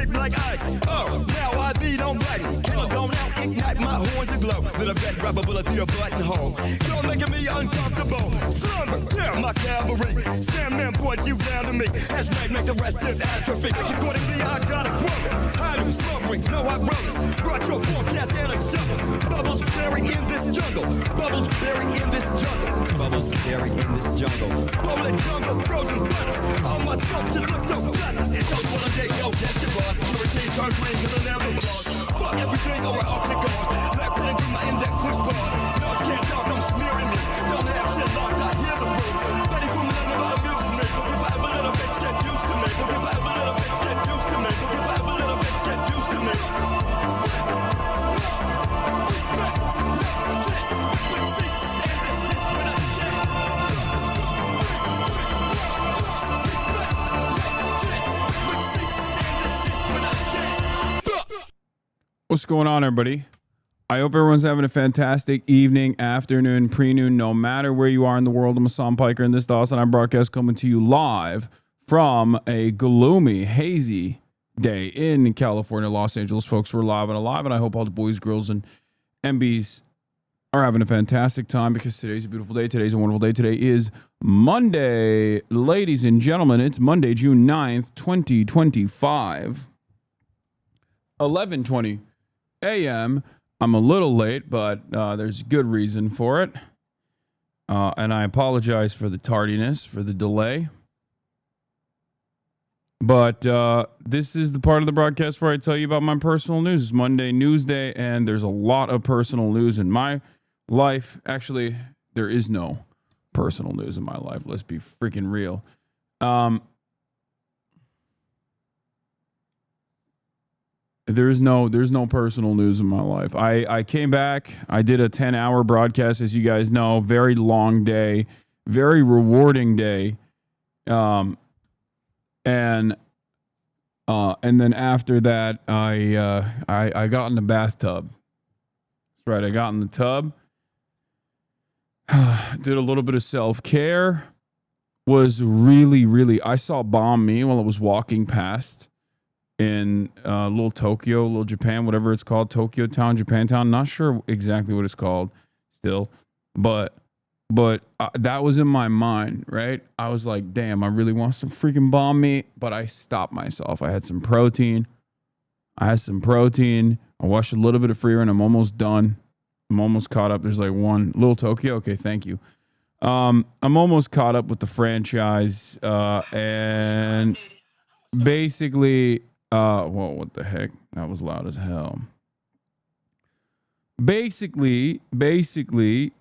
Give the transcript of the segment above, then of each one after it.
creep like ice. Oh, now I be don't bite me. Killer gone out, ignite my horns aglow. Let a vet rubber bullet through your buttonhole. You're making me uncomfortable. Slumber down my cavalry. Sandman boys, you down to me. As night make the rest is atrophy. Accordingly, I got a quota. I do smoke rings, no hot rollers. Brought your forecast and a shovel. Bubbles buried in this jungle. Bubbles buried in this jungle. Bubbles buried in this jungle. Polar jungle, frozen butters. All my sculptures look so pleasant. Those one a day go, that's your boss. Security turn green, cause I never lost. Fuck everything or I'll pick off. Left hand through my index, push pause. No, you can't talk, I'm smearing you. Don't have shit locked, I hear the proof. Ready for me, never amusing me. Look if I ever let a bitch get used to me. Look if I ever let a bitch get used to me. Look if I ever let a bitch get used to me. What's going on, everybody? I hope everyone's having a fantastic evening, afternoon, pre-noon, no matter where you are in the world. I'm Hasan Piker, and this Dawson I broadcast coming to you live from a gloomy, hazy day in California, Los Angeles. Folks, we're live and alive, and I hope all the boys, girls, and MBs are having a fantastic time because today's a beautiful day. Today's a wonderful day. Today is Monday. Ladies and gentlemen, it's Monday, June 9th, 2025, 11:20 a.m. I'm a little late, but there's good reason for it. And I apologize for the tardiness, for the delay. But this is the part of the broadcast where I tell you about my personal news. It's Monday News Day, and there's a lot of personal news in my life. Actually, there is no personal news in my life. Let's be freaking real. There's no personal news in my life. I came back. I did a 10-hour broadcast, as you guys know. Very long day, very rewarding day. And then after that, I got in the bathtub. That's right. I got in the tub. Did a little bit of self-care. Was really. I saw Bomb Me while I was walking past in little Tokyo, little Japan, whatever it's called, Tokyo Town, Japantown. Not sure exactly what it's called still, but that was in my mind, right? I was like, damn, I really want some freaking Bomb Me, but I stopped myself. I had some protein. I watched a little bit of Free Run. I'm almost done. I'm almost caught up. There's like one little Tokyo. Okay, thank you. I'm almost caught up with the franchise, and basically. Whoa, what the heck? That was loud as hell. Basically, did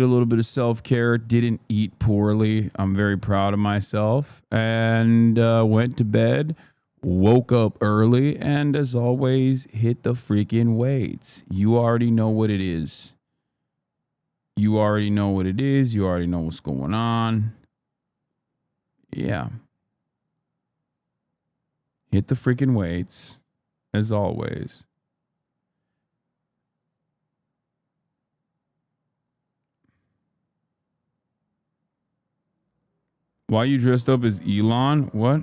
a little bit of self-care, didn't eat poorly. I'm very proud of myself, and went to bed, woke up early, and as always, hit the freaking weights. You already know what it is. You already know what's going on. Yeah. Hit the freaking weights, as always. Why you dressed up as Elon? What?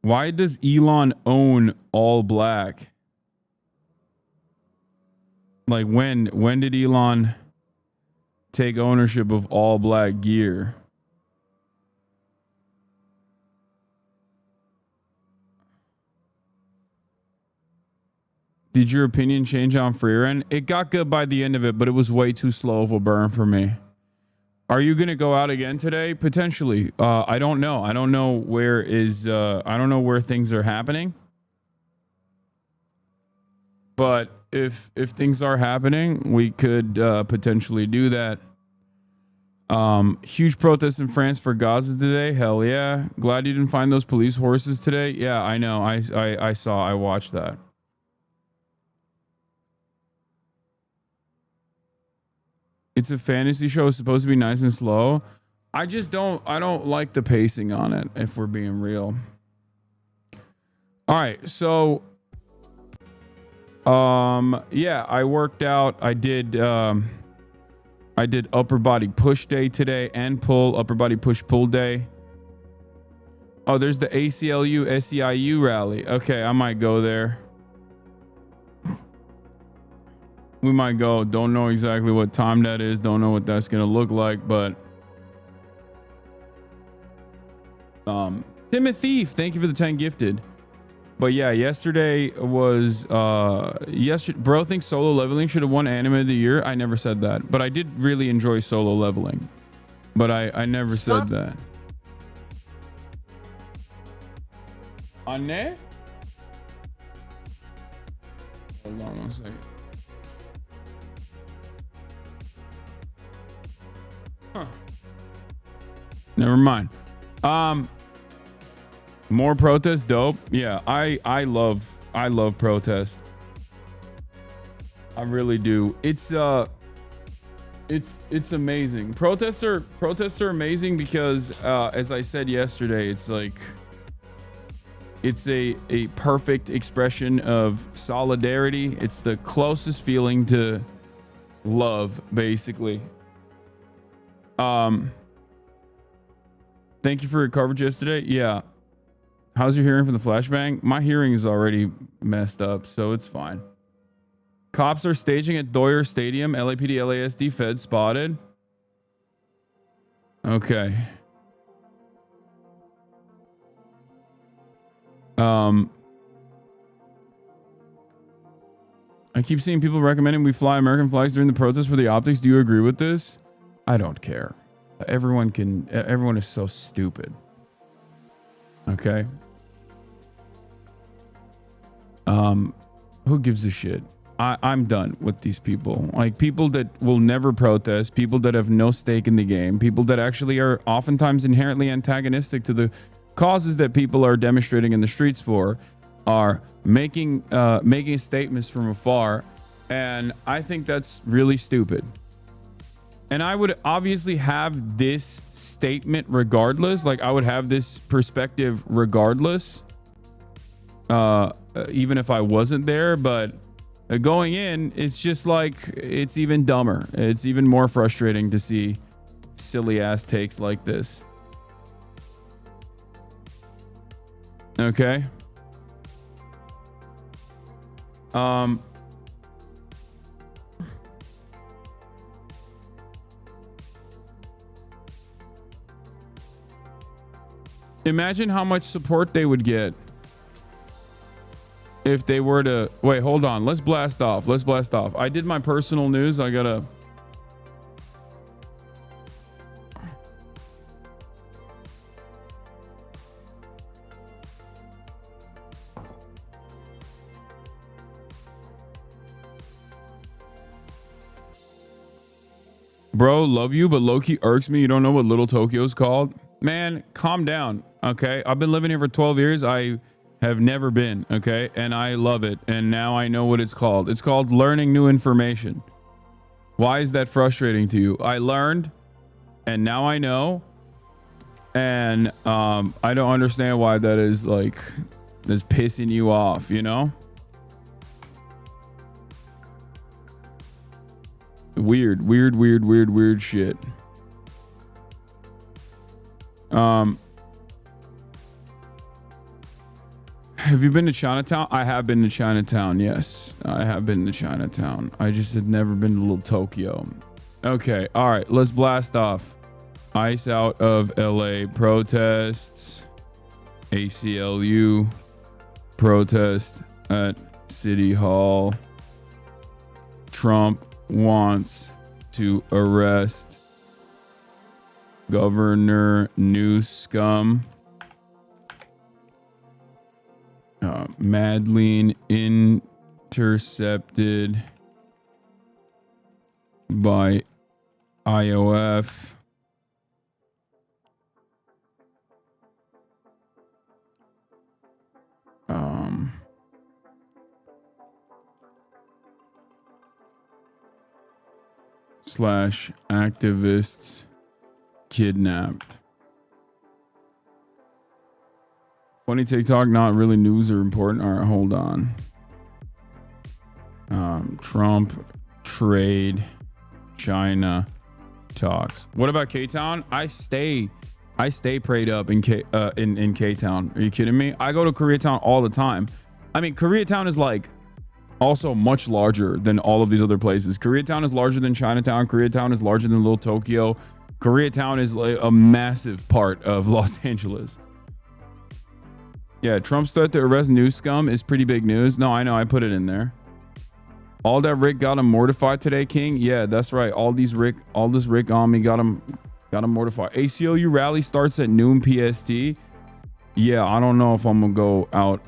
Why does Elon own all black? Like when did Elon take ownership of all black gear? Did your opinion change on Free Run? It got good by the end of it, but it was way too slow of a burn for me. Are you going to go out again today? Potentially. I don't know. I don't know where things are happening. But if things are happening, we could potentially do that. Huge protest in France for Gaza today. Hell yeah. Glad you didn't find those police horses today. Yeah, I know. I watched that. It's a fantasy show. It's supposed to be nice and slow. I don't like the pacing on it, if we're being real. All right, so yeah, I worked out. I did upper body push day today and upper body push pull day. Oh, there's the ACLU SEIU rally. Okay, I might go there. We might go. Don't know exactly what time that is. Don't know what that's gonna look like, but Timothy, thank you for the 10 gifted. But yeah, yesterday was bro thinks Solo Leveling should have won anime of the year. I never said that, but I did really enjoy Solo Leveling. But I never said that. Anne? Hold on one second. Huh. Never mind. More protests, dope. Yeah, I love protests. I really do. It's amazing. Protests are amazing because as I said yesterday, it's like it's a perfect expression of solidarity. It's the closest feeling to love, basically. Thank you for your coverage yesterday. Yeah. How's your hearing from the flashbang? My hearing is already messed up, so it's fine. Cops are staging at Doyer Stadium. LAPD, LASD, Fed spotted. Okay. I keep seeing people recommending we fly American flags during the protest for the optics. Do you agree with this? I don't care. Everyone is so stupid. Okay. Who gives a shit? I'm done with these people. Like people that will never protest, people that have no stake in the game, people that actually are oftentimes inherently antagonistic to the causes that people are demonstrating in the streets for, are making statements from afar, and I think that's really stupid. And I would obviously have this statement regardless. Like I would have this perspective regardless, even if I wasn't there. But going in, it's just like, it's even dumber. It's even more frustrating to see silly ass takes like this. Okay. Imagine how much support they would get if they were to wait. Hold on. Let's blast off. I did my personal news. I gotta. Bro, love you, but low-key irks me. You don't know what Little Tokyo's called? Man, calm down. Okay. I've been living here for 12 years. I have never been. Okay. And I love it. And now I know what it's called. It's called learning new information. Why is that frustrating to you? I learned and now I know. And I don't understand why that is like, that's pissing you off, you know? Weird shit. Have you been to Chinatown? I have been to Chinatown. Yes, I have been to Chinatown. I just had never been to Little Tokyo. Okay. All right. Let's blast off. Ice out of LA protests. ACLU protest at City Hall. Trump wants to arrest Governor Newsom. Madleen intercepted by IOF. Slash activists kidnapped. Funny TikTok, not really news or important. All right, hold on. Trump trade China talks. What about K-Town? I stay I stay prayed up in K-Town. Are you kidding me? I go to Koreatown all the time. I mean, Koreatown is like also much larger than all of these other places. Koreatown is larger than Chinatown. Koreatown is larger than Little Tokyo. Koreatown is like a massive part of Los Angeles. Yeah, Trump's threat to arrest news scum is pretty big news. No, I know. I put it in there. All that Rick got him mortified today, King. Yeah, that's right. All this Rick on me got him mortified. ACLU rally starts at noon PST. Yeah, I don't know if I'm gonna go out.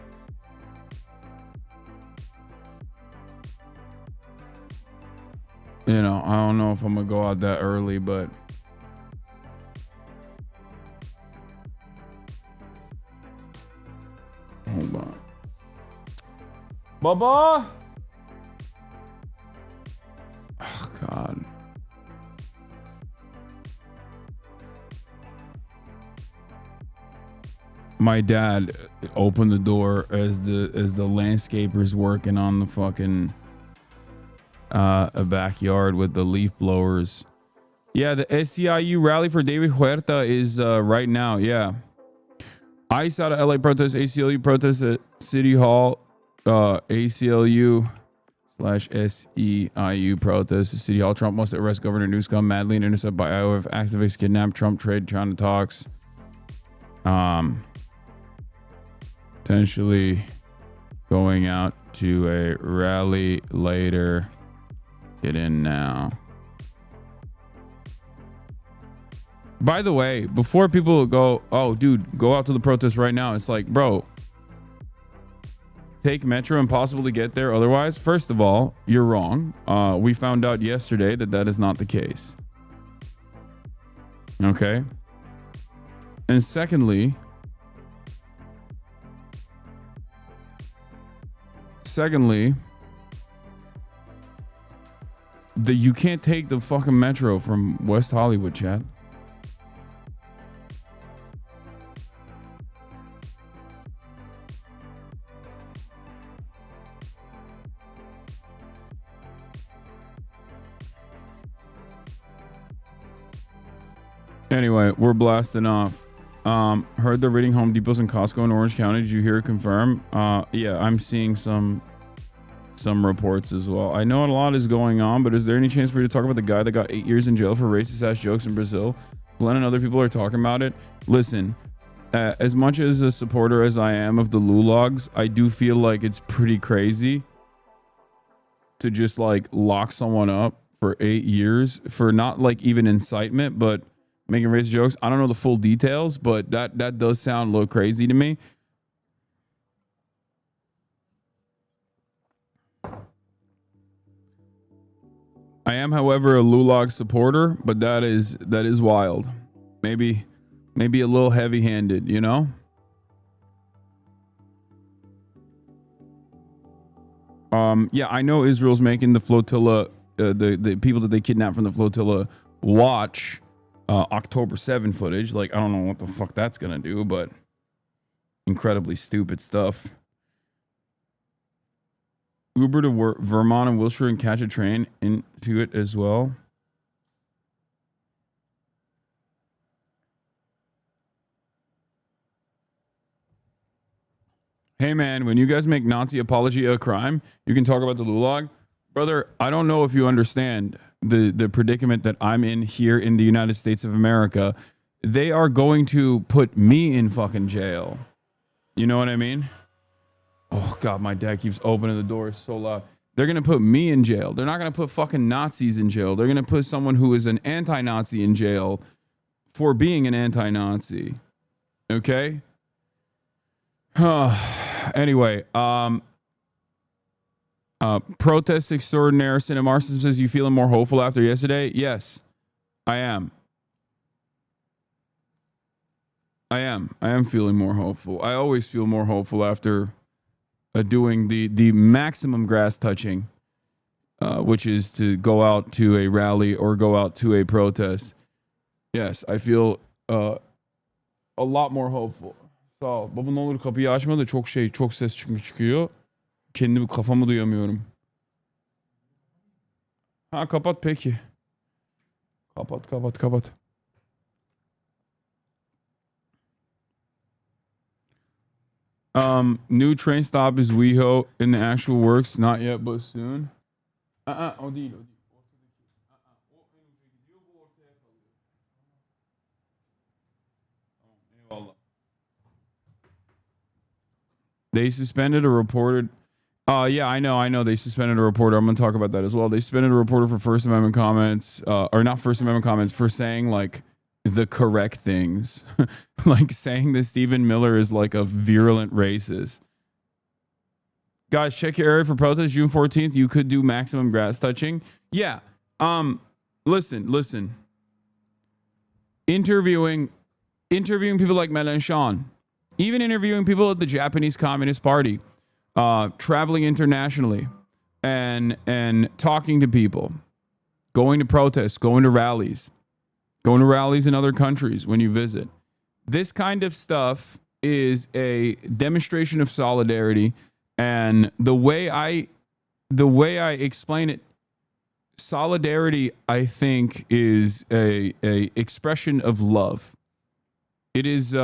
You know, I don't know if I'm gonna go out that early, but hold on. Baba! Oh, God. My dad opened the door as the landscaper's working on the fucking a backyard with the leaf blowers. Yeah, the SCIU rally for David Huerta is right now. Yeah. ICE out of LA protest, ACLU protest at City Hall, ACLU / SEIU protest at City Hall. Trump must arrest Governor Newsom. Madleen intercept by Iowa. Activists kidnapped. Trump trade China talks. Potentially going out to a rally later. Get in now. By the way, before people go, oh, dude, go out to the protest right now. It's like, bro, take Metro, impossible to get there otherwise. First of all, you're wrong. We found out yesterday that is not the case. Okay. And secondly, you can't take the fucking Metro from West Hollywood, chat. Anyway, we're blasting off. Heard they're raiding Home Depots in Costco in Orange County. Did you hear it confirm? Yeah, I'm seeing some reports as well. I know a lot is going on, but is there any chance for you to talk about the guy that got 8 years in jail for racist ass jokes in Brazil? Glenn and other people are talking about it. Listen, as much as a supporter as I am of the Lulags, I do feel like it's pretty crazy to just like lock someone up for 8 years for not like even incitement, but making racist jokes. I don't know the full details, but that does sound a little crazy to me. I am, however, a Lulag supporter, but that is wild. Maybe a little heavy-handed, you know? Yeah, I know Israel's making the flotilla, the people that they kidnapped from the flotilla watch October 7 footage. Like, I don't know what the fuck that's gonna do, but incredibly stupid stuff. Uber to Vermont and Wilshire and catch a train into it as well. Hey man, when you guys make Nazi apology a crime, you can talk about the Lulag. Brother, I don't know if you understand the predicament that I'm in here in the United States of America. They are going to put me in fucking jail. You know what I mean? Oh God, my dad keeps opening the door. It's so loud. They're going to put me in jail. They're not going to put fucking Nazis in jail. They're going to put someone who is an anti-Nazi in jail for being an anti-Nazi. Okay? Anyway, protest extraordinaire Cinemarsis says, you feeling more hopeful after yesterday? Yes, I am. I am feeling more hopeful. I always feel more hopeful after doing the maximum grass touching, which is to go out to a rally or go out to a protest. Yes, I feel a lot more hopeful. Sağ ol. Baba ne olur kapıyı açma da çok ses çıkıyor. Kendimi kafamı duyamıyorum. Ha kapat peki. Kapat. New train stop is WeHo in the actual works. Not yet, but soon. OD. They suspended a reporter. Yeah, I know. They suspended a reporter. I'm going to talk about that as well. They suspended a reporter for First Amendment comments, or not First Amendment comments, for saying like the correct things, like saying that Stephen Miller is like a virulent racist. Guys, check your area for protest. June 14th, you could do maximum grass touching. Yeah. Listen. Interviewing people like Madleen, even interviewing people at the Japanese Communist Party, traveling internationally and talking to people, going to protests, going to rallies in other countries when you visit. This kind of stuff is a demonstration of solidarity. And the way I explain it, solidarity, I think, is a expression of love. It is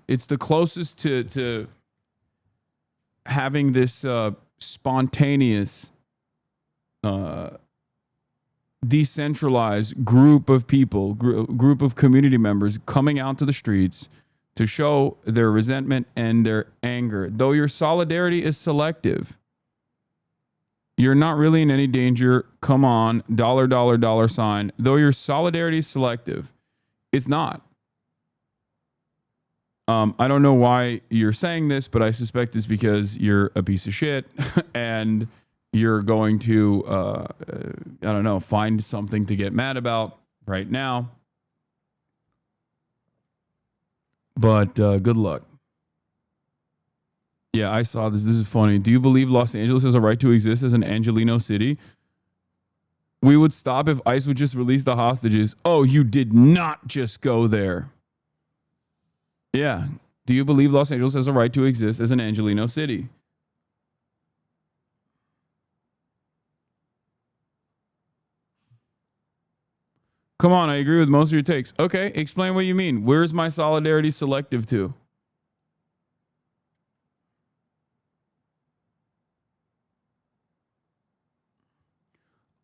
it's the closest to having this spontaneous, decentralized group of people, group of community members coming out to the streets to show their resentment and their anger. Though your solidarity is selective, you're not really in any danger. Come on, $, $sign. Though your solidarity is selective, it's not. I don't know why you're saying this, but I suspect it's because you're a piece of shit and you're going to, I don't know, find something to get mad about right now. But good luck. Yeah, I saw this. This is funny. Do you believe Los Angeles has a right to exist as an Angelino city? We would stop if ICE would just release the hostages. Oh, you did not just go there. Yeah. Do you believe Los Angeles has a right to exist as an Angelino city? Come on, I agree with most of your takes. Okay, explain what you mean. Where's my solidarity selective to?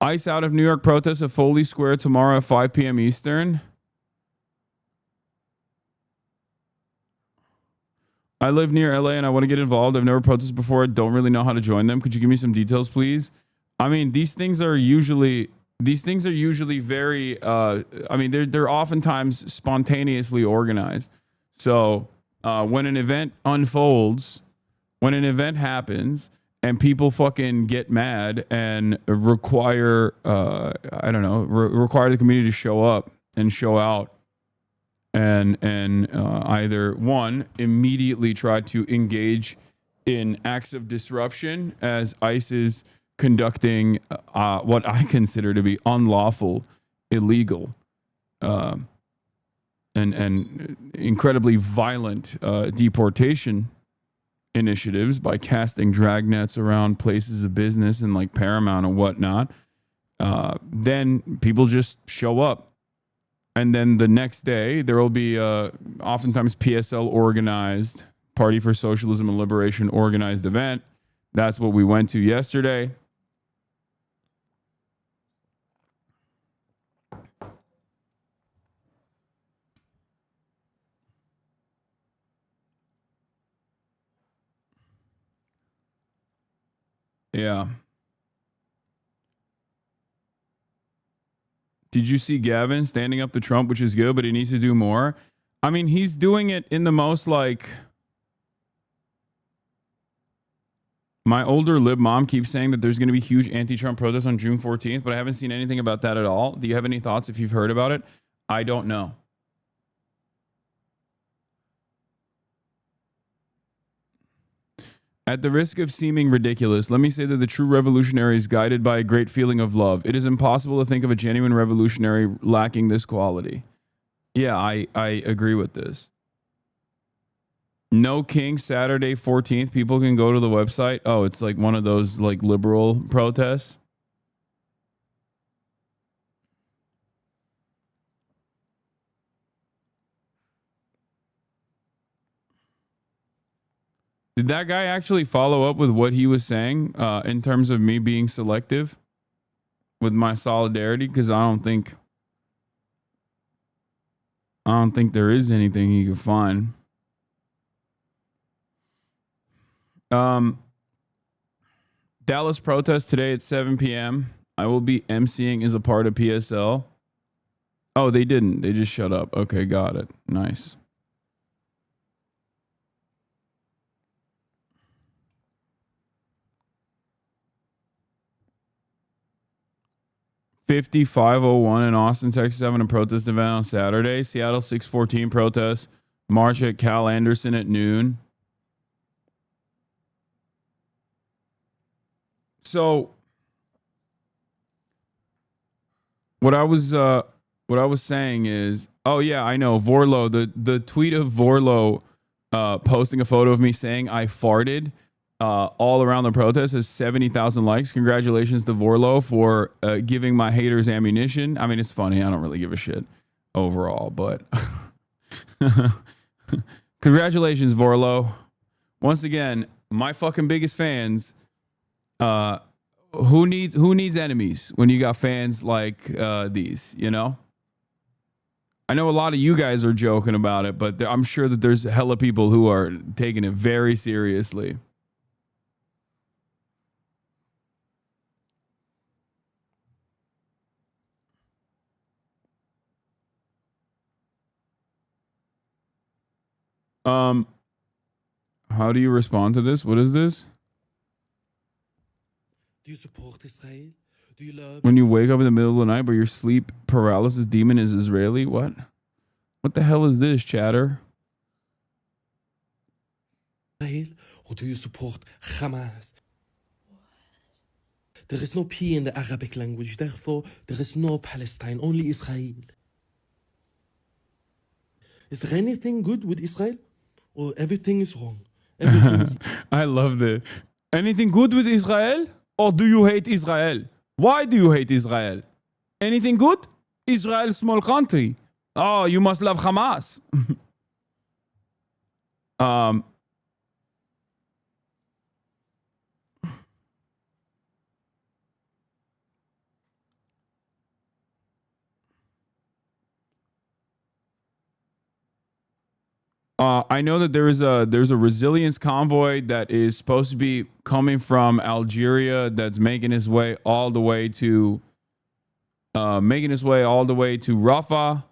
ICE out of New York protests at Foley Square tomorrow at 5 p.m. Eastern. I live near LA and I want to get involved. I've never protested before. I don't really know how to join them. Could you give me some details, please? I mean, these things are usually very, they're oftentimes spontaneously organized. So when an event unfolds, when an event happens and people fucking get mad and require, require the community to show up and show out and either one, immediately try to engage in acts of disruption as ICE is conducting what I consider to be unlawful, illegal, and incredibly violent deportation initiatives by casting dragnets around places of business and like Paramount and whatnot. Then people just show up. And then the next day, there will be oftentimes PSL organized, Party for Socialism and Liberation organized event. That's what we went to yesterday. Yeah. Did you see Gavin standing up to Trump, which is good, but he needs to do more? I mean, he's doing it in the most like... My older lib mom keeps saying that there's going to be huge anti-Trump protests on June 14th, but I haven't seen anything about that at all. Do you have any thoughts if you've heard about it? I don't know. At the risk of seeming ridiculous, let me say that the true revolutionary is guided by a great feeling of love. It is impossible to think of a genuine revolutionary lacking this quality. Yeah, I agree with this. No King, Saturday 14th. People can go to the website. Oh, it's like one of those like liberal protests. Did that guy actually follow up with what he was saying in terms of me being selective with my solidarity? Because I don't think there is anything he could find. Dallas protest today at 7 p.m. I will be emceeing as a part of PSL. Oh, they didn't. They just shut up. Okay, got it. Nice. $55.01 in Austin, Texas, having a protest event on Saturday. Seattle 614 protest. March at Cal Anderson at noon. So what I was saying is, oh yeah, I know Vorlo, the tweet of Vorlo posting a photo of me saying I farted all around the protest has 70,000 likes. Congratulations to Vorlo for giving my haters ammunition. I mean, it's funny. I don't really give a shit overall, but congratulations, Vorlo. Once again, my fucking biggest fans. Who needs enemies when you got fans like these, you know? I know a lot of you guys are joking about it, but I'm sure that there's hella people who are taking it very seriously. How do you respond to this? What is this? Do you support Israel? Do you love When you wake up in the middle of the night, but your sleep paralysis demon is Israeli? What? What the hell is this, chatter? Israel? Or do you support Hamas? There is no P in the Arabic language, therefore there is no Palestine, only Israel. Is there anything good with Israel? Or everything is wrong? Everything is... I love that. Anything good with Israel? Or do you hate Israel? Why do you hate Israel? Anything good? Israel, small country. Oh, you must love Hamas. I know that there's a resilience convoy that is supposed to be coming from Algeria that's making its way all the way to Rafah.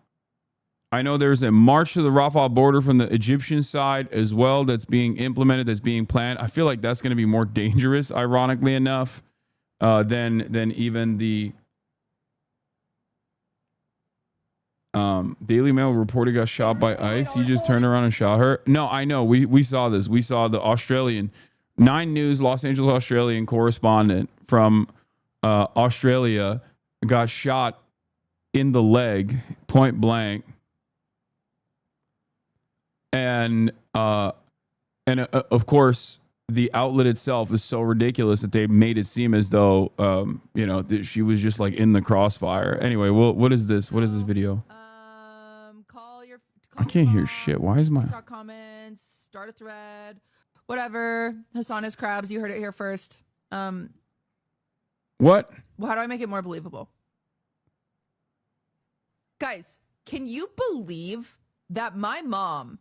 I know there's a march to the Rafah border from the Egyptian side as well that's being implemented, that's being planned. I feel like that's going to be more dangerous, ironically enough, than even the Daily Mail reporter got shot by ICE. He just turned around and shot her. No, I know. We saw this. We saw the Australian 9 News Los Angeles Australian correspondent from Australia got shot in the leg, point blank. And of course, the outlet itself is so ridiculous that they made it seem as though that she was just like in the crossfire. Anyway, what is this? What is this video? I can't hear shit. Why is my TikTok comments? Start a thread. Whatever. Hasan is crabs. You heard it here first. What? Well, how do I make it more believable? Guys, can you believe that my mom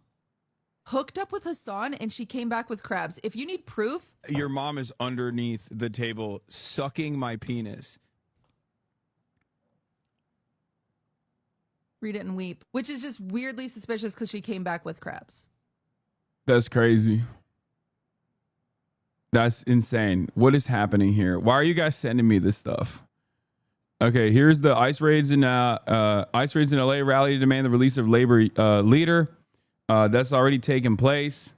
hooked up with Hasan and she came back with crabs? If you need proof, your mom is underneath the table sucking my penis. read it and weep, which is just weirdly suspicious because she came back with crabs. That's crazy. That's insane. What is happening here? Why are you guys sending me this stuff? Okay, here's the ICE raids in LA rally to demand the release of labor leader. That's already taken place.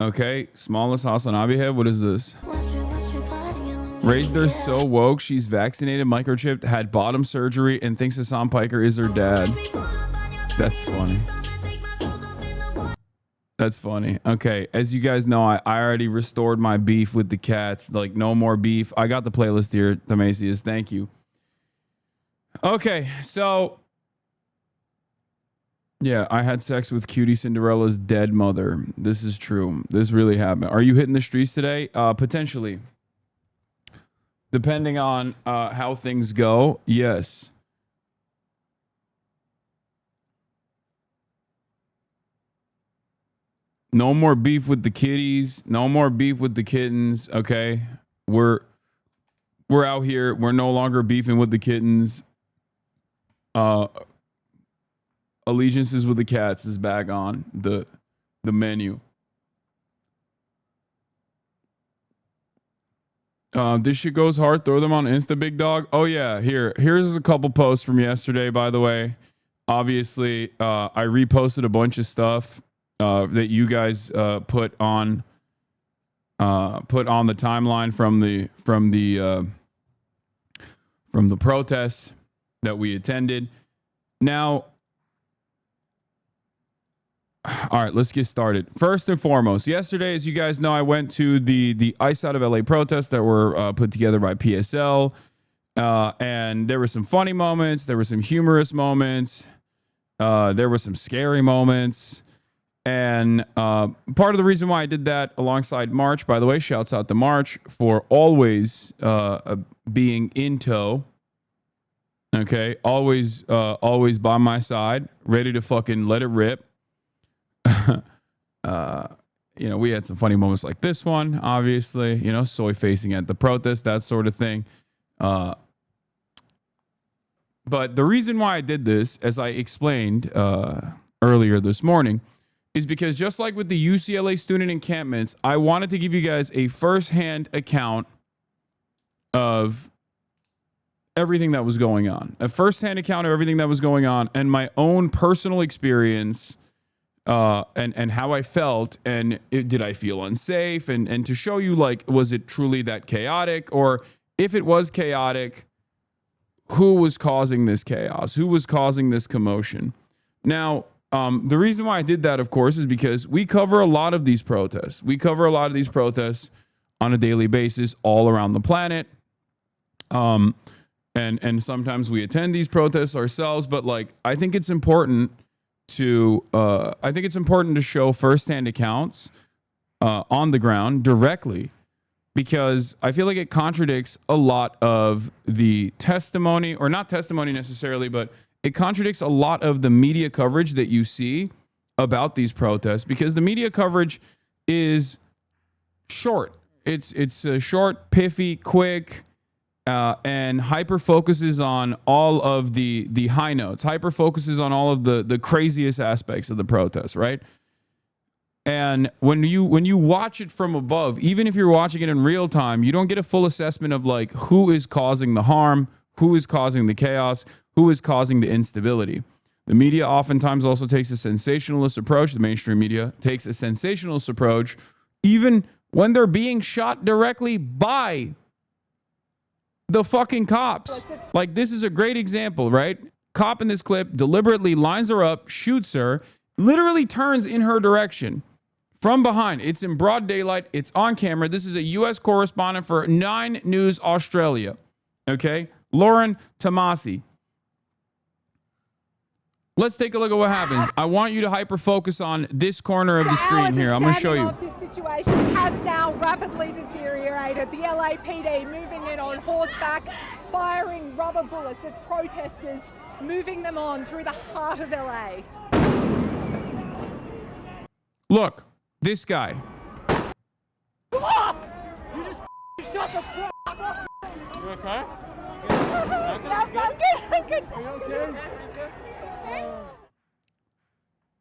Okay, smallest Hasanabi head. What is this? Raised her so woke, she's vaccinated, microchipped, had bottom surgery, and thinks Hasan Piker is her dad. That's funny. That's funny. Okay, as you guys know, I already restored my beef with the cats. Like, no more beef. I got the playlist here, Themasius. Thank you. Okay, so Yeah, I had sex with Cutie Cinderella's dead mother. This is true. This really happened. Are you hitting the streets today? Potentially. Depending on how things go, yes. No more beef with the kitties. No more beef with the kittens. Okay, we're out here. We're no longer beefing with the kittens. Allegiances with the cats is back on the menu. This shit goes hard. Throw them on Insta, big dog. Oh yeah, here's a couple posts from yesterday. By the way, obviously, I reposted a bunch of stuff that you guys put on the timeline from the protests that we attended. Now, all right, let's get started. First and foremost, yesterday, as you guys know, I went to the Ice Out of LA protests that were put together by PSL. And there were some funny moments. There were some humorous moments. There were some scary moments. And part of the reason why I did that alongside March, by the way, shouts out to March for always being in tow. Okay, always by my side, ready to fucking let it rip. We had some funny moments like this one, obviously, soy facing at the protest, that sort of thing. But the reason why I did this, as I explained earlier this morning, is because just like with the UCLA student encampments, I wanted to give you guys a firsthand account of everything that was going on, and my own personal experience. And how I felt, and did I feel unsafe, and to show you, like, was it truly that chaotic, or if it was chaotic, who was causing this chaos, who was causing this commotion. Now, the reason why I did that, of course, is because we cover a lot of these protests. We cover a lot of these protests on a daily basis all around the planet. And sometimes we attend these protests ourselves, but like, I think it's important to show firsthand accounts on the ground directly, because I feel like it contradicts a lot of the testimony, or not testimony necessarily, but it contradicts a lot of the media coverage that you see about these protests, because the media coverage is short. It's short, piffy, quick, and hyper focuses on all of the high notes, hyper focuses on all of the craziest aspects of the protest, right? And when you watch it from above, even if you're watching it in real time, you don't get a full assessment of like who is causing the harm, who is causing the chaos, who is causing the instability. The media oftentimes also takes a sensationalist approach. The mainstream media takes a sensationalist approach, even when they're being shot directly by the fucking cops. Like, this is a great example, right? Cop in this clip deliberately lines her up, shoots her, literally turns in her direction from behind. It's in broad daylight. It's on camera. This is a U.S. correspondent for 9 News Australia. Okay? Lauren Tomasi. Let's take a look at what happens. I want you to hyper focus on this corner of the screen here. I'm going to show you. This situation has now rapidly deteriorated. The LAPD moving in on horseback, firing rubber bullets at protesters, moving them on through the heart of LA. Look, this guy. Oh! You just shut the fuck up. You okay? I'm good. Are you okay?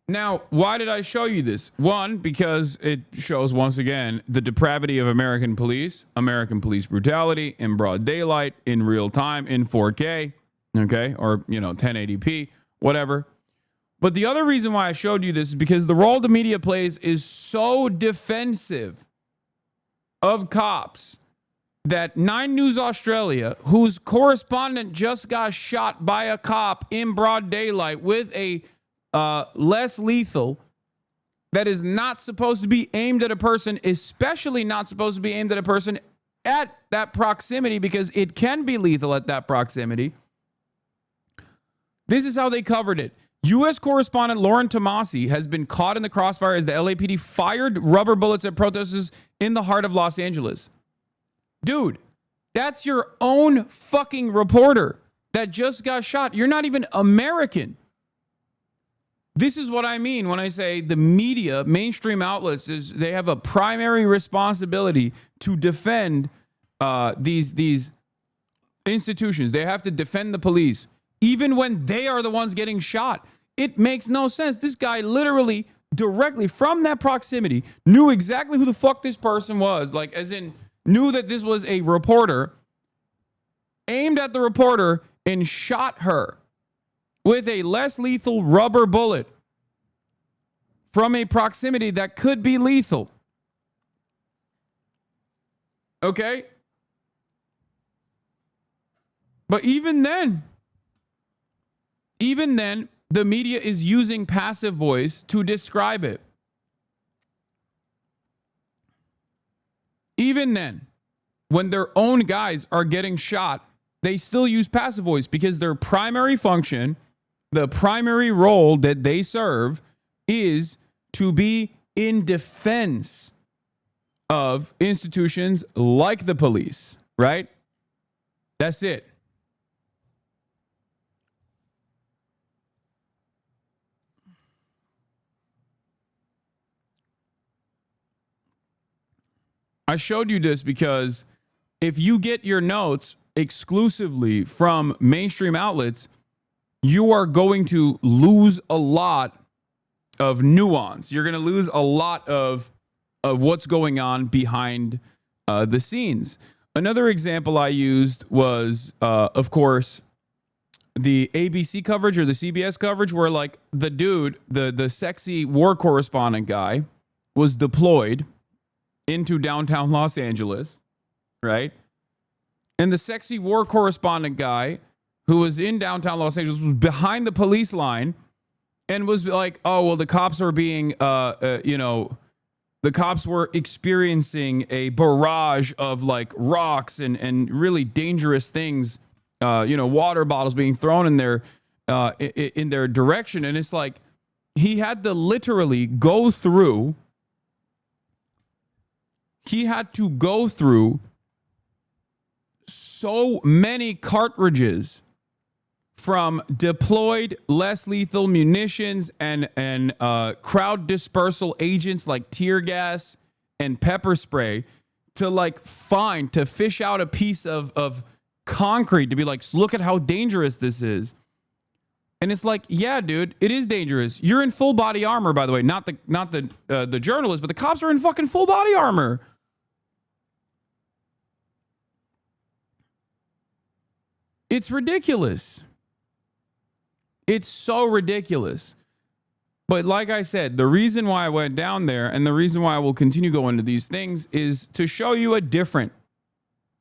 Now, why did I show you this? One, because it shows once again the depravity of American police brutality in broad daylight, in real time, in 4K, okay, or 1080p, whatever. But the other reason why I showed you this is because the role the media plays is so defensive of cops that 9 News Australia, whose correspondent just got shot by a cop in broad daylight with a less lethal, that is not supposed to be aimed at a person, especially not supposed to be aimed at a person at that proximity, because it can be lethal at that proximity. This is how they covered it. U.S. correspondent Lauren Tomasi has been caught in the crossfire as the LAPD fired rubber bullets at protesters in the heart of Los Angeles. Dude, that's your own fucking reporter that just got shot. You're not even American. This is what I mean when I say the media, mainstream outlets, they have a primary responsibility to defend these institutions. They have to defend the police, even when they are the ones getting shot. It makes no sense. This guy literally, directly from that proximity, knew exactly who the fuck this person was. Like, as in, knew that this was a reporter, aimed at the reporter, and shot her with a less lethal rubber bullet from a proximity that could be lethal. Okay? But even then, the media is using passive voice to describe it. Even then, when their own guys are getting shot, they still use passive voice because their primary function, the primary role that they serve, is to be in defense of institutions like the police, right? That's it. I showed you this because if you get your notes exclusively from mainstream outlets, you are going to lose a lot of nuance. You're going to lose a lot of what's going on behind the scenes. Another example I used was, of course, the ABC coverage or the CBS coverage where, like, the dude, the sexy war correspondent guy was deployed into downtown Los Angeles, right? And the sexy war correspondent guy who was in downtown Los Angeles was behind the police line and was like, oh, well, the cops are being, the cops were experiencing a barrage of like rocks and really dangerous things, water bottles being thrown in their direction. And it's like, he had to literally go through so many cartridges from deployed less lethal munitions and crowd dispersal agents like tear gas and pepper spray to fish out a piece of concrete to be like, look at how dangerous this is. And it's like, yeah, dude, it is dangerous. You're in full body armor, by the way, not the journalist, but the cops are in fucking full body armor. It's ridiculous. It's so ridiculous. But like I said, the reason why I went down there and the reason why I will continue going to these things is to show you a different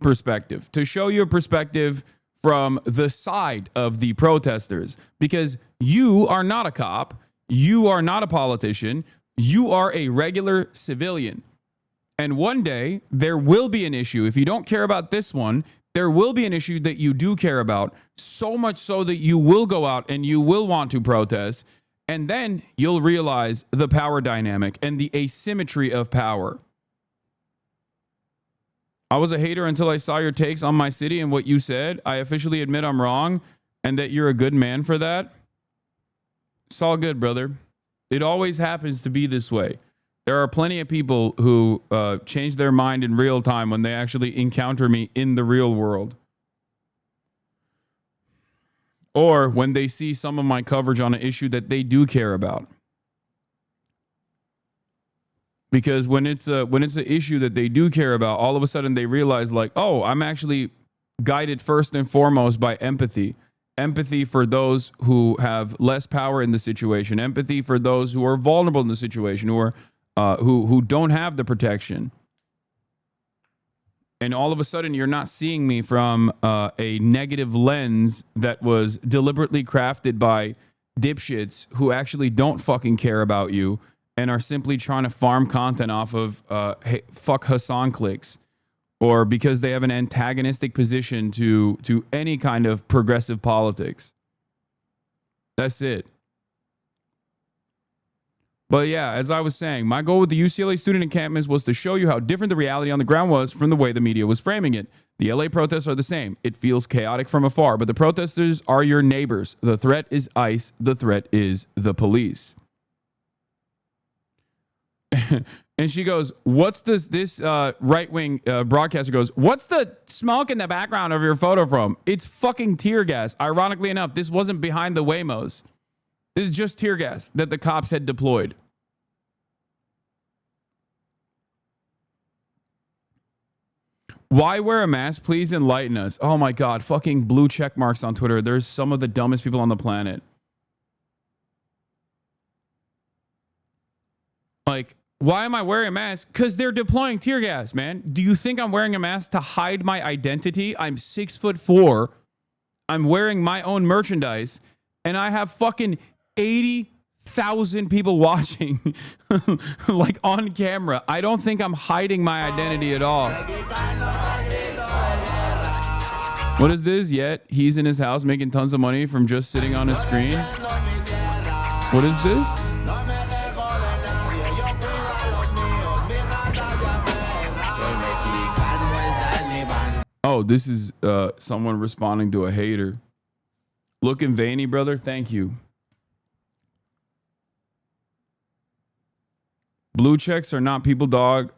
perspective, to show you a perspective from the side of the protesters, because you are not a cop. You are not a politician. You are a regular civilian. And one day there will be an issue. If you don't care about this one, there will be an issue that you do care about, so much so that you will go out and you will want to protest. And then you'll realize the power dynamic and the asymmetry of power. I was a hater until I saw your takes on my city and what you said. I officially admit I'm wrong and that you're a good man for that. It's all good, brother. It always happens to be this way. There are plenty of people who change their mind in real time when they actually encounter me in the real world. Or when they see some of my coverage on an issue that they do care about. Because when it's an issue that they do care about, all of a sudden they realize like, oh, I'm actually guided first and foremost by empathy. Empathy for those who have less power in the situation. Empathy for those who are vulnerable in the situation, who don't have the protection. And all of a sudden you're not seeing me from a negative lens that was deliberately crafted by dipshits who actually don't fucking care about you and are simply trying to farm content off of hey, fuck Hasan clicks, or because they have an antagonistic position to any kind of progressive politics. That's it. But yeah, as I was saying, my goal with the UCLA student encampments was to show you how different the reality on the ground was from the way the media was framing it. The LA protests are the same. It feels chaotic from afar, but the protesters are your neighbors. The threat is ICE. The threat is the police. And she goes, what's this right-wing broadcaster goes, what's the smoke in the background of your photo from? It's fucking tear gas. Ironically enough, this wasn't behind the Waymos. This is just tear gas that the cops had deployed. Why wear a mask? Please enlighten us. Oh my God, fucking blue check marks on Twitter. There's some of the dumbest people on the planet. Like, why am I wearing a mask? Because they're deploying tear gas, man. Do you think I'm wearing a mask to hide my identity? I'm 6'4". I'm wearing my own merchandise, and I have fucking 80,000 people watching, like on camera. I don't think I'm hiding my identity at all. What is this? Yet he's in his house making tons of money from just sitting on his screen. What is this? Oh, this is someone responding to a hater. Looking veiny, brother. Thank you. Blue checks are not people, dog.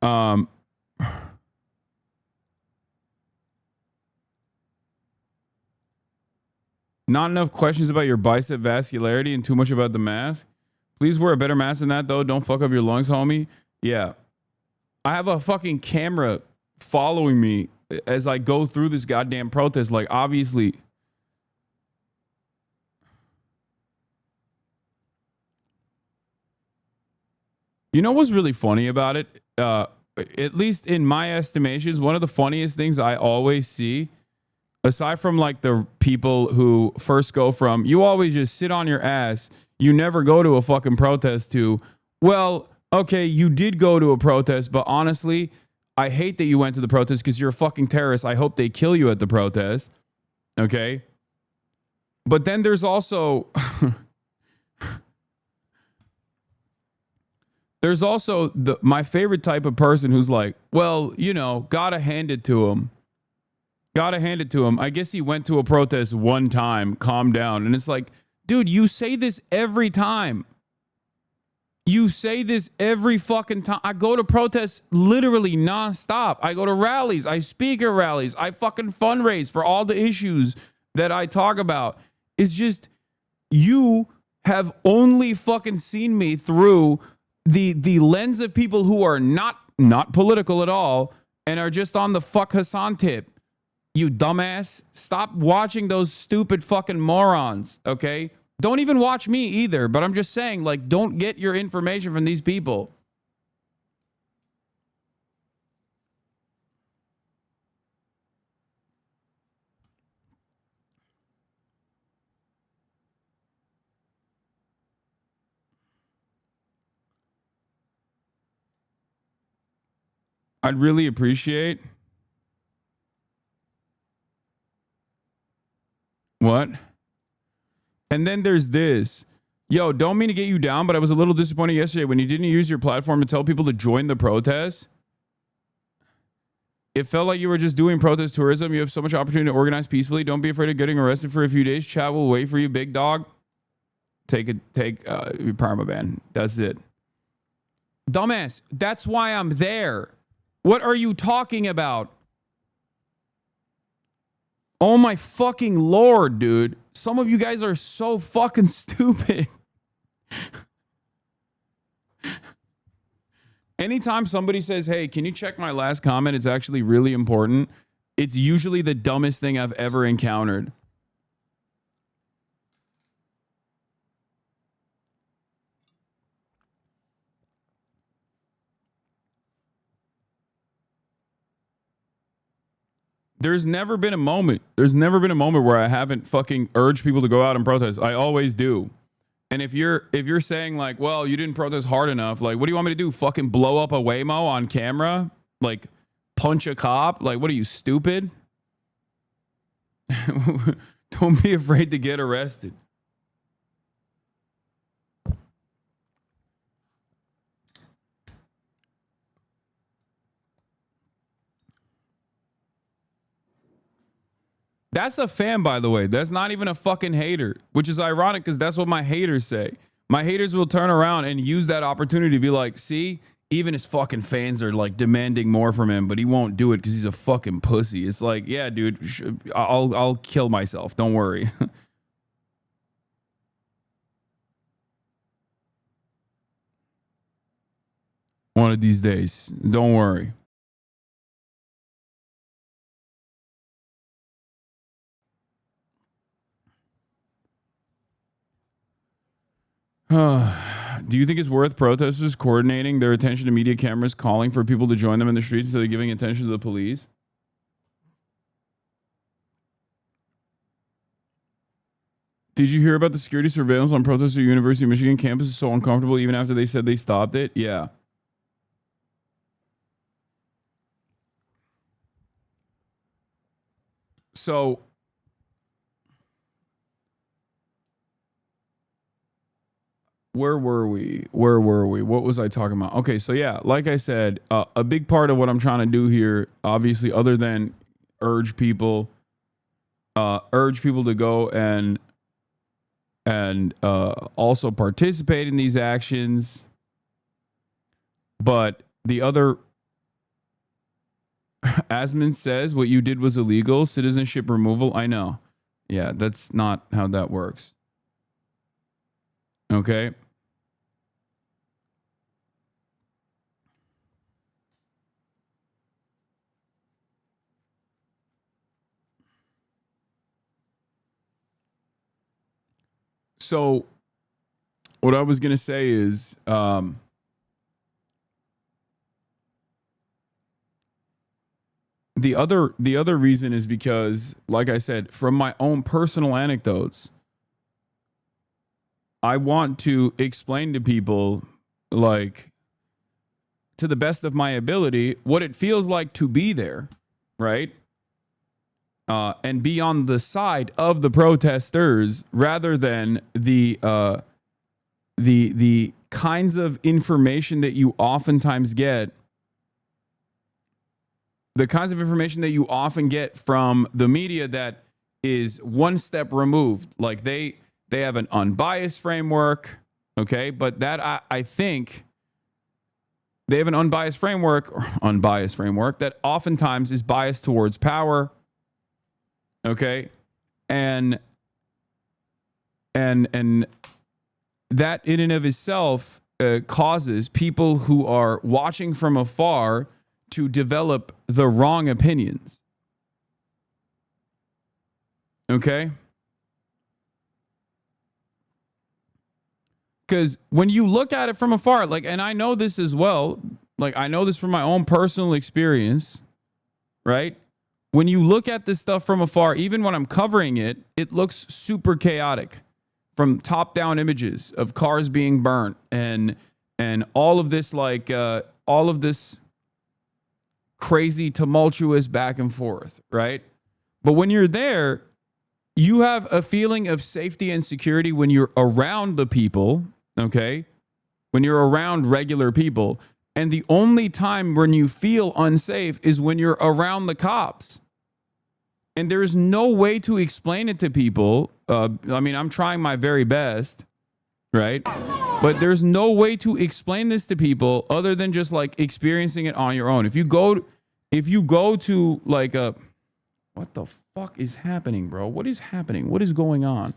Not enough questions about your bicep vascularity and too much about the mask. Please wear a better mask than that, though. Don't fuck up your lungs, homie. Yeah. I have a fucking camera following me as I go through this goddamn protest. Like, obviously. You know what's really funny about it? At least in my estimations, one of the funniest things I always see, aside from like the people who first go from, you always just sit on your ass, you never go to a fucking protest, to, well, okay, you did go to a protest, but honestly, I hate that you went to the protest because you're a fucking terrorist. I hope they kill you at the protest. Okay? But then there's also... There's also my favorite type of person who's like, well, you know, gotta hand it to him. Gotta hand it to him. I guess he went to a protest one time, calm down. And it's like, dude, you say this every time. You say this every fucking time. I go to protests literally nonstop. I go to rallies. I speak at rallies. I fucking fundraise for all the issues that I talk about. It's just, you have only fucking seen me through the lens of people who are not political at all and are just on the fuck Hasan tip. You dumbass. Stop watching those stupid fucking morons, okay? Don't even watch me either, but I'm just saying, like, don't get your information from these people. I'd really appreciate... What? And then there's this. Yo, don't mean to get you down, but I was a little disappointed yesterday when you didn't use your platform to tell people to join the protest. It felt like you were just doing protest tourism. You have so much opportunity to organize peacefully. Don't be afraid of getting arrested for a few days. Chat will wait for you, big dog. Take permaban. That's it. Dumbass. That's why I'm there. What are you talking about? Oh my fucking Lord, dude. Some of you guys are so fucking stupid. Anytime somebody says, hey, can you check my last comment? It's actually really important. It's usually the dumbest thing I've ever encountered. There's never been a moment where I haven't fucking urged people to go out and protest. I always do. And if you're saying like, well, you didn't protest hard enough, like, what do you want me to do? Fucking blow up a Waymo on camera? Like, punch a cop? Like, what are you, stupid? Don't be afraid to get arrested. That's a fan, by the way. That's not even a fucking hater, which is ironic because that's what my haters say. My haters will turn around and use that opportunity to be like, see, even his fucking fans are like demanding more from him, but he won't do it because he's a fucking pussy. It's like, yeah, dude, I'll kill myself. Don't worry. One of these days. Don't worry. Do you think it's worth protesters coordinating their attention to media cameras, calling for people to join them in the streets instead of giving attention to the police? Did you hear about the security surveillance on protesters at University of Michigan campus is so uncomfortable even after they said they stopped it? Yeah. So where were we? What was I talking about? Okay, so yeah, like I said, a big part of what I'm trying to do here, obviously, other than urge people to go and also participate in these actions. But the other, Asman says, what you did was illegal, citizenship removal. I know. Yeah, that's not how that works. Okay. So what I was going to say is, the other reason is because, like I said, from my own personal anecdotes, I want to explain to people, like, to the best of my ability, what it feels like to be there, right? And be on the side of the protesters rather than the kinds of information that you oftentimes get. The kinds of information that you often get from the media that is one step removed. Like they have an unbiased framework, okay? But that I think they have an unbiased framework that oftentimes is biased towards power, okay? And that in and of itself causes people who are watching from afar to develop the wrong opinions. Okay? Because when you look at it from afar, like, and I know this as well, like, I know this from my own personal experience, right? When you look at this stuff from afar, even when I'm covering it, it looks super chaotic. From top-down images of cars being burnt and all of this, like, all of this crazy, tumultuous back and forth, right? But when you're there, you have a feeling of safety and security when you're around the people, okay? When you're around regular people. And the only time when you feel unsafe is when you're around the cops. And there is no way to explain it to people. I mean, I'm trying my very best, right? But there's no way to explain this to people other than just like experiencing it on your own. If you go to like a, what the fuck is happening, bro? What is happening? What is going on?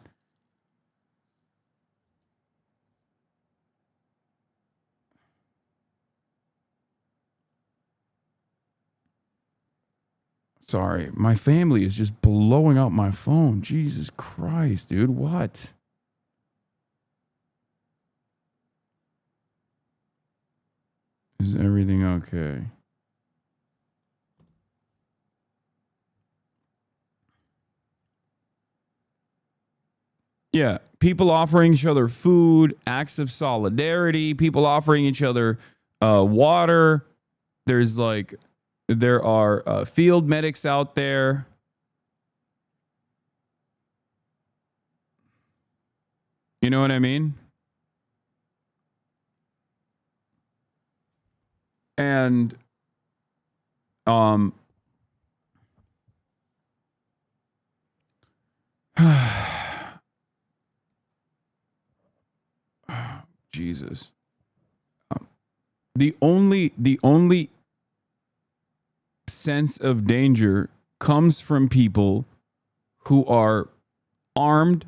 Sorry, my family is just blowing up my phone. Jesus Christ, dude, what? Is everything okay? Yeah, people offering each other food, acts of solidarity, people offering each other water. There are field medics out there. You know what I mean? And Jesus. The only sense of danger comes from people who are armed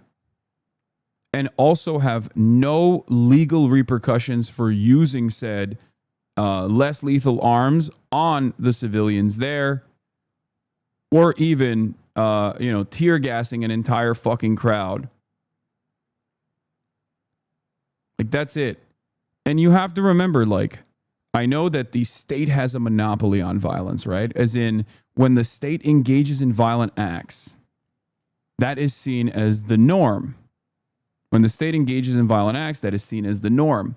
and also have no legal repercussions for using said less lethal arms on the civilians there, or even tear gassing an entire fucking crowd. Like, that's it. And you have to remember, like, I know that the state has a monopoly on violence, right? As in, when the state engages in violent acts, that is seen as the norm. When the state engages in violent acts, that is seen as the norm.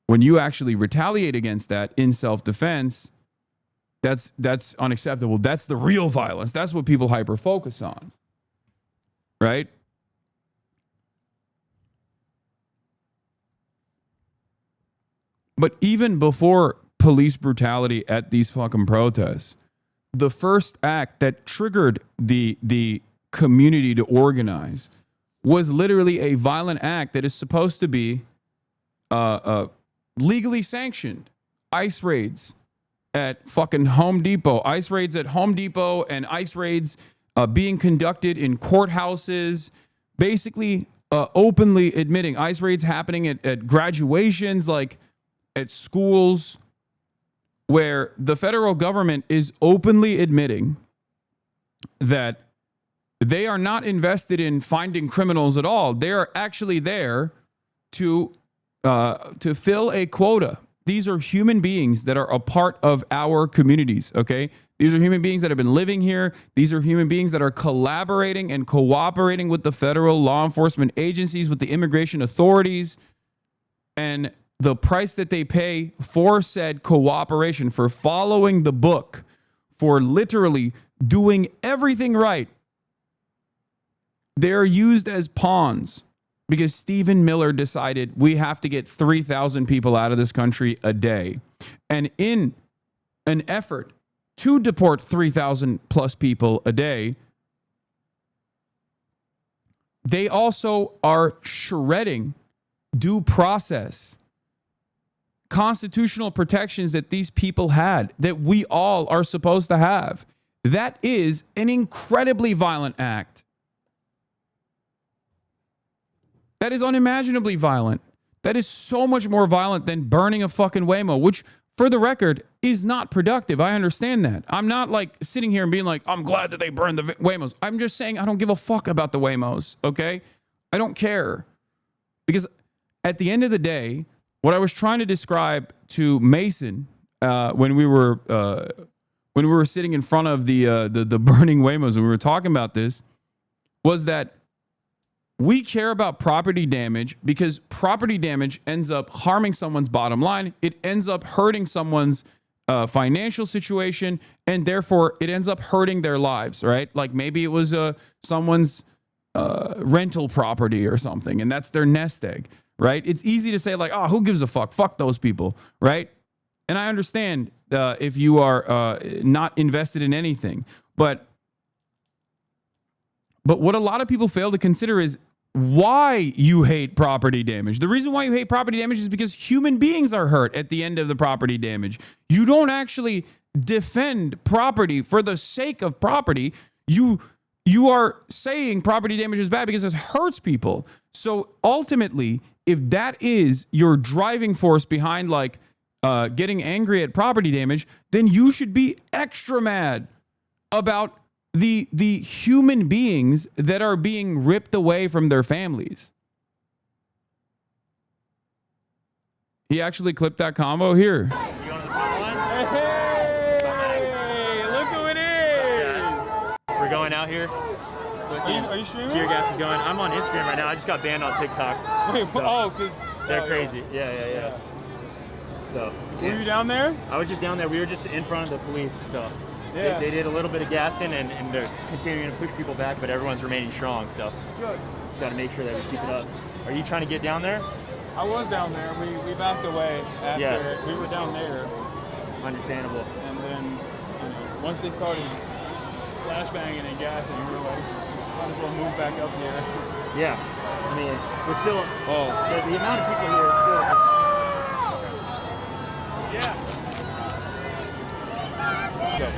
When you actually retaliate against that in self-defense, that's unacceptable. That's the real violence. That's what people hyper-focus on, right? But even before police brutality at these fucking protests, the first act that triggered the community to organize was literally a violent act that is supposed to be legally sanctioned. ICE raids at fucking Home Depot. ICE raids at Home Depot and ICE raids being conducted in courthouses, basically openly admitting ICE raids happening at graduations, like at schools, where the federal government is openly admitting that they are not invested in finding criminals at all. They are actually there to fill a quota. These are human beings that are a part of our communities, okay? These are human beings that have been living here. These are human beings that are collaborating and cooperating with the federal law enforcement agencies, with the immigration authorities, and the price that they pay for said cooperation, for following the book, for literally doing everything right, they're used as pawns because Stephen Miller decided we have to get 3,000 people out of this country a day. And in an effort to deport 3,000 plus people a day, they also are shredding due process, constitutional protections that these people had, that we all are supposed to have. That is an incredibly violent act. That is unimaginably violent. That is so much more violent than burning a fucking Waymo, which, for the record, is not productive. I understand that. I'm not like sitting here and being like, I'm glad that they burned the Waymos. I'm just saying I don't give a fuck about the Waymos, okay? I don't care. Because at the end of the day, what I was trying to describe to Mason when we were sitting in front of the burning Waymos and we were talking about this was that we care about property damage because property damage ends up harming someone's bottom line. It ends up hurting someone's financial situation, and therefore it ends up hurting their lives, right? Like maybe it was someone's rental property or something, and that's their nest egg, right? It's easy to say like, oh, who gives a fuck? Fuck those people, right? And I understand if you are not invested in anything, but what a lot of people fail to consider is why you hate property damage. The reason why you hate property damage is because human beings are hurt at the end of the property damage. You don't actually defend property for the sake of property. You are saying property damage is bad because it hurts people. So ultimately, if that is your driving force behind like getting angry at property damage, then you should be extra mad about the human beings that are being ripped away from their families. He actually clipped that combo here. Hey, look who it is! We're going out here. Are you streaming? Tear gas is going. I'm on Instagram right now. I just got banned on TikTok. Wait, so because they're crazy. Yeah. So were you down there? I was just down there. We were just in front of the police. So yeah. they did a little bit of gassing and they're continuing to push people back, but everyone's remaining strong. So Good. Just got to make sure that we keep it up. Are you trying to get down there? I was down there. We backed away after. Yeah. We were down there. Understandable. And then once they started flashbanging and gassing, we were like, might as well move back up here. Yeah. I mean, we're still. Oh. The amount of people here is still.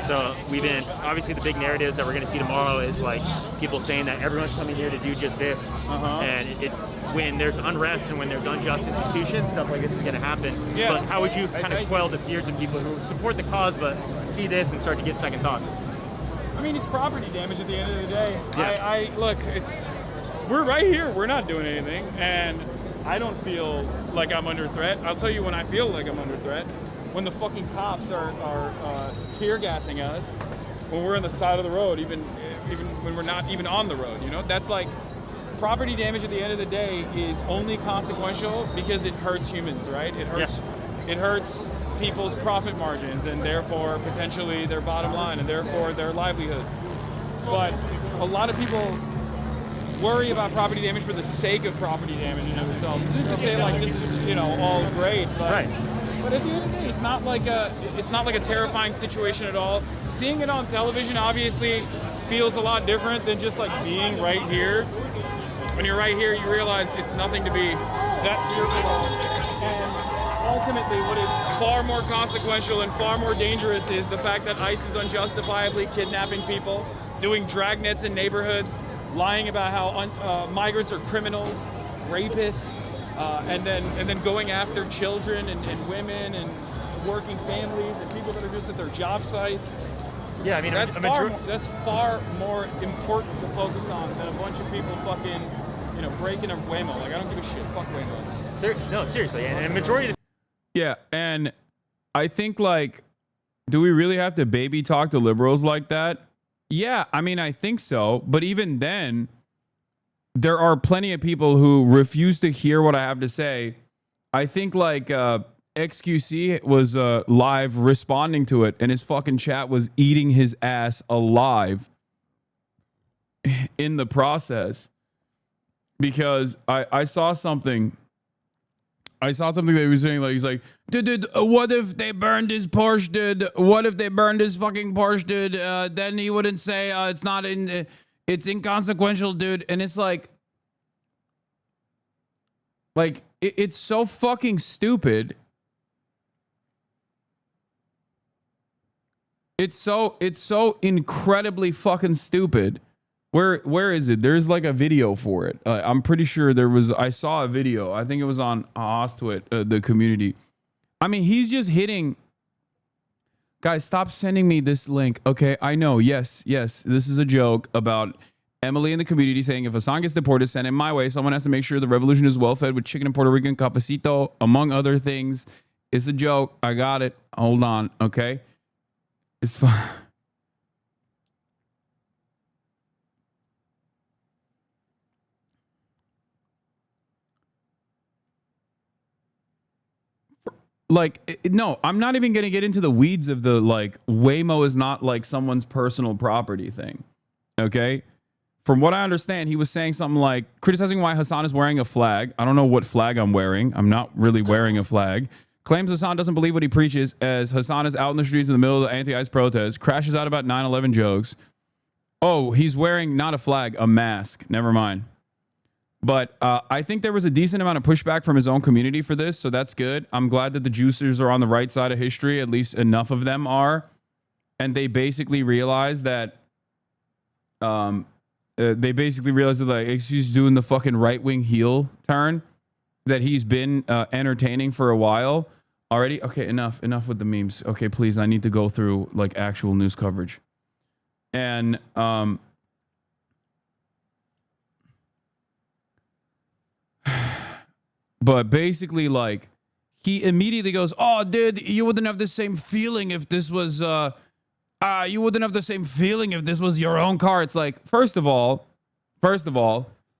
So we've been, obviously the big narratives that we're going to see tomorrow is like people saying that everyone's coming here to do just this. And when there's unrest and when there's unjust institutions, stuff like this is going to happen. Yeah. But how would you kind of quell the fears of people who support the cause but see this and start to get second thoughts? I mean, it's property damage at the end of the day. Yeah. Look, we're right here. We're not doing anything. And I don't feel like I'm under threat. I'll tell you when I feel like I'm under threat. When the fucking cops are tear gassing us, when we're on the side of the road, even when we're not even on the road, you know, that's like property damage at the end of the day is only consequential because it hurts humans, right? It hurts people's profit margins and therefore potentially their bottom line and therefore their livelihoods. But a lot of people worry about property damage for the sake of property damage in itself. This isn't to say like this is, you know, all great, but right. But at the end of the day, it's not like a terrifying situation at all. Seeing it on television obviously feels a lot different than just like being right here. When you're right here, you realize it's nothing to be that fearful of. And ultimately, what is far more consequential and far more dangerous is the fact that ICE is unjustifiably kidnapping people, doing dragnets in neighborhoods, lying about how migrants are criminals, rapists. And then going after children and women and working families and people that are just at their job sites. Yeah, I mean, that's far more important to focus on than a bunch of people fucking, you know, breaking a Waymo. Like, I don't give a shit. Fuck Waymos. No, seriously. And a majority of Yeah, and I think, like, do we really have to baby talk to liberals like that? Yeah, I mean, I think so. But even then, there are plenty of people who refuse to hear what I have to say. I think like XQC was live responding to it, and his fucking chat was eating his ass alive in the process. Because I saw something. I saw something that he was saying, like, he's like, dude, what if they burned his Porsche, dude? What if they burned his fucking Porsche, dude? Then he wouldn't say it's not in... It's inconsequential, dude. And it's like it's so fucking stupid. It's so incredibly fucking stupid. Where is it? There's like a video for it. I'm pretty sure I saw a video. I think it was on Ostwit, the community. I mean, he's just hitting. Guys, stop sending me this link. Okay, I know. Yes. This is a joke about Emily in the community saying if Hasan gets deported, send him my way. Someone has to make sure the revolution is well fed with chicken and Puerto Rican cafecito, among other things. It's a joke. I got it. Hold on. Okay. It's fine. Like, no, I'm not even going to get into the weeds of the, like, Waymo is not, like, someone's personal property thing, okay? From what I understand, he was saying something like, criticizing why Hasan is wearing a flag. I don't know what flag I'm wearing. I'm not really wearing a flag. Claims Hasan doesn't believe what he preaches as Hasan is out in the streets in the middle of the anti-ICE protest. Crashes out about 9/11 jokes. Oh, he's wearing not a flag, a mask. Never mind. But I think there was a decent amount of pushback from his own community for this, so that's good. I'm glad that the juicers are on the right side of history. At least enough of them are. And they basically realize that like, he's doing the fucking right-wing heel turn that he's been entertaining for a while already. Okay, enough with the memes. Okay, please, I need to go through like actual news coverage. And but basically, like, he immediately goes, "Oh, dude, you wouldn't have the same feeling if this was you wouldn't have the same feeling if this was your own car." It's like, first of all,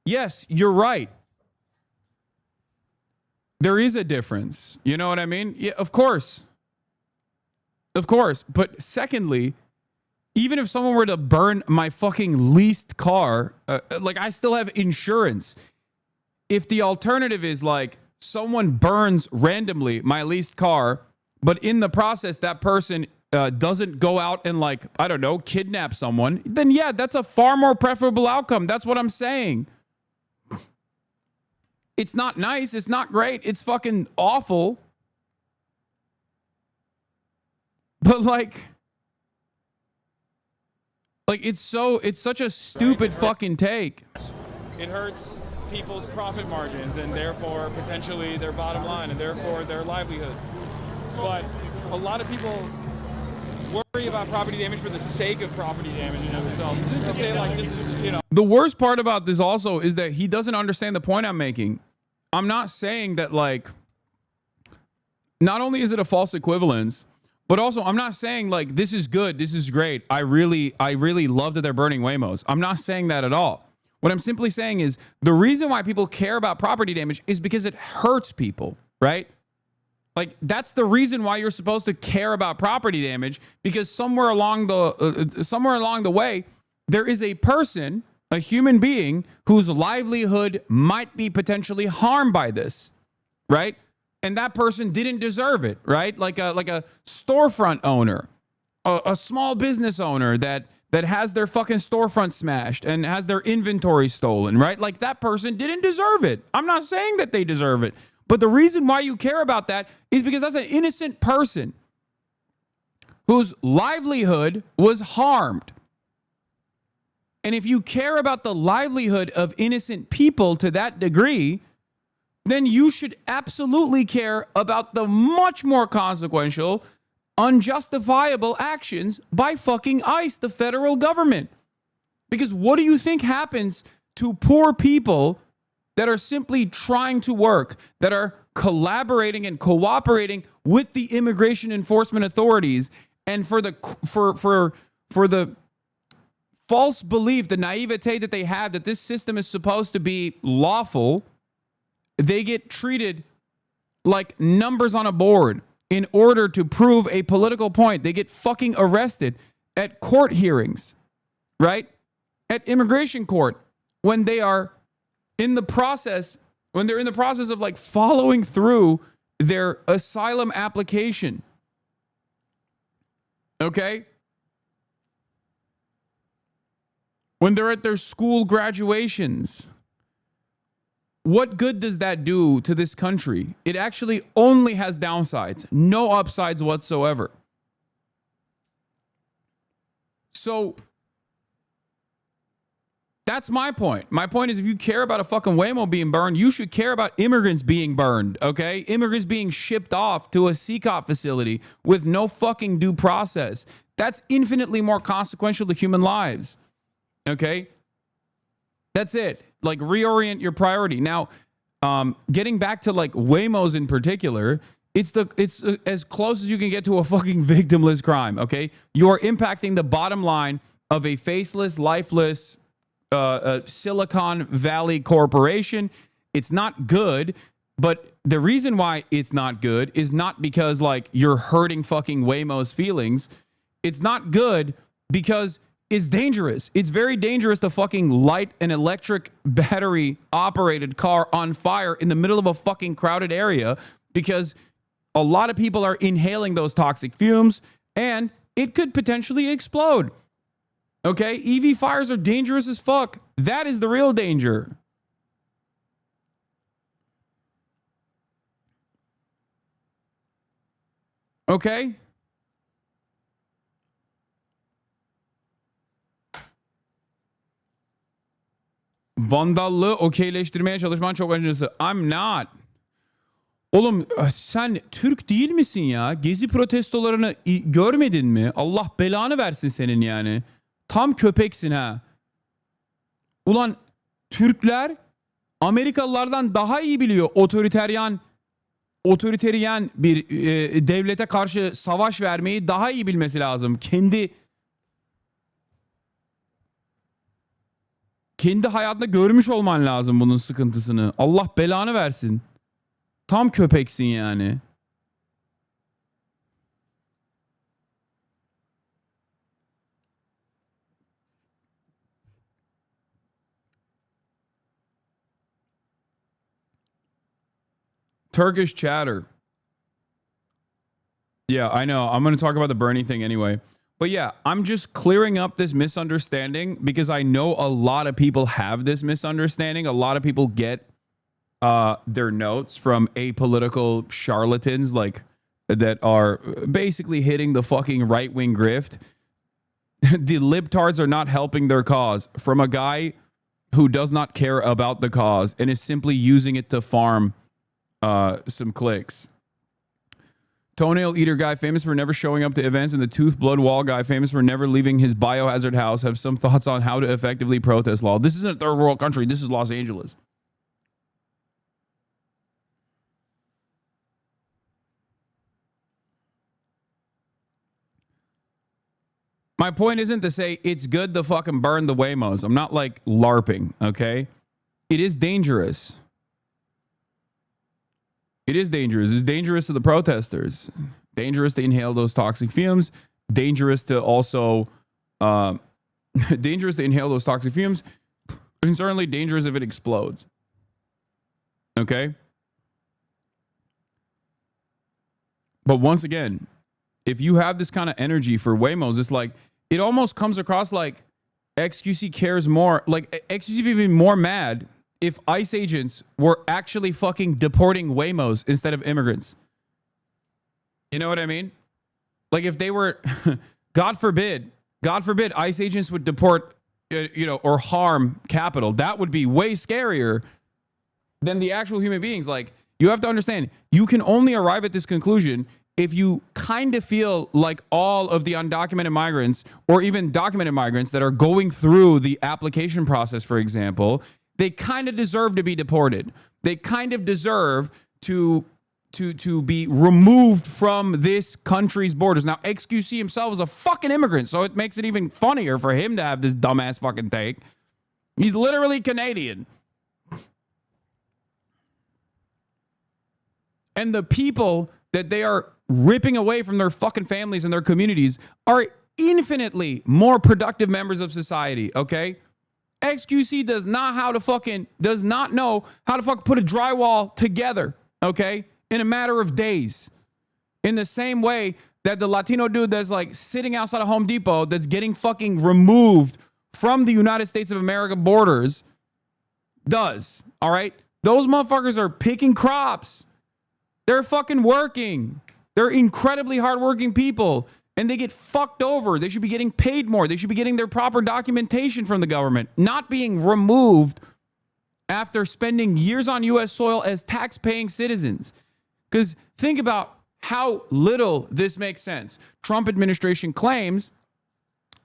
yes, you're right. There is a difference. You know what I mean? Yeah, of course. But secondly, even if someone were to burn my fucking leased car, like, I still have insurance. If the alternative is like someone burns randomly my leased car, but in the process that person doesn't go out and, like, I don't know, kidnap someone, then yeah, that's a far more preferable outcome. That's what I'm saying. It's not nice. It's not great. It's fucking awful. But like it's such a stupid fucking take. It hurts people's profit margins and therefore potentially their bottom line and therefore their livelihoods. But a lot of people worry about property damage for the sake of property damage in of itself. To say like this is, you know. The worst part about this also is that he doesn't understand the point I'm making. I'm not saying that like not only is it a false equivalence, but also I'm not saying like this is good, this is great. I really love that they're burning Waymos. I'm not saying that at all. What I'm simply saying is the reason why people care about property damage is because it hurts people, right? Like that's the reason why you're supposed to care about property damage, because somewhere along the way there is a person, a human being whose livelihood might be potentially harmed by this, right? And that person didn't deserve it, right? Like a storefront owner, a small business owner that has their fucking storefront smashed and has their inventory stolen, right? Like that person didn't deserve it. I'm not saying that they deserve it. But the reason why you care about that is because that's an innocent person whose livelihood was harmed. And if you care about the livelihood of innocent people to that degree, then you should absolutely care about the much more consequential, unjustifiable actions by fucking ICE, the federal government. Because what do you think happens to poor people that are simply trying to work, that are collaborating and cooperating with the immigration enforcement authorities, and for the false belief, the naivete that they have that this system is supposed to be lawful, they get treated like numbers on a board in order to prove a political point. They get fucking arrested at court hearings, right? At immigration court when they are in the process, when they're in the process of like following through their asylum application. Okay? When they're at their school graduations. What good does that do to this country? It actually only has downsides, no upsides whatsoever. So that's my point. My point is if you care about a fucking Waymo being burned, you should care about immigrants being burned, okay? Immigrants being shipped off to a CCOP facility with no fucking due process. That's infinitely more consequential to human lives, okay? That's it. Like reorient your priority. Now, getting back to like Waymos in particular, it's as close as you can get to a fucking victimless crime, okay? You're impacting the bottom line of a faceless, lifeless Silicon Valley corporation. It's not good, but the reason why it's not good is not because like you're hurting fucking Waymo's feelings. It's not good because it's dangerous. It's very dangerous to fucking light an electric battery operated car on fire in the middle of a fucking crowded area because a lot of people are inhaling those toxic fumes and it could potentially explode. Okay? EV fires are dangerous as fuck. That is the real danger. Okay? Vandallığı okeyleştirmeye çalışman çok acısı. I'm not. Oğlum sen Türk değil misin ya? Gezi protestolarını görmedin mi? Allah belanı versin senin yani. Tam köpeksin ha. Ulan Türkler Amerikalılardan daha iyi biliyor otoriteryen bir devlete karşı savaş vermeyi daha iyi bilmesi lazım. Kendi hayatında görmüş olman lazım bunun sıkıntısını. Allah belanı versin. Tam köpeksin yani. Turkish chatter. Yeah, I know. I'm going to talk about the Bernie thing anyway. But yeah, I'm just clearing up this misunderstanding because I know a lot of people have this misunderstanding. A lot of people get their notes from apolitical charlatans like that are basically hitting the fucking right-wing grift. The libtards are not helping their cause from a guy who does not care about the cause and is simply using it to farm some clicks. Toenail eater guy famous for never showing up to events, and the tooth blood wall guy famous for never leaving his biohazard house have some thoughts on how to effectively protest law. This isn't a third world country. This is Los Angeles. My point isn't to say it's good to fucking burn the Waymos. I'm not like LARPing, okay? It is dangerous. It is dangerous. It's dangerous to the protesters. Dangerous to inhale those toxic fumes. Dangerous to also... dangerous to inhale those toxic fumes. And certainly dangerous if it explodes. Okay? But once again... if you have this kind of energy for Waymos, it's like, it almost comes across like XQC cares more, like XQC would be more mad if ICE agents were actually fucking deporting Waymos instead of immigrants. You know what I mean? Like if they were, God forbid, ICE agents would deport, or harm capital. That would be way scarier than the actual human beings. Like, you have to understand, you can only arrive at this conclusion if you kind of feel like all of the undocumented migrants or even documented migrants that are going through the application process, for example, they kind of deserve to be deported. They kind of deserve to be removed from this country's borders. Now, XQC himself is a fucking immigrant, so it makes it even funnier for him to have this dumbass fucking take. He's literally Canadian. And the people that they are ripping away from their fucking families and their communities are infinitely more productive members of society, okay? XQC does not know how to fucking put a drywall together, okay? In a matter of days. In the same way that the Latino dude that's like sitting outside of Home Depot that's getting fucking removed from the United States of America borders does, all right? Those motherfuckers are picking crops. They're fucking working. They're incredibly hardworking people, and they get fucked over. They should be getting paid more. They should be getting their proper documentation from the government, not being removed after spending years on U.S. soil as tax-paying citizens. Because think about how little this makes sense. Trump administration claims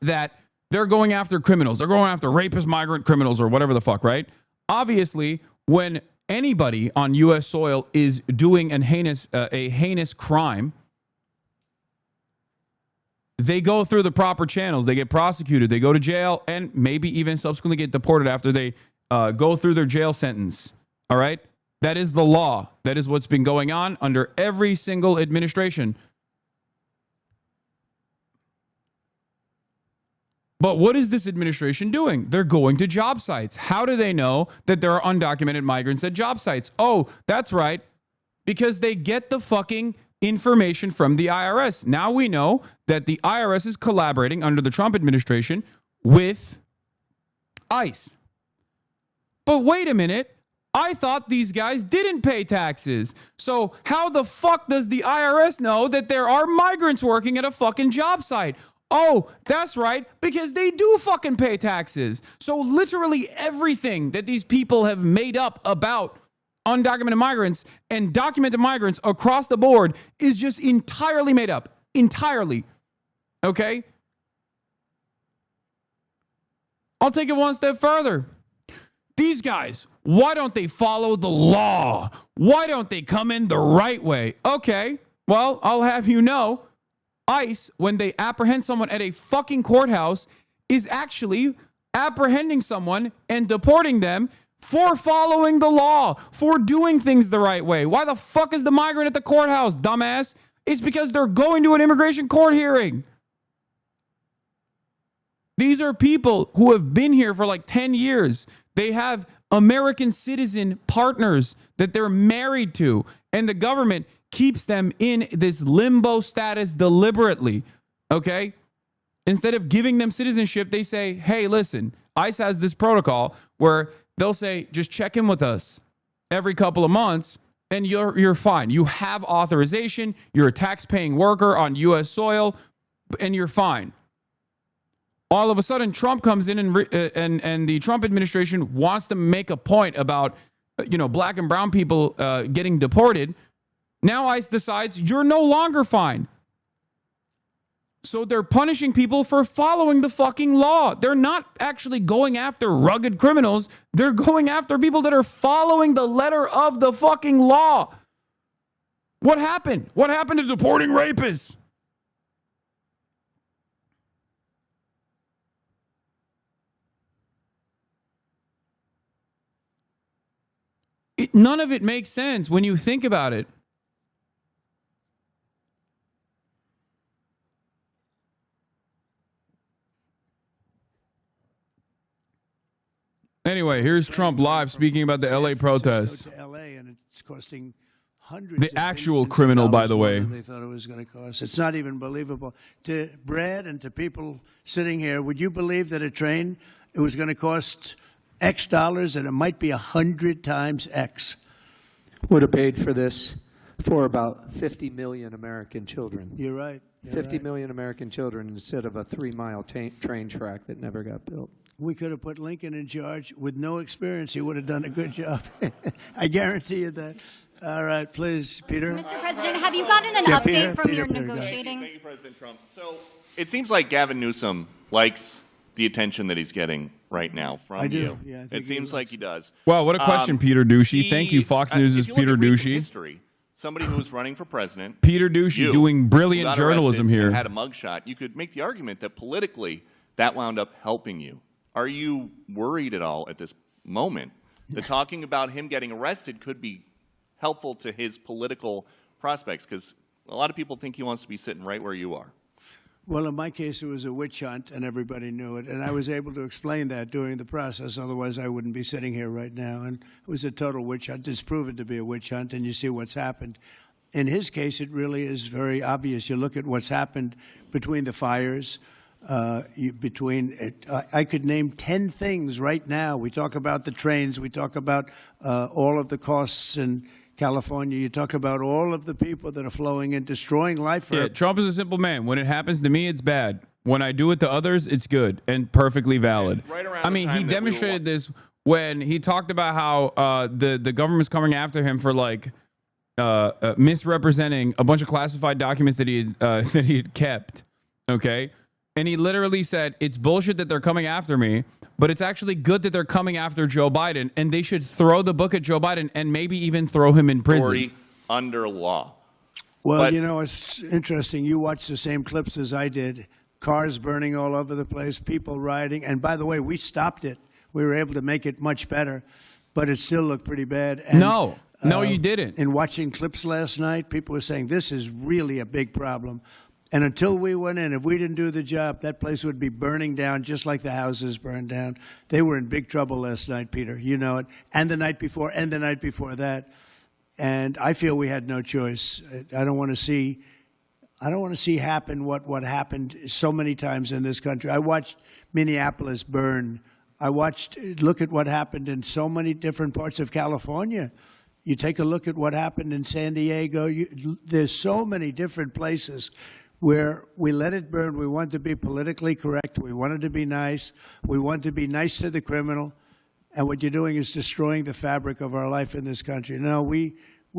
that they're going after criminals. They're going after rapist migrant criminals or whatever the fuck, right? Obviously, when anybody on U.S. soil is doing a heinous crime, they go through the proper channels. They get prosecuted. They go to jail and maybe even subsequently get deported after they go through their jail sentence. All right? That is the law. That is what's been going on under every single administration. But what is this administration doing? They're going to job sites. How do they know that there are undocumented migrants at job sites? Oh, that's right. Because they get the fucking information from the IRS. Now we know that the IRS is collaborating under the Trump administration with ICE. But wait a minute. I thought these guys didn't pay taxes. So how the fuck does the IRS know that there are migrants working at a fucking job site? Oh, that's right, because they do fucking pay taxes. So literally everything that these people have made up about undocumented migrants and documented migrants across the board is just entirely made up. Entirely. Okay? I'll take it one step further. These guys, why don't they follow the law? Why don't they come in the right way? Okay, well, I'll have you know, ICE, when they apprehend someone at a fucking courthouse, is actually apprehending someone and deporting them for following the law, for doing things the right way. Why the fuck is the migrant at the courthouse, dumbass? It's because they're going to an immigration court hearing. These are people who have been here for like 10 years. They have American citizen partners that they're married to, and the government keeps them in this limbo status deliberately, okay? Instead of giving them citizenship, they say, hey, listen, ICE has this protocol where they'll say, just check in with us. every couple of months, and you're fine. You have authorization. You're a tax-paying worker on U.S. soil, and you're fine. All of a sudden, Trump comes in and the Trump administration wants to make a point about, black and brown people getting deported. Now ICE decides you're no longer fine. So they're punishing people for following the fucking law. They're not actually going after rugged criminals. They're going after people that are following the letter of the fucking law. What happened? What happened to deporting rapists? None of it makes sense when you think about it. Anyway, here's Trump live speaking about the LA protests. To LA, and it's costing hundreds. The actual criminal, by the way. They thought it was going to cost. It's not even believable. To Brad and to people sitting here, would you believe that a train, it was going to cost X dollars, and it might be 100 times X? Would have paid for this for about 50 million American children. You're right. 50 million American children instead of a 3-mile train track that never got built. We could have put Lincoln in charge with no experience. He would have done a good job. I guarantee you that. All right, please, Peter. Mr. President, have you gotten an update from your negotiating? Thank you, President Trump. So it seems like Gavin Newsom likes the attention that he's getting right now from you. Yeah, it seems like he does. Well, what a question, Peter Douchey. Thank you, Fox News' Peter Douchey. History, somebody who was running for president, Peter Douchey doing brilliant journalism here. Had a mugshot. You could make the argument that politically that wound up helping you. Are you worried at all at this moment that talking about him getting arrested could be helpful to his political prospects? Because a lot of people think he wants to be sitting right where you are. Well, in my case, it was a witch hunt, and everybody knew it. And I was able to explain that during the process. Otherwise, I wouldn't be sitting here right now. And it was a total witch hunt. It's proven to be a witch hunt, and you see what's happened. In his case, it really is very obvious. You look at what's happened between the fires, I could name 10 things right now. We talk about the trains. We talk about all of the costs in California. You talk about all of the people that are flowing in, destroying life. Yeah, Trump is a simple man. When it happens to me, it's bad. When I do it to others, it's good and perfectly valid. Right around I mean, he demonstrated this when he talked about how the government's coming after him for misrepresenting a bunch of classified documents that he had kept. Okay. And he literally said, it's bullshit that they're coming after me, but it's actually good that they're coming after Joe Biden, and they should throw the book at Joe Biden and maybe even throw him in prison. Under law. Well, it's interesting. You watched the same clips as I did. Cars burning all over the place, people rioting. And by the way, we stopped it. We were able to make it much better, but it still looked pretty bad. And, no, you didn't. In watching clips last night, people were saying this is really a big problem. And until we went in, if we didn't do the job, that place would be burning down just like the houses burned down. They were in big trouble last night, Peter. You know it. And the night before, and the night before that. And I feel we had no choice. I don't want to see happen what happened so many times in this country. I watched Minneapolis burn. Look at what happened in so many different parts of California. You take a look at what happened in San Diego. There's so many different places where we let it burn. We want to be politically correct. We wanted to be nice. We want to be nice to the criminal. And what you're doing is destroying the fabric of our life in this country. No, we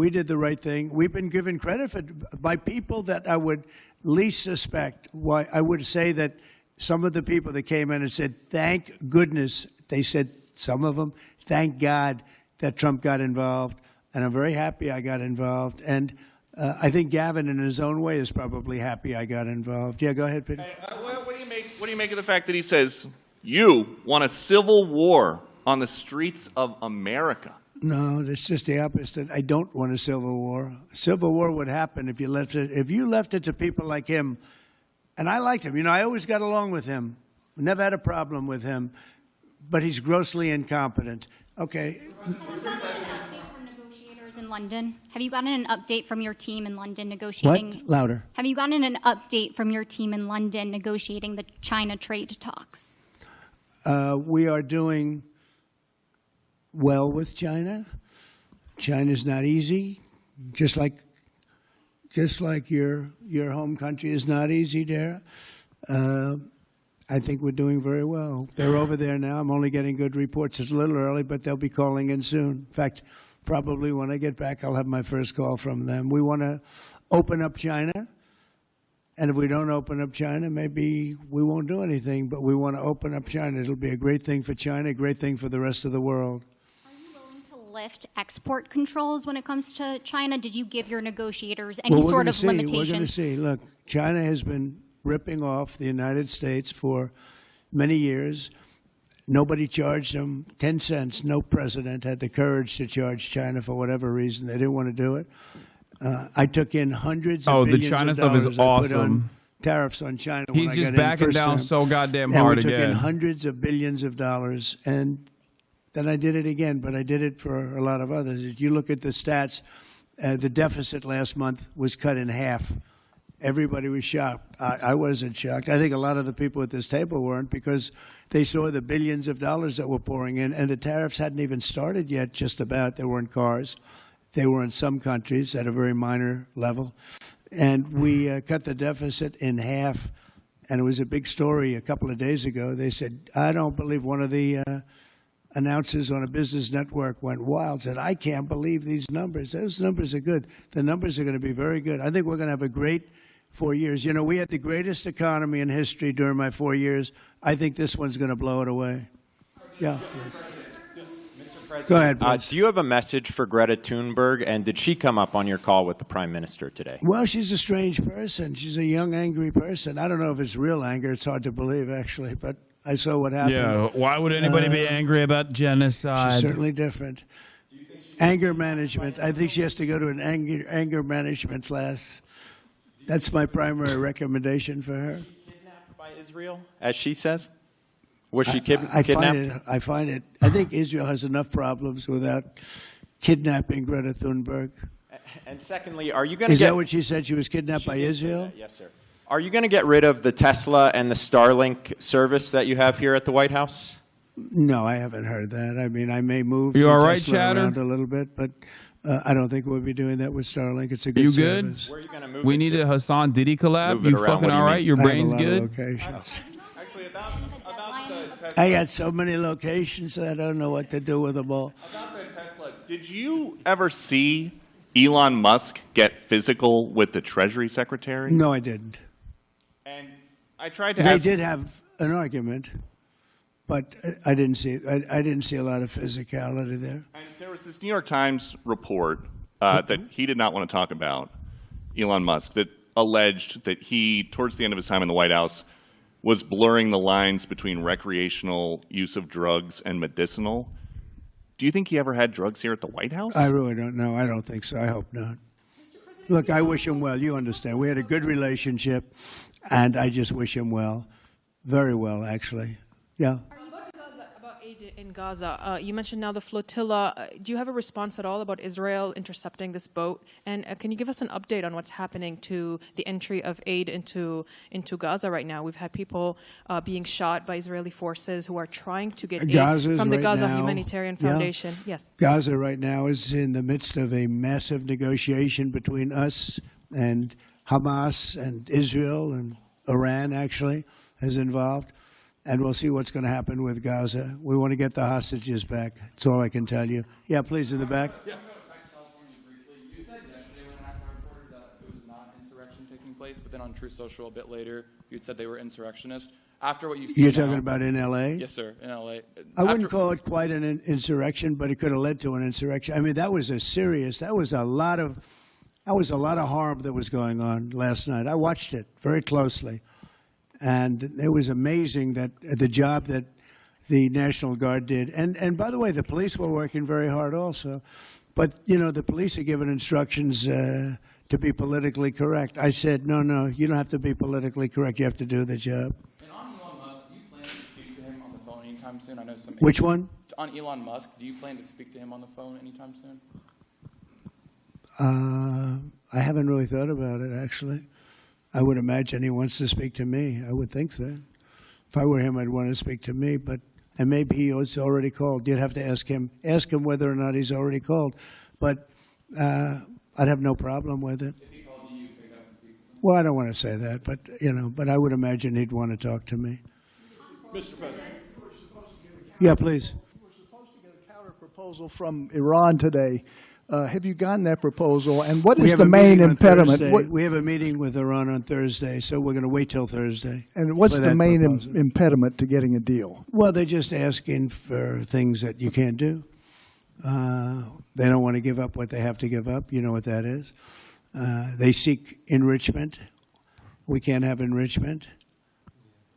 did the right thing. We've been given credit by people that I would least suspect. Why I would say that some of the people that came in and said, thank goodness, they said, some of them, thank God that Trump got involved. And I'm very happy I got involved. And I think Gavin, in his own way, is probably happy I got involved. Yeah, go ahead, Peter. What do you make of the fact that he says you want a civil war on the streets of America? No, it's just the opposite. I don't want a civil war. A civil war would happen if you left it to people like him. And I liked him. I always got along with him. Never had a problem with him. But he's grossly incompetent. Okay. In London, have you gotten an update from your team in London negotiating? What? Louder. Have you gotten an update from your team in London negotiating the China trade talks? We are doing well with China. China's not easy, just like your home country is not easy, Dara. I think we're doing very well. They're over there now. I'm only getting good reports. It's a little early, but they'll be calling in soon. In fact, probably when I get back, I'll have my first call from them. We want to open up China. And if we don't open up China, maybe we won't do anything. But we want to open up China. It'll be a great thing for China, a great thing for the rest of the world. Are you willing to lift export controls when it comes to China? Did you give your negotiators any sort of limitations? We're going to see. Look, China has been ripping off the United States for many years. Nobody charged them 10 cents. No president had the courage to charge China for whatever reason. They didn't want to do it. I took in hundreds of billions the China of stuff dollars is I put awesome. on tariffs on China. He's when I just got in backing first down time. so goddamn And hard we took again. in hundreds of billions of dollars, and then I did it again, but I did it for a lot of others. If you look at the stats, the deficit last month was cut in half. Everybody was shocked. I wasn't shocked. I think a lot of the people at this table weren't, because they saw the billions of dollars that were pouring in, and the tariffs hadn't even started yet, just about. There weren't cars. They were in some countries at a very minor level. And we cut the deficit in half, and it was a big story a couple of days ago. They said, I don't believe, one of the announcers on a business network went wild, said, I can't believe these numbers. Those numbers are good. The numbers are going to be very good. I think we're going to have a great 4 years. You know, we had the greatest economy in history during my 4 years. I think this one's going to blow it away. Yeah. Go ahead, please. Do you have a message for Greta Thunberg, and did she come up on your call with the Prime Minister today? Well, she's a strange person. She's a young, angry person. I don't know if it's real anger. It's hard to believe, actually, but I saw what happened. Yeah, why would anybody be angry about genocide? She's certainly different. Anger management. I think she has to go to an anger management class. That's my primary recommendation for her. Kidnapped by Israel, as she says? Was she kidnapped? I find it. I think Israel has enough problems without kidnapping Greta Thunberg. And secondly, are you going to Is that what she said? She was kidnapped by Israel? Yes, sir. Are you going to get rid of the Tesla and the Starlink service that you have here at the White House? No, I haven't heard that. I mean, I may move You all right, Tesla Chatter? around a little bit, but I don't think we'll be doing that with Starlink. It's a good You good? service. Where are you going to move We it need to? a Hassan Diddy collab. Move it You around. fucking What do you all right? mean? Your I have brain's a lot of good? locations. Actually, about the I got so many locations that I don't know what to do with them all. About the Tesla, did you ever see Elon Musk get physical with the Treasury Secretary? No, I didn't. And I tried to They ask... did have an argument, but I didn't see. I didn't see a lot of physicality there. And there was this New York Times report that he did not want to talk about, Elon Musk, that alleged that he, towards the end of his time in the White House, was blurring the lines between recreational use of drugs and medicinal. Do you think he ever had drugs here at the White House? I really don't know. I don't think so. I hope not. Look, I wish him well. You understand. We had a good relationship, and I just wish him well. Very well, actually. Yeah. About aid in Gaza, you mentioned now the flotilla. Do you have a response at all about Israel intercepting this boat? And can you give us an update on what's happening to the entry of aid into Gaza right now? We've had people being shot by Israeli forces who are trying to get aid from the Gaza Humanitarian Foundation. Yes. Gaza right now is in the midst of a massive negotiation between us and Hamas and Israel, and Iran actually is involved. And we'll see what's going to happen with Gaza. We want to get the hostages back. That's all I can tell you. Yeah, please, in the back. Yeah. You said yesterday when I reported that it was not insurrection taking place, but then on True Social a bit later, you'd said they were insurrectionists. After what you've seen You're talking about in L.A.? Yes, sir, in L.A. I wouldn't call it quite an insurrection, but it could have led to an insurrection. I mean, that was a lot of harm that was going on last night. I watched it very closely. And it was amazing that the job that the National Guard did. And by the way, the police were working very hard also. But, you know, the police are given instructions to be politically correct. I said, no, you don't have to be politically correct. You have to do the job. And on Elon Musk, do you plan to speak to him on the phone anytime soon? I know some. Which one? On Elon Musk, do you plan to speak to him on the phone anytime soon? I haven't really thought about it, actually. I would imagine he wants to speak to me. I would think that. If I were him, I'd want to speak to me. And maybe he was already called. You'd have to ask him whether or not he's already called. but I'd have no problem with it. Well, I don't want to say that, but but I would imagine he'd want to talk to me. Mr. President. Yeah, please. We're supposed to get a counter proposal from Iran today. Have you gotten that proposal? And what is the main impediment? We have a meeting with Iran on Thursday, so we're going to wait till Thursday. And what's the main impediment to getting a deal? Well, they're just asking for things that you can't do. They don't want to give up what they have to give up. You know what that is. They seek enrichment. We can't have enrichment.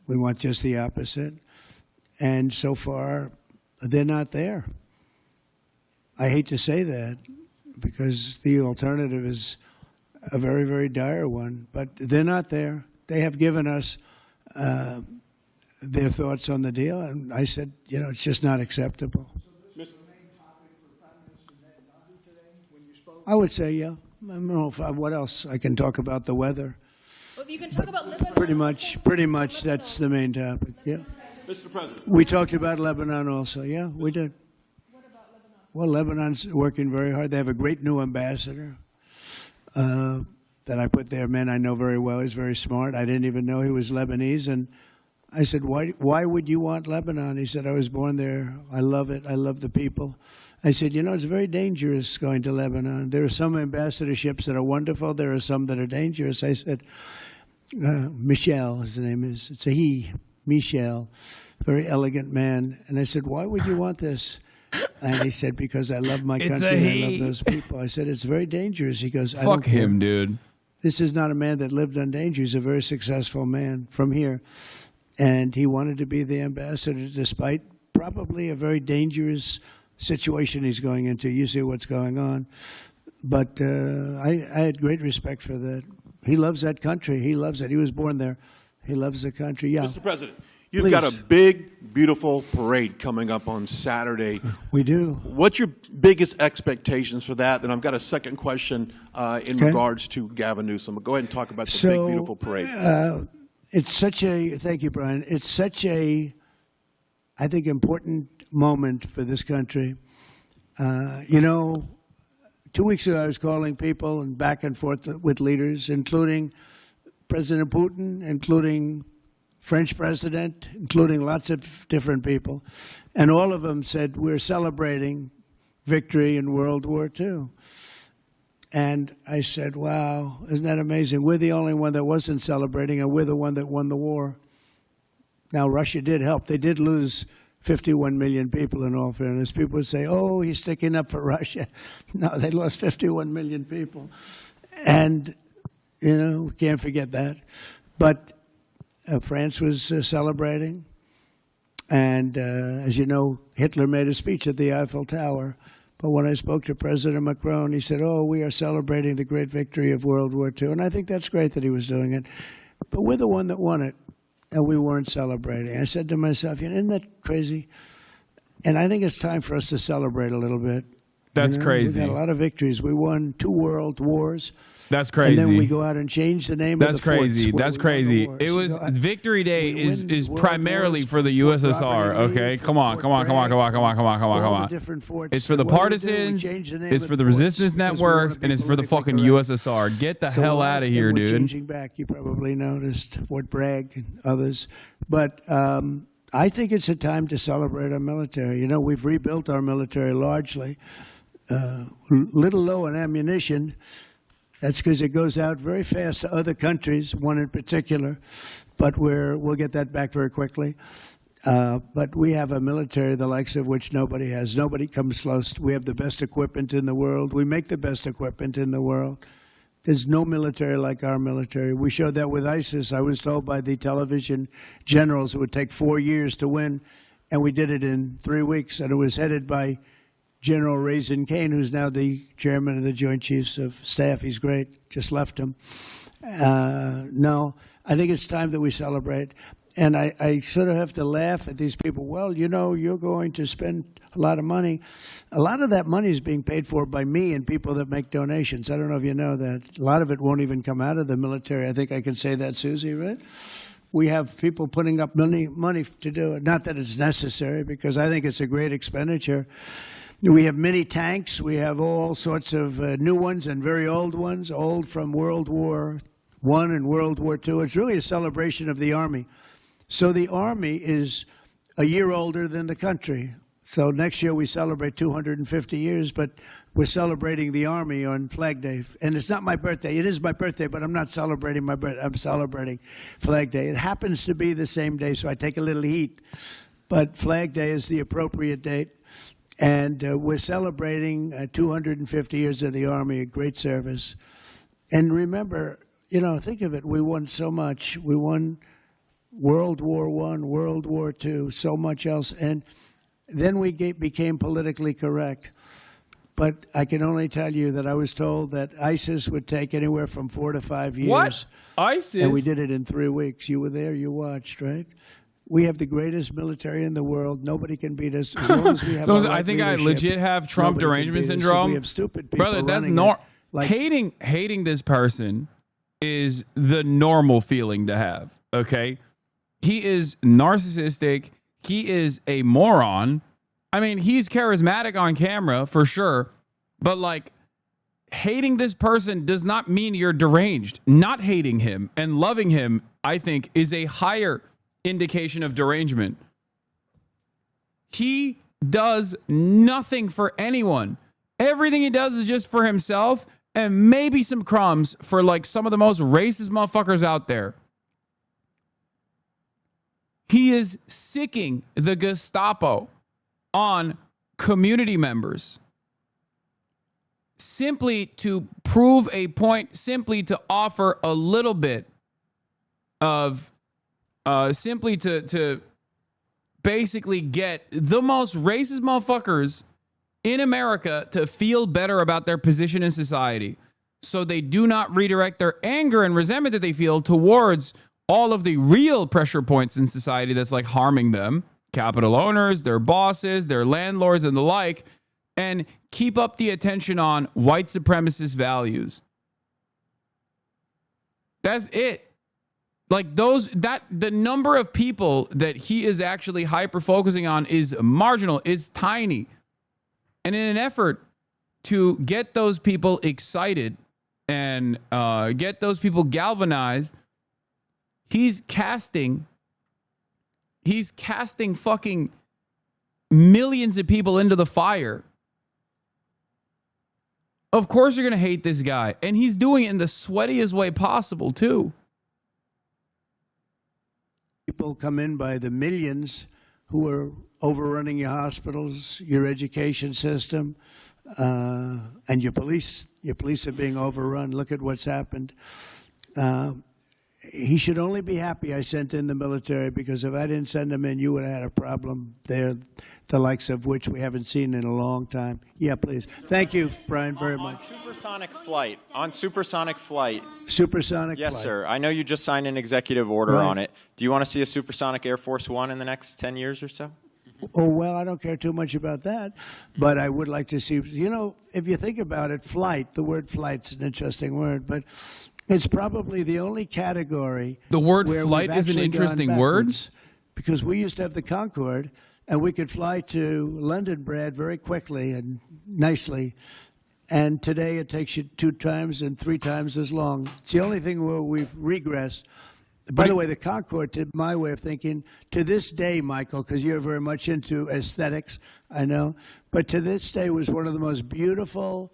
We want just the opposite. And so far, they're not there. I hate to say that because the alternative is a very, very dire one, but they're not there. They have given us their thoughts on the deal, and I said, it's just not acceptable. I would say, yeah. I don't know what else. I can talk about the weather. Well, you can talk about Lebanon. Pretty much that's the main topic, yeah. Mr. President. We talked about Lebanon also, yeah, we did. What about Lebanon? Well, Lebanon's working very hard. They have a great new ambassador that I put there, man I know very well. He's very smart. I didn't even know he was Lebanese, and I said, why would you want Lebanon? He said, I was born there. I love it. I love the people. I said, it's very dangerous going to Lebanon. There are some ambassadorships that are wonderful. There are some that are dangerous. I said, Michel, his name is. It's a he, Michel, very elegant man. And I said, why would you want this? And he said, because I love my country and I love those people. I said, it's very dangerous. He goes, I don't Fuck him, dude. This is not a man that lived on danger. He's a very successful man from here. And he wanted to be the ambassador despite probably a very dangerous situation he's going into. You see what's going on. But I had great respect for that. He loves that country. He loves it. He was born there. He loves the country. Yeah. Mr. President, you've got a big, beautiful parade coming up on Saturday. We do. What's your biggest expectations for that? And I've got a second question in regards to Gavin Newsom. Go ahead and talk about the big, beautiful parade. It's such a, thank you, Brian. It's such a, I think, important moment for this country. 2 weeks ago, I was calling people and back and forth with leaders, including President Putin, including French president, including lots of different people. And all of them said, we're celebrating victory in World War II. And I said, wow, isn't that amazing? We're the only one that wasn't celebrating, and we're the one that won the war. Now, Russia did help. They did lose 51 million people, in all fairness. People would say, oh, he's sticking up for Russia. No, they lost 51 million people. And, we can't forget that. But France was celebrating. And, as you know, Hitler made a speech at the Eiffel Tower. But when I spoke to President Macron, he said, oh, we are celebrating the great victory of World War II. And I think that's great that he was doing it. But we're the one that won it. And we weren't celebrating. I said to myself, isn't that crazy? And I think it's time for us to celebrate a little bit. That's crazy. We got a lot of victories. We won 2 world wars. That's crazy. And then we go out and change the name of the crazy. forts. That's crazy. It was Victory Day is primarily for the USSR. Okay, come on. It's for the partisans. It's for the resistance networks, and it's for the fucking USSR. Get the hell out of here, dude. Changing back, you probably noticed Fort Bragg and others, but I think it's a time to celebrate our military. We've rebuilt our military largely, little low on ammunition. That's because it goes out very fast to other countries, one in particular, but we'll get that back very quickly. But we have a military the likes of which nobody has. Nobody comes close. We have the best equipment in the world. We make the best equipment in the world. There's no military like our military. We showed that with ISIS. I was told by the television generals it would take 4 years to win, and we did it in 3 weeks. And it was headed by General Raisin Kane, who's now the chairman of the Joint Chiefs of Staff. He's great. Just left him. No, I think it's time that we celebrate. And I sort of have to laugh at these people. Well, you're going to spend a lot of money. A lot of that money is being paid for by me and people that make donations. I don't know if you know that. A lot of it won't even come out of the military. I think I can say that, Susie, right? We have people putting up money to do it. Not that it's necessary, because I think it's a great expenditure. We have many tanks. We have all sorts of new ones and very old ones, old from World War I and World War II. It's really a celebration of the Army. So the Army is a year older than the country. So next year we celebrate 250 years, but we're celebrating the Army on Flag Day. And it's not my birthday. It is my birthday, but I'm not celebrating my birthday. I'm celebrating Flag Day. It happens to be the same day, so I take a little heat. But Flag Day is the appropriate date. And we're celebrating 250 years of the Army, a great service. And remember, you know, think of it. We won so much. We won World War I, World War II, so much else. And then we became politically correct. But I can only tell you that I was told that ISIS would take anywhere from 4 to 5 years. What? ISIS? And we did it in 3 weeks. You were there. You watched, right? We have the greatest military in the world. Nobody can beat us as long as we have. So I think I legit have Trump derangement syndrome. We have stupid people. Brother, that's like, hating this person is the normal feeling to have. Okay, he is narcissistic. He is a moron. I mean, he's charismatic on camera for sure, but like hating this person does not mean you're deranged. Not hating him and loving him, I think, is a higher indication of derangement. He does nothing for anyone. Everything he does is just for himself and maybe some crumbs for like some of the most racist motherfuckers out there. He is sicking the Gestapo on community members simply to prove a point, simply to offer a little bit of simply to basically get the most racist motherfuckers in America to feel better about their position in society, so they do not redirect their anger and resentment that they feel towards all of the real pressure points in society that's like harming them, capital owners, their bosses, their landlords, and the like, and keep up the attention on white supremacist values. That's it. Like the number of people that he is actually hyper focusing on is marginal, is tiny. And in an effort to get those people excited and get those people galvanized, he's casting fucking millions of people into the fire. Of course you're going to hate this guy. And he's doing it in the sweatiest way possible, too. People come in by the millions who are overrunning your hospitals, your education system, and your police. Your police are being overrun. Look at what's happened. He should only be happy I sent in the military, because if I didn't send them in, you would have had a problem there, the likes of which we haven't seen in a long time. Yeah, please. Thank you, Brian, very much. On supersonic flight. Supersonic yes, flight. sir. I know you just signed an executive order Right. on it. Do you want to see a supersonic Air Force One in the next 10 years or so? Oh, well, I don't care too much about that, but I would like to see, you know, if you think about it, flight, the word flight's an interesting word, but it's probably the only category. The word where flight we've is an actually gone interesting word? backwards, because we used to have the Concorde, and we could fly to London, Brad, very quickly and nicely. And today it takes you 2 times and 3 times as long. It's the only thing where we've regressed. By the way, the Concorde, to my way of thinking, to this day, Michael, because you're very much into aesthetics, I know, but to this day was one of the most beautiful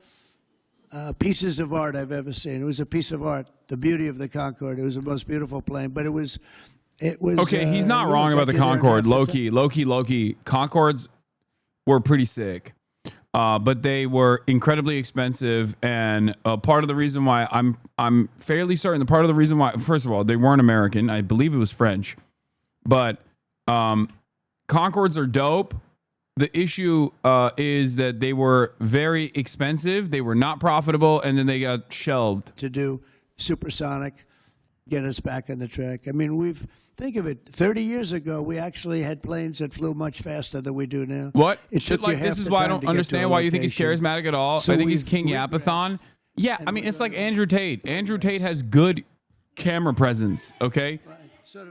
pieces of art I've ever seen. It was a piece of art, the beauty of the Concorde. It was the most beautiful plane, but it was. Okay, he's not wrong about the Concorde. Low-key. Concordes were pretty sick. But they were incredibly expensive, and part of the reason why I'm fairly certain the part of the reason why, first of all, they weren't American. I believe it was French, but Concordes are dope. The issue is that they were very expensive. They were not profitable, and then they got shelved. To do supersonic, get us back on the track. I mean, think of it. 30 years ago, we actually had planes that flew much faster than we do now. What? It took you half This is the why I time don't to get to understand a why you think he's location. charismatic at all. So I think he's we've King regressed. Yapathon. Yeah, I mean, it's like Andrew Tate. Andrew Tate has good camera presence, okay?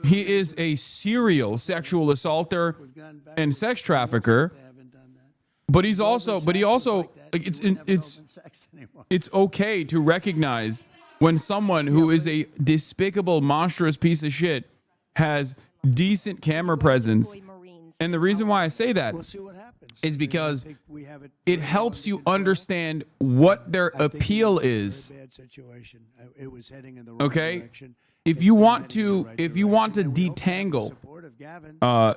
He is a serial sexual assaulter and sex trafficker. But he also like it's okay to recognize when someone who is a despicable, monstrous piece of shit has decent camera presence. And the reason why I say that is because it helps you understand what their appeal is. Okay? If you want to detangle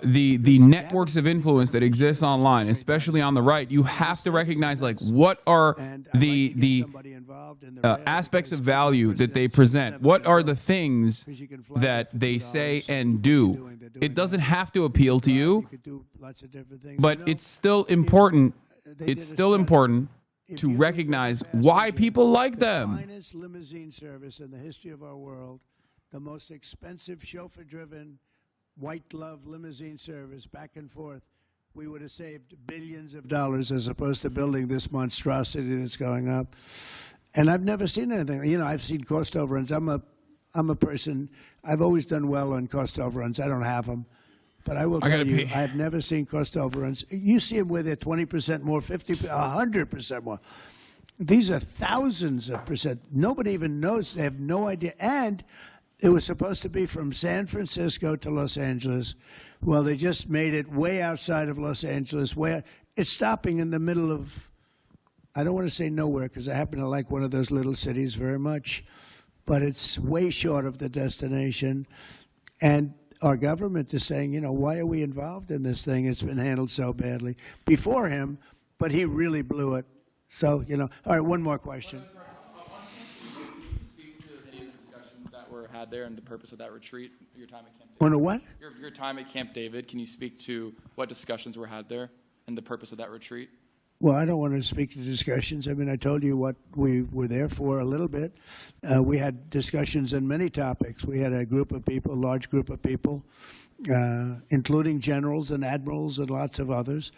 the networks of influence that exist online, especially on the right, you have to recognize like what are the aspects of value that they present. What are the things that they say and do? It doesn't have to appeal to you, but it's still important. It's still important to recognize why people like them. The finest limousine service in the history of our world, the most expensive chauffeur-driven, white-glove limousine service back and forth, we would have saved billions of dollars as opposed to building this monstrosity that's going up. And I've never seen anything. You know, I've seen cost overruns. I'm a person, I've always done well on cost overruns. I don't have them. But I will tell you, I've never seen cost overruns. You see them where they're 20% more, 50%, 100% more. These are thousands of percent. Nobody even knows. They have no idea. And it was supposed to be from San Francisco to Los Angeles. Well, they just made it way outside of Los Angeles. It's stopping in the middle of, I don't want to say nowhere because I happen to like one of those little cities very much, but it's way short of the destination. And our government is saying, you know, why are we involved in this thing? It's been handled so badly before him, but he really blew it. So, you know, all right, one more question. Speak to any of the discussions that were had there and the purpose of that retreat, your time at Camp David. On a what? Your time at Camp David. Can you speak to what discussions were had there and the purpose of that retreat? Well, I don't want to speak to discussions. I mean, I told you what we were there for a little bit. We had discussions on many topics. We had a group of people, a large group of people, including generals and admirals and lots of others.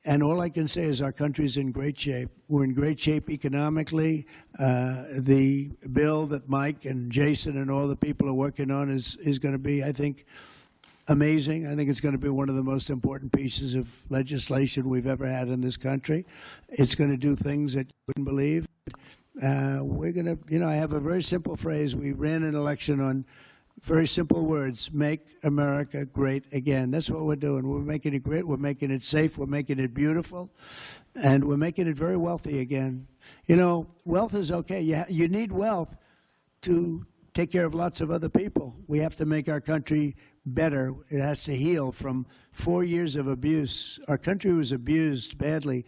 And all I can say is our country's in great shape. We're in great shape economically. The bill that Mike and Jason and all the people are working on is going to be, I think, amazing. I think it's going to be one of the most important pieces of legislation we've ever had in this country. It's going to do things that you wouldn't believe. We're going to, you know, I have a very simple phrase. We ran an election on very simple words: make America great again. That's what we're doing. We're making it great. We're making it safe. We're making it beautiful. And we're making it very wealthy again. You know, wealth is okay. You need wealth to take care of lots of other people. We have to make our country better. It has to heal from 4 years of abuse. Our country was abused badly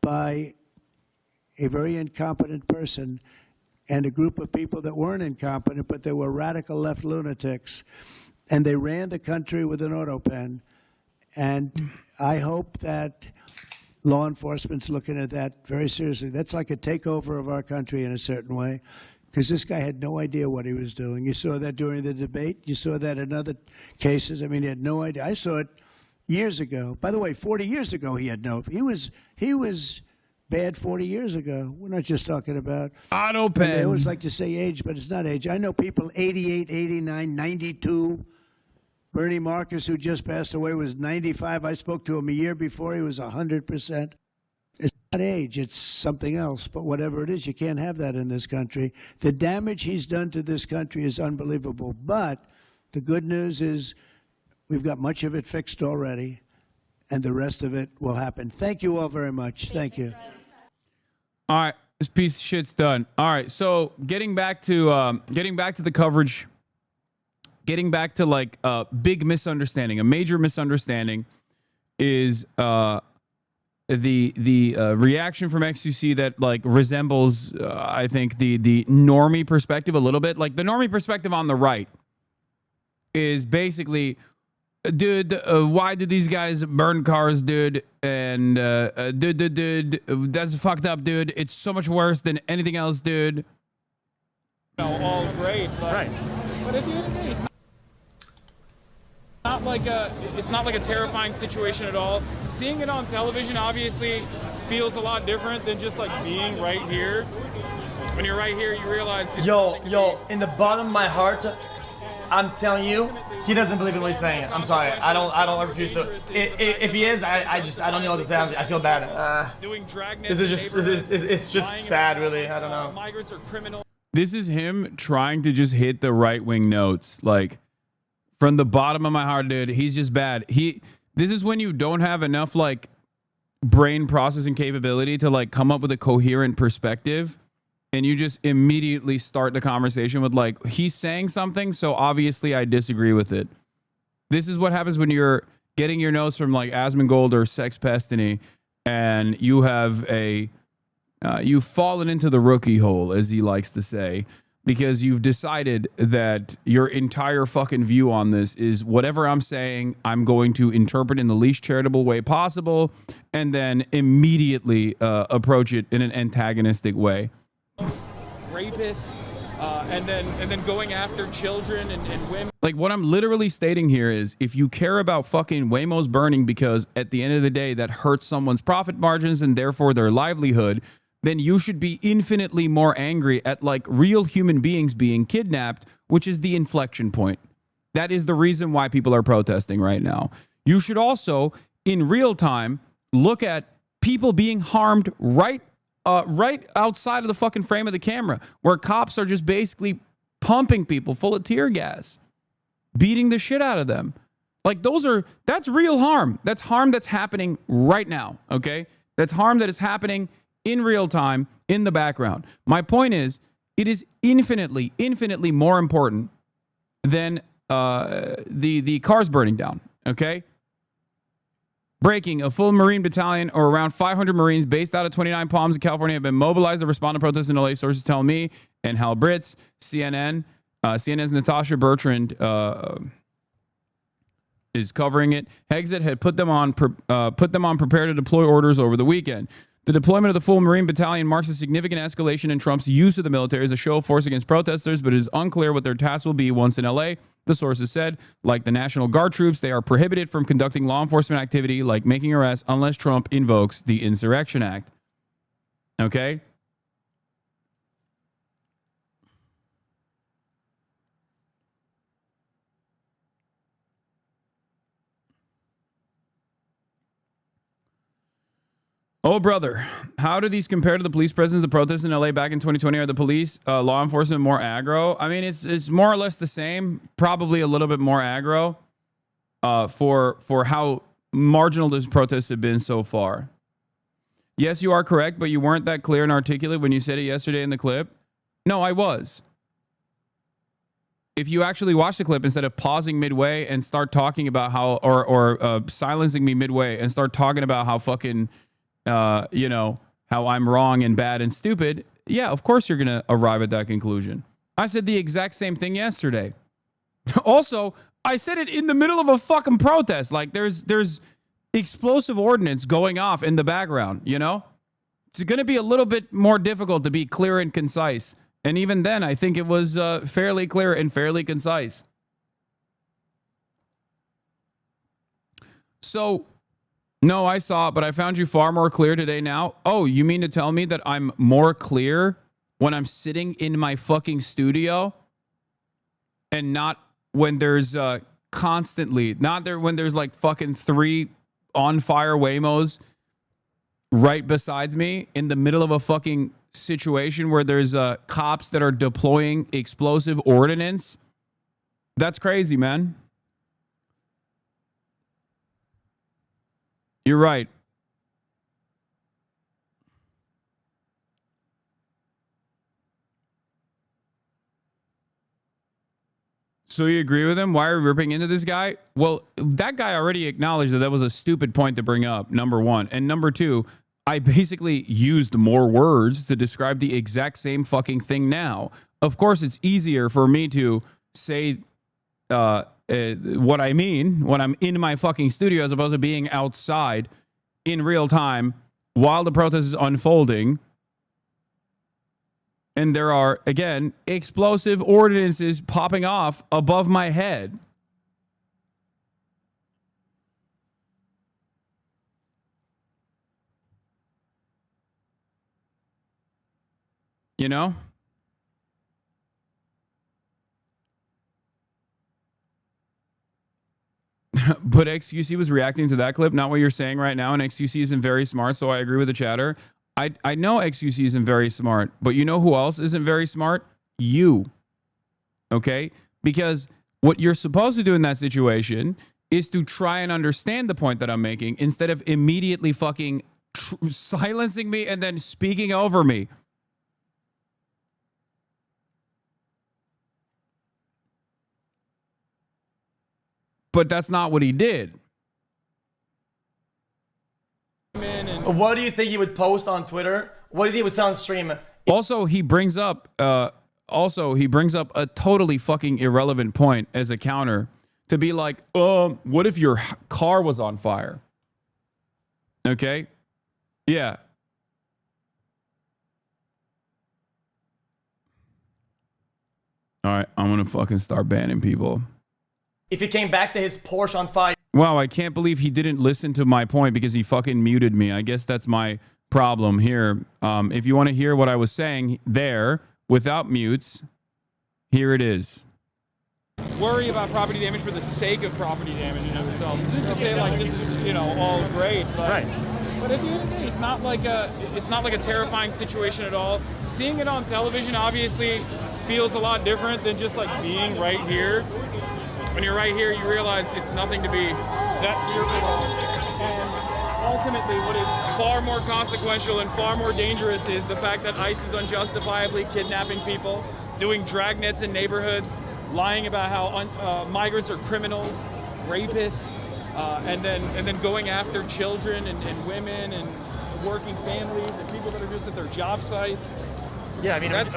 by a very incompetent person and a group of people that weren't incompetent, but they were radical left lunatics. And they ran the country with an auto pen. And I hope that law enforcement's looking at that very seriously. That's like a takeover of our country in a certain way, because this guy had no idea what he was doing. You saw that during the debate. You saw that in other cases. I mean, he had no idea. I saw it years ago. By the way, 40 years ago, he had no. He was bad 40 years ago. We're not just talking about auto pen. They always like to say age, but it's not age. I know people 88, 89, 92. Bernie Marcus, who just passed away, was 95. I spoke to him a year before. He was 100%. It's not age. It's something else. But whatever it is, you can't have that in this country. The damage he's done to this country is unbelievable. But the good news is we've got much of it fixed already, and the rest of it will happen. Thank you all very much. Thank you. All right, this piece of shit's done. All right, so getting back to the coverage, getting back to like a big misunderstanding, a major misunderstanding is the reaction from XUC that like resembles I think the normie perspective a little bit. Like the normie perspective on the right is basically, dude, why did these guys burn cars, dude? And dude, that's fucked up, dude. It's so much worse than anything else, dude. All great, but, right? But at the end of the day, it's not like a terrifying situation at all. Seeing it on television obviously feels a lot different than just like being right here. When you're right here, you realize. Yo, in the bottom of my heart, I'm telling you, he doesn't believe in what he's saying. I'm sorry. I don't refuse to. If he is, I don't know what to say. I feel bad. This is just, it's just sad, really. I don't know. Migrants are criminal. This is him trying to just hit the right wing notes. Like, from the bottom of my heart, dude, he's just bad. This is when you don't have enough like brain processing capability to like come up with a coherent perspective, and you just immediately start the conversation with like, he's saying something, so obviously I disagree with it. This is what happens when you're getting your notes from like Asmongold or Sex Pestiny, and you have you've fallen into the rookie hole, as he likes to say, because you've decided that your entire fucking view on this is whatever I'm saying, I'm going to interpret in the least charitable way possible, and then immediately approach it in an antagonistic way. Rapists, and then going after children and women. Like, what I'm literally stating here is, if you care about fucking Waymos burning because at the end of the day that hurts someone's profit margins and therefore their livelihood, then you should be infinitely more angry at like real human beings being kidnapped, which is the inflection point. That is the reason why people are protesting right now. You should also, in real time, look at people being harmed right outside of the fucking frame of the camera, where cops are just basically pumping people full of tear gas, beating the shit out of them. Like, that's real harm. That's harm that's happening right now, okay? That's harm that is happening in real time, in the background. My point is, it is infinitely, infinitely more important than the cars burning down, okay? Breaking, a full Marine battalion or around 500 Marines based out of 29 Palms in California have been mobilized to respond to protests in LA, sources tell me, and Hal Brits, CNN. CNN's Natasha Bertrand is covering it. Hexit had put them on prepare to deploy orders over the weekend. The deployment of the full Marine battalion marks a significant escalation in Trump's use of the military as a show of force against protesters, but it is unclear what their task will be once in LA. The sources said, like the National Guard troops, they are prohibited from conducting law enforcement activity like making arrests unless Trump invokes the Insurrection Act. Okay? Oh, brother, how do these compare to the police presence of the protests in LA back in 2020? Are the police, law enforcement more aggro? I mean, it's more or less the same, probably a little bit more aggro for how marginal these protests have been so far. Yes, you are correct, but you weren't that clear and articulate when you said it yesterday in the clip. No, I was. If you actually watch the clip instead of pausing midway and start talking about how, or silencing me midway and start talking about how fucking... how I'm wrong and bad and stupid, yeah, of course you're going to arrive at that conclusion. I said the exact same thing yesterday. Also, I said it in the middle of a fucking protest. Like, there's explosive ordnance going off in the background, you know? It's going to be a little bit more difficult to be clear and concise. And even then, I think it was fairly clear and fairly concise. So... no, I saw it, but I found you far more clear today now. Oh, you mean to tell me that I'm more clear when I'm sitting in my fucking studio and not when there's when there's like fucking 3 on fire Waymos right besides me in the middle of a fucking situation where there's cops that are deploying explosive ordnance? That's crazy, man. You're right. So you agree with him? Why are we ripping into this guy? Well, that guy already acknowledged that was a stupid point to bring up, number one. And number two, I basically used more words to describe the exact same fucking thing now. Of course, it's easier for me to say what I mean when I'm in my fucking studio as opposed to being outside in real time while the protest is unfolding. And there are, again, explosive ordinances popping off above my head. You know? but XQC was reacting to that clip, not what you're saying right now. And XQC isn't very smart, so I agree with the chatter. I know XQC isn't very smart, but you know who else isn't very smart? You. Okay? Because what you're supposed to do in that situation is to try and understand the point that I'm making instead of immediately fucking silencing me and then speaking over me. But that's not what he did. What do you think he would post on Twitter? What do you think he would say on stream? Also, he brings up a totally fucking irrelevant point as a counter to be like, what if your car was on fire? Okay? Yeah. All right, I'm going to fucking start banning people. If he came back to his Porsche on fire. Wow, I can't believe he didn't listen to my point because he fucking muted me. I guess that's my problem here. If you want to hear what I was saying there without mutes, here it is. Worry about property damage for the sake of property damage in of itself. This isn't to say like this is, you know, all great, but but at the end of the day, it's not like a terrifying situation at all. Seeing it on television obviously feels a lot different than just like being right here. When you're right here, you realize it's nothing to be that fearful. And ultimately, what is far more consequential and far more dangerous is the fact that ICE is unjustifiably kidnapping people, doing dragnets in neighborhoods, lying about how migrants are criminals, rapists, and then going after children and women and working families and people that are just at their job sites. Yeah, I mean, that's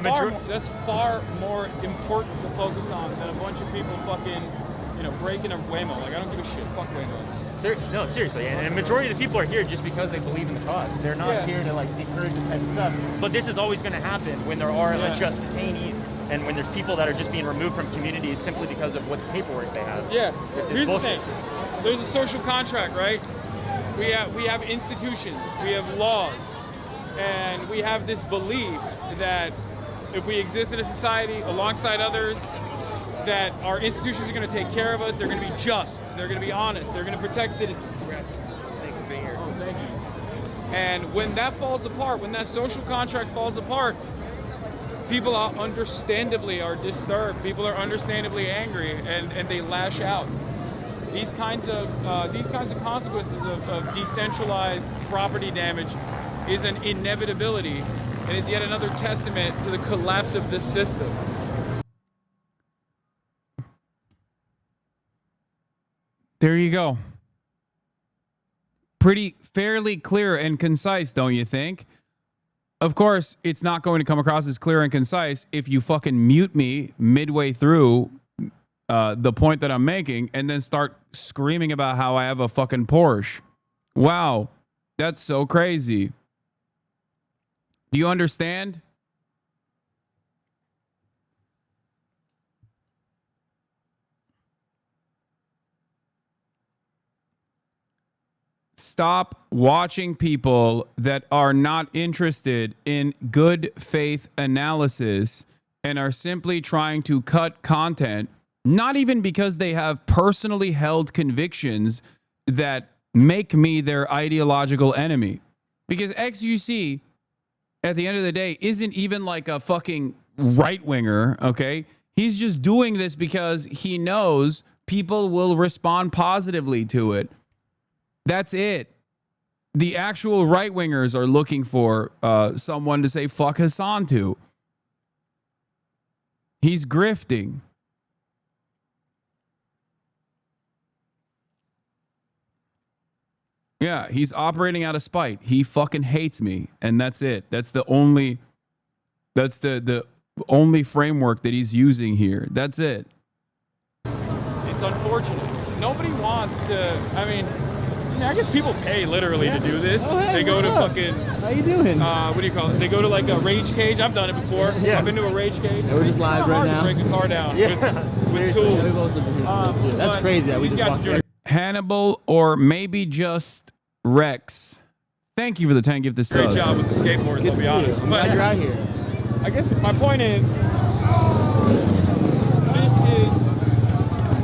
far more important to focus on than a bunch of people fucking, you know, breaking a Waymo. Like, I don't give a shit. Fuck Waymos. No, seriously. And a majority of the people are here just because they believe in the cause. They're not here to, like, encourage this type of stuff. But this is always going to happen when there are unjust detainees and when there's people that are just being removed from communities simply because of what paperwork they have. Yeah. Here's bullshit. the thing. There's a social contract, right? We have institutions. We have laws. And we have this belief that if we exist in a society alongside others, that our institutions are going to take care of us. They're going to be just. They're going to be honest. They're going to protect citizens. Thanks for being here. Oh, thank you. And when that falls apart, when that social contract falls apart, people are understandably disturbed. People are understandably angry, and they lash out. These kinds of consequences of decentralized property damage is an inevitability, and it's yet another testament to the collapse of this system. There you go. Pretty fairly clear and concise, don't you think? Of course, it's not going to come across as clear and concise if you fucking mute me midway through the point that I'm making and then start screaming about how I have a fucking Porsche. Wow, that's so crazy. Do you understand? Stop watching people that are not interested in good faith analysis and are simply trying to cut content, not even because they have personally held convictions that make me their ideological enemy. Because XUC, at the end of the day, isn't even like a fucking right-winger, okay? He's just doing this because he knows people will respond positively to it. That's it. The actual right-wingers are looking for someone to say fuck Hasan to. He's grifting. Yeah, he's operating out of spite. He fucking hates me, and that's it. That's the only framework that he's using here. That's it. It's unfortunate. Nobody wants to. I mean, I guess people pay literally to do this. Oh, hey, they go to up? fucking. How you doing? What do you call it? They go to like a rage cage. I've done it before. Yeah. I've been to a rage cage. Yeah, we're just live right now. To break a car down with Seriously, tools. we both live in here. That's crazy. That we these just guys walked are in. Hannibal or maybe just Rex. Thank you for the 10 gifted subs. Great job with the skateboards, I'll be honest. I'm glad you're out here. I guess my point is, this is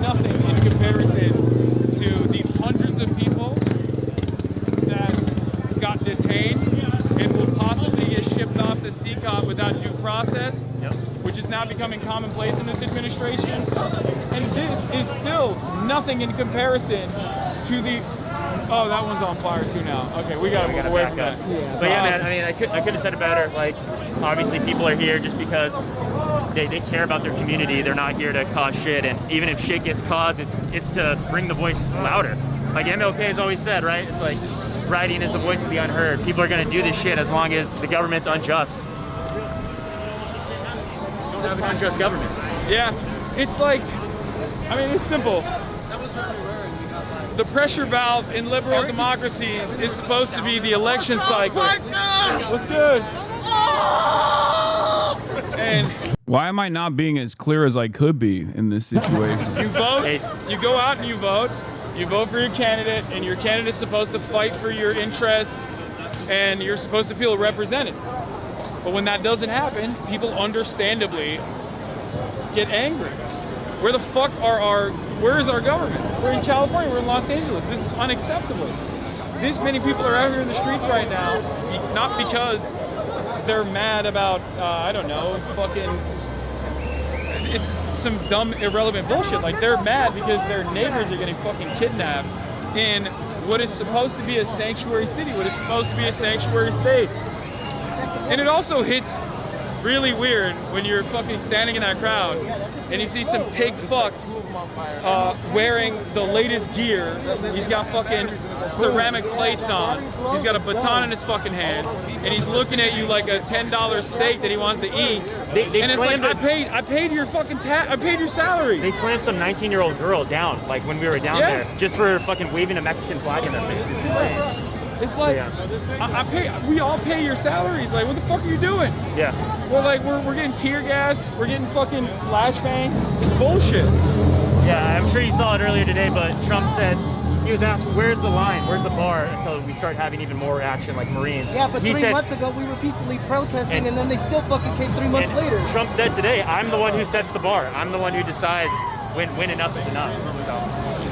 nothing in comparison to process, which is now becoming commonplace in this administration. And this is still nothing in comparison to the. Oh, that one's on fire too now. Okay, we gotta move away from that. But yeah, man, I mean, I could have said it better. Like, obviously, people are here just because they care about their community. They're not here to cause shit. And even if shit gets caused, it's to bring the voice louder. Like MLK has always said, right? It's like writing is the voice of the unheard. People are gonna do this shit as long as the government's unjust. Don't have an unjust government. Yeah, it's like, I mean, it's simple. The pressure valve in liberal democracies is supposed to be the election cycle. What's good? And why am I not being as clear as I could be in this situation? you vote, you go out and you vote for your candidate, and your candidate's supposed to fight for your interests, and you're supposed to feel represented. But when that doesn't happen, people understandably get angry. Where the fuck where is our government? We're in California, we're in Los Angeles. This is unacceptable. This many people are out here in the streets right now, not because they're mad about, I don't know, fucking, it's some dumb, irrelevant bullshit. Like, they're mad because their neighbors are getting fucking kidnapped in what is supposed to be a sanctuary city, what is supposed to be a sanctuary state. And it also hits really weird when you're fucking standing in that crowd and you see some pig fuck wearing the latest gear. He's got fucking ceramic plates on. He's got a baton in his fucking hand, and he's looking at you like a $10 steak that he wants to eat. And it's like, I paid your fucking I paid your salary. They slammed some 19-year-old girl down, like when we were down there, just for fucking waving a Mexican flag in their face. It's insane. It's like, we all pay your salaries. Like, what the fuck are you doing? Yeah. Well, like, we're getting tear gas, we're getting fucking flashbang. It's bullshit. Yeah, I'm sure you saw it earlier today, but Trump said, he was asked, where's the line, where's the bar, until we start having even more action like Marines. Yeah, but 3 months ago we were peacefully protesting, and then they still fucking came 3 months later. Trump said today, I'm the one who sets the bar. I'm the one who decides when enough is enough. So,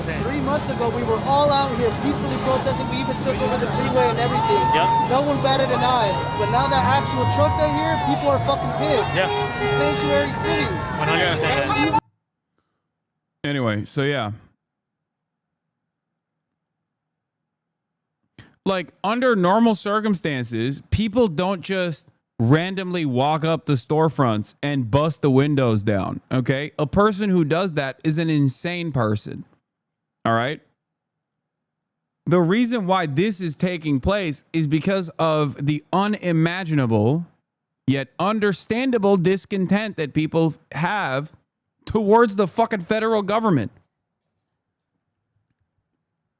3 months ago, we were all out here peacefully protesting. We even took over the freeway and everything. Yep. No one batted an eye. But now that actual trucks are here, people are fucking pissed. Yeah. It's a sanctuary city. 100%. Anyway, so yeah. Like, under normal circumstances, people don't just randomly walk up to storefronts and bust the windows down, okay? A person who does that is an insane person, all right? The reason why this is taking place is because of the unimaginable yet understandable discontent that people have towards the fucking federal government.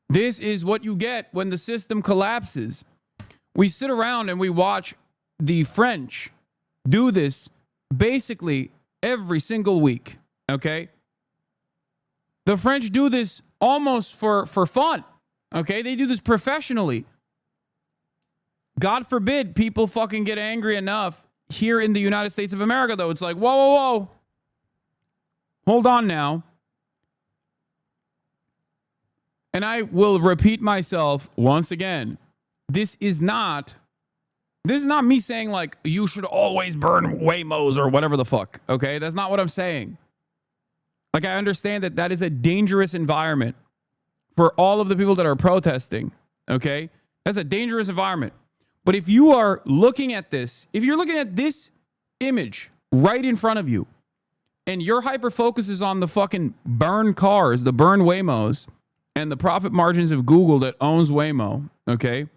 This is what you get when the system collapses. We sit around and we watch the French do this basically every single week, okay? The French do this almost for fun, okay? They do this professionally. God forbid people fucking get angry enough here in the United States of America, though. It's like, whoa, whoa, whoa. Hold on now. And I will repeat myself once again. This is not me saying, like, you should always burn Waymos or whatever the fuck, okay? That's not what I'm saying. Like, I understand that that is a dangerous environment for all of the people that are protesting, okay? That's a dangerous environment. But if you are looking at this, if you're looking at this image right in front of you, and your hyper focus is on the fucking burn cars, the burn Waymos, and the profit margins of Google that owns Waymo, okay?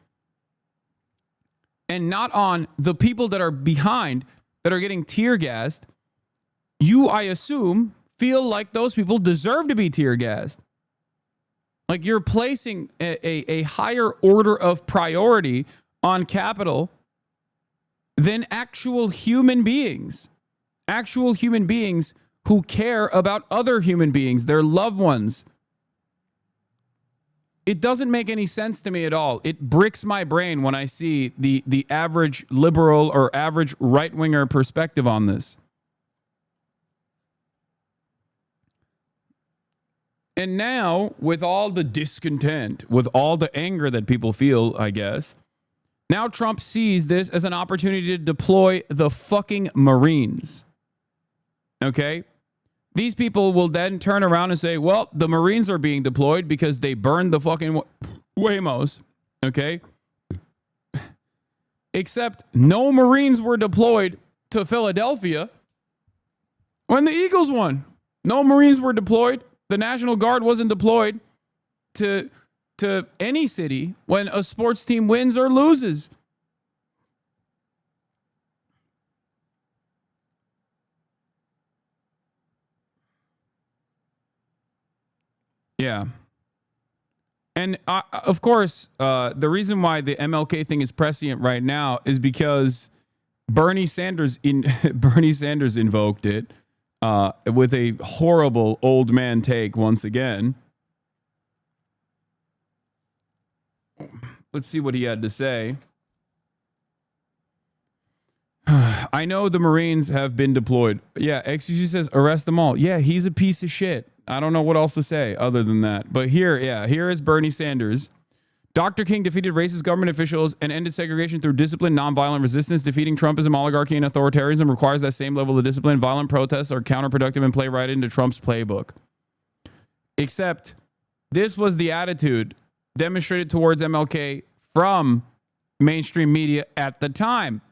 And not on the people that are behind, that are getting tear gassed, you, I assume, feel like those people deserve to be tear gassed. Like, you're placing a higher order of priority on capital than actual human beings. Actual human beings who care about other human beings, their loved ones. It doesn't make any sense to me at all. It bricks my brain when I see the average liberal or average right-winger perspective on this. And now, with all the discontent, with all the anger that people feel, I guess, Now Trump sees this as an opportunity to deploy the fucking Marines. Okay? These people will then turn around and say, well, the Marines are being deployed because they burned the fucking Waymos. Okay? Except no Marines were deployed to Philadelphia when the Eagles won. No Marines were deployed. The National Guard wasn't deployed to any city when a sports team wins or loses. Yeah. And of course, the reason why the MLK thing is prescient right now is because Bernie Sanders invoked it with a horrible old man take once again. Let's see what he had to say. I know the Marines have been deployed. Yeah, XUG says arrest them all. Yeah, he's a piece of shit. I don't know what else to say other than that. But here is Bernie Sanders. Dr. King defeated racist government officials and ended segregation through disciplined, nonviolent resistance. Defeating Trumpism, oligarchy, and authoritarianism requires that same level of discipline. Violent protests are counterproductive and play right into Trump's playbook. Except this was the attitude demonstrated towards MLK from mainstream media at the time.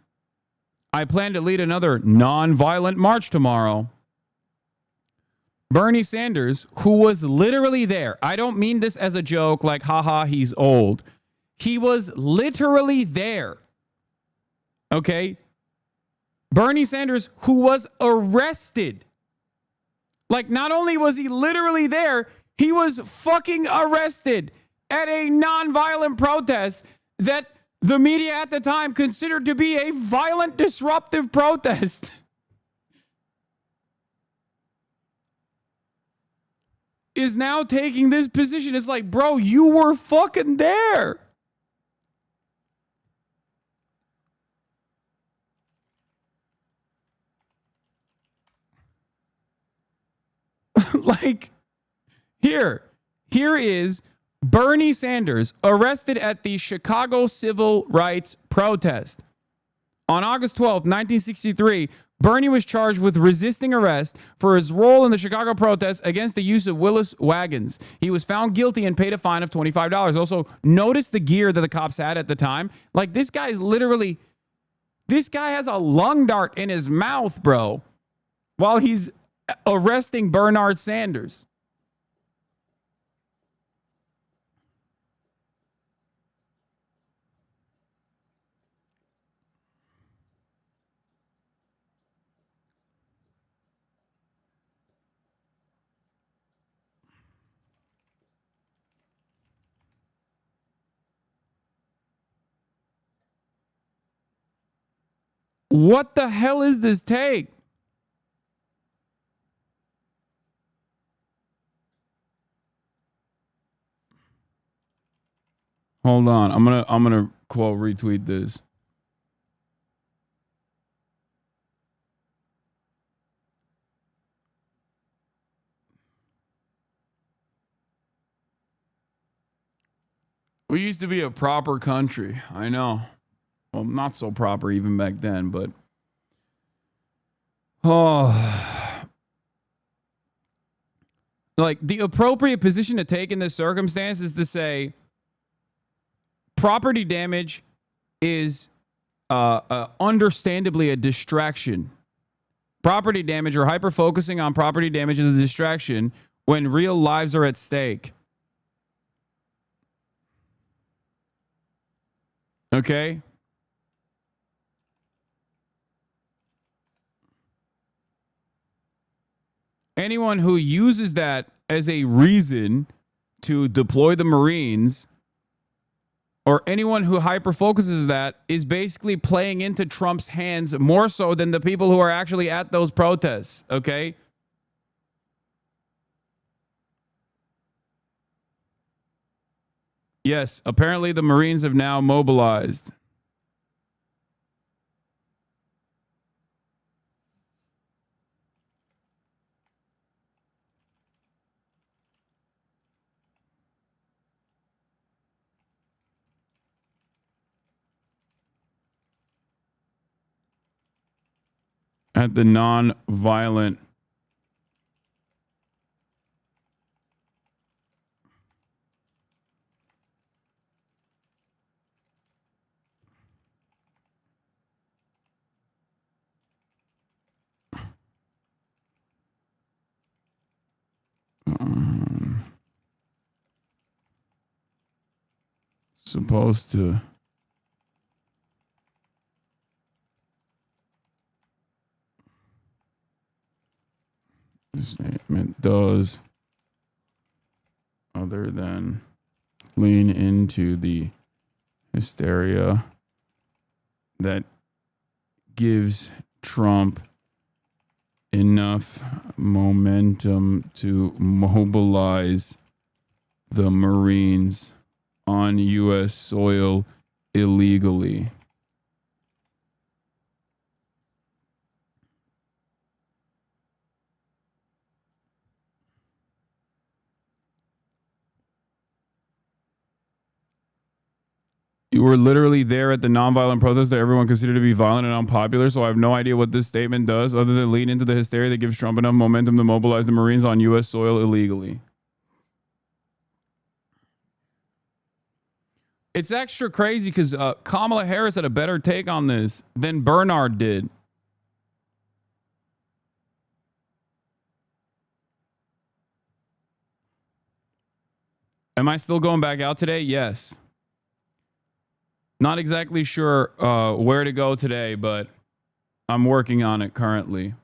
I plan to lead another nonviolent march tomorrow. Bernie Sanders, who was literally there. I don't mean this as a joke, like, haha, he's old. He was literally there. Okay? Bernie Sanders, who was arrested. Like, not only was he literally there, he was fucking arrested at a nonviolent protest that the media at the time considered to be a violent, disruptive protest. Is now taking this position. It's like, bro, you were fucking there. Like, here is Bernie Sanders arrested at the Chicago civil rights protest. On August 12th, 1963, Bernie was charged with resisting arrest for his role in the Chicago protests against the use of Willis wagons. He was found guilty and paid a fine of $25. Also, notice the gear that the cops had at the time. Like, this guy has a lung dart in his mouth, bro, while he's arresting Bernard Sanders. What the hell is this take? Hold on. I'm gonna quote retweet this. We used to be a proper country. I know. Well, not so proper even back then, but like, the appropriate position to take in this circumstance is to say property damage is understandably a distraction. Property damage, or hyper focusing on property damage, is a distraction when real lives are at stake. Okay? Anyone who uses that as a reason to deploy the Marines, or anyone who hyper-focuses that, is basically playing into Trump's hands more so than the people who are actually at those protests, okay? Yes, apparently the Marines have now mobilized. at the non-violent supposed to statement does other than lean into the hysteria that gives Trump enough momentum to mobilize the Marines on U.S. soil illegally. You were literally there at the nonviolent protest that everyone considered to be violent and unpopular, so I have no idea what this statement does other than lean into the hysteria that gives Trump enough momentum to mobilize the Marines on U.S. soil illegally. It's extra crazy because Kamala Harris had a better take on this than Bernard did. Am I still going back out today? Yes. Not exactly sure where to go today, but I'm working on it currently.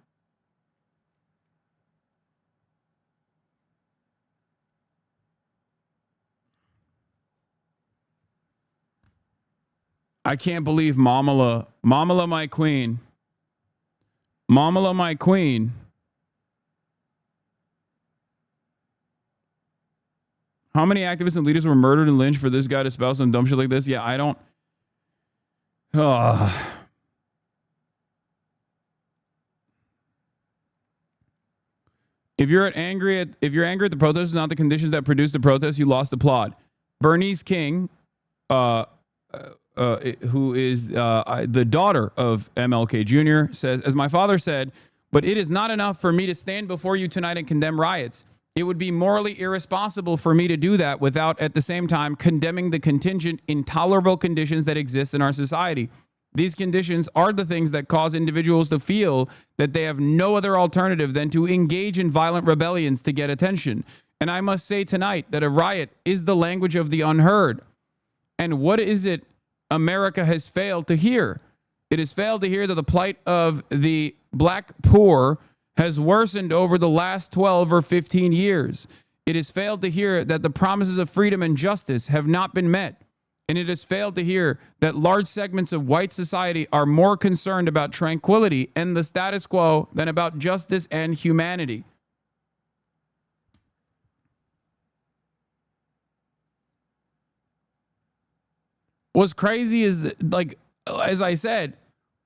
I can't believe Mamala, my queen. Mamala, my queen. How many activists and leaders were murdered and lynched for this guy to espouse some dumb shit like this? Yeah, I don't. If you're angry at the protest, not the conditions that produced the protest, you lost the plot. Bernice King, who is the daughter of MLK Jr., says, as my father said, but it is not enough for me to stand before you tonight and condemn riots. It would be morally irresponsible for me to do that without, at the same time, condemning the contingent, intolerable conditions that exist in our society. These conditions are the things that cause individuals to feel that they have no other alternative than to engage in violent rebellions to get attention. And I must say tonight that a riot is the language of the unheard. And what is it America has failed to hear? It has failed to hear that the plight of the black poor has worsened over the last 12 or 15 years. It has failed to hear that the promises of freedom and justice have not been met. And it has failed to hear that large segments of white society are more concerned about tranquility and the status quo than about justice and humanity. What's crazy is that, like, as I said,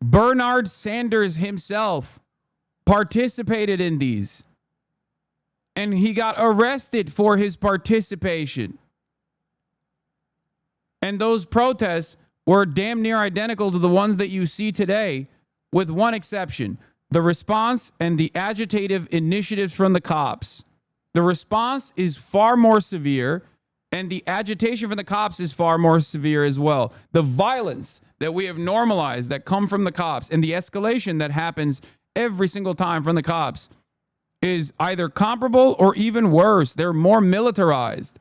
Bernard Sanders himself participated in these, and he got arrested for his participation. And those protests were damn near identical to the ones that you see today, with one exception: the response and the agitative initiatives from the cops. The response is far more severe, and the agitation from the cops is far more severe as well. The violence that we have normalized that come from the cops and the escalation that happens every single time from the cops is either comparable or even worse. They're more militarized.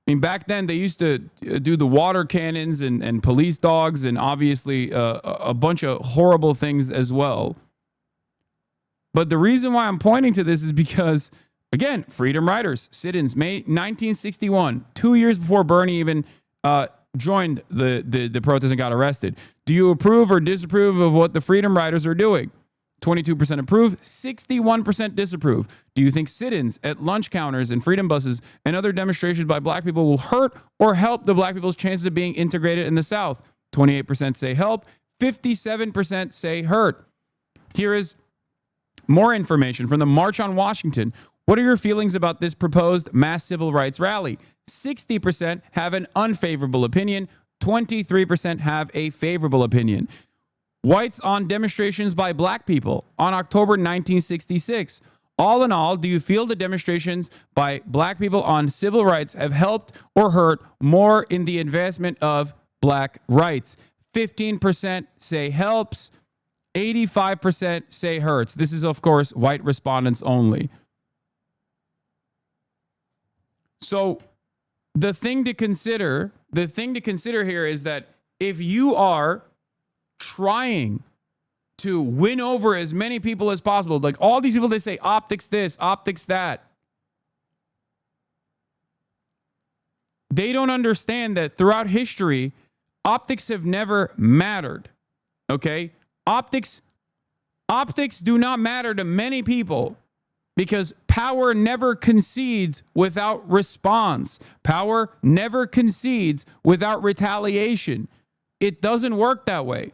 I mean, back then they used to do the water cannons and police dogs and obviously a bunch of horrible things as well. But the reason why I'm pointing to this is because, again, Freedom Riders, sit-ins, May 1961, 2 years before Bernie even joined the protest and got arrested. Do you approve or disapprove of what the Freedom Riders are doing? 22% approve, 61% disapprove. Do you think sit-ins at lunch counters and freedom buses and other demonstrations by black people will hurt or help the black people's chances of being integrated in the South? 28% say help, 57% say hurt. Here is more information from the March on Washington. What are your feelings about this proposed mass civil rights rally? 60% have an unfavorable opinion. 23% have a favorable opinion. Whites on demonstrations by black people on October 1966. All in all, do you feel the demonstrations by black people on civil rights have helped or hurt more in the advancement of black rights? 15% say helps. 85% say hurts. This is, of course, white respondents only. So the thing to consider here is that if you are trying to win over as many people as possible, like all these people, they say optics this, optics that. They don't understand that throughout history, optics have never mattered. Okay? Optics do not matter to many people because power never concedes without response. Power never concedes without retaliation. It doesn't work that way.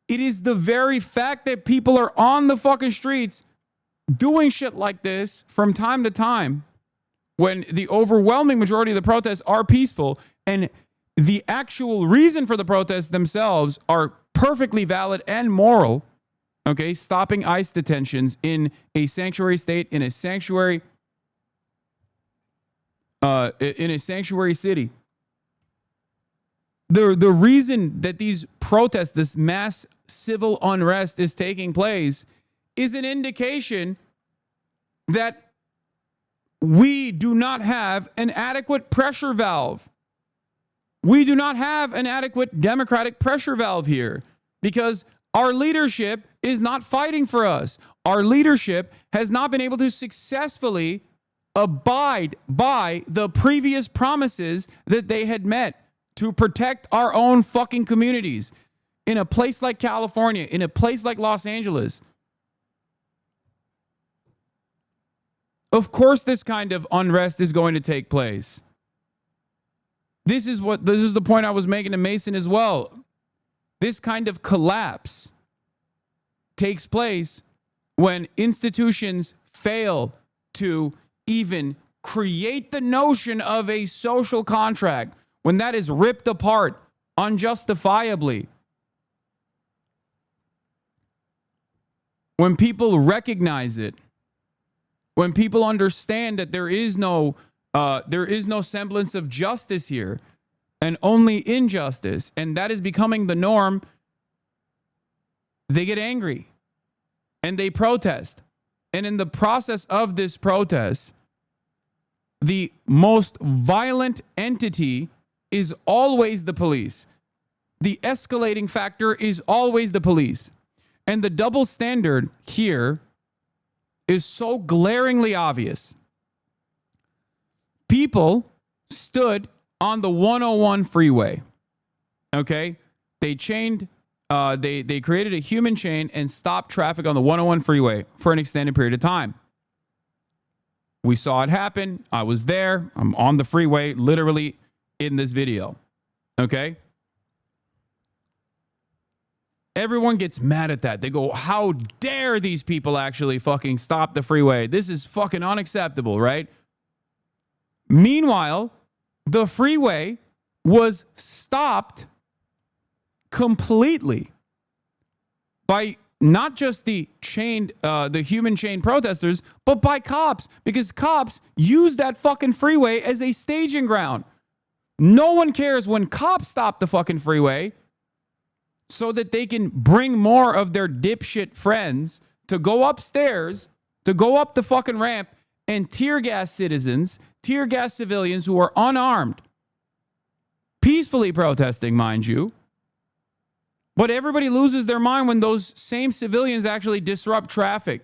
It is the very fact that people are on the fucking streets doing shit like this from time to time when the overwhelming majority of the protests are peaceful and the actual reason for the protests themselves are perfectly valid and moral. Okay, stopping ICE detentions in a sanctuary state, in a sanctuary city. The reason that these protests, this mass civil unrest is taking place is an indication that we do not have an adequate pressure valve. We do not have an adequate democratic pressure valve here because our leadership is not fighting for us. Our leadership has not been able to successfully abide by the previous promises that they had met to protect our own fucking communities in a place like California, in a place like Los Angeles. Of course, this kind of unrest is going to take place. This is the point I was making to Mason as well. This kind of collapse takes place when institutions fail to even create the notion of a social contract, when that is ripped apart unjustifiably. When people recognize it, when people understand that there is no semblance of justice here and only injustice, and that is becoming the norm, they get angry and they protest. And in the process of this protest, the most violent entity is always the police. The escalating factor is always the police. And the double standard here is so glaringly obvious. People stood on the 101 freeway. Okay? They chained, they created a human chain and stopped traffic on the 101 freeway for an extended period of time. We saw it happen. I was there. I'm on the freeway, literally in this video. Okay? Everyone gets mad at that. They go, how dare these people actually fucking stop the freeway? This is fucking unacceptable, right? Meanwhile, the freeway was stopped completely by not just the human chain protesters, but by cops, because cops use that fucking freeway as a staging ground. No one cares when cops stop the fucking freeway so that they can bring more of their dipshit friends to go upstairs, to go up the fucking ramp and tear gas citizens, tear gas civilians who are unarmed, peacefully protesting, mind you. But everybody loses their mind when those same civilians actually disrupt traffic.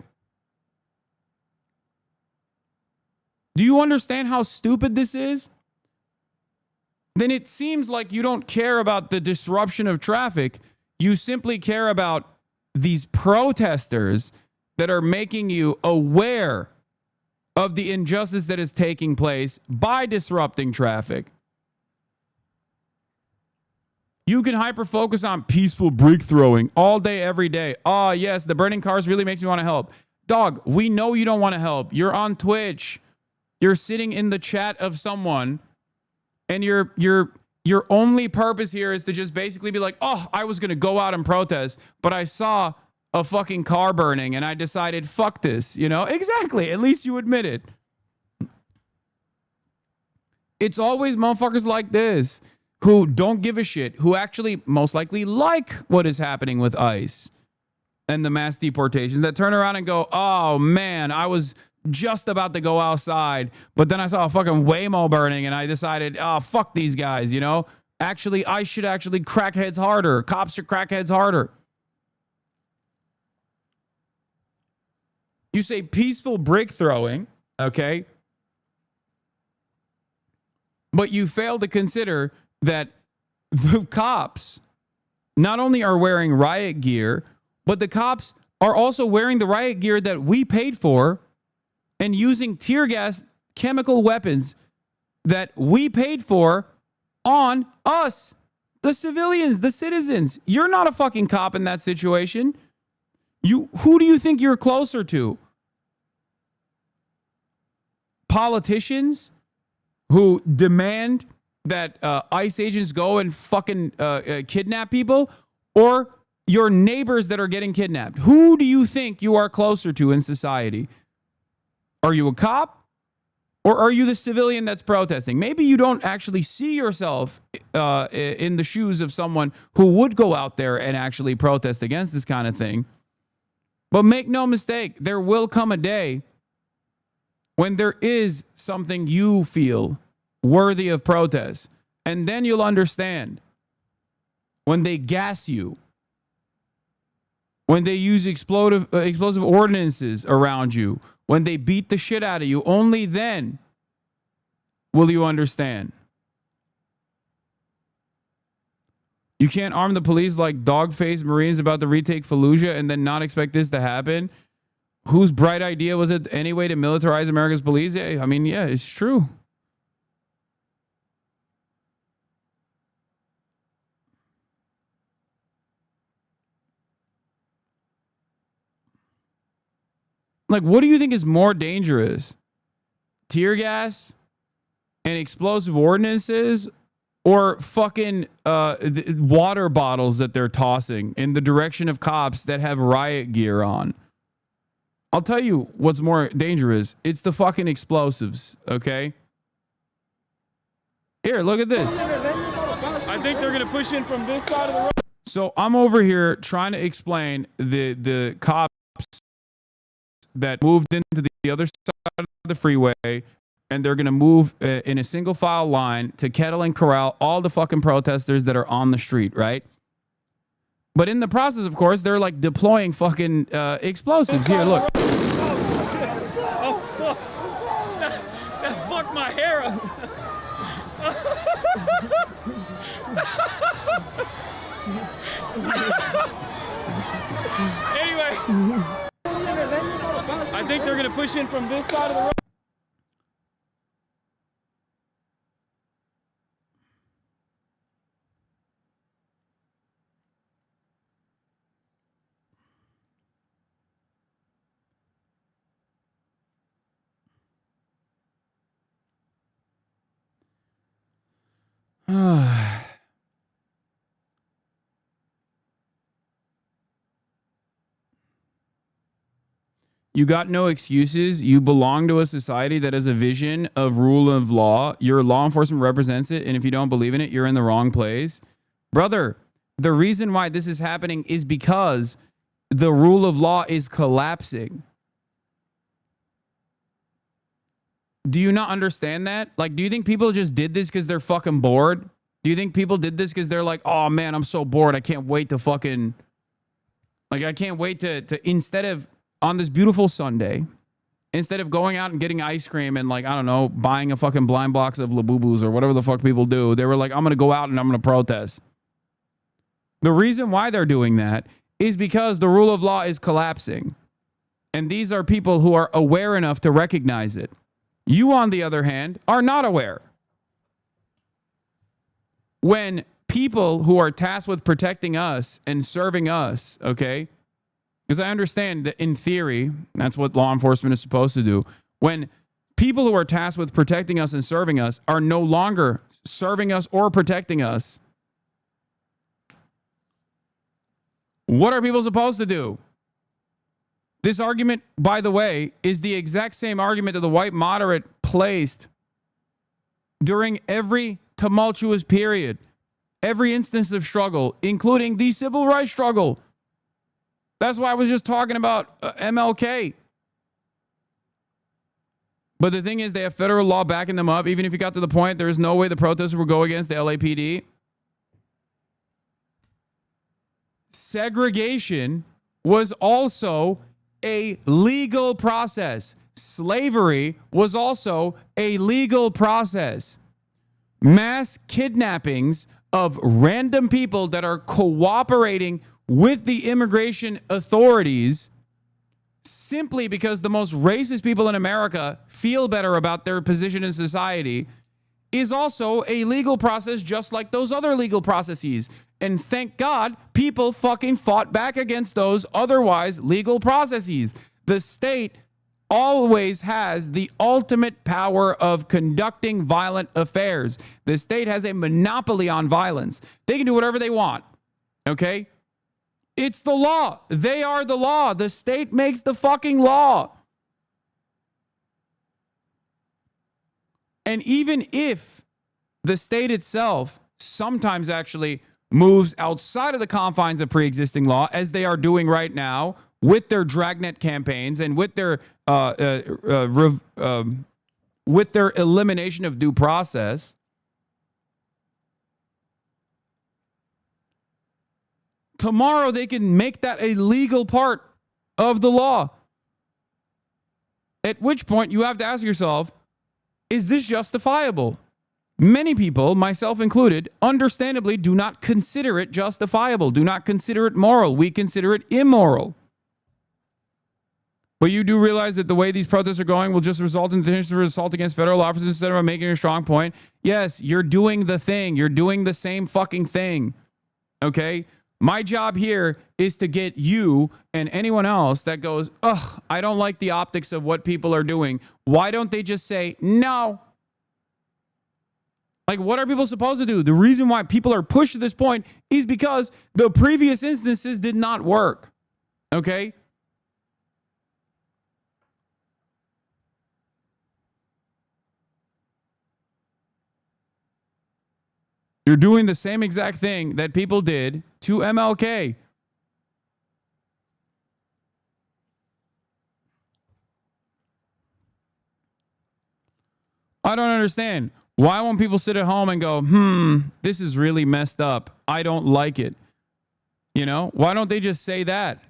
Do you understand how stupid this is? Then it seems like you don't care about the disruption of traffic. You simply care about these protesters that are making you aware of the injustice that is taking place by disrupting traffic. You can hyper-focus on peaceful brick throwing all day, every day. Oh, yes, the burning cars really makes me want to help. Dog, we know you don't want to help. You're on Twitch. You're sitting in the chat of someone, and you're Your only purpose here is to just basically be like, oh, I was going to go out and protest, but I saw a fucking car burning and I decided, fuck this, you know? Exactly. At least you admit it. It's always motherfuckers like this who don't give a shit, who actually most likely like what is happening with ICE and the mass deportations, that turn around and go, oh man, I was just about to go outside, but then I saw a fucking Waymo burning and I decided, oh, fuck these guys, you know? Actually, I should actually crack heads harder. Cops should crack heads harder. You say peaceful brick throwing, okay? But you fail to consider that the cops not only are wearing riot gear, but the cops are also wearing the riot gear that we paid for and using tear gas, chemical weapons that we paid for on us, the civilians, the citizens. You're not a fucking cop in that situation. Who do you think you're closer to? Politicians who demand that ICE agents go and fucking kidnap people, or your neighbors that are getting kidnapped? Who do you think you are closer to in society? Are you a cop, or are you the civilian that's protesting? Maybe you don't actually see yourself in the shoes of someone who would go out there and actually protest against this kind of thing. But make no mistake, there will come a day when there is something you feel worthy of protest. And then you'll understand. When they gas you, when they use explosive ordinances around you, when they beat the shit out of you, only then will you understand. You can't arm the police like dog-faced Marines about to retake Fallujah and then not expect this to happen. Whose bright idea was it anyway to militarize America's police? Yeah, I mean, yeah, it's true. Like, what do you think is more dangerous? Tear gas and explosive ordinances, or fucking water bottles that they're tossing in the direction of cops that have riot gear on? I'll tell you what's more dangerous. It's the fucking explosives, okay? Here, look at this. I think they're going to push in from this side of the road. So I'm over here trying to explain the cops that moved into the other side of the freeway, and they're going to move in a single file line to kettle and corral all the fucking protesters that are on the street, right? But in the process, of course, they're like deploying fucking explosives. Here, look. Oh, fuck. That fucked my hair up. Anyway, I think they're going to push in from this side of the road. You got no excuses. You belong to a society that has a vision of rule of law. Your law enforcement represents it, and if you don't believe in it, you're in the wrong place. Brother, the reason why this is happening is because the rule of law is collapsing. Do you not understand that? Like, do you think people just did this because they're fucking bored? Do you think people did this because they're like, oh man, I'm so bored. I can't wait to fucking, like, I can't wait to instead of on this beautiful Sunday, instead of going out and getting ice cream and, like, I don't know, buying a fucking blind box of Labubus or whatever the fuck people do, they were like, I'm going to go out and I'm going to protest. The reason why they're doing that is because the rule of law is collapsing. And these are people who are aware enough to recognize it. You, on the other hand, are not aware. When people who are tasked with protecting us and serving us, okay, because I understand that in theory, that's what law enforcement is supposed to do. When people who are tasked with protecting us and serving us are no longer serving us or protecting us, what are people supposed to do? This argument, by the way, is the exact same argument that the white moderate placed during every tumultuous period, every instance of struggle, including the civil rights struggle. That's why I was just talking about MLK. But the thing is, they have federal law backing them up. Even if you got to the point, there is no way the protesters will go against the LAPD. Segregation was also a legal process. Slavery was also a legal process. Mass kidnappings of random people that are cooperating with the immigration authorities simply because the most racist people in America feel better about their position in society is also a legal process, just like those other legal processes. And thank God people fucking fought back against those otherwise legal processes. The state always has the ultimate power of conducting violent affairs. The state has a monopoly on violence. They can do whatever they want. Okay? It's the law. They are the law. The state makes the fucking law. And even if the state itself sometimes actually moves outside of the confines of pre-existing law, as they are doing right now with their dragnet campaigns and with their elimination of due process, tomorrow they can make that a legal part of the law. At which point you have to ask yourself, is this justifiable? Many people, myself included, understandably do not consider it justifiable, do not consider it moral. We consider it immoral. But you do realize that the way these protests are going will just result in the intention of assault against federal officers instead of making a strong point. Yes, you're doing the thing. You're doing the same fucking thing. Okay? My job here is to get you and anyone else that goes, ugh, I don't like the optics of what people are doing. Why don't they just say no? Like, what are people supposed to do? The reason why people are pushed to this point is because the previous instances did not work. Okay? You're doing the same exact thing that people did to MLK. I don't understand. Why won't people sit at home and go, this is really messed up. I don't like it. You know, why don't they just say that?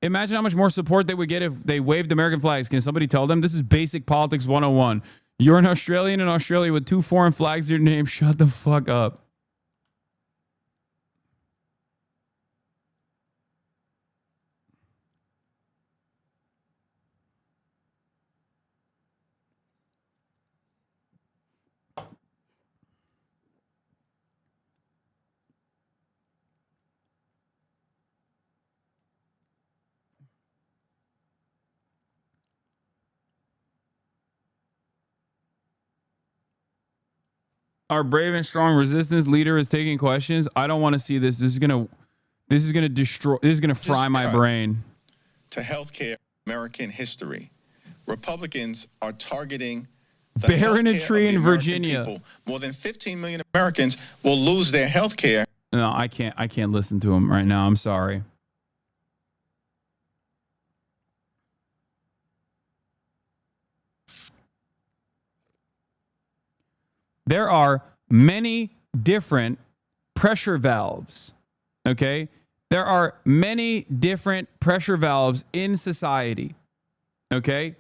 Imagine how much more support they would get if they waved American flags. Can somebody tell them? This is basic politics 101. You're an Australian in Australia with 2 foreign flags in your name. Shut the fuck up. Our brave and strong resistance leader is taking questions. I don't want to see this. This is gonna destroy. This is gonna fry my brain. To healthcare, American history, Republicans are targeting the bearing a healthcare tree of the in American Virginia. people. More than 15 million Americans will lose their health care. No, I can't listen to him right now. I'm sorry. There are many different pressure valves, okay? There are many different pressure valves in society, okay?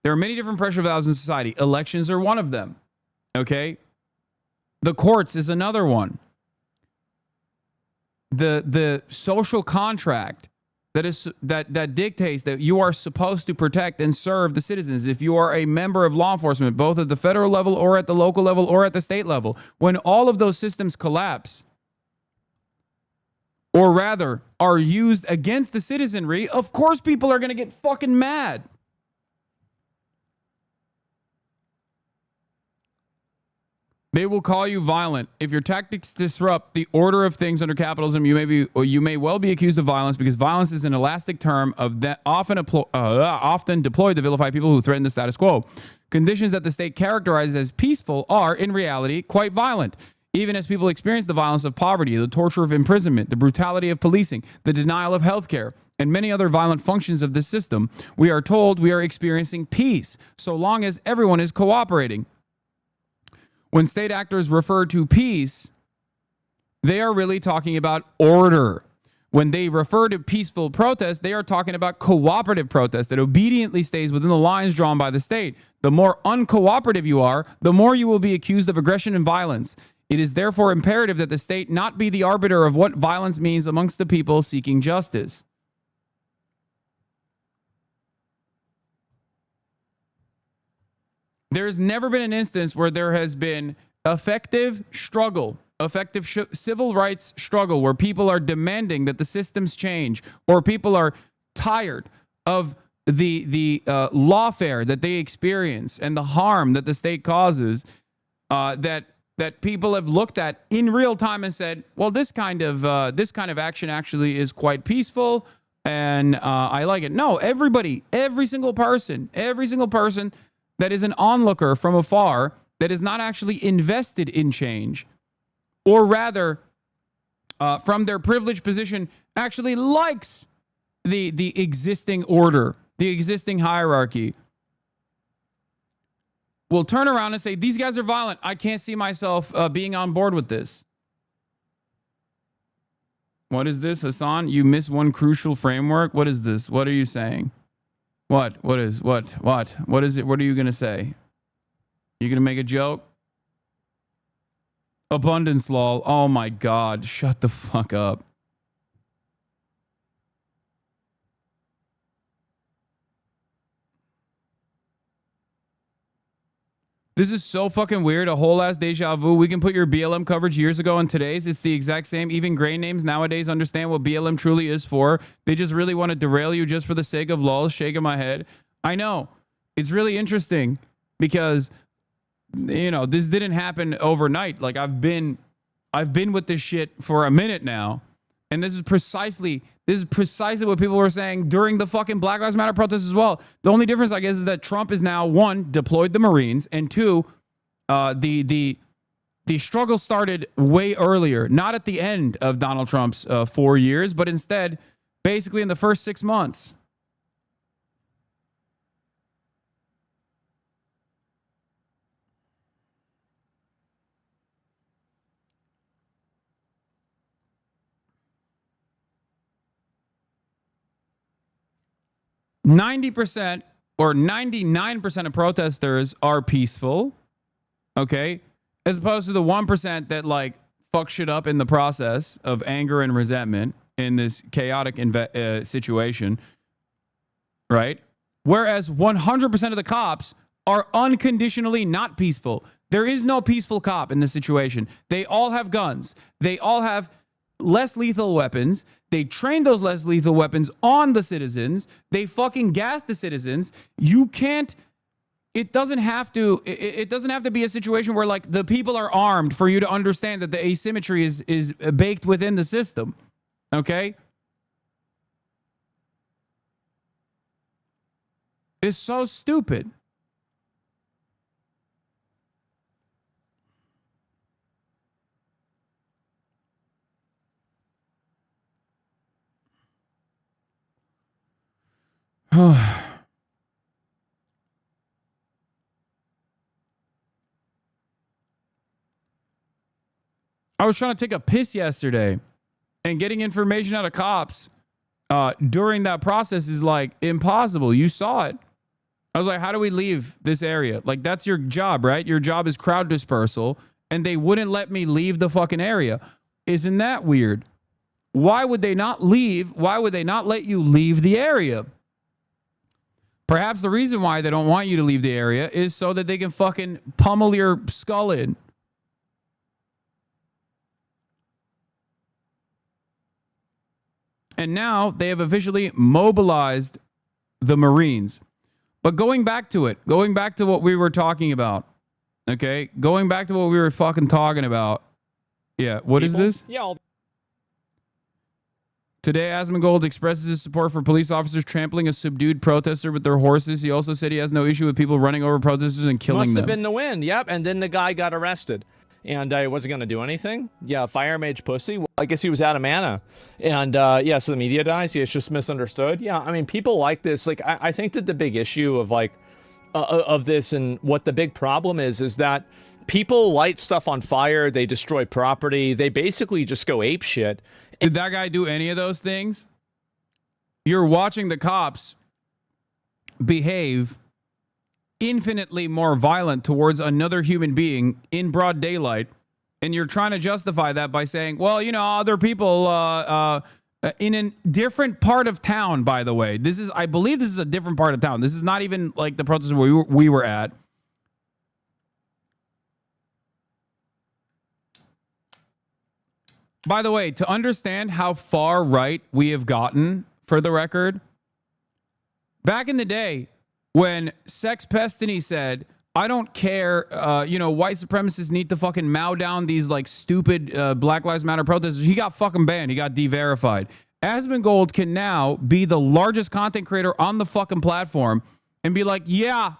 There are many different pressure valves in society. Elections are one of them, okay? The courts is another one. The social contract that dictates that you are supposed to protect and serve the citizens if you are a member of law enforcement, both at the federal level or at the local level or at the state level. When all of those systems collapse, or rather are used against the citizenry, of course people are going to get fucking mad. They will call you violent. If your tactics disrupt the order of things under capitalism, you may well be accused of violence, because violence is an elastic term of that often deployed to vilify people who threaten the status quo. Conditions that the state characterizes as peaceful are, in reality, quite violent. Even as people experience the violence of poverty, the torture of imprisonment, the brutality of policing, the denial of healthcare, and many other violent functions of this system, we are told we are experiencing peace, so long as everyone is cooperating. When state actors refer to peace, they are really talking about order. When they refer to peaceful protest, they are talking about cooperative protest that obediently stays within the lines drawn by the state. The more uncooperative you are, the more you will be accused of aggression and violence. It is therefore imperative that the state not be the arbiter of what violence means amongst the people seeking justice. There's never been an instance where there has been effective struggle, civil rights struggle, where people are demanding that the systems change, or people are tired of the lawfare that they experience and the harm that the state causes, that people have looked at in real time and said, well, this kind of action actually is quite peaceful, and I like it. No, everybody, every single person that is an onlooker from afar, that is not actually invested in change, or rather, from their privileged position, actually likes the existing order, the existing hierarchy, will turn around and say, these guys are violent. I can't see myself being on board with this. What is this, Hasan? You miss one crucial framework? What is this? What are you saying? What is it? What are you going to say? You going to make a joke? Abundance lol. Oh my God. Shut the fuck up. This is so fucking weird. A whole ass deja vu. We can put your BLM coverage years ago and today's. It's the exact same. Even gray names nowadays understand what BLM truly is for. They just really want to derail you just for the sake of lulz. Shaking my head. I know. It's really interesting because, you know, this didn't happen overnight. Like I've been with this shit for a minute now. And this is precisely what people were saying during the fucking Black Lives Matter protests as well. The only difference, I guess, is that Trump is now, one, deployed the Marines, and two, the struggle started way earlier, not at the end of Donald Trump's 4 years, but instead, basically in the first 6 months. %, or 99% of protesters are peaceful, okay? As opposed to the 1% that like fuck shit up in the process of anger and resentment in this chaotic situation, right? Whereas 100% of the cops are unconditionally not peaceful. There is no peaceful cop in this situation. They all have guns. They all have less lethal weapons. They train those less lethal weapons on the citizens. They fucking gas the citizens. You can't, it doesn't have to be a situation where like the people are armed for you to understand that the asymmetry is baked within the system. Okay? It's so stupid. I was trying to take a piss yesterday, and getting information out of cops during that process is like impossible. You saw it. I was like, how do we leave this area? Like, that's your job, right? Your job is crowd dispersal, and they wouldn't let me leave the fucking area. Isn't that weird? Why would they not leave? Why would they not let you leave the area? Perhaps the reason why they don't want you to leave the area is so that they can fucking pummel your skull in. And now they have officially mobilized the Marines. But going back to what we were talking about, okay? Going back to what we were fucking talking about. Yeah, what is this? Yeah. Today, Asmongold expresses his support for police officers trampling a subdued protester with their horses. He also said he has no issue with people running over protesters and killing Must them. have been the wind, yep. And then the guy got arrested. And he wasn't going to do anything. Yeah, fire mage pussy. Well, I guess he was out of mana. And yeah, so the media dies. Yeah, it's just misunderstood. Yeah, I mean, people like this. Like, I think that the big issue of like, of this and what the big problem is that people light stuff on fire. They destroy property. They basically just go ape shit. Did that guy do any of those things? You're watching the cops behave infinitely more violent towards another human being in broad daylight, and you're trying to justify that by saying, well, you know, other people in a different part of town, by the way. I believe this is a different part of town. This is not even like the protest we were at. By the way, to understand how far right we have gotten, for the record, back in the day when Sex Pestany said, I don't care, you know, white supremacists need to fucking mow down these like stupid Black Lives Matter protesters, he got fucking banned. He got de-verified. Asmongold can now be the largest content creator on the fucking platform and be like, yeah,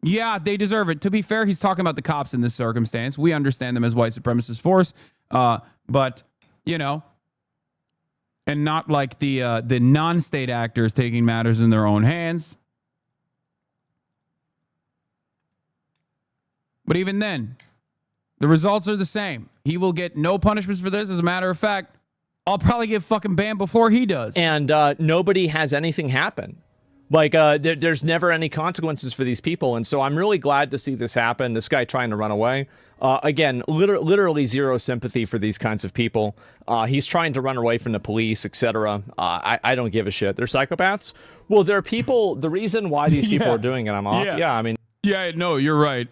they deserve it. To be fair, he's talking about the cops in this circumstance. We understand them as white supremacist force, but you know, and not like the non-state actors taking matters in their own hands. But even then, the results are the same. He will get no punishments for this. As a matter of fact, I'll probably get fucking banned before he does. And nobody has anything happen. Like, there's never any consequences for these people. And so I'm really glad to see this happen. This guy trying to run away. Again, literally zero sympathy for these kinds of people. He's trying to run away from the police, etc. I don't give a shit. They're psychopaths. Well, there are people. The reason why these people are doing it, I'm off. Yeah, I mean. Yeah, no, you're right.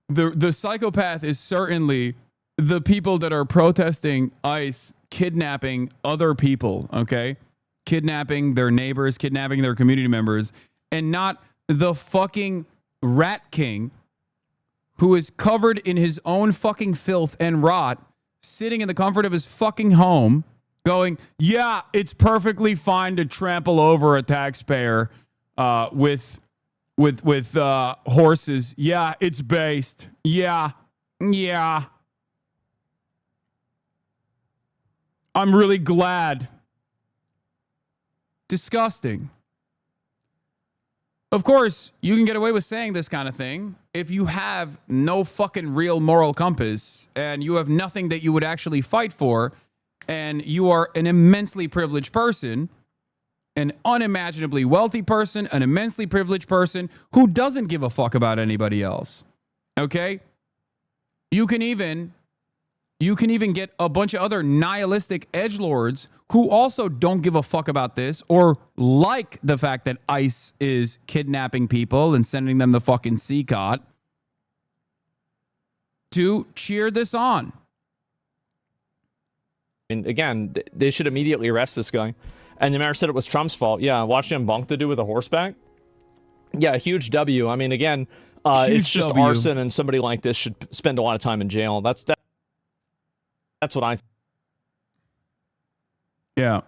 The psychopath is certainly the people that are protesting ICE kidnapping other people, okay? Kidnapping their neighbors, kidnapping their community members, and not the fucking rat king who is covered in his own fucking filth and rot, sitting in the comfort of his fucking home, going, yeah, it's perfectly fine to trample over a taxpayer with horses. Yeah, it's based. Yeah. I'm really glad. Disgusting. Of course, you can get away with saying this kind of thing if you have no fucking real moral compass and you have nothing that you would actually fight for, and you are an immensely privileged person, an unimaginably wealthy person, an immensely privileged person who doesn't give a fuck about anybody else. Okay? You can even get a bunch of other nihilistic edgelords who also don't give a fuck about this or like the fact that ICE is kidnapping people and sending them the fucking CCOT to cheer this on. And again, they should immediately arrest this guy. And the mayor said it was Trump's fault. Yeah, watching him bonk the dude with a horseback. Yeah, a huge W. I mean, again, it's just arson, and somebody like this should spend a lot of time in jail. That's what I think. Yeah.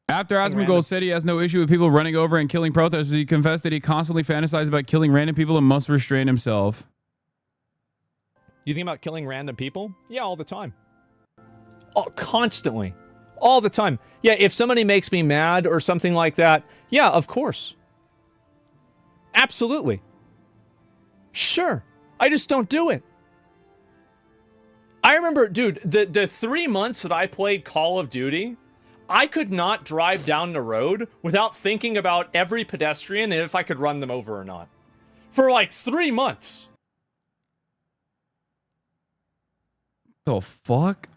After Asmongold said he has no issue with people running over and killing protesters, he confessed that he constantly fantasizes about killing random people and must restrain himself. You think about killing random people? Yeah, all the time. Oh, constantly. All the time. Yeah, if somebody makes me mad or something like that, yeah, of course. Absolutely. Sure. I just don't do it. I remember, dude, the 3 months that I played Call of Duty, I could not drive down the road without thinking about every pedestrian and if I could run them over or not. For like 3 months. The fuck?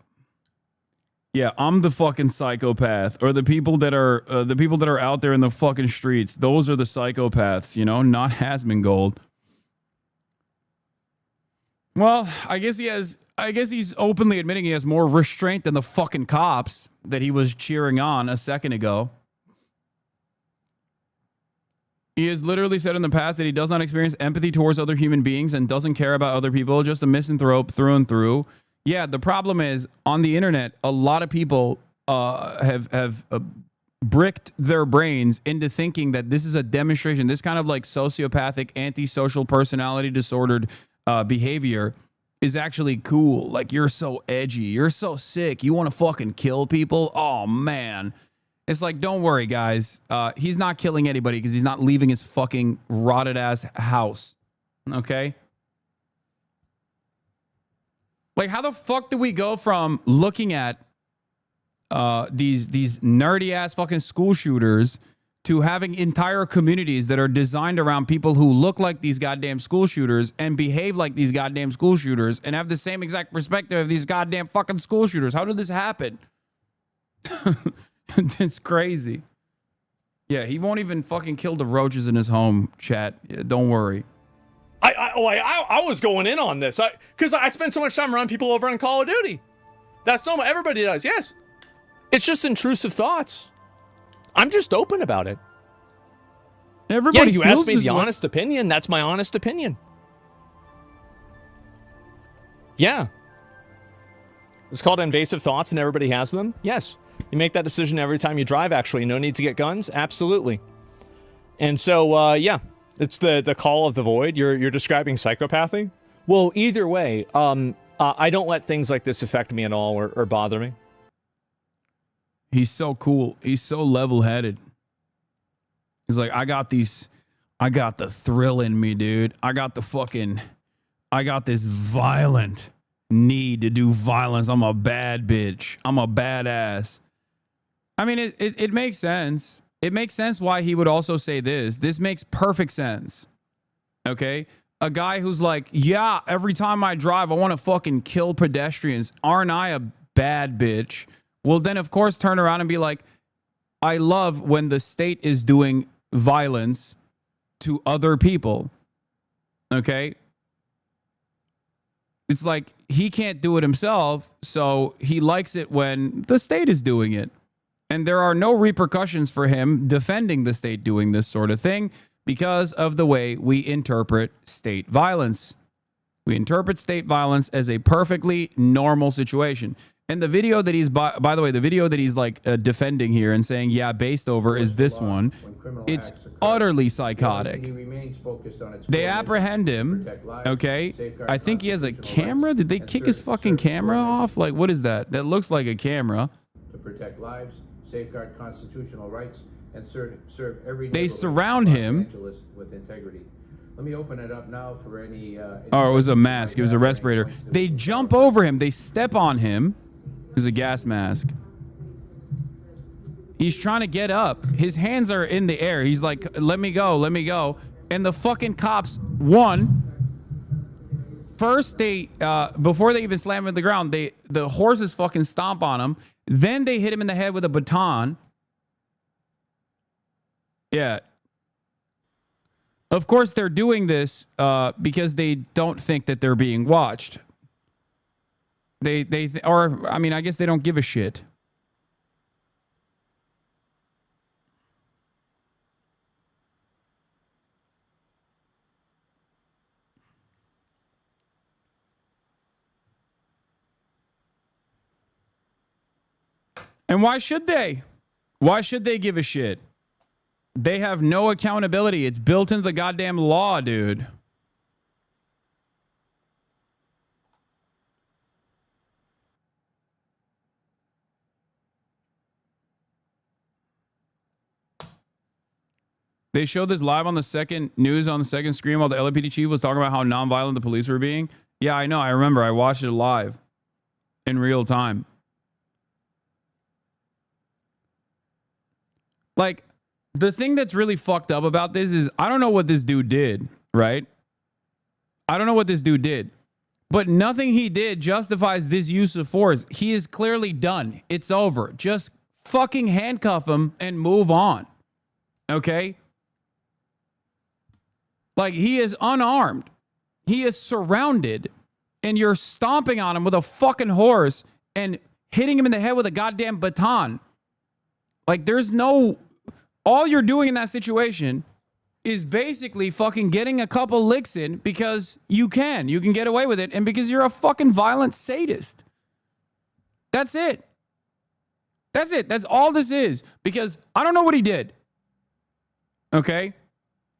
Yeah, I'm the fucking psychopath, or the people that are out there in the fucking streets. Those are the psychopaths, you know, not Asmongold. Well, I guess he's openly admitting he has more restraint than the fucking cops that he was cheering on a second ago. He has literally said in the past that he does not experience empathy towards other human beings and doesn't care about other people, just a misanthrope through and through. Yeah, the problem is on the internet, a lot of people have bricked their brains into thinking that this is a demonstration, this kind of like sociopathic, antisocial personality disordered behavior is actually cool. Like, you're so edgy, you're so sick, you want to fucking kill people. Oh man. It's like, don't worry, guys. He's not killing anybody because he's not leaving his fucking rotted ass house. Okay? Like, how the fuck do we go from looking at these nerdy ass fucking school shooters to having entire communities that are designed around people who look like these goddamn school shooters and behave like these goddamn school shooters and have the same exact perspective of these goddamn fucking school shooters? How did this happen? It's crazy. Yeah, he won't even fucking kill the roaches in his home, chat. Yeah, don't worry. I was going in on this because I spent so much time around people over on Call of Duty. That's normal. Everybody does. Yes. It's just intrusive thoughts. I'm just open about it. Everybody. Yeah, you asked me the honest opinion. That's my honest opinion. Yeah. It's called invasive thoughts and everybody has them. Yes. You make that decision every time you drive, actually. No need to get guns. Absolutely. And so, yeah, it's the call of the void. You're describing psychopathy. Well, either way, I don't let things like this affect me at all or bother me. He's so cool. He's so level-headed. He's like, I got the thrill in me, dude. I got this violent need to do violence. I'm a bad bitch. I'm a badass. I mean, it makes sense. It makes sense why he would also say this. This makes perfect sense. Okay? A guy who's like, yeah, every time I drive, I want to fucking kill pedestrians. Aren't I a bad bitch? Well, then, of course, turn around and be like, I love when the state is doing violence to other people. Okay? It's like he can't do it himself, so he likes it when the state is doing it. And there are no repercussions for him defending the state doing this sort of thing because of the way we interpret state violence. We interpret state violence as a perfectly normal situation. And the video that he's, by the way, the video that he's like defending here and saying, yeah, based over is this one. It's utterly psychotic. They apprehend him. Okay. I think he has a camera. Did they kick his fucking camera off? Like, what is that? That looks like a camera. To protect lives, safeguard constitutional rights, and serve every They surround him. With integrity. Let me open it up now for any. Oh, it was a mask. It was a respirator. They jump over him. They step on him. It was a gas mask. He's trying to get up. His hands are in the air. He's like, let me go, let me go. And the fucking cops, first they, before they even slam him to the ground, the horses fucking stomp on him. Then they hit him in the head with a baton. Yeah. Of course, they're doing this because they don't think that they're being watched. Or I mean, I guess they don't give a shit. And why should they? Why should they give a shit? They have no accountability. It's built into the goddamn law, dude. They showed this live on the second news on the second screen while the LAPD chief was talking about how nonviolent the police were being. Yeah, I know. I remember. I watched it live in real time. Like, the thing that's really fucked up about this is I don't know what this dude did, right? I don't know what this dude did. But nothing he did justifies this use of force. He is clearly done. It's over. Just fucking handcuff him and move on. Okay? Like, he is unarmed. He is surrounded. and you're stomping on him with a fucking horse and hitting him in the head with a goddamn baton. Like, there's no... All you're doing in that situation is basically fucking getting a couple licks in because you can get away with it, and because you're a fucking violent sadist. That's it. That's it. That's all this is. Because I don't know what he did. Okay?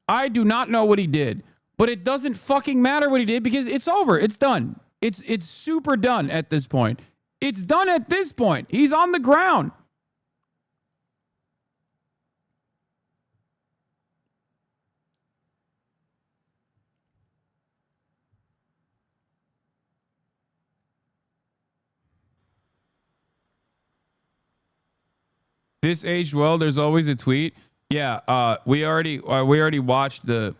I do not know what he did. But it doesn't fucking matter what he did because it's over. It's done. It's super done at this point. It's done at this point. He's on the ground. This aged well. There's always a tweet. Yeah, we already watched the.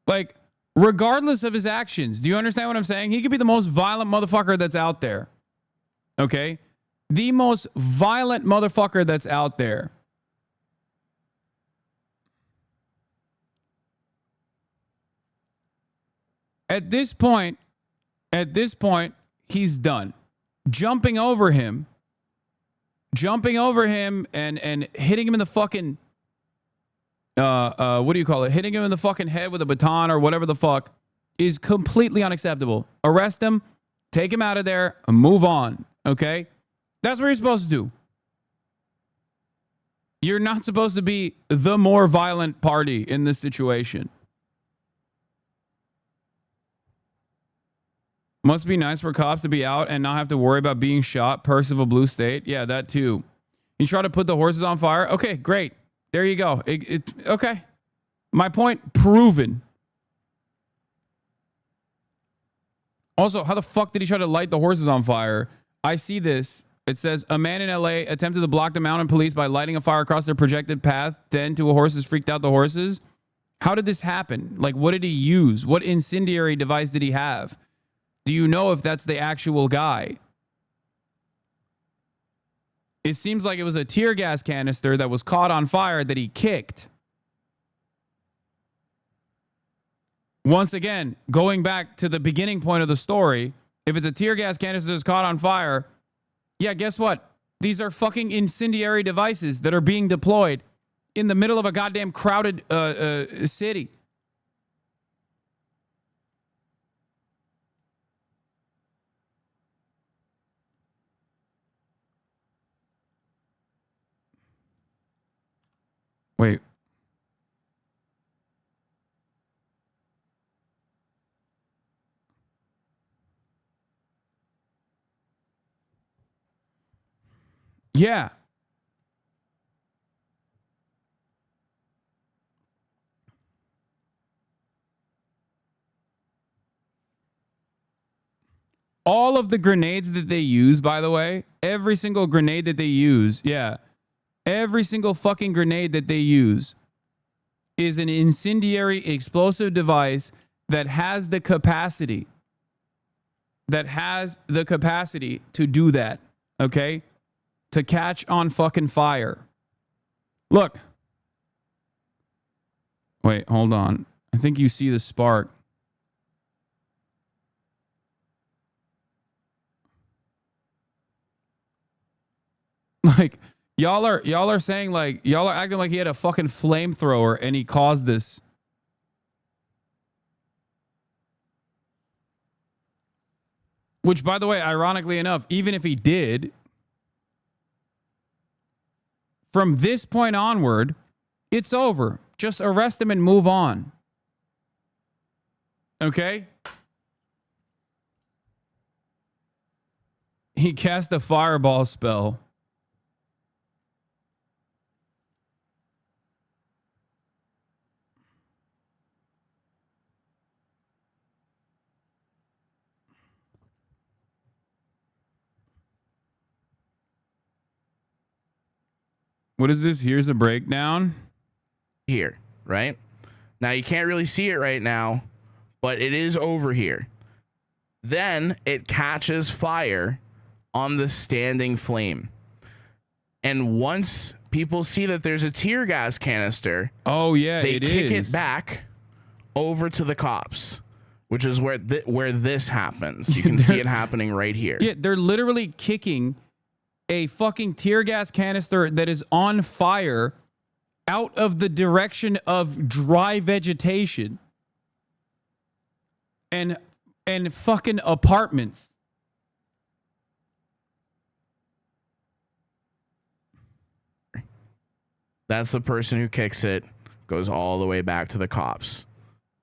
Like, regardless of his actions, do you understand what I'm saying? He could be the most violent motherfucker that's out there. Okay? The most violent motherfucker that's out there. At this point, he's done. Jumping over him and hitting him in the fucking what do you call it? Hitting him in the fucking head with a baton or whatever the fuck is completely unacceptable. Arrest him, take him out of there, and move on. Okay? That's what you're supposed to do. You're not supposed to be the more violent party in this situation. Must be nice for cops to be out and not have to worry about being shot. Perks of a blue state. Yeah, that too. You try to put the horses on fire? Okay, great. There you go. Okay. My point proven. Also, how the fuck did he try to light the horses on fire? I see this. It says, a man in LA attempted to block the mountain police by lighting a fire across their projected path. Then two horses freaked out the horses. How did this happen? Like, what did he use? What incendiary device did he have? Do you know if that's the actual guy? It seems like it was a tear gas canister that was caught on fire that he kicked. Once again, going back to the beginning point of the story, if it's a tear gas canister that's caught on fire, yeah, guess what? These are fucking incendiary devices that are being deployed in the middle of a goddamn crowded city. Wait. Yeah. All of the grenades that they use, by the way, every single grenade that they use, yeah. Every single fucking grenade that they use is an incendiary explosive device that has the capacity to do that, okay? To catch on fucking fire. Look. Wait, hold on. I think you see the spark. Like, y'all are saying, like, y'all are acting like he had a fucking flamethrower and he caused this. Which, by the way, ironically enough, even if he did, from this point onward, it's over. Just arrest him and move on. Okay? He cast a fireball spell. What is this? Here's a breakdown. Here, right? Now, you can't really see it right now, but it is over here. Then it catches fire on the standing flame. And once people see that there's a tear gas canister, they kick it back over to the cops, which is where this happens. You can see it happening right here. Yeah, they're literally kicking a fucking tear gas canister that is on fire out of the direction of dry vegetation and fucking apartments. That's the person who kicks it, goes all the way back to the cops.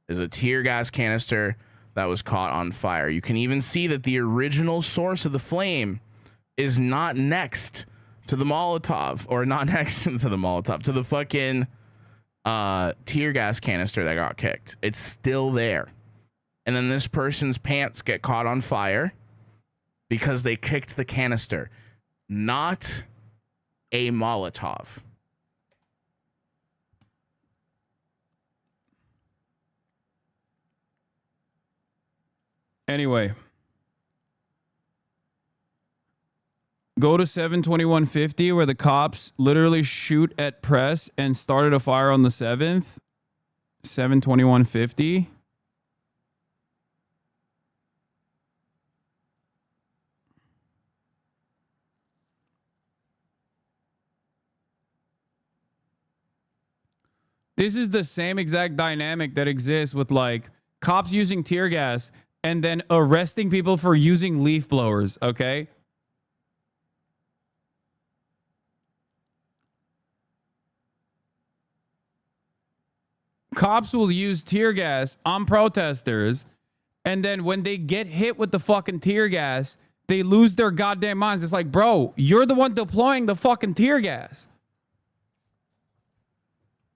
There's a tear gas canister that was caught on fire. You can even see that the original source of the flame is not next to the Molotov, or not next to the Molotov, to the fucking tear gas canister that got kicked. It's still there. And then this person's pants get caught on fire because they kicked the canister, not a Molotov. Anyway, go to 72150 where the cops literally shoot at press and started a fire on the 7th. 72150. This is the same exact dynamic that exists with like cops using tear gas and then arresting people for using leaf blowers, okay? Cops will use tear gas on protesters, and then when they get hit with the fucking tear gas, they lose their goddamn minds. It's like, bro, you're the one deploying the fucking tear gas.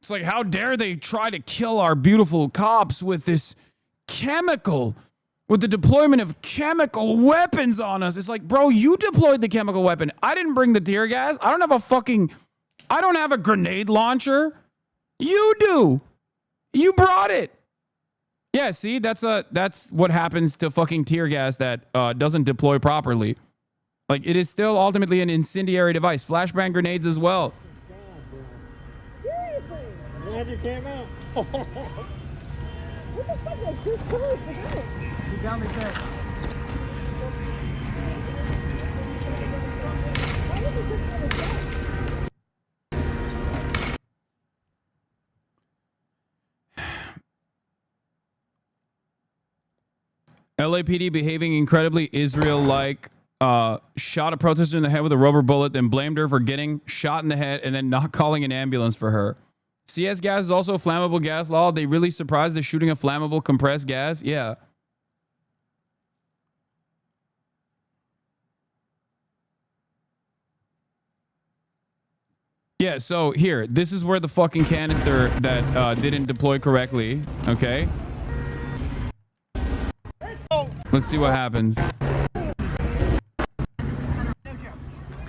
It's like, how dare they try to kill our beautiful cops with this chemical, with the deployment of chemical weapons on us. It's like, bro, you deployed the chemical weapon. I didn't bring the tear gas. I don't have a grenade launcher. You do. You brought it. Yeah, see, that's what happens to fucking tear gas that doesn't deploy properly. Like, it is still ultimately an incendiary device. Flashbang grenades as well. Seriously? I'm glad you came out. What the fuck? Like, this close to go. You got me back. Why did you just let us go? LAPD behaving incredibly Israel-like, shot a protester in the head with a rubber bullet, then blamed her for getting shot in the head and then not calling an ambulance for her. CS gas is also a flammable gas law. They really surprised they're shooting a flammable compressed gas? Yeah. Yeah, so here, this is where the fucking canister that didn't deploy correctly, okay? Let's see what happens.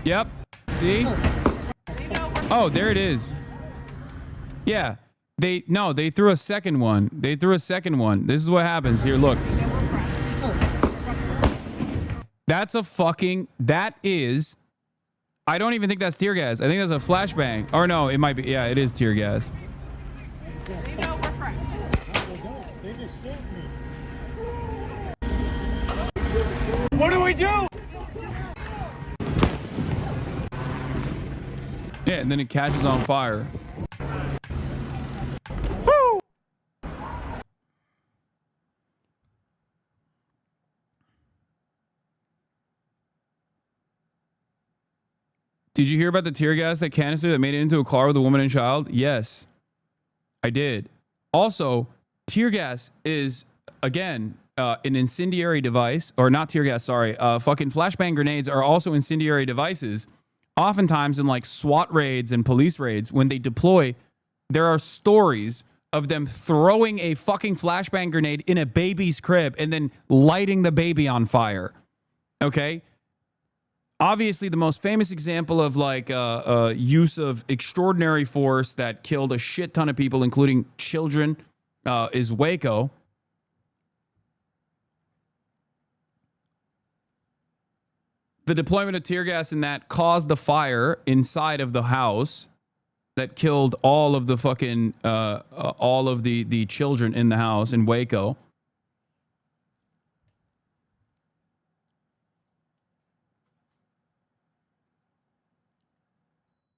Yep. See? Oh, there it is. Yeah. They threw a second one. This is what happens. Here, look. That is, I don't even think that's tear gas. I think that's a flashbang. Or no, it might be. Yeah, it is tear gas. What do we do? Yeah, and then it catches on fire. Woo! Did you hear about the tear gas, that canister that made it into a car with a woman and child? Yes, I did. Also, tear gas is, again, an incendiary device, or not tear gas, sorry. Fucking flashbang grenades are also incendiary devices. Oftentimes in like SWAT raids and police raids, when they deploy, there are stories of them throwing a fucking flashbang grenade in a baby's crib and then lighting the baby on fire. Okay? Obviously, the most famous example of like use of extraordinary force that killed a shit ton of people, including children, is Waco. The deployment of tear gas in that caused the fire inside of the house that killed all of the fucking all of the children in the house in Waco.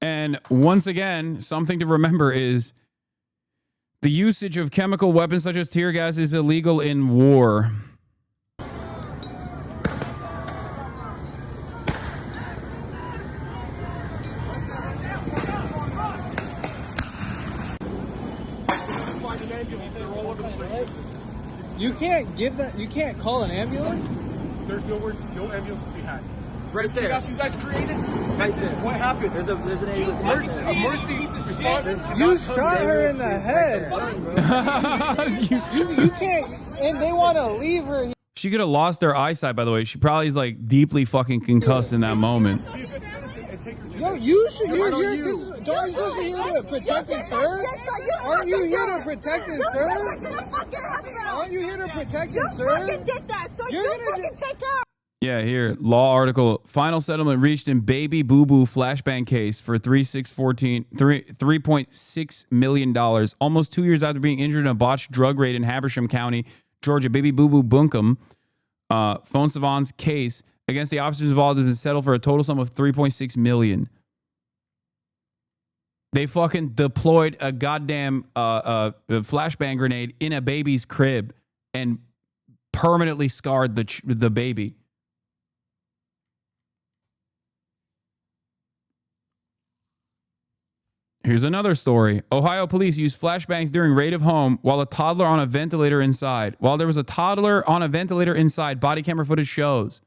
And once again, something to remember is the usage of chemical weapons such as tear gas is illegal in war. You can't give that. You can't call an ambulance. There's no ambulance to be had. Right This there. chaos you guys created. Right This is there. what happened. There's an ambulance. Emergency response. You shot her in the head. you can't. And they want to leave her. She could have lost her eyesight, by the way. She probably is like deeply fucking concussed in that moment. Yo, you should. You're here. Don't you supposed to be here to protect and serve? Aren't you here to protect and serve? Aren't you here to protect and serve? You're gonna take care. Yeah, here, law article. Final settlement reached in baby boo-boo flashbang case for $3.6 million. Almost 2 years after being injured in a botched drug raid in Habersham County, Georgia, baby boo-boo Bunkum, Phone Savant's case against the officers involved has been settled for a total sum of $3.6 million. They fucking deployed a goddamn flashbang grenade in a baby's crib and permanently scarred the baby. Here's another story. Ohio police used flashbangs during raid of home while a toddler on a ventilator inside. While there was a toddler on a ventilator inside, body camera footage shows.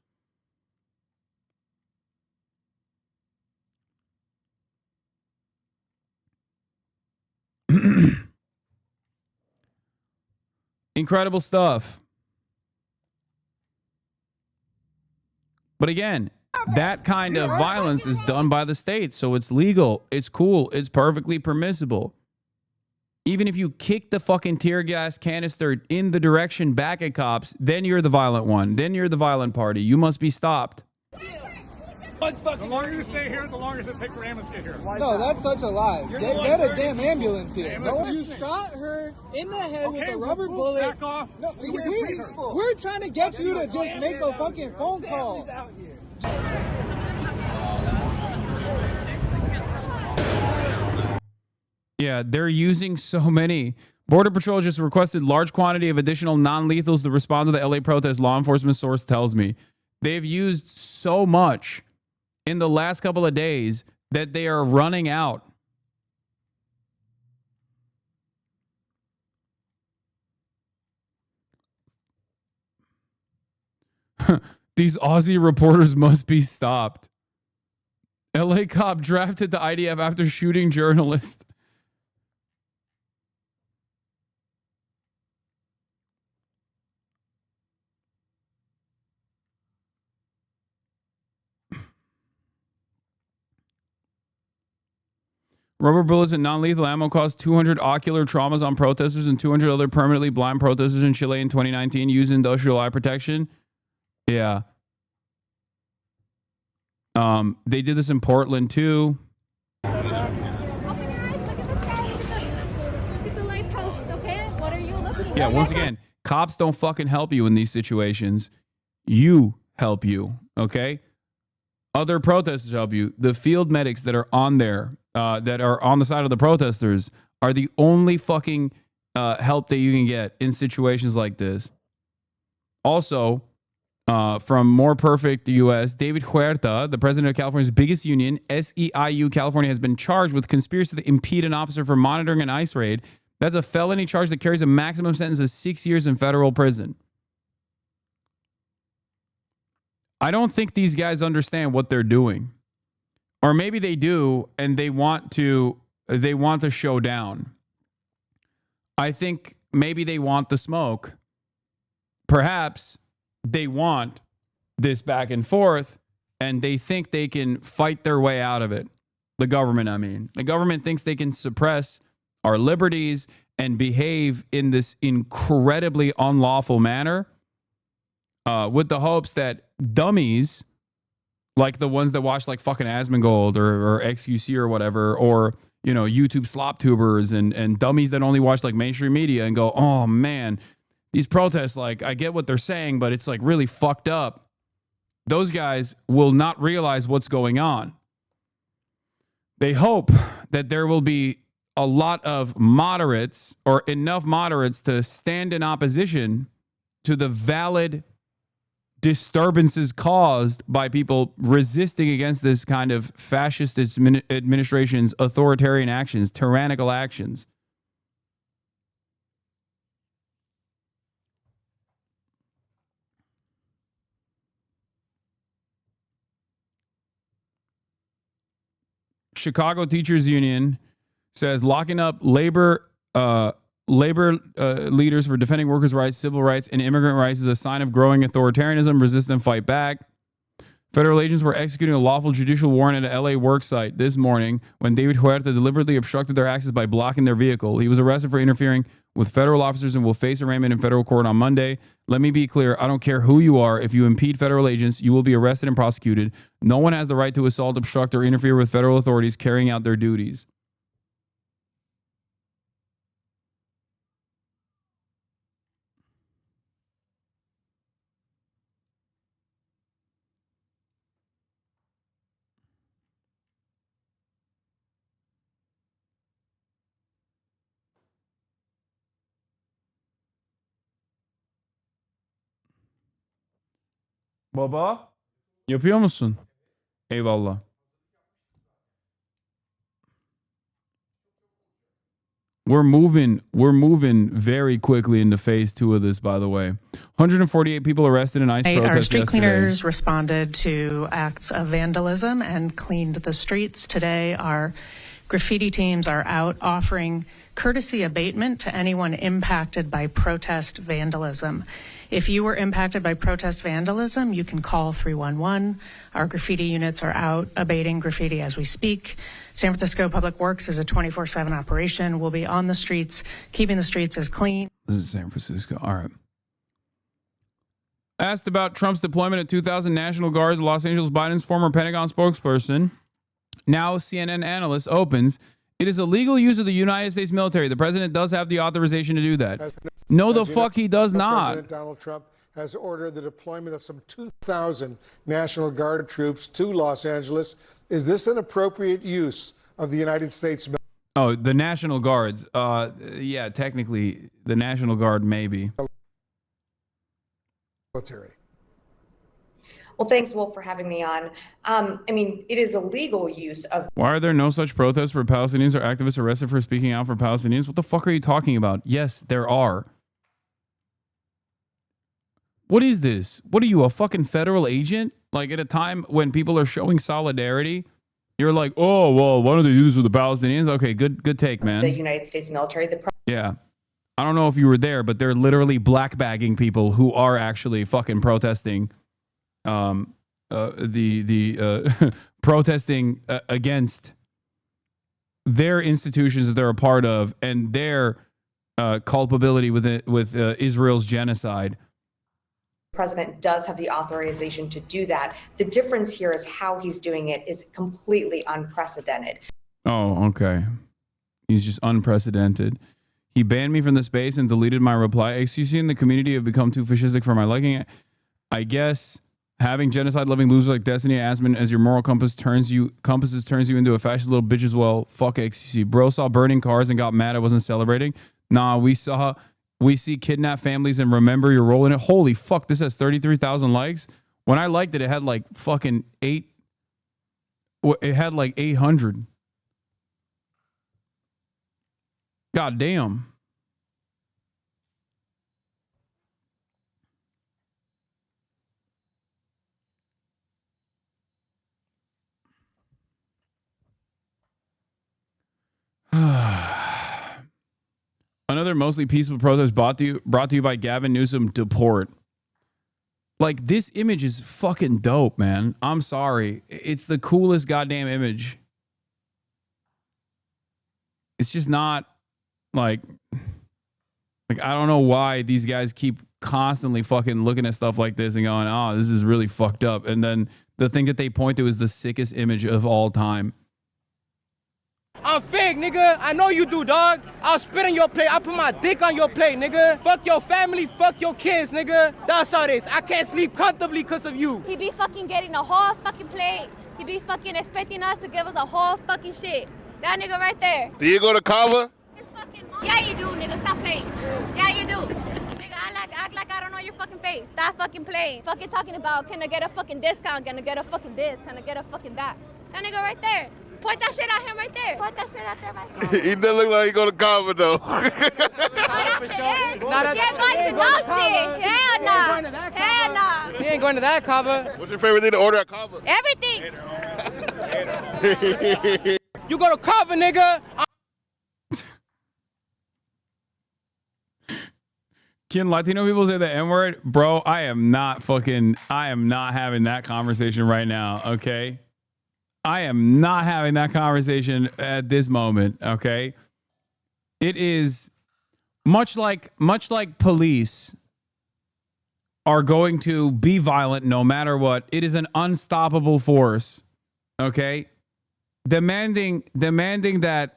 Incredible stuff. But again, that kind of violence is done by the state, so it's legal, it's cool, it's perfectly permissible. Even if you kick the fucking tear gas canister in the direction back at cops, then you're the violent one. Then you're the violent party. You must be stopped. The longer you stay here, the longer it takes for ambulance to get here. No, that's such a lie. Get a damn ambulance here. No, you shot her in the head with a rubber bullet. Back off. No, we're trying to get you to just make a fucking phone call. Yeah, they're using so many. Border Patrol just requested large quantity of additional non-lethals to respond to the LA protest, law enforcement source tells me. They've used so much in the last couple of days that they are running out. These Aussie reporters must be stopped. LA cop drafted the IDF after shooting journalist. Rubber bullets and non-lethal ammo caused 200 ocular traumas on protesters and 200 other permanently blind protesters in Chile in 2019 used industrial eye protection. Yeah. They did this in Portland too. Yeah, once again, cops don't fucking help you in these situations. You help you, okay? Other protesters help you. The field medics that are on there, that are on the side of the protesters, are the only fucking help that you can get in situations like this. Also, from More Perfect US, David Huerta, the president of California's biggest union, SEIU California, has been charged with conspiracy to impede an officer for monitoring an ICE raid. That's a felony charge that carries a maximum sentence of 6 years in federal prison. I don't think these guys understand what they're doing. Or maybe they do and they want to show down. I think maybe they want the smoke. Perhaps they want this back and forth and they think they can fight their way out of it. The government, I mean. The government thinks they can suppress our liberties and behave in this incredibly unlawful manner with the hopes that dummies Like the ones that watch like fucking Asmongold or XQC or whatever, or, you know, YouTube slop tubers and dummies that only watch like mainstream media and go, oh man, these protests, like I get what they're saying, but it's like really fucked up. Those guys will not realize what's going on. They hope that there will be a lot of moderates or enough moderates to stand in opposition to the valid disturbances caused by people resisting against this kind of fascist administration's authoritarian actions, tyrannical actions. Chicago Teachers Union says locking up labor leaders for defending workers' rights, civil rights, and immigrant rights is a sign of growing authoritarianism. Resist and fight back. Federal agents were executing a lawful judicial warrant at a LA work site this morning when David Huerta deliberately obstructed their access by blocking their vehicle. He was arrested for interfering with federal officers and will face arraignment in federal court on Monday. Let me be clear. I don't care who you are. If you impede federal agents, you will be arrested and prosecuted. No one has the right to assault, obstruct, or interfere with federal authorities carrying out their duties. Baba, yapıyor musun? Eyvallah. We're moving very quickly into phase 2 of this, by the way. 148 people arrested in ICE protests Our street yesterday. cleaners responded to acts of vandalism and cleaned the streets. Today, our graffiti teams are out offering courtesy abatement to anyone impacted by protest vandalism. If you were impacted by protest vandalism, you can call 311. Our graffiti units are out abating graffiti as we speak. San Francisco Public Works is a 24/7 operation. We'll be on the streets, keeping the streets as clean. This is San Francisco. All right. Asked about Trump's deployment of 2,000 National Guard, Los Angeles Biden's former Pentagon spokesperson, now CNN analyst, opens. It is a legal use of the United States military. The president does have the authorization to do that. No, the fuck he does not. President Donald Trump has ordered the deployment of some 2,000 National Guard troops to Los Angeles. Is this an appropriate use of the United States military? Oh, the National Guards. Yeah, technically, the National Guard, maybe. Well, thanks, Wolf, for having me on. I mean, it is a legal use of... Why are there no such protests for Palestinians or activists arrested for speaking out for Palestinians? What the fuck are you talking about? Yes, there are. What is this? What are you, a fucking federal agent? Like, at a time when people are showing solidarity, you're like, oh, well, why don't they do this with the Palestinians? Okay, good take, man. The United States military. Yeah. I don't know if you were there, but they're literally black bagging people who are actually fucking protesting. Protesting against their institutions that they're a part of and their culpability with Israel's genocide. The president does have the authorization to do that. The difference here is how he's doing it is completely unprecedented. Oh, okay. He's just unprecedented. He banned me from the space and deleted my reply. XQC and the community have become too fascistic for my liking. I guess having genocide-loving losers like Destiny Asman as your moral compass turns you into a fascist little bitch as well. Fuck XQC. Bro saw burning cars and got mad I wasn't celebrating. Nah, we see kidnapped families and remember your role in it. Holy fuck, this has 33,000 likes. When I liked it, it had like fucking 800. God damn. Another mostly peaceful protest brought to you by Gavin Newsom. Deport. Like, this image is fucking dope, man. I'm sorry. It's the coolest goddamn image. It's just not like I don't know why these guys keep constantly fucking looking at stuff like this and going, oh, this is really fucked up. And then the thing that they point to is the sickest image of all time. I'm fake, nigga. I know you do, dog. I'll spit on your plate. I'll put my dick on your plate, nigga. Fuck your family. Fuck your kids, nigga. That's how it is. I can't sleep comfortably because of you. He be fucking getting a whole fucking plate. He be fucking expecting us to give us a whole fucking shit. That nigga right there. Do you go to Kava? Yeah, you do, nigga. Stop playing. Yeah, you do. Nigga, act like I don't know your fucking face. Stop fucking playing. Fucking talking about, can I get a fucking discount? Can I get a fucking this? Can I get a fucking that? That nigga right there. Point that shit at him right there. Point that shit at there right there. He doesn't look like he go to Kava though. Yeah, going to no shit. Hell nah. Hell nah. He ain't going to that Kava. What's your favorite thing to order at Kava? Everything. You go to Kava, nigga. Can Latino people say the N-word? Bro, I am not having that conversation right now, okay? I am not having that conversation at this moment, okay? It is much like police are going to be violent no matter what. It is an unstoppable force, okay? Demanding that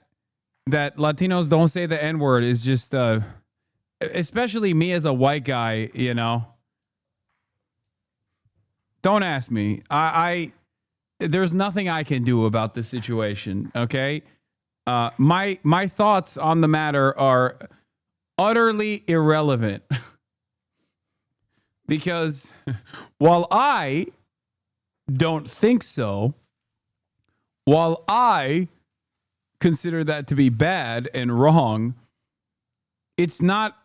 Latinos don't say the N-word is just especially me as a white guy, you know. Don't ask me. There's nothing I can do about this situation, okay? My thoughts on the matter are utterly irrelevant. Because while I don't think so, while I consider that to be bad and wrong, it's not,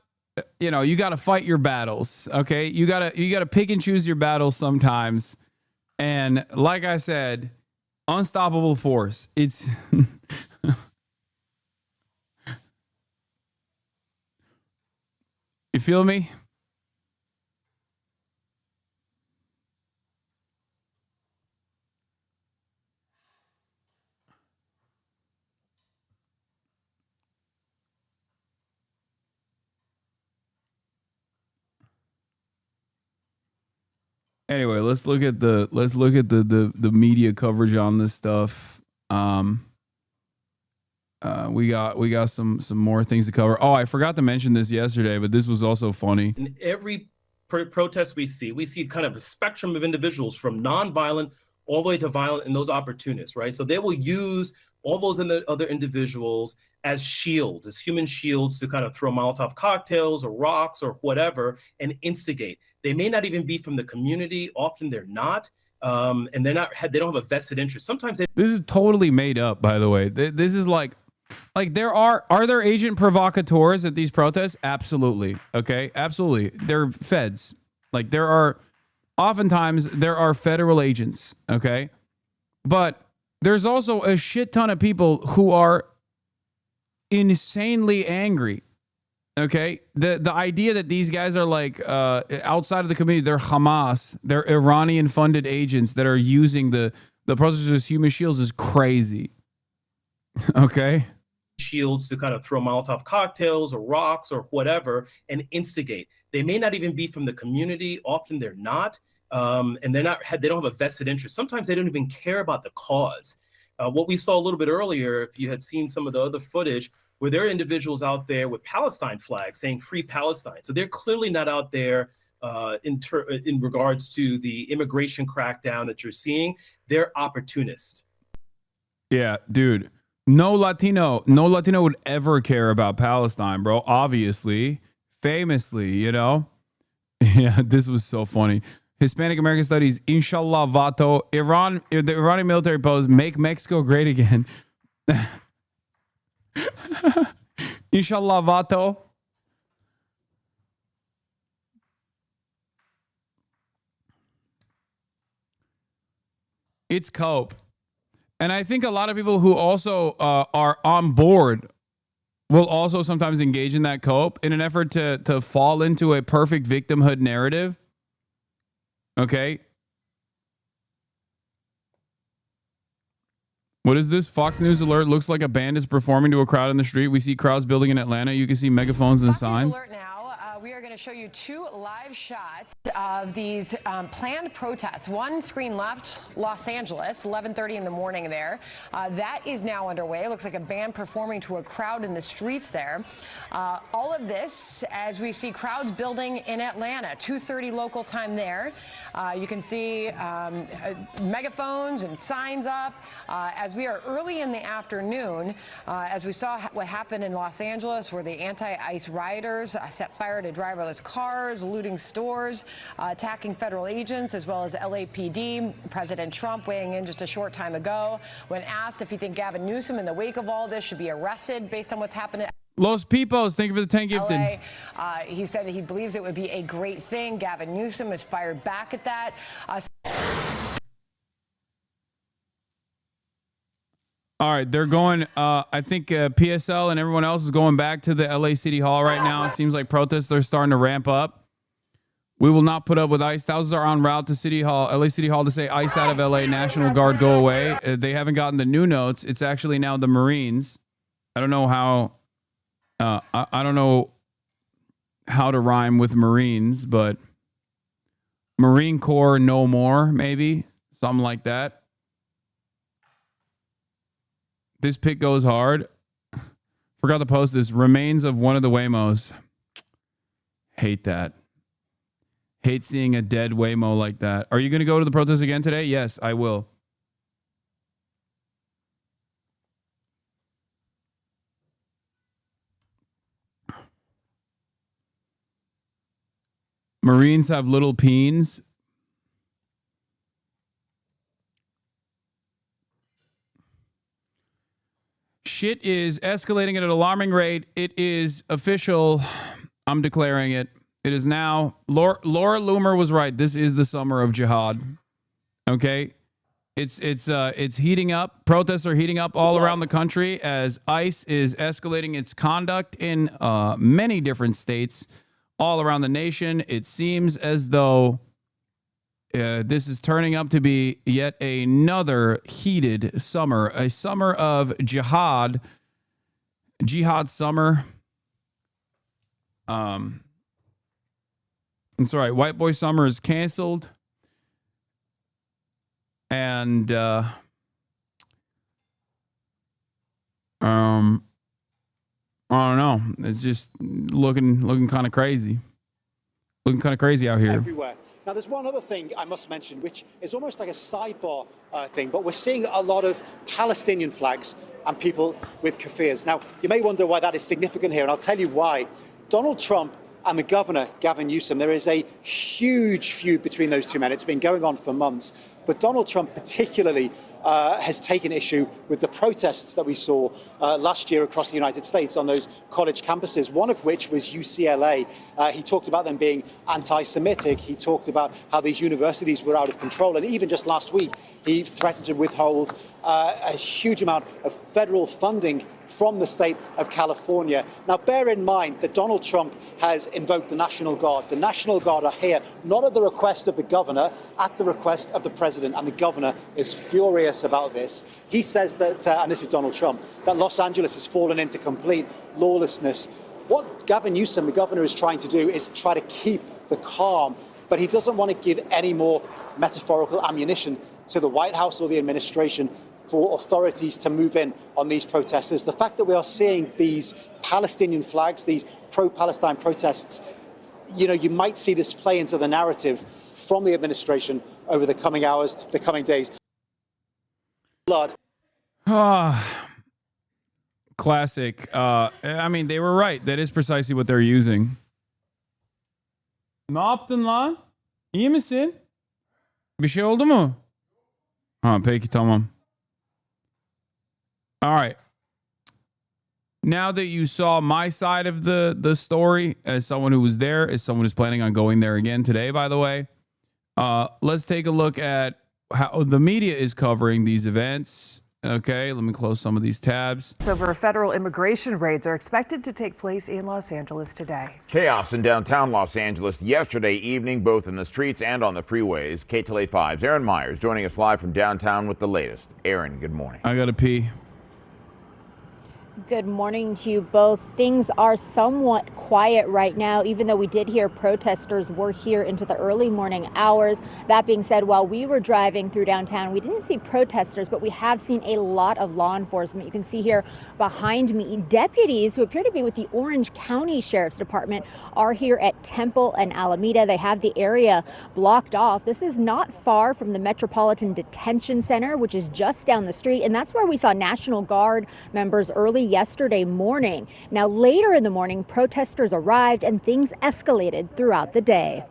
you know, you got to fight your battles, okay? You got to pick and choose your battles sometimes. And like I said, unstoppable force. It's you feel me? Anyway, let's look at the media coverage on this stuff. We got some more things to cover. Oh, I forgot to mention this yesterday, but this was also funny. In every protest we see kind of a spectrum of individuals from nonviolent all the way to violent and those opportunists, right? So they will use all those other individuals as shields, as human shields to kind of throw Molotov cocktails or rocks or whatever and instigate. They may not even be from the community. Often they're not. And they don't have a vested interest. Sometimes This is totally made up, by the way. This is like are there agent provocateurs at these protests? Absolutely. Okay. Absolutely. They're feds. Like oftentimes there are federal agents. Okay. But there's also a shit ton of people who are insanely angry. Okay, the idea that these guys are like outside of the community, they're Hamas, they're Iranian-funded agents that are using the protesters as human shields is crazy. Okay, shields to kind of throw Molotov cocktails or rocks or whatever and instigate. They may not even be from the community. Often they're not, and they don't have a vested interest. Sometimes they don't even care about the cause. What we saw a little bit earlier, if you had seen some of the other footage, where there are individuals out there with Palestine flags saying "Free Palestine." So they're clearly not out there in regards to the immigration crackdown that you're seeing. They're opportunists. Yeah, dude. No Latino would ever care about Palestine, bro. Obviously, famously, you know. Yeah, this was so funny. Hispanic American Studies, Inshallah Vato. The Iranian military pose, make Mexico great again. Inshallah Vato. It's cope. And I think a lot of people who also are on board will also sometimes engage in that cope in an effort to fall into a perfect victimhood narrative. Okay. What is this? Fox News alert. Looks like a band is performing to a crowd in the street. We see crowds building in Atlanta. You can see megaphones and signs. Alert now. We are going to show you 2 live shots. Of these planned protests. One screen left, Los Angeles, 11:30 in the morning there. That is now underway. It looks like a band performing to a crowd in the streets there. All of this as we see crowds building in Atlanta, 2:30 local time there. You can see megaphones and signs up as we are early in the afternoon, as we saw what happened in Los Angeles, where the anti-ICE rioters set fire to driverless cars, looting stores, attacking federal agents, as well as LAPD. President Trump weighing in just a short time ago when asked if he think Gavin Newsom, in the wake of all this, should be arrested based on what's happened. Los Pipos, thank you for the 10 gifted. He said that he believes it would be a great thing. Gavin Newsom has fired back at that. All right, they're going, I think PSL and everyone else is going back to the LA City Hall right now. It seems like protests are starting to ramp up. We will not put up with ICE. Thousands are en route to City Hall, LA City Hall, to say ICE out of LA, National Guard go away. They haven't gotten the new notes. It's actually now the Marines. I don't know how, I don't know how to rhyme with Marines, but Marine Corps no more, maybe. Something like that. This pick goes hard. Forgot to post this. Remains of one of the Waymos. Hate that. Hate seeing a dead Waymo like that. Are you going to go to the protest again today? Yes, I will. Marines have little peens. Shit is escalating at an alarming rate. It is official. I'm declaring it. It is now. Laura Loomer was right. This is the summer of jihad. Okay, it's heating up. Protests are heating up all around the country as ICE is escalating its conduct in many different states all around the nation. It seems as though this is turning up to be yet another heated summer, a summer of jihad summer. It's all right. White Boy Summer is canceled. And I don't know. It's just looking kind of crazy. Looking kind of crazy out here. Everywhere. Now, there's one other thing I must mention, which is almost like a sidebar thing, but we're seeing a lot of Palestinian flags and people with kafirs. Now, you may wonder why that is significant here, and I'll tell you why. Donald Trump and the governor, Gavin Newsom, there is a huge feud between those two men. It's been going on for months. But Donald Trump particularly has taken issue with the protests that we saw last year across the United States on those college campuses, one of which was UCLA. He talked about them being anti-Semitic. He talked about how these universities were out of control. And even just last week, he threatened to withhold a huge amount of federal funding from the state of California. Now, bear in mind that Donald Trump has invoked the National Guard. The National Guard are here, not at the request of the governor, at the request of the president, and the governor is furious about this. He says that, and this is Donald Trump, that Los Angeles has fallen into complete lawlessness. What Gavin Newsom, the governor, is trying to do is try to keep the calm, but he doesn't want to give any more metaphorical ammunition to the White House or the administration for authorities to move in on these protesters. The fact that we are seeing these Palestinian flags, these pro-Palestine protests, you might see this play into the narrative from the administration over the coming hours, the coming days. Blood. Classic. I mean, they were right. That is precisely what they're using. Ne yaptın lan? İyi misin? Bir şey oldu mu? Peki tamam. All right. Now that you saw my side of the story, as someone who was there, as someone who's planning on going there again today, by the way, let's take a look at how the media is covering these events. Okay, let me close some of these tabs. Over federal immigration raids are expected to take place in Los Angeles today. Chaos in downtown Los Angeles yesterday evening, both in the streets and on the freeways. KTLA 5's Aaron Myers joining us live from downtown with the latest. Aaron, good morning. I gotta pee. Good morning to you both. Things are somewhat quiet right now, even though we did hear protesters were here into the early morning hours. That being said, while we were driving through downtown, we didn't see protesters, but we have seen a lot of law enforcement. You can see here behind me, deputies who appear to be with the Orange County Sheriff's Department are here at Temple and Alameda. They have the area blocked off. This is not far from the Metropolitan Detention Center, which is just down the street, and that's where we saw National Guard members early yesterday morning. Now, later in the morning, protesters arrived and things escalated throughout the day.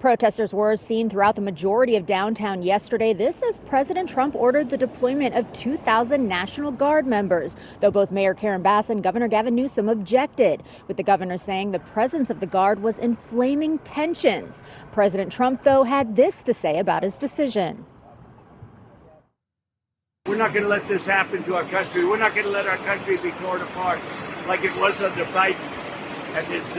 Protesters were seen throughout the majority of downtown yesterday. This as President Trump ordered the deployment of 2,000 National Guard members, though both Mayor Karen Bass and Governor Gavin Newsom objected, with the governor saying the presence of the Guard was inflaming tensions. President Trump, though, had this to say about his decision. We're not going to let this happen to our country. We're not going to let our country be torn apart like it was under Biden and his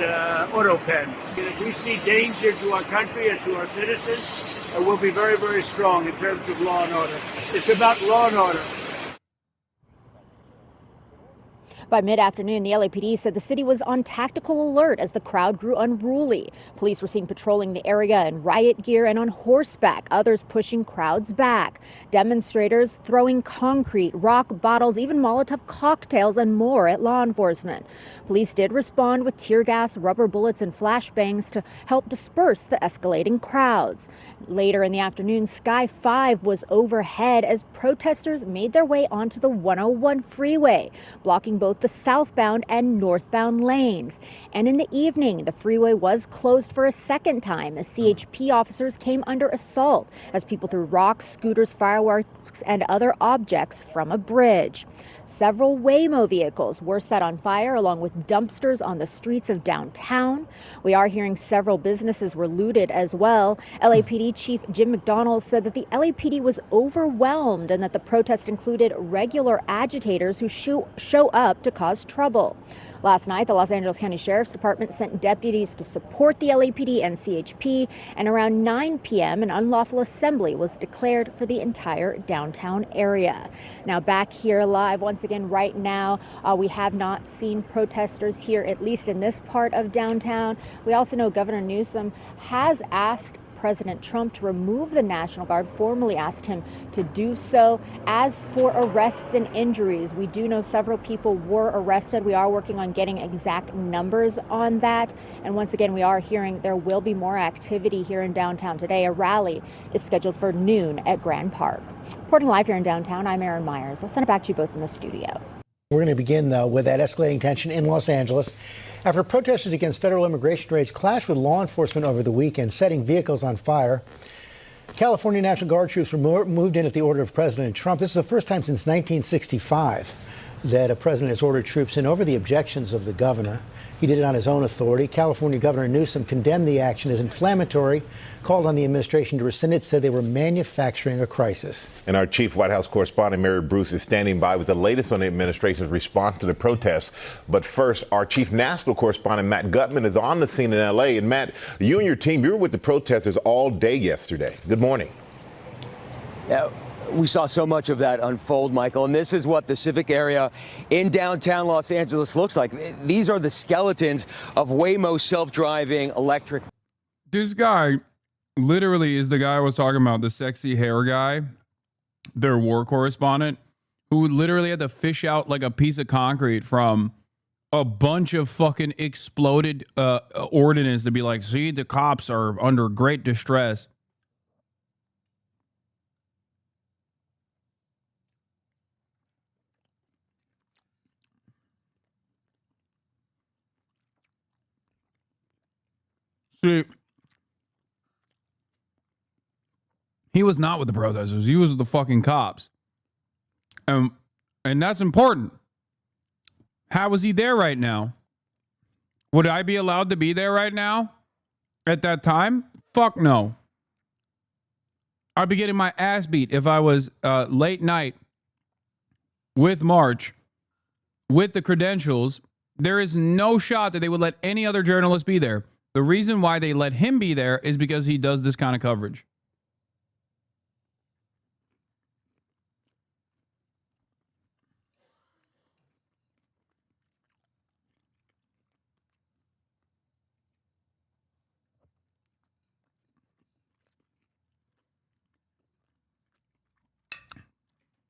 auto pen. If we see danger to our country and to our citizens, we'll be very, very strong in terms of law and order. It's about law and order. By mid-afternoon, the LAPD said the city was on tactical alert as the crowd grew unruly. Police were seen patrolling the area in riot gear and on horseback, others pushing crowds back. Demonstrators throwing concrete, rock bottles, even Molotov cocktails and more at law enforcement. Police did respond with tear gas, rubber bullets and flashbangs to help disperse the escalating crowds. Later in the afternoon, Sky 5 was overhead as protesters made their way onto the 101 freeway, blocking both the southbound and northbound lanes. And in the evening, the freeway was closed for a second time as CHP officers came under assault as people threw rocks, scooters, fireworks, and other objects from a bridge. Several Waymo vehicles were set on fire along with dumpsters on the streets of downtown. We are hearing several businesses were looted as well. LAPD Chief Jim McDonald said that the LAPD was overwhelmed and that the protest included regular agitators who show up to cause trouble. Last night, the Los Angeles County Sheriff's Department sent deputies to support the LAPD and CHP, and around 9 p.m. an unlawful assembly was declared for the entire downtown area. Now back here live once again right now, we have not seen protesters here, at least in this part of downtown. We also know Governor Newsom has asked President Trump to remove the National Guard, formally asked him to do so. As for arrests and injuries, we do know several people were arrested. We are working on getting exact numbers on that. And once again, we are hearing there will be more activity here in downtown today. A rally is scheduled for noon at Grand Park. Reporting live here in downtown, I'm Erin Myers. I'll send it back to you both in the studio. We're going to begin, though, with that escalating tension in Los Angeles after protesters against federal immigration raids clashed with law enforcement over the weekend, setting vehicles on fire. California National Guard troops were moved in at the order of President Trump. This is the first time since 1965 that a president has ordered troops in over the objections of the governor. He did it on his own authority. California Governor Newsom condemned the action as inflammatory, called on the administration to rescind it, said they were manufacturing a crisis. And our chief White House correspondent, Mary Bruce, is standing by with the latest on the administration's response to the protests. But first, our chief national correspondent, Matt Gutman, is on the scene in L.A. And Matt, you and your team, you were with the protesters all day yesterday. Good morning. Yeah. We saw so much of that unfold, Michael, and this is what the civic area in downtown Los Angeles looks like. These are the skeletons of Waymo self-driving electric. This guy literally is the guy I was talking about, the sexy hair guy, their war correspondent, who literally had to fish out like a piece of concrete from a bunch of fucking exploded ordnance to be like, see, the cops are under great distress. See, he was not with the protesters. He was with the fucking cops. And that's important. How was he there right now? Would I be allowed to be there right now at that time? Fuck no. I'd be getting my ass beat if I was late night with March, with the credentials, There is no shot that they would let any other journalist be there. The reason why they let him be there is because he does this kind of coverage.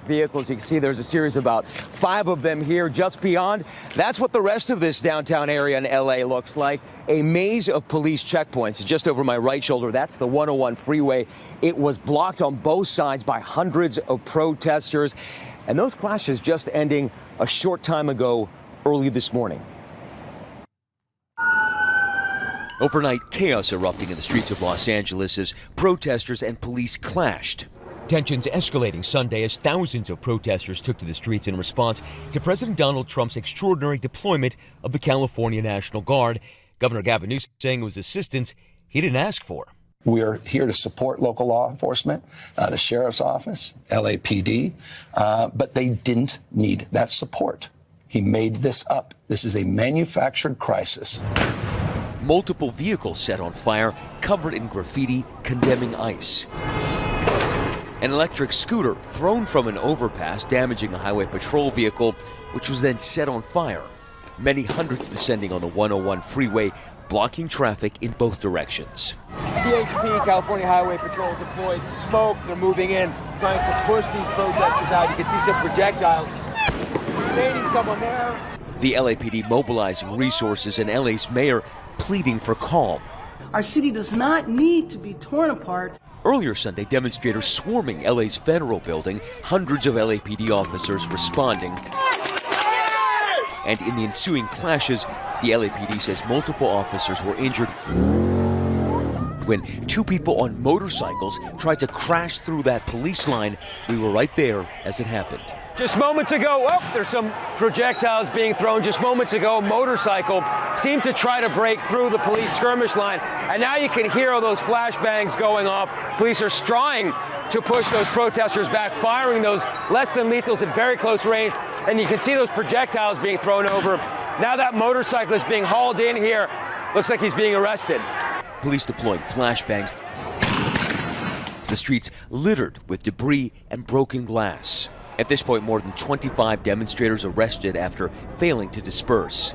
Vehicles, you can see there's a series of about 5 of them here just beyond. That's what the rest of this downtown area in LA looks like. A maze of police checkpoints just over my right shoulder. That's the 101 freeway. It was blocked on both sides by hundreds of protesters. And those clashes just ending a short time ago early this morning. Overnight chaos erupting in the streets of Los Angeles as protesters and police clashed. Tensions escalating Sunday as thousands of protesters took to the streets in response to President Donald Trump's extraordinary deployment of the California National Guard. Governor Gavin Newsom saying it was assistance he didn't ask for. We are here to support local law enforcement, the sheriff's office, LAPD, but they didn't need that support. He made this up. This is a manufactured crisis. Multiple vehicles set on fire, covered in graffiti condemning ICE. An electric scooter thrown from an overpass, damaging a highway patrol vehicle, which was then set on fire. Many hundreds descending on the 101 freeway, blocking traffic in both directions. CHP, California Highway Patrol, deployed smoke. They're moving in, trying to push these protesters out. You can see some projectiles detaining someone there. The LAPD mobilizing resources and LA's mayor pleading for calm. Our city does not need to be torn apart. Earlier Sunday, demonstrators swarming LA's federal building, hundreds of LAPD officers responding. And in the ensuing clashes, the LAPD says multiple officers were injured when 2 people on motorcycles tried to crash through that police line. We were right there as it happened. Just moments ago, there's some projectiles being thrown. Just moments ago, a motorcycle seemed to try to break through the police skirmish line. And now you can hear all those flashbangs going off. Police are trying to push those protesters back, firing those less than lethals at very close range. And you can see those projectiles being thrown over. Now that motorcyclist being hauled in here, looks like he's being arrested. Police deploying flashbangs. The streets littered with debris and broken glass. At this point, more than 25 demonstrators arrested after failing to disperse.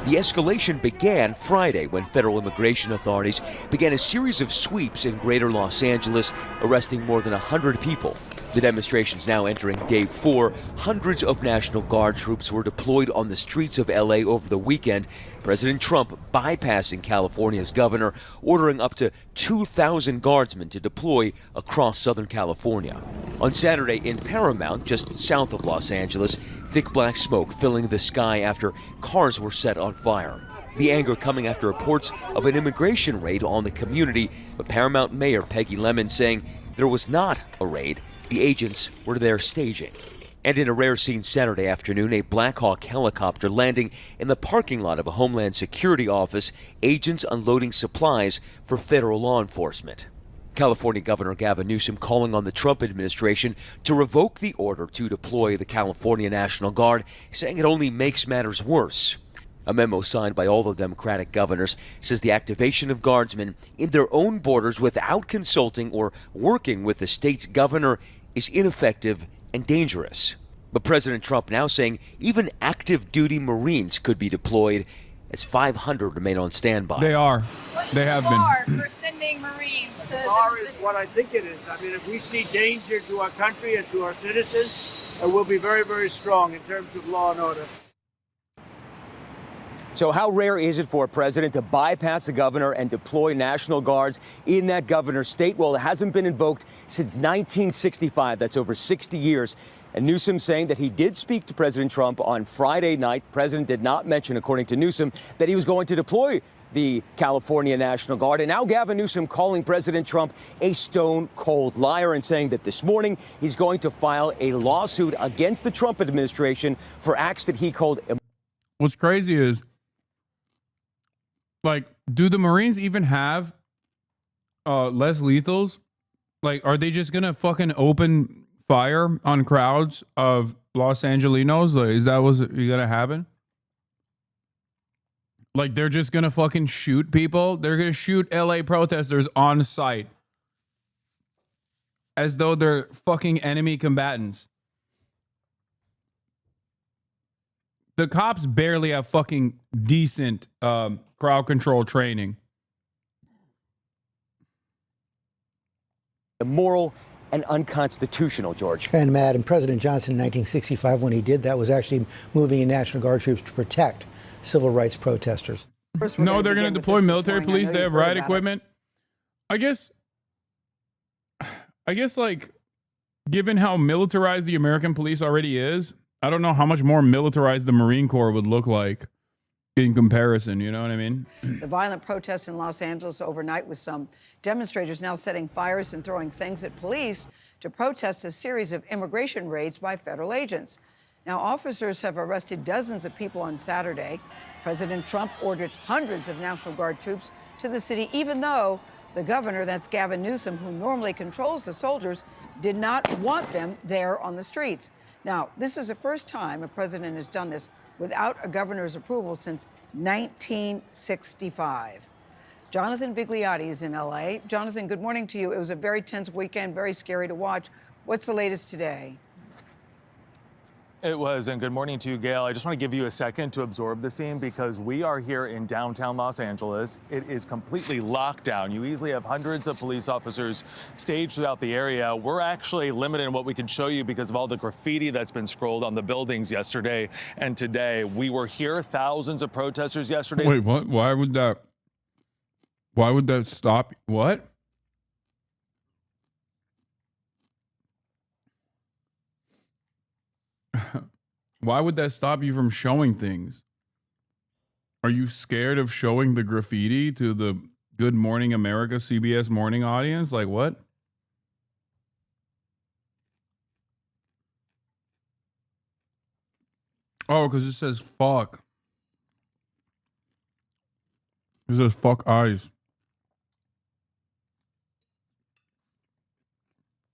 The escalation began Friday when federal immigration authorities began a series of sweeps in greater Los Angeles, arresting more than 100 people. The demonstrations now entering day 4. Hundreds of National Guard troops were deployed on the streets of LA over the weekend. President Trump bypassing California's governor, ordering up to 2,000 guardsmen to deploy across Southern California. On Saturday in Paramount, just south of Los Angeles, thick black smoke filling the sky after cars were set on fire. The anger coming after reports of an immigration raid on the community, but Paramount Mayor Peggy Lemon saying there was not a raid. The agents were there staging. And in a rare scene Saturday afternoon, a Black Hawk helicopter landing in the parking lot of a Homeland Security office, agents unloading supplies for federal law enforcement. California Governor Gavin Newsom calling on the Trump administration to revoke the order to deploy the California National Guard, saying it only makes matters worse. A memo signed by all the Democratic governors says the activation of guardsmen in their own borders without consulting or working with the state's governor is ineffective and dangerous. But President Trump now saying even active duty Marines could be deployed as 500 remain on standby. They are. They have been. For sending Marines to the bar is what I think it is. I mean, if we see danger to our country and to our citizens, we'll be very, very strong in terms of law and order. So how rare is it for a president to bypass the governor and deploy National Guards in that governor's state? Well, it hasn't been invoked since 1965. That's over 60 years. And Newsom saying that he did speak to President Trump on Friday night. The president did not mention, according to Newsom, that he was going to deploy the California National Guard. And now Gavin Newsom calling President Trump a stone-cold liar and saying that this morning he's going to file a lawsuit against the Trump administration for acts that he called... What's crazy is, like, do the Marines even have less lethals? Like, are they just gonna fucking open fire on crowds of Los Angelinos? Like, is that what's gonna happen? Like, they're just going to fucking shoot people. They're going to shoot LA protesters on site as though they're fucking enemy combatants. The cops barely have fucking decent crowd control training. Immoral and unconstitutional, George. And Matt, and President Johnson in 1965, when he did that, was actually moving in National Guard troops to protect civil rights protesters. No, they're going to deploy military police. They have riot equipment. I guess, like, given how militarized the American police already is, I don't know how much more militarized the Marine Corps would look like in comparison. You know what I mean? The violent protests in Los Angeles overnight, with some demonstrators now setting fires and throwing things at police to protest a series of immigration raids by federal agents. Now, officers have arrested dozens of people on Saturday. President Trump ordered hundreds of National Guard troops to the city, even though the governor, that's Gavin Newsom, who normally controls the soldiers, did not want them there on the streets. Now, this is the first time a president has done this without a governor's approval since 1965. Jonathan Vigliotti is in LA. Jonathan, good morning to you. It was a very tense weekend, very scary to watch. What's the latest today? It was, and good morning to you, Gail. I just want to give you a second to absorb the scene because we are here in downtown Los Angeles. It is completely locked down. You easily have hundreds of police officers staged throughout the area. We're actually limited in what we can show you because of all the graffiti that's been scrolled on the buildings yesterday and today. We were here, thousands of protesters yesterday. Wait, what? Why would that stop? What? Why would that stop you from showing things? Are you scared of showing the graffiti to the Good Morning America CBS morning audience? Like what? Oh, because it says fuck. It says fuck eyes.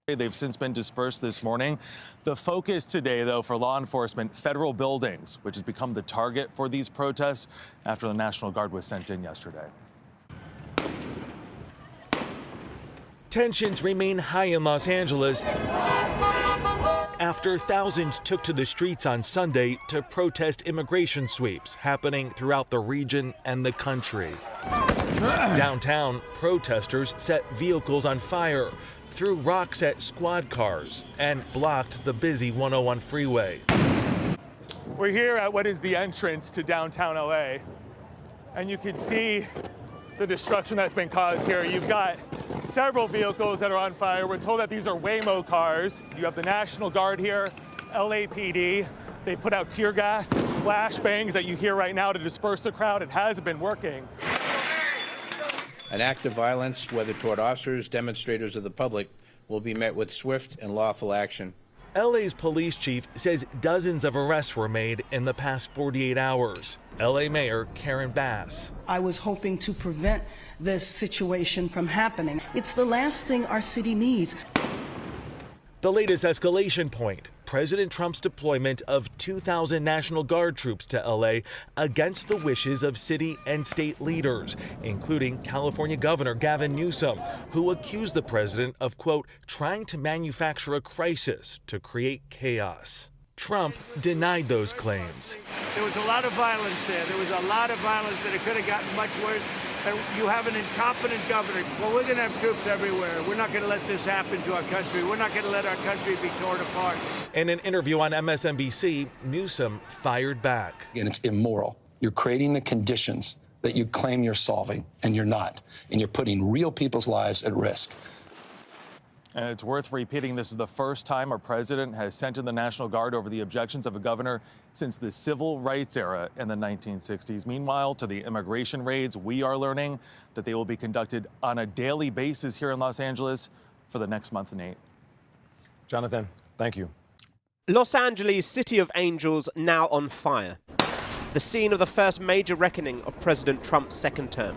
They've since been dispersed this morning. The focus today, though, for law enforcement, federal buildings, which has become the target for these protests after the National Guard was sent in yesterday. Tensions remain high in Los Angeles after thousands took to the streets on Sunday to protest immigration sweeps happening throughout the region and the country. Downtown, protesters set vehicles on fire, threw rocks at squad cars, and blocked the busy 101 freeway. We're here at what is the entrance to downtown LA, and you can see the destruction that's been caused here. You've got several vehicles that are on fire. We're told that these are Waymo cars. You have the National Guard here, LAPD. They put out tear gas, flashbangs that you hear right now to disperse the crowd. It hasn't been working. An act of violence, whether toward officers, demonstrators, or the public, will be met with swift and lawful action. LA's police chief says dozens of arrests were made in the past 48 hours. LA Mayor Karen Bass. I was hoping to prevent this situation from happening. It's the last thing our city needs. The latest escalation point, President Trump's deployment of 2,000 National Guard troops to LA against the wishes of city and state leaders, including California Governor Gavin Newsom, who accused the president of, quote, trying to manufacture a crisis to create chaos. Trump denied those claims. There was a lot of violence there. There was a lot of violence, and it could have gotten much worse. And you have an incompetent governor. Well, we're going to have troops everywhere. We're not going to let this happen to our country. We're not going to let our country be torn apart. In an interview on MSNBC, Newsom fired back. And it's immoral. You're creating the conditions that you claim you're solving, and you're not. And you're putting real people's lives at risk. And it's worth repeating, this is the first time a president has sent in the National Guard over the objections of a governor since the civil rights era in the 1960s. Meanwhile, to the immigration raids, we are learning that they will be conducted on a daily basis here in Los Angeles for the next month, Nate. Jonathan, thank you. Los Angeles' City of Angels now on fire. The scene of the first major reckoning of President Trump's second term.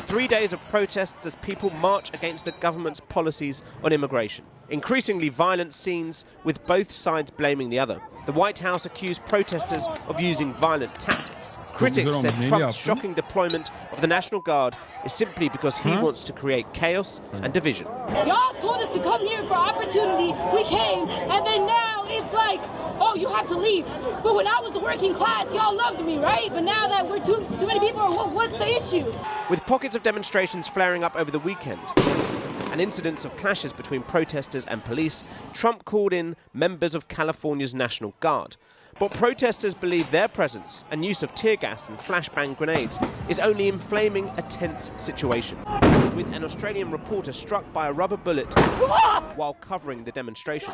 3 days of protests as people march against the government's policies on immigration. Increasingly violent scenes with both sides blaming the other. The White House accused protesters of using violent tactics. güzel Critics olmuş. said Neyle Trump's yaptın? shocking deployment of the National Guard is simply because he wants to create chaos and division. Y'all told us to come here for opportunity. We came, and then now it's like, oh, you have to leave. But when I was the working class, y'all loved me, right? But now that we're too many people, what's the issue? With pockets of demonstrations flaring up over the weekend and incidents of clashes between protesters and police, Trump called in members of California's National Guard. But protesters believe their presence and use of tear gas and flashbang grenades is only inflaming a tense situation, with an Australian reporter struck by a rubber bullet while covering the demonstration.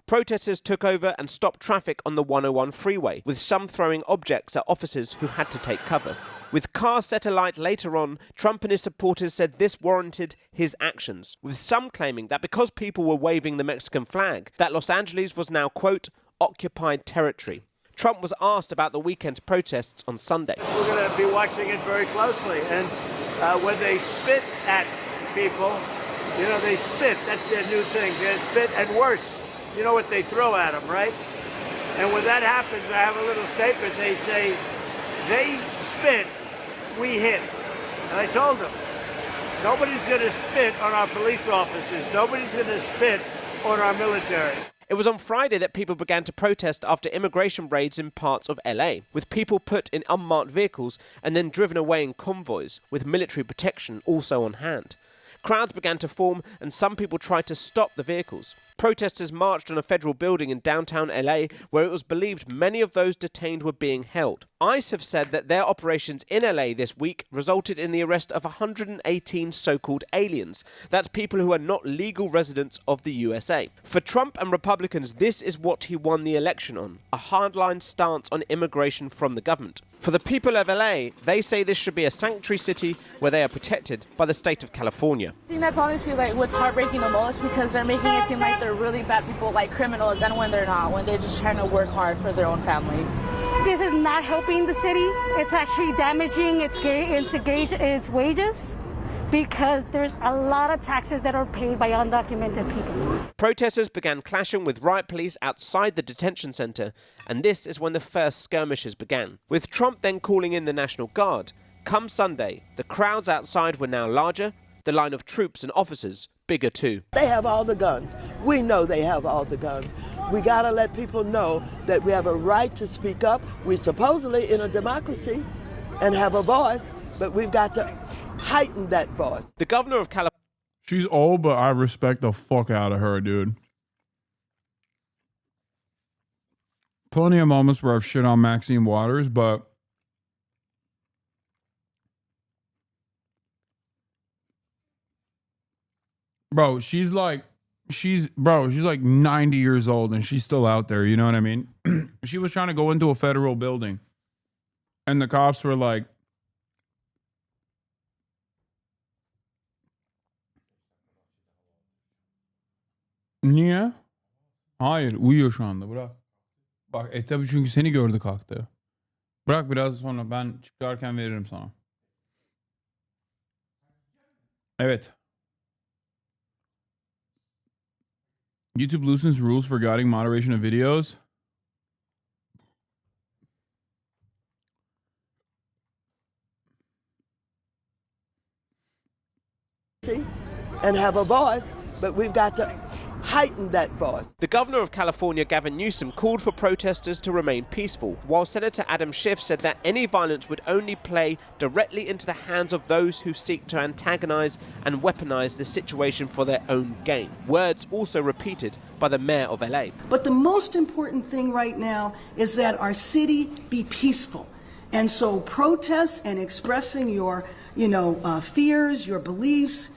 Protesters took over and stopped traffic on the 101 freeway, with some throwing objects at officers who had to take cover. With cars set alight later on, Trump and his supporters said this warranted his actions, with some claiming that because people were waving the Mexican flag, that Los Angeles was now, quote, occupied territory. Trump was asked about the weekend's protests on Sunday. We're going to be watching it very closely. And when they spit at people, you know, they spit. That's their new thing. They spit, and worse, you know what they throw at them, right? And when that happens, I have a little statement. They say, they spit, we hit. And I told them, nobody's going to spit on our police officers. Nobody's going to spit on our military. It was on Friday that people began to protest after immigration raids in parts of LA, with people put in unmarked vehicles and then driven away in convoys, with military protection also on hand. Crowds began to form and some people tried to stop the vehicles. Protesters marched on a federal building in downtown LA where it was believed many of those detained were being held. ICE have said that their operations in LA this week resulted in the arrest of 118 so-called aliens. That's people who are not legal residents of the USA. For Trump and Republicans, this is what he won the election on, a hardline stance on immigration from the government. For the people of LA, they say this should be a sanctuary city where they are protected by the state of California. I think that's honestly like what's heartbreaking the most, because they're making it seem like they're really bad people, like criminals, and when they're not, when they're just trying to work hard for their own families. This is not helping the city. It's actually damaging its wages, because there's a lot of taxes that are paid by undocumented people. Protesters began clashing with riot police outside the detention center, and this is when the first skirmishes began. With Trump then calling in the National Guard, come Sunday, the crowds outside were now larger, the line of troops and officers bigger too. They have all the guns. We know they have all the guns. We gotta let people know that we have a right to speak up. We're supposedly in a democracy and have a voice, but we've got to heighten that voice. The governor of California. She's old, but I respect the fuck out of her, dude. Plenty of moments where I've shit on Maxine Waters, but bro, she's like 90 years old and she's still out there, you know what I mean? She was trying to go into a federal building and the cops were like, niye? Hayır, uyuyor şu anda, bırak. Bak, tabii çünkü seni gördü kalktı. Bırak, biraz sonra ben çıkarken veririm sana. Evet. YouTube loosens rules for guiding moderation of videos. And have a voice, but we've got to heighten that voice. The governor of California, Gavin Newsom, called for protesters to remain peaceful, while Senator Adam Schiff said that any violence would only play directly into the hands of those who seek to antagonize and weaponize the situation for their own gain. Words also repeated by the mayor of LA. But the most important thing right now is that our city be peaceful. And so protests and expressing your, fears, your beliefs,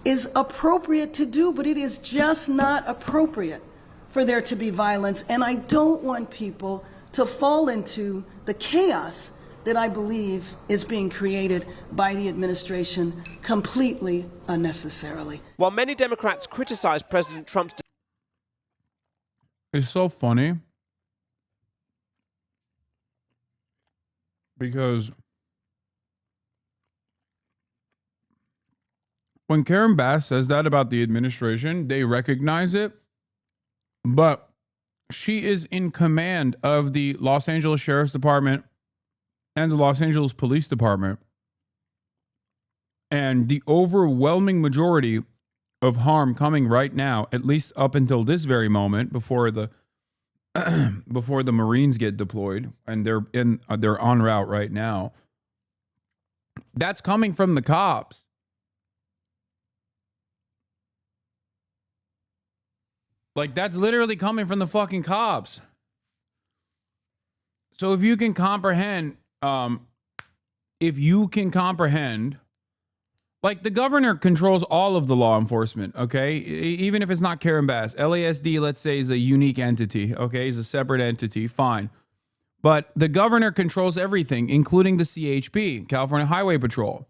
is appropriate to do, but it is just not appropriate for there to be violence. And I don't want people to fall into the chaos that I believe is being created by the administration completely unnecessarily. While many Democrats criticized President Trump's... It's so funny because when Karen Bass says that about the administration, they recognize it. But She is in command of the Los Angeles Sheriff's Department and the Los Angeles Police Department. And the overwhelming majority of harm coming right now, at least up until this very moment, before the before the Marines get deployed, and they're en route right now, that's coming from the cops. Like, that's literally coming from the fucking cops. So if you can comprehend, like, the governor controls all of the law enforcement, okay? Even if it's not Karen Bass. LASD, let's say, is a unique entity, okay? It's a separate entity, fine. But the governor controls everything, including the CHP, California Highway Patrol,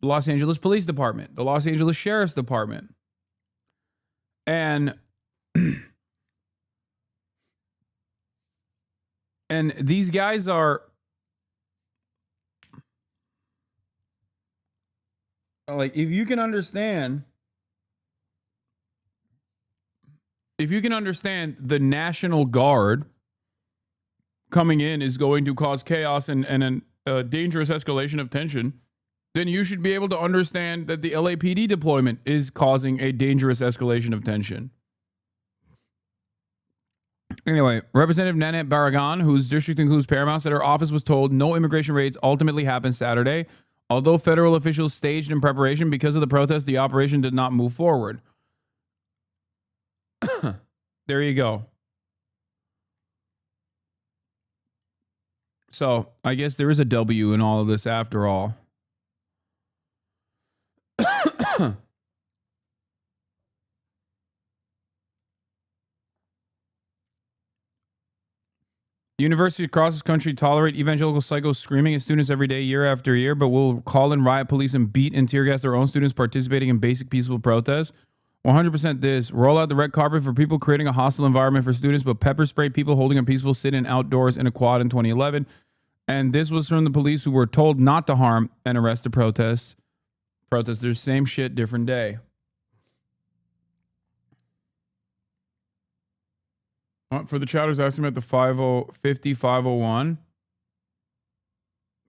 the Los Angeles Police Department, the Los Angeles Sheriff's Department. And these guys are, like, if you can understand the National Guard coming in is going to cause chaos and a dangerous escalation of tension, then you should be able to understand that the LAPD deployment is causing a dangerous escalation of tension. Anyway, Representative Nanette Barragan, whose district includes Paramount, said her office was told no immigration raids ultimately happened Saturday. Although federal officials staged in preparation because of the protest, the operation did not move forward. There you go. So I guess there is a W in all of this after all. Universities across this country tolerate evangelical psychos screaming at students every day, year after year, but will call in riot police and beat and tear gas their own students participating in basic peaceful protests. 100% this. Roll out the red carpet for people creating a hostile environment for students, but pepper spray people holding a peaceful sit-in outdoors in a quad in 2011. And this was from the police who were told not to harm and arrest the protesters. Same shit, different day. For the chatters asking about the 501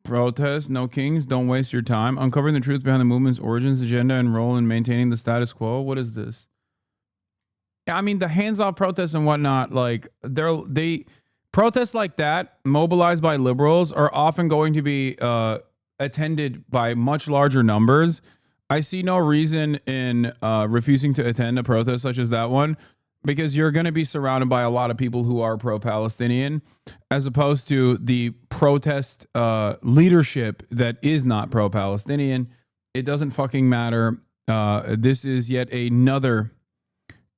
protest, no kings, don't waste your time. Uncovering the truth behind the movement's origins, agenda, and role in maintaining the status quo. What is this? I mean, the hands-off protests and whatnot, like, they protests like that, mobilized by liberals, are often going to be attended by much larger numbers. I see no reason in refusing to attend a protest such as that one, because you're going to be surrounded by a lot of people who are pro-Palestinian, as opposed to the protest leadership that is not pro-Palestinian. It doesn't fucking matter. This is yet another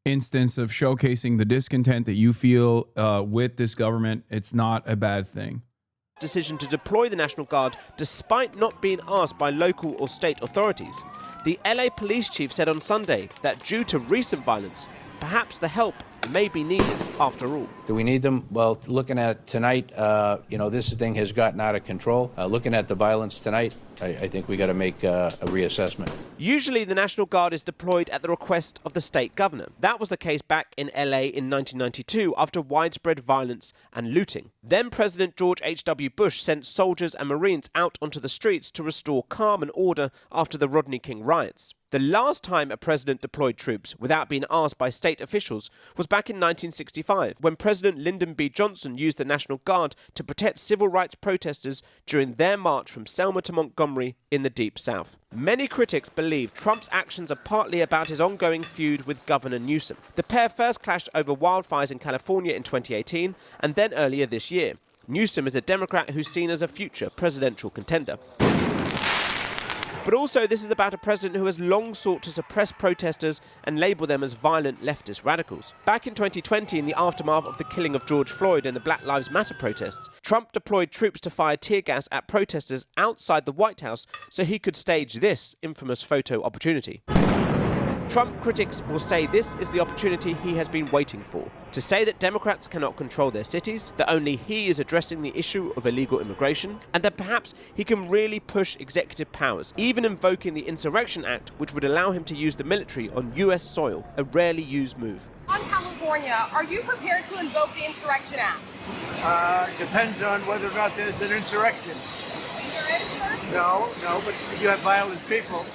instance of showcasing the discontent that you feel with this government. It's not a bad thing. Decision to deploy the National Guard despite not being asked by local or state authorities. The LA police chief said on Sunday that due to recent violence, perhaps the help may be needed after all. Do we need them? Well, looking at tonight, this thing has gotten out of control. Looking at the violence tonight, I think we got to make a reassessment. Usually the National Guard is deployed at the request of the state governor. That was the case back in LA in 1992 after widespread violence and looting. Then President George H.W. Bush sent soldiers and Marines out onto the streets to restore calm and order after the Rodney King riots. The last time a president deployed troops without being asked by state officials was back in 1965, when President Lyndon B. Johnson used the National Guard to protect civil rights protesters during their march from Selma to Montgomery in the Deep South. Many critics believe Trump's actions are partly about his ongoing feud with Governor Newsom. The pair first clashed over wildfires in California in 2018 and then earlier this year. Newsom is a Democrat who's seen as a future presidential contender. But also, this is about a president who has long sought to suppress protesters and label them as violent leftist radicals. Back in 2020, in the aftermath of the killing of George Floyd and the Black Lives Matter protests, Trump deployed troops to fire tear gas at protesters outside the White House so he could stage this infamous photo opportunity. Trump critics will say this is the opportunity he has been waiting for, to say that Democrats cannot control their cities, that only he is addressing the issue of illegal immigration, and that perhaps he can really push executive powers, even invoking the Insurrection Act, which would allow him to use the military on US soil, a rarely used move. on California, are you prepared to invoke the Insurrection Act? Depends on whether or not there's an insurrection. No, but you have violent people,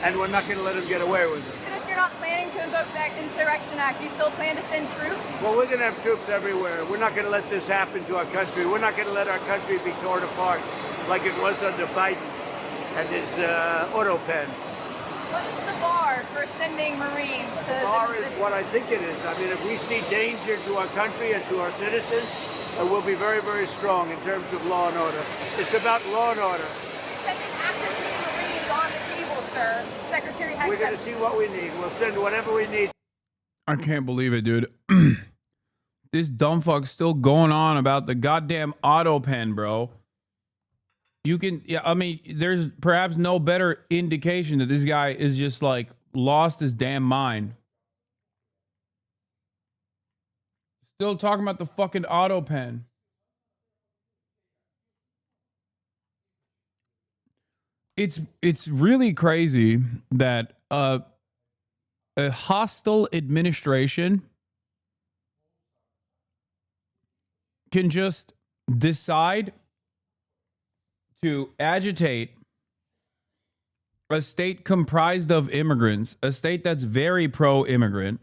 and we're not going to let them get away with it. And if you're not planning to invoke that Insurrection Act, do you still plan to send troops? Well, we're going to have troops everywhere. We're not going to let this happen to our country. We're not going to let our country be torn apart like it was under Biden and his auto pen. What is the bar for sending Marines to the bar is what I think it is. I mean, if we see danger to our country and to our citizens, we'll be very, very strong in terms of law and order. It's about law and order. Sending active Marines on the table, sir. Secretary has We're going to see what we need. We'll send whatever we need. I can't believe it, dude. This dumb fuck's still going on about the goddamn auto pen, bro. You can, yeah, I mean, there's perhaps no better indication that this guy is just like lost his damn mind. Still talking about the fucking auto pen. It's really crazy that a hostile administration can just decide to agitate a state comprised of immigrants, a state that's very pro-immigrant,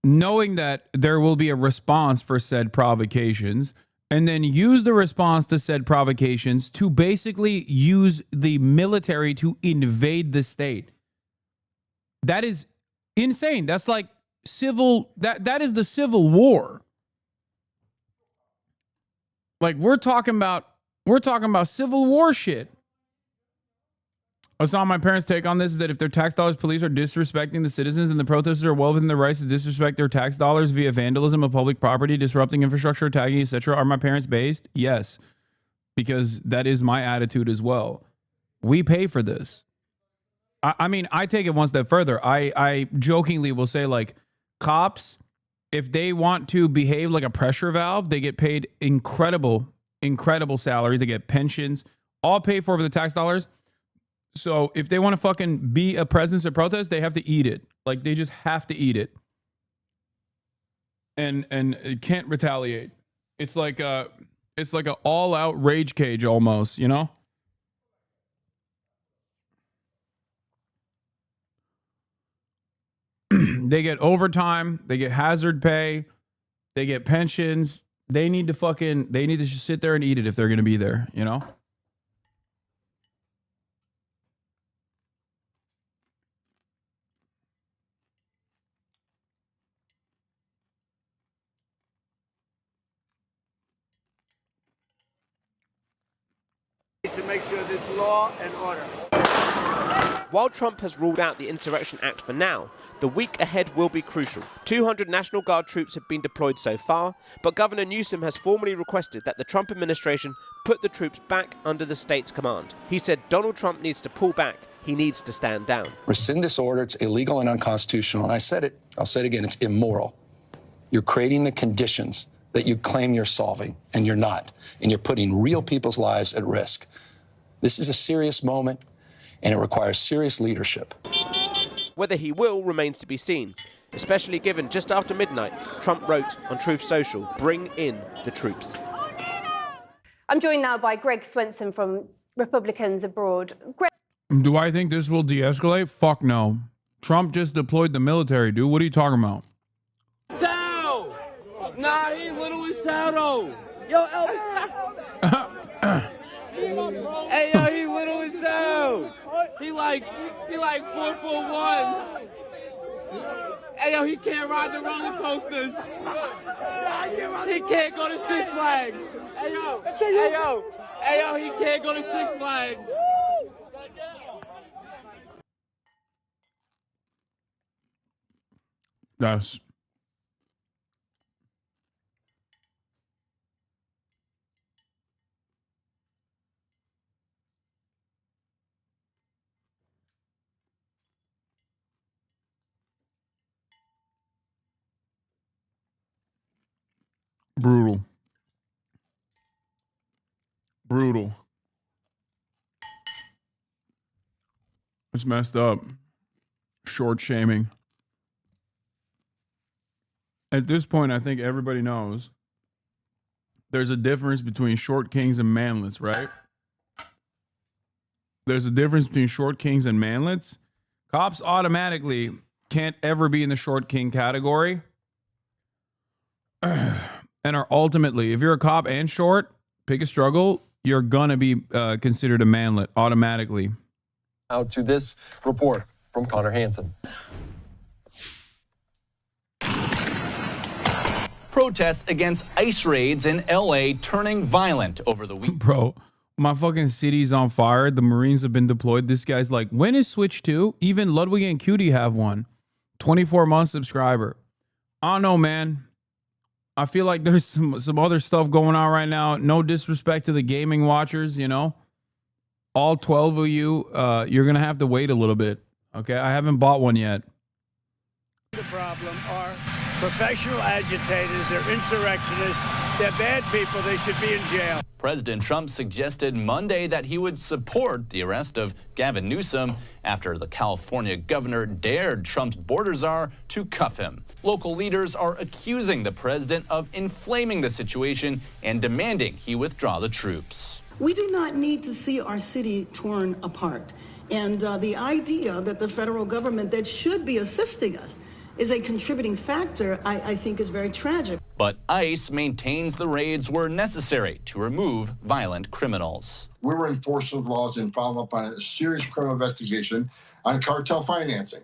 knowing that there will be a response for said provocations, and then use the response to said provocations to basically use the military to invade the state. That is insane. That's like that is the Civil War. Like we're talking about Civil War shit. I saw my parents' take on this is that if their tax dollars police are disrespecting the citizens and the protesters are well within their rights to disrespect their tax dollars via vandalism of public property, disrupting infrastructure, tagging, etc. Are my parents based? Yes, because that is my attitude as well. We pay for this. I mean, I take it one step further. I jokingly will say, like, cops, if they want to behave like a pressure valve, they get paid incredible salaries. They get pensions, all paid for with the tax dollars. So if they want to fucking be a presence at protest, they have to eat it. Like they just have to eat it. And it can't retaliate. It's like a all out rage cage almost, you know? They get overtime, they get hazard pay, they get pensions. They need to just sit there and eat it if they're going to be there, you know? To make sure there's law and order. While Trump has ruled out the Insurrection Act for now, the week ahead will be crucial. 200 National Guard troops have been deployed so far, but Governor Newsom has formally requested that the Trump administration put the troops back under the state's command. He said Donald Trump needs to pull back. He needs to stand down. Rescind this order. It's illegal and unconstitutional. And I said it. I'll say it again. It's immoral. You're creating the conditions that you claim you're solving, and you're not. And you're putting real people's lives at risk. This is a serious moment, and it requires serious leadership. Whether he will remains to be seen, especially given just after midnight, Trump wrote on Truth Social, "Bring in the troops." I'm joined now by Greg Swenson from Republicans Abroad. Greg. Do I think this will de-escalate? Fuck no. Trump just deployed the military, dude. What are you talking about? Sal! Nah, he ain't little as Sal though. Yo, hey, yo, he little as Sal. He like 4'1". Hey, yo, he can't ride the roller coasters. He can't go to Six Flags. Hey, yo, he can't go to Six Flags. That's brutal. Brutal. It's messed up. Short shaming. At this point, I think everybody knows there's a difference between short kings and manlets, right? There's a difference between short kings and manlets. Cops automatically can't ever be in the short king category. And are ultimately, if you're a cop and short, pick a struggle, you're going to be considered a manlet automatically. Out to this report from Connor Hansen. Protests against ICE raids in LA turning violent over the week. Bro, my fucking city's on fire. The Marines have been deployed. This guy's like, when is Switch 2? Even Ludwig and Cutie have one. 24-month subscriber. I don't know, man. I feel like there's some other stuff going on right now. No disrespect to the gaming watchers, you know. All 12 of you, you're going to have to wait a little bit. Okay, I haven't bought one yet. The problem are professional agitators, they're insurrectionists, they're bad people, they should be in jail. President Trump suggested Monday that he would support the arrest of Gavin Newsom after the California governor dared Trump's border czar to cuff him. Local leaders are accusing the president of inflaming the situation and demanding he withdraw the troops. We do not need to see our city torn apart. And the idea that the federal government that should be assisting us is a contributing factor, I think is very tragic. But ICE maintains the raids were necessary to remove violent criminals. We were enforcing laws and following up on a serious criminal investigation on cartel financing.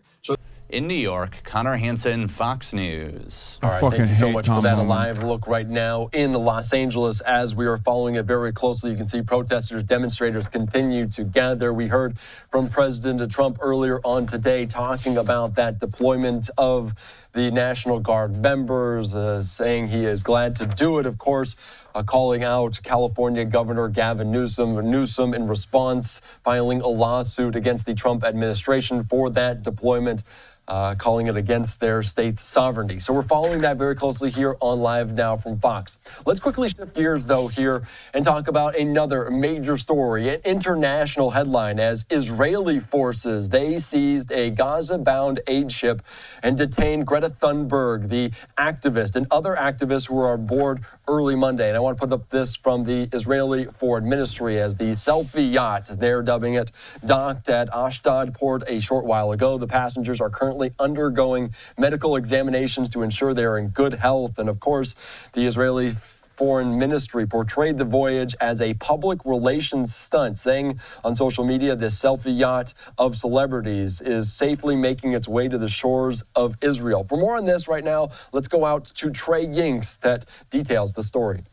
In New York, Connor Hansen, Fox News. All right, thank you so much for that. A live look right now in Los Angeles as we are following it very closely. You can see protesters, demonstrators continue to gather. We heard from President Trump earlier on today talking about that deployment of the National Guard members, saying he is glad to do it, of course, calling out California Governor Gavin Newsom. Newsom, in response, filing a lawsuit against the Trump administration for that deployment, calling it against their state's sovereignty. So we're following that very closely here on Live Now from Fox. Let's quickly shift gears, though, here and talk about another major story, an international headline as Israeli forces, they seized a Gaza-bound aid ship and detained Greta Thunberg, the activist, and other activists who were on board early Monday. And I want to put up this from the Israeli Foreign Ministry as the selfie yacht, they're dubbing it, docked at Ashdod port a short while ago. The passengers are currently undergoing medical examinations to ensure they are in good health. And of course, the Israeli Foreign Ministry portrayed the voyage as a public relations stunt, saying on social media this selfie yacht of celebrities is safely making its way to the shores of Israel. For more on this right now, let's go out to Trey Yinks that details the story.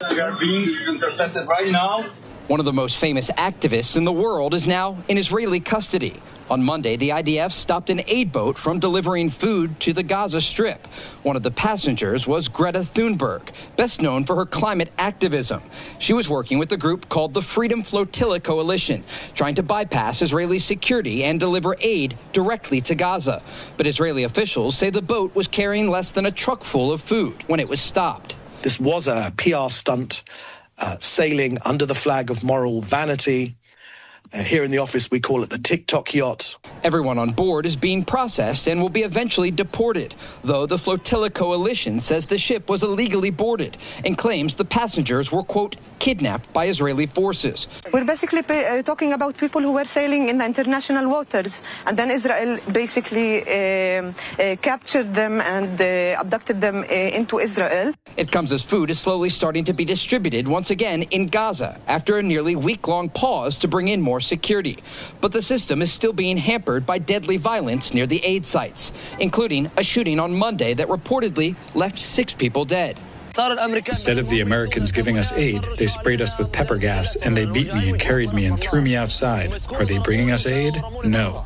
We are being intercepted right now. One of the most famous activists in the world is now in Israeli custody. On Monday, the IDF stopped an aid boat from delivering food to the Gaza Strip. One of the passengers was Greta Thunberg, best known for her climate activism. She was working with a group called the Freedom Flotilla Coalition, trying to bypass Israeli security and deliver aid directly to Gaza. But Israeli officials say the boat was carrying less than a truck full of food when it was stopped. This was a PR stunt, sailing under the flag of moral vanity. Here in the office, we call it the TikTok yacht. Everyone on board is being processed and will be eventually deported, though the Flotilla Coalition says the ship was illegally boarded and claims the passengers were, quote, kidnapped by Israeli forces. We're basically talking about people who were sailing in the international waters, and then Israel basically captured them and abducted them into Israel. It comes as food is slowly starting to be distributed once again in Gaza after a nearly week-long pause to bring in more security. But the system is still being hampered by deadly violence near the aid sites, including a shooting on Monday that reportedly left 6 people dead. Instead of the Americans giving us aid, they sprayed us with pepper gas, and they beat me and carried me and threw me outside. Are they bringing us aid? No.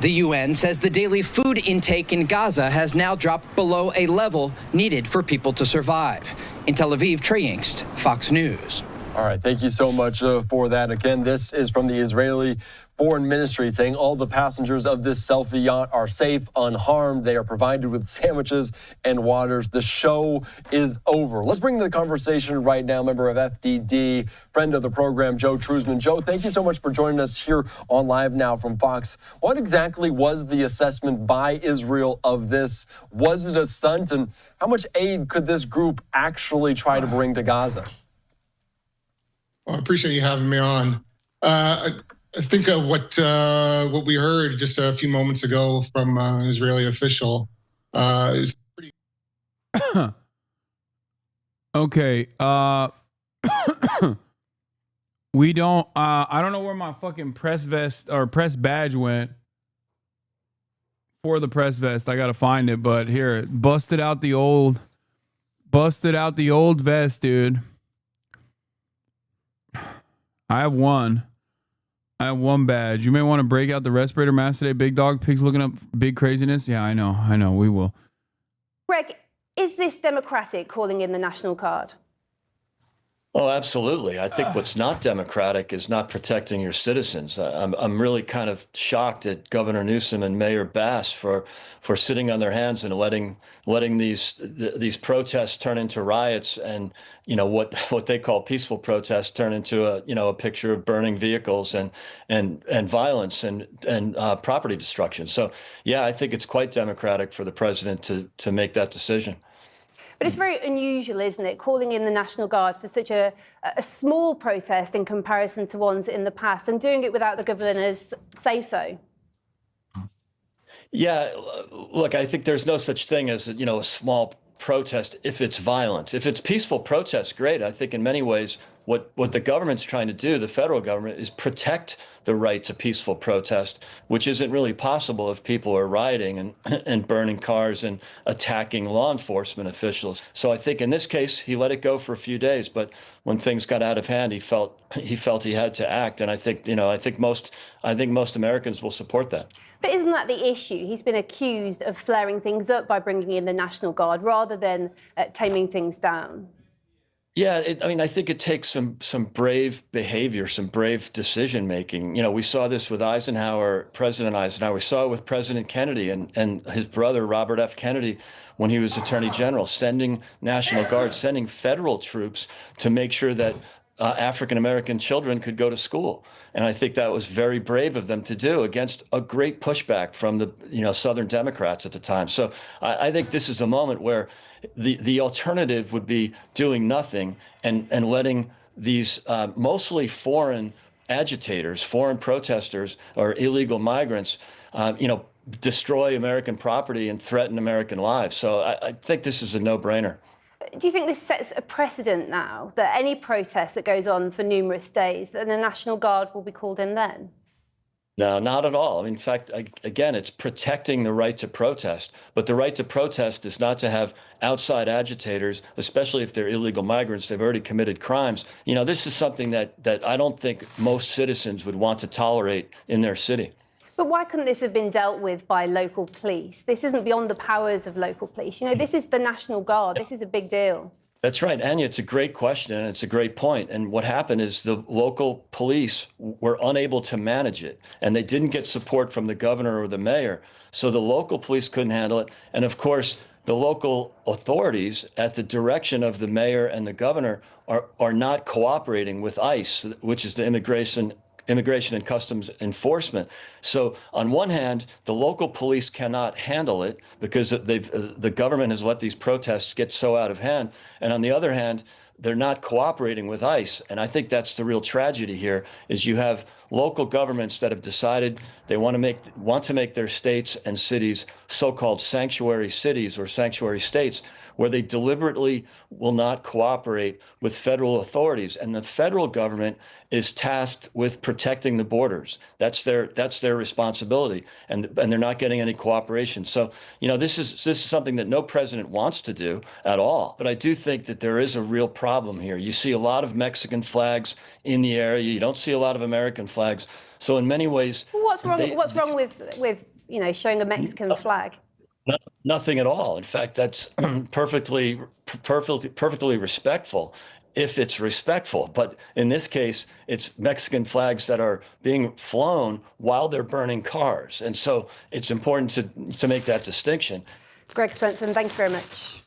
The UN says the daily food intake in Gaza has now dropped below a level needed for people to survive. In Tel Aviv, Trey Yingst, Fox News. All right, thank you so much for that. Again, this is from the Israeli Foreign Ministry saying all the passengers of this selfie yacht are safe, unharmed. They are provided with sandwiches and waters. The show is over. Let's bring the conversation right now. Member of FDD, friend of the program, Joe Truzman. Joe, thank you so much for joining us here on Live Now from Fox. What exactly was the assessment by Israel of this? Was it a stunt? And how much aid could this group actually try to bring to Gaza? Well, I appreciate you having me on. I think what we heard just a few moments ago from an Israeli official is pretty. Okay. We don't. I don't know where my fucking press vest or press badge went for the press vest. I gotta find it. But here, busted out the old vest, dude. I have one badge. You may want to break out the respirator mask today, big dog. Pig's looking up big craziness. Yeah, I know. We will. Greg, is this democratic, calling in the National Guard? Oh, absolutely. I think what's not democratic is not protecting your citizens. I'm really kind of shocked at Governor Newsom and Mayor Bass for sitting on their hands and letting these protests turn into riots, and what they call peaceful protests turn into a picture of burning vehicles and violence and property destruction. So yeah, I think it's quite democratic for the president to make that decision. But it's very unusual, isn't it, calling in the National Guard for such a small protest in comparison to ones in the past, and doing it without the governor's say-so? Yeah, look, I think there's no such thing as a small protest if it's violent. If it's peaceful protest, great. I think in many ways what the government's trying to do, the federal government, is protect the right to peaceful protest, which isn't really possible if people are rioting and burning cars and attacking law enforcement officials. So I think in this case, he let it go for a few days, but when things got out of hand, he felt he had to act. And I think most Americans will support that. But isn't that the issue? He's been accused of flaring things up by bringing in the National Guard rather than taming things down. Yeah, I think it takes some brave behavior, some brave decision making. We saw this with President Eisenhower. We saw it with President Kennedy and his brother, Robert F. Kennedy, when he was Attorney General, sending National Guard, sending federal troops to make sure that African-American children could go to school. And I think that was very brave of them to do against a great pushback from the Southern Democrats at the time. So I think this is a moment where the alternative would be doing nothing and letting these mostly foreign agitators, foreign protesters, or illegal migrants, destroy American property and threaten American lives. So I think this is a no-brainer. Do you think this sets a precedent now that any protest that goes on for numerous days, that the National Guard will be called in then? No, not at all. In fact, again, it's protecting the right to protest. But the right to protest is not to have outside agitators, especially if they're illegal migrants. They've already committed crimes. This is something that I don't think most citizens would want to tolerate in their city. But why couldn't this have been dealt with by local police? This isn't beyond the powers of local police. This is the National Guard. This is a big deal. That's right, Anya. It's a great question, and it's a great point. And what happened is the local police were unable to manage it, and they didn't get support from the governor or the mayor. So the local police couldn't handle it. And of course, the local authorities, at the direction of the mayor and the governor, are not cooperating with ICE, which is the Immigration and Customs Enforcement. So on one hand, the local police cannot handle it because the government has let these protests get so out of hand. And on the other hand, they're not cooperating with ICE. And I think that's the real tragedy here, is you have local governments that have decided they want to make their states and cities so-called sanctuary cities or sanctuary states, where they deliberately will not cooperate with federal authorities. And the federal government is tasked with protecting the borders. That's their responsibility, and they're not getting any cooperation. So, this is something that no president wants to do at all. But I do think that there is a real problem here. You see a lot of Mexican flags in the area. You don't see a lot of American flags. So in many ways, what's wrong with showing a Mexican flag? Nothing at all. In fact, that's perfectly respectful. if it's respectful. But in this case, it's Mexican flags that are being flown while they're burning cars. And so it's important to make that distinction. Greg Spencer, thank you very much.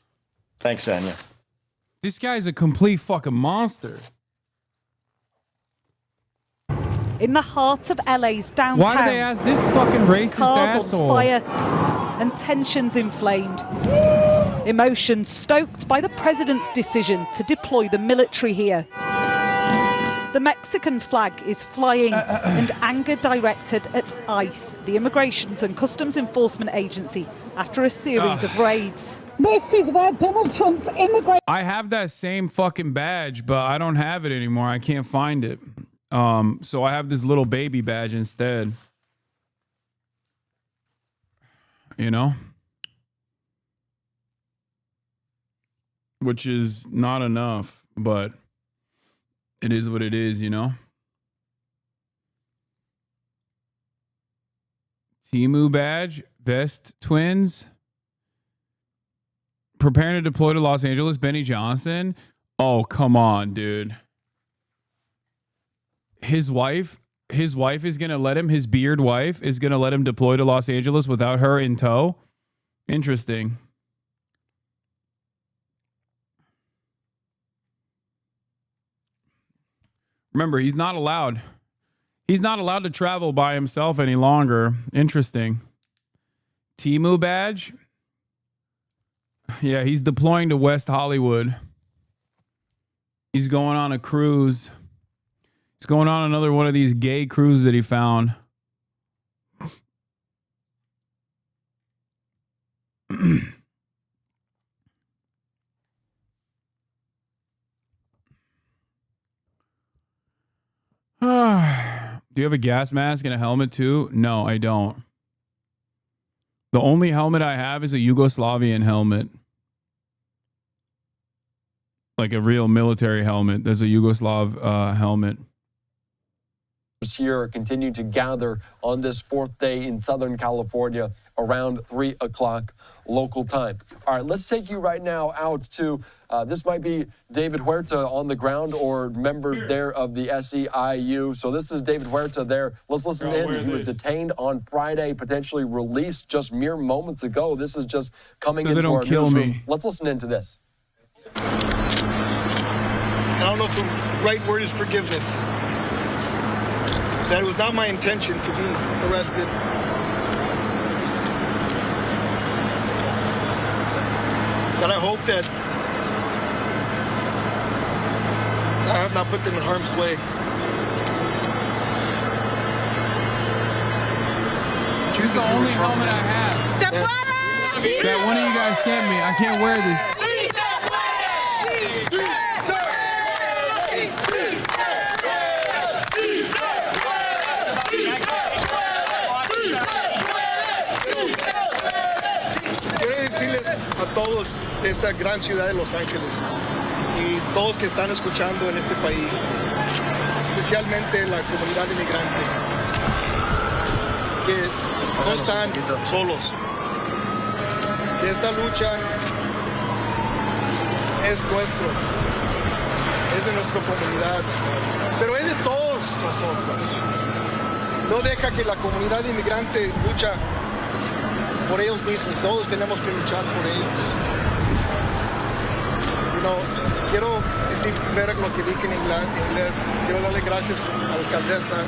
Thanks, Anya. This guy's a complete fucking monster. In the heart of LA's downtown. Why do they ask this fucking racist cars asshole? on fire and tensions inflamed. Emotions stoked by the president's decision to deploy the military here. The Mexican flag is flying and anger directed at ICE, the Immigrations and Customs Enforcement Agency, after a series of raids. This is where Donald Trump's immigration... I have that same fucking badge, but I don't have it anymore. I can't find it. So I have this little baby badge instead. You know? Which is not enough, but it is what it is, you know? Timu badge, Vest Twins. Preparing to deploy to Los Angeles, Benny Johnson. Oh, come on, dude. His wife is going to let him, his beard wife is going to let him deploy to Los Angeles without her in tow. Interesting. Remember, he's not allowed. He's not allowed to travel by himself any longer. Interesting. Timu badge. Yeah, he's deploying to West Hollywood. He's going on a cruise. He's going on another one of these gay cruises that he found. Do you have a gas mask and a helmet too? No, I don't. The only helmet I have is a Yugoslavian helmet. Like a real military helmet. There's a Yugoslav helmet. Here continue to gather on this fourth day in Southern California around 3 o'clock local time. All right, let's take you right now out to, this might be David Huerta on the ground or members there of the SEIU. So this is David Huerta there. Let's listen in. He was detained on Friday, potentially released just mere moments ago. This is just coming into our newsroom. Let's listen into this. I don't know if the right word is forgiveness. That it was not my intention to be arrested. But I hope that I have not put them in harm's way. This is the only helmet I have. That one of you guys sent me. I can't wear this. A todos de esta gran ciudad de Los Ángeles y todos que están escuchando en este país, especialmente la comunidad inmigrante, que no están solos. Que esta lucha es nuestro, es de nuestra comunidad, pero es de todos nosotros. No deja que la comunidad inmigrante lucha por ellos mismos, todos tenemos que luchar por ellos. Quiero decir primero lo que dije en inglés. Quiero darle gracias a la alcaldesa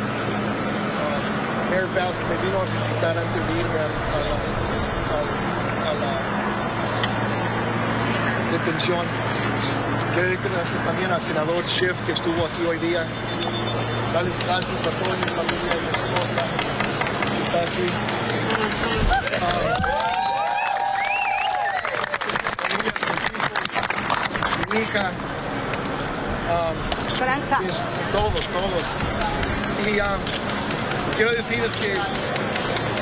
Mayor Bass, que me vino a visitar antes de irme a la detención. Quiero decir gracias también al senador Schiff, que estuvo aquí hoy día. Darles gracias a toda mi familia y mi esposa que está aquí. Mi hija, Esperanza. Todos. Y quiero decirles que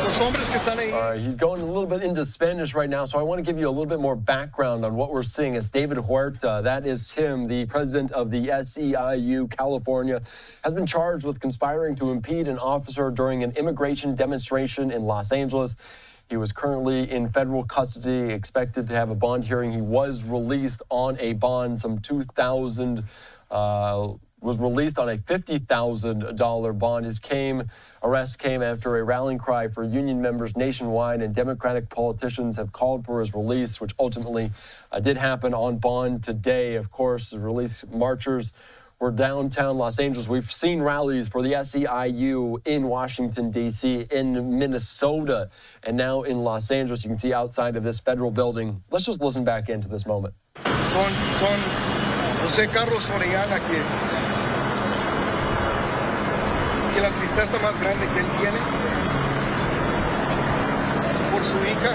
los hombres que están ahí. All right, he's going a little bit into Spanish right now, so I want to give you a little bit more background on what we're seeing. It's David Huerta. That is him, the president of the SEIU California, has been charged with conspiring to impede an officer during an immigration demonstration in Los Angeles. He was currently in federal custody, expected to have a bond hearing. He was released on a bond, some $2,000, was released on a $50,000 bond. His arrest came after a rallying cry for union members nationwide, and Democratic politicians have called for his release, which ultimately did happen on bond today. Of course, the release marchers were downtown Los Angeles. We've seen rallies for the SEIU in Washington, D.C., in Minnesota, and now in Los Angeles. You can see outside of this federal building. Let's just listen back into this moment. Son José Carlos Orellana que la tristeza más grande que él tiene por su hija.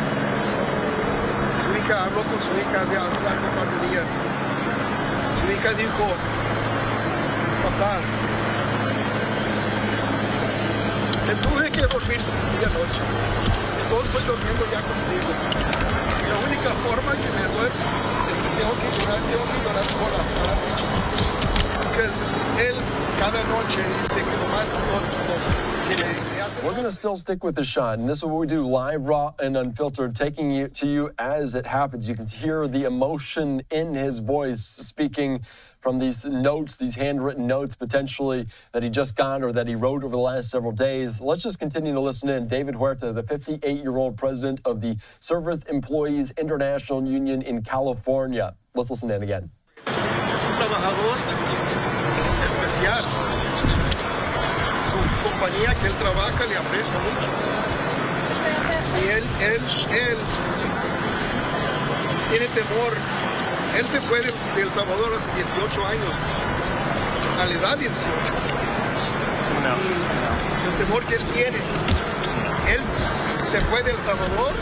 Su hija habló con su hija hace un par de días. Su hija dijo, papá, te tuve que dormir día noche. No estoy durmiendo ya contigo. Y la única forma que me duermo es que tengo que llorar sola cada noche. Porque él cada noche dice que lo más que le hace. We're going to still stick with the shot, and this is what we do, live, raw, and unfiltered, taking it to you as it happens. You can hear the emotion in his voice, speaking from these notes, these handwritten notes, potentially, that he just got or that he wrote over the last several days. Let's just continue to listen in. David Huerta, the 58-year-old president of the Service Employees International Union in California. Let's listen in again. Es un trabajador especial. Su compañía que él trabaja le aprecia mucho. Y él tiene temor. Él se fue de El Salvador hace 18 años, a la edad 18. Y el temor que él tiene, él se fue de El Salvador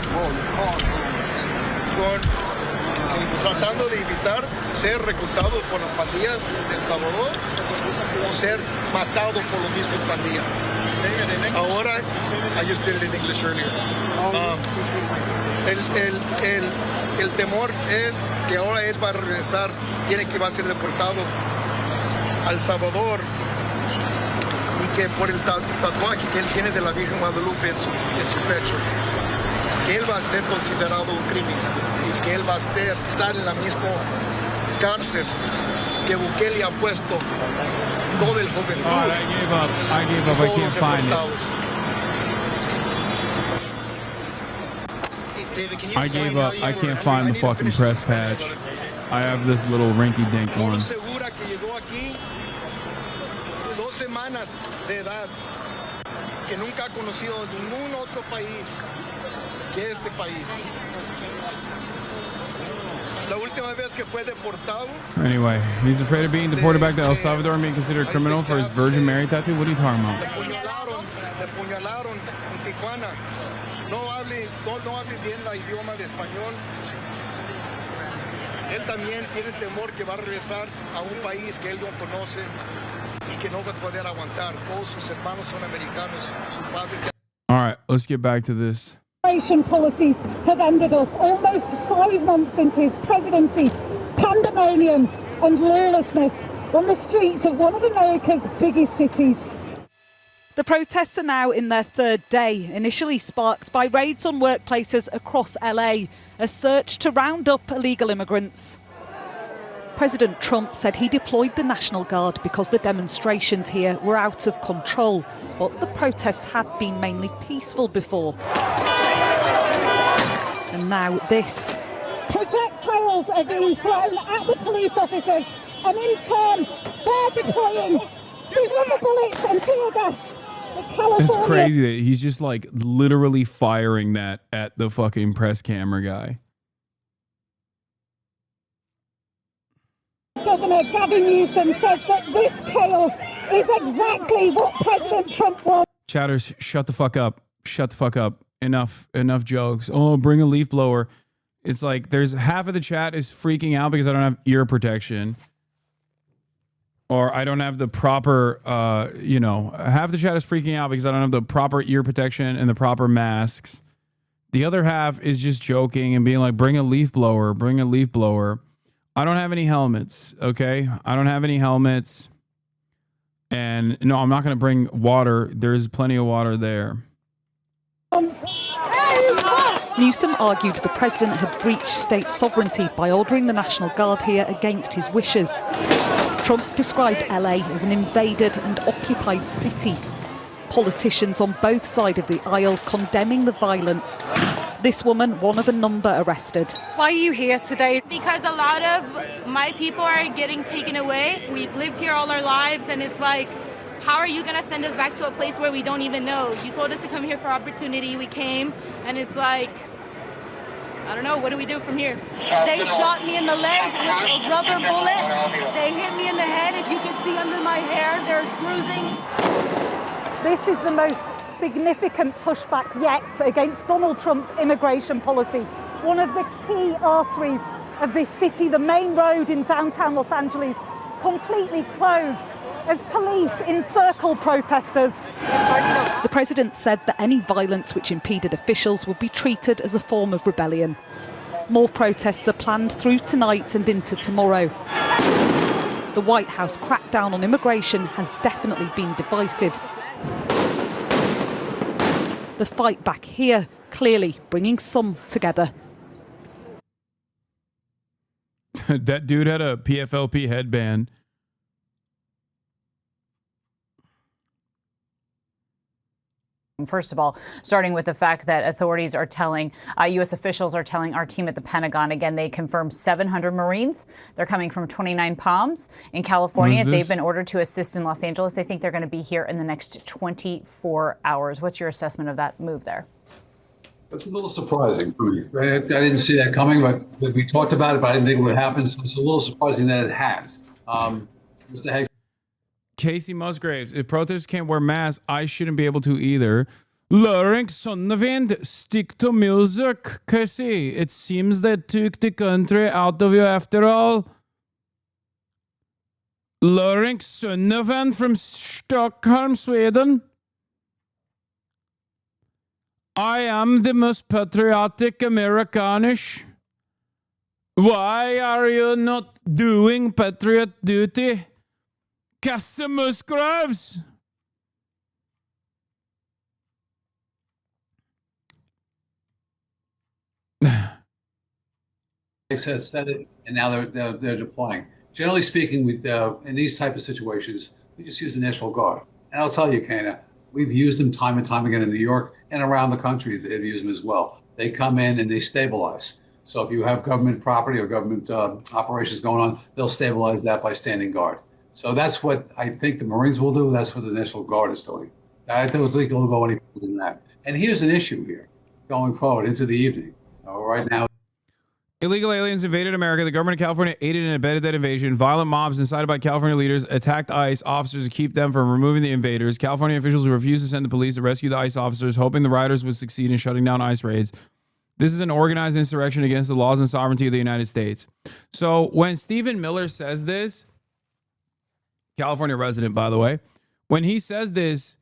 tratando de evitar ser reclutado por las pandillas de El Salvador o ser matado por las mismas pandillas. Ahora, I just did it in English earlier. El temor es que ahora él va a regresar, va a ser deportado a El Salvador, y que por el tatuaje que él tiene de la Virgen Guadalupe en su pecho, él va a ser considerado un crimen y que él va a estar en la misma cárcel que Bukele ha puesto todo el juventud. Oh, I gave up. I can't find it. I gave up. I can't find the fucking press patch. I have this little rinky-dink one. Segura que llegó aquí 2 semanas de edad, que nunca ha conocido ningún otro país que este país. La última vez que fue deportado. Anyway, he's afraid of being deported back to El Salvador and being considered a criminal for his Virgin Mary tattoo. What are you talking about? Le apuñalaron en Tijuana. No hable bien el idioma de español. Él también tiene temor que va a regresar a un país que él no conoce y que no va a poder aguantar. Todos sus hermanos son americanos, sus padres. All right, let's get back to this. Immigration policies have ended up almost 5 months into his presidency. Pandemonium and lawlessness on the streets of one of America's biggest cities. The protests are now in their 3rd day, initially sparked by raids on workplaces across LA, a search to round up illegal immigrants. President Trump said he deployed the National Guard because the demonstrations here were out of control, but the protests had been mainly peaceful before. And now this. Projectiles are being thrown at the police officers, and in turn, they're deploying these rubber bullets and tear gas. It's crazy that he's just like literally firing that at the fucking press camera guy. Governor Gavin Newsom says that this chaos is exactly what President Trump wants. Chatters, shut the fuck up. Shut the fuck up. Enough jokes. Oh, bring a leaf blower. It's like there's half of the chat is freaking out because I don't have ear protection. Or I don't have the proper, half the chat is freaking out because I don't have the proper ear protection and the proper masks. The other half is just joking and being like, bring a leaf blower, bring a leaf blower. I don't have any helmets, okay? I don't have any helmets. And no, I'm not going to bring water. There's plenty of water there. Hey, Newsom argued the president had breached state sovereignty by ordering the National Guard here against his wishes. Trump described LA as an invaded and occupied city. Politicians on both sides of the aisle condemning the violence. This woman, one of a number arrested. Why are you here today? Because a lot of my people are getting taken away. We've lived here all our lives, and it's like, how are you going to send us back to a place where we don't even know? You told us to come here for opportunity. We came, and it's like, I don't know, what do we do from here? They shot me in the leg with a rubber bullet. They hit me in the head. If you can see under my hair, there's bruising. This is the most significant pushback yet against Donald Trump's immigration policy. One of the key arteries of this city, the main road in downtown Los Angeles, completely closed as police encircle protesters. The president said that any violence which impeded officials would be treated as a form of rebellion. More protests are planned through tonight and into tomorrow. The White House crackdown on immigration has definitely been divisive. The fight back here clearly bringing some together. That dude had a PFLP headband. First of all, starting with the fact that authorities are telling, U.S. officials are telling our team at the Pentagon, again, they confirmed 700 Marines. They're coming from 29 Palms in California. They've been ordered to assist in Los Angeles. They think they're going to be here in the next 24 hours. What's your assessment of that move there? It's a little surprising for me. I didn't see that coming, but we talked about it, but I didn't think it would happen. So it's a little surprising that it has. Mr. Haggs. Casey Musgraves, if protesters can't wear masks, I shouldn't be able to either. Luring Sonnevind, stick to music, Casey. It seems they took the country out of you after all. Luring Sonnevind from Stockholm, Sweden. I am the most patriotic Americanish. Why are you not doing patriot duty? Casey Musgraves. Has said it, and now they're deploying. Generally speaking, we in these type of situations, we just use the National Guard. And I'll tell you, Kana, we've used them time and time again in New York and around the country. They've used them as well. They come in and they stabilize. So if you have government property or government operations going on, they'll stabilize that by standing guard. So that's what I think the Marines will do. That's what the National Guard is doing. I don't think it'll go any further than that. And here's an issue here going forward into the evening. Right now, illegal aliens invaded America. The government of California aided and abetted that invasion. Violent mobs incited by California leaders attacked ICE officers to keep them from removing the invaders. California officials refused to send the police to rescue the ICE officers, hoping the rioters would succeed in shutting down ICE raids. This is an organized insurrection against the laws and sovereignty of the United States. So when Stephen Miller says this, California resident, by the way, when he says this,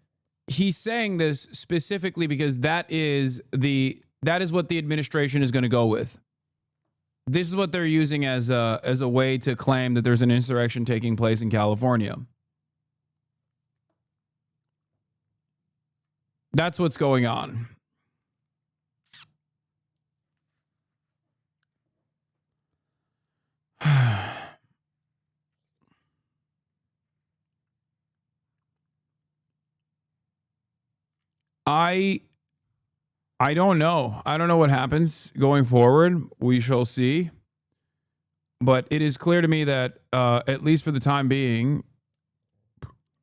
he's saying this specifically because that is what the administration is going to go with. This is what they're using as a way to claim that there's an insurrection taking place in California. That's what's going on. I don't know. I don't know what happens going forward. We shall see. But it is clear to me that, at least for the time being,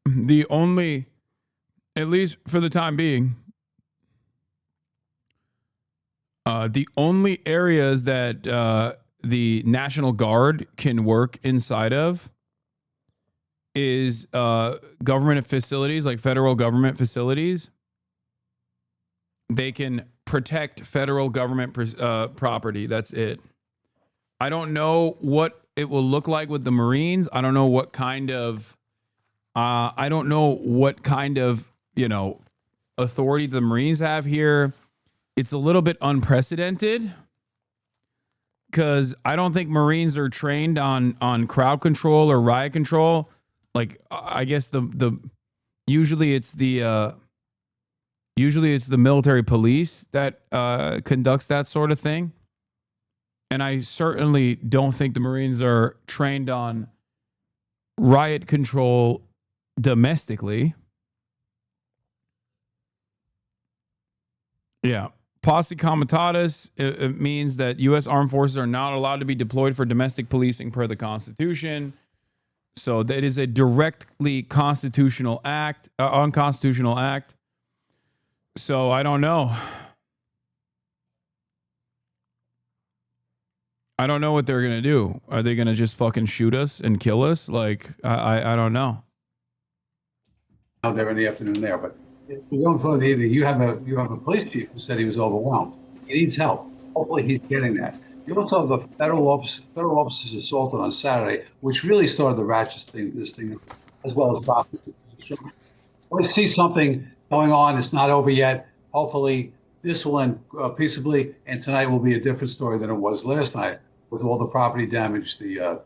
the only areas that the National Guard can work inside of is government facilities, like federal government facilities. They can protect federal government property. That's it. I don't know what it will look like with the Marines. I don't know what kind of, authority the Marines have here. It's a little bit unprecedented because I don't think Marines are trained on crowd control or riot control. Like, I guess usually it's the Usually it's the military police that conducts that sort of thing. And I certainly don't think the Marines are trained on riot control domestically. Yeah. Posse comitatus, it means that U.S. armed forces are not allowed to be deployed for domestic policing per the Constitution. So that is a directly constitutional act, unconstitutional act. So I don't know. I don't know what they're going to do. Are they going to just fucking shoot us and kill us? Like, I don't know. Out there in the afternoon there, but we're going for the evening. You have a police chief who said he was overwhelmed. He needs help. Hopefully he's getting that. You also have a federal officers assaulted on Saturday, which really started the ratchet thing, this thing, as well as prosecutors. We see something going on. It's not over yet. Hopefully this will end peaceably, and tonight will be a different story than it was last night with all the property damage, the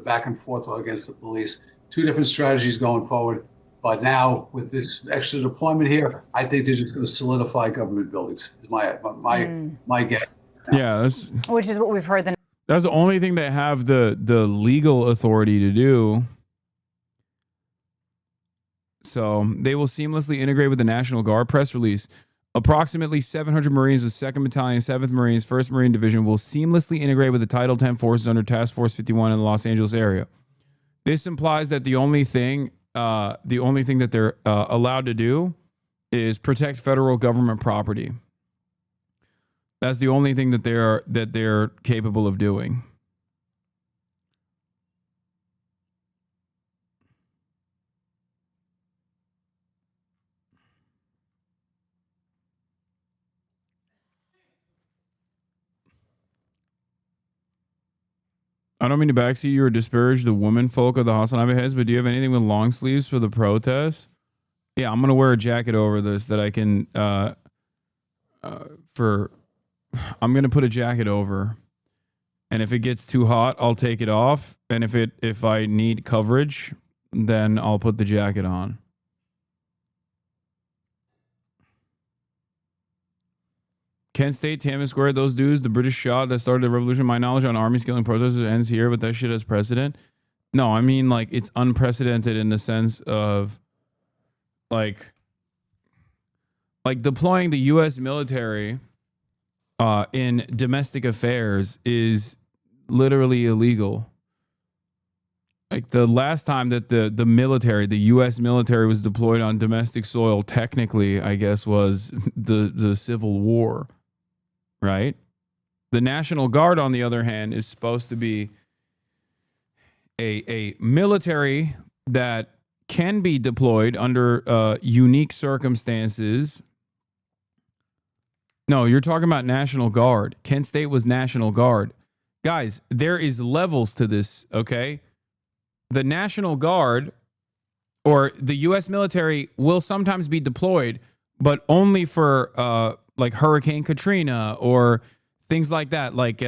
back and forth against the police. Two different strategies going forward. But now with this extra deployment here, I think they're just going to solidify government buildings. Is my guess. Yeah, which is what we've heard. That's the only thing they have the legal authority to do. So they will seamlessly integrate with the National Guard. Press release. Approximately 700 Marines with 2nd Battalion, 7th Marines, 1st Marine Division will seamlessly integrate with the Title 10 forces under Task Force 51 in the Los Angeles area. This implies that the only thing that they're allowed to do is protect federal government property. That's the only thing that they're capable of doing. I don't mean to backseat you or disparage the women folk of the Hasanabi heads, but do you have anything with long sleeves for the protest? Yeah, I'm gonna wear a jacket over this that I can I'm gonna put a jacket over, and if it gets too hot, I'll take it off, and if I need coverage, then I'll put the jacket on. Kent State, Tiananmen Square, those dudes, the British shot that started the revolution. My knowledge on army killing protesters ends here, but that shit has precedent. No, I mean, like, it's unprecedented in the sense of like deploying the U.S. military in domestic affairs is literally illegal. Like the last time that the military, the U.S. military was deployed on domestic soil, technically, I guess, was the Civil War. Right? The National Guard, on the other hand, is supposed to be a military that can be deployed under unique circumstances. No, you're talking about National Guard. Kent State was National Guard. Guys, there is levels to this, okay? The National Guard or the U.S. military will sometimes be deployed, but only for like Hurricane Katrina or things like that, like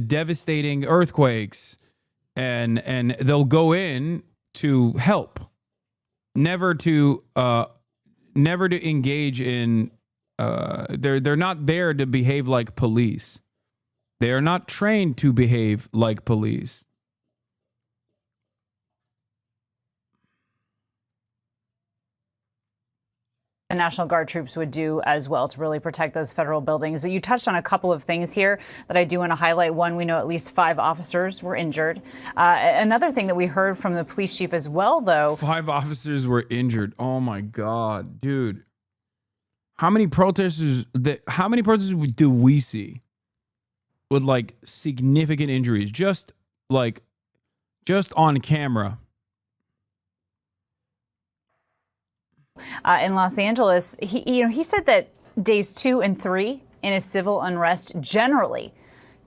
devastating earthquakes, and they'll go in to help, never to engage in. They're not there to behave like police. They are not trained to behave like police. The National Guard troops would do as well to really protect those federal buildings. But you touched on a couple of things here that I do want to highlight. One, we know at least 5 officers were injured. Another thing that we heard from the police chief as well, though. 5 officers were injured. Oh my God, dude. How many protesters do we see with like significant injuries? Just on camera. In Los Angeles, he said that days 2 and 3 in a civil unrest generally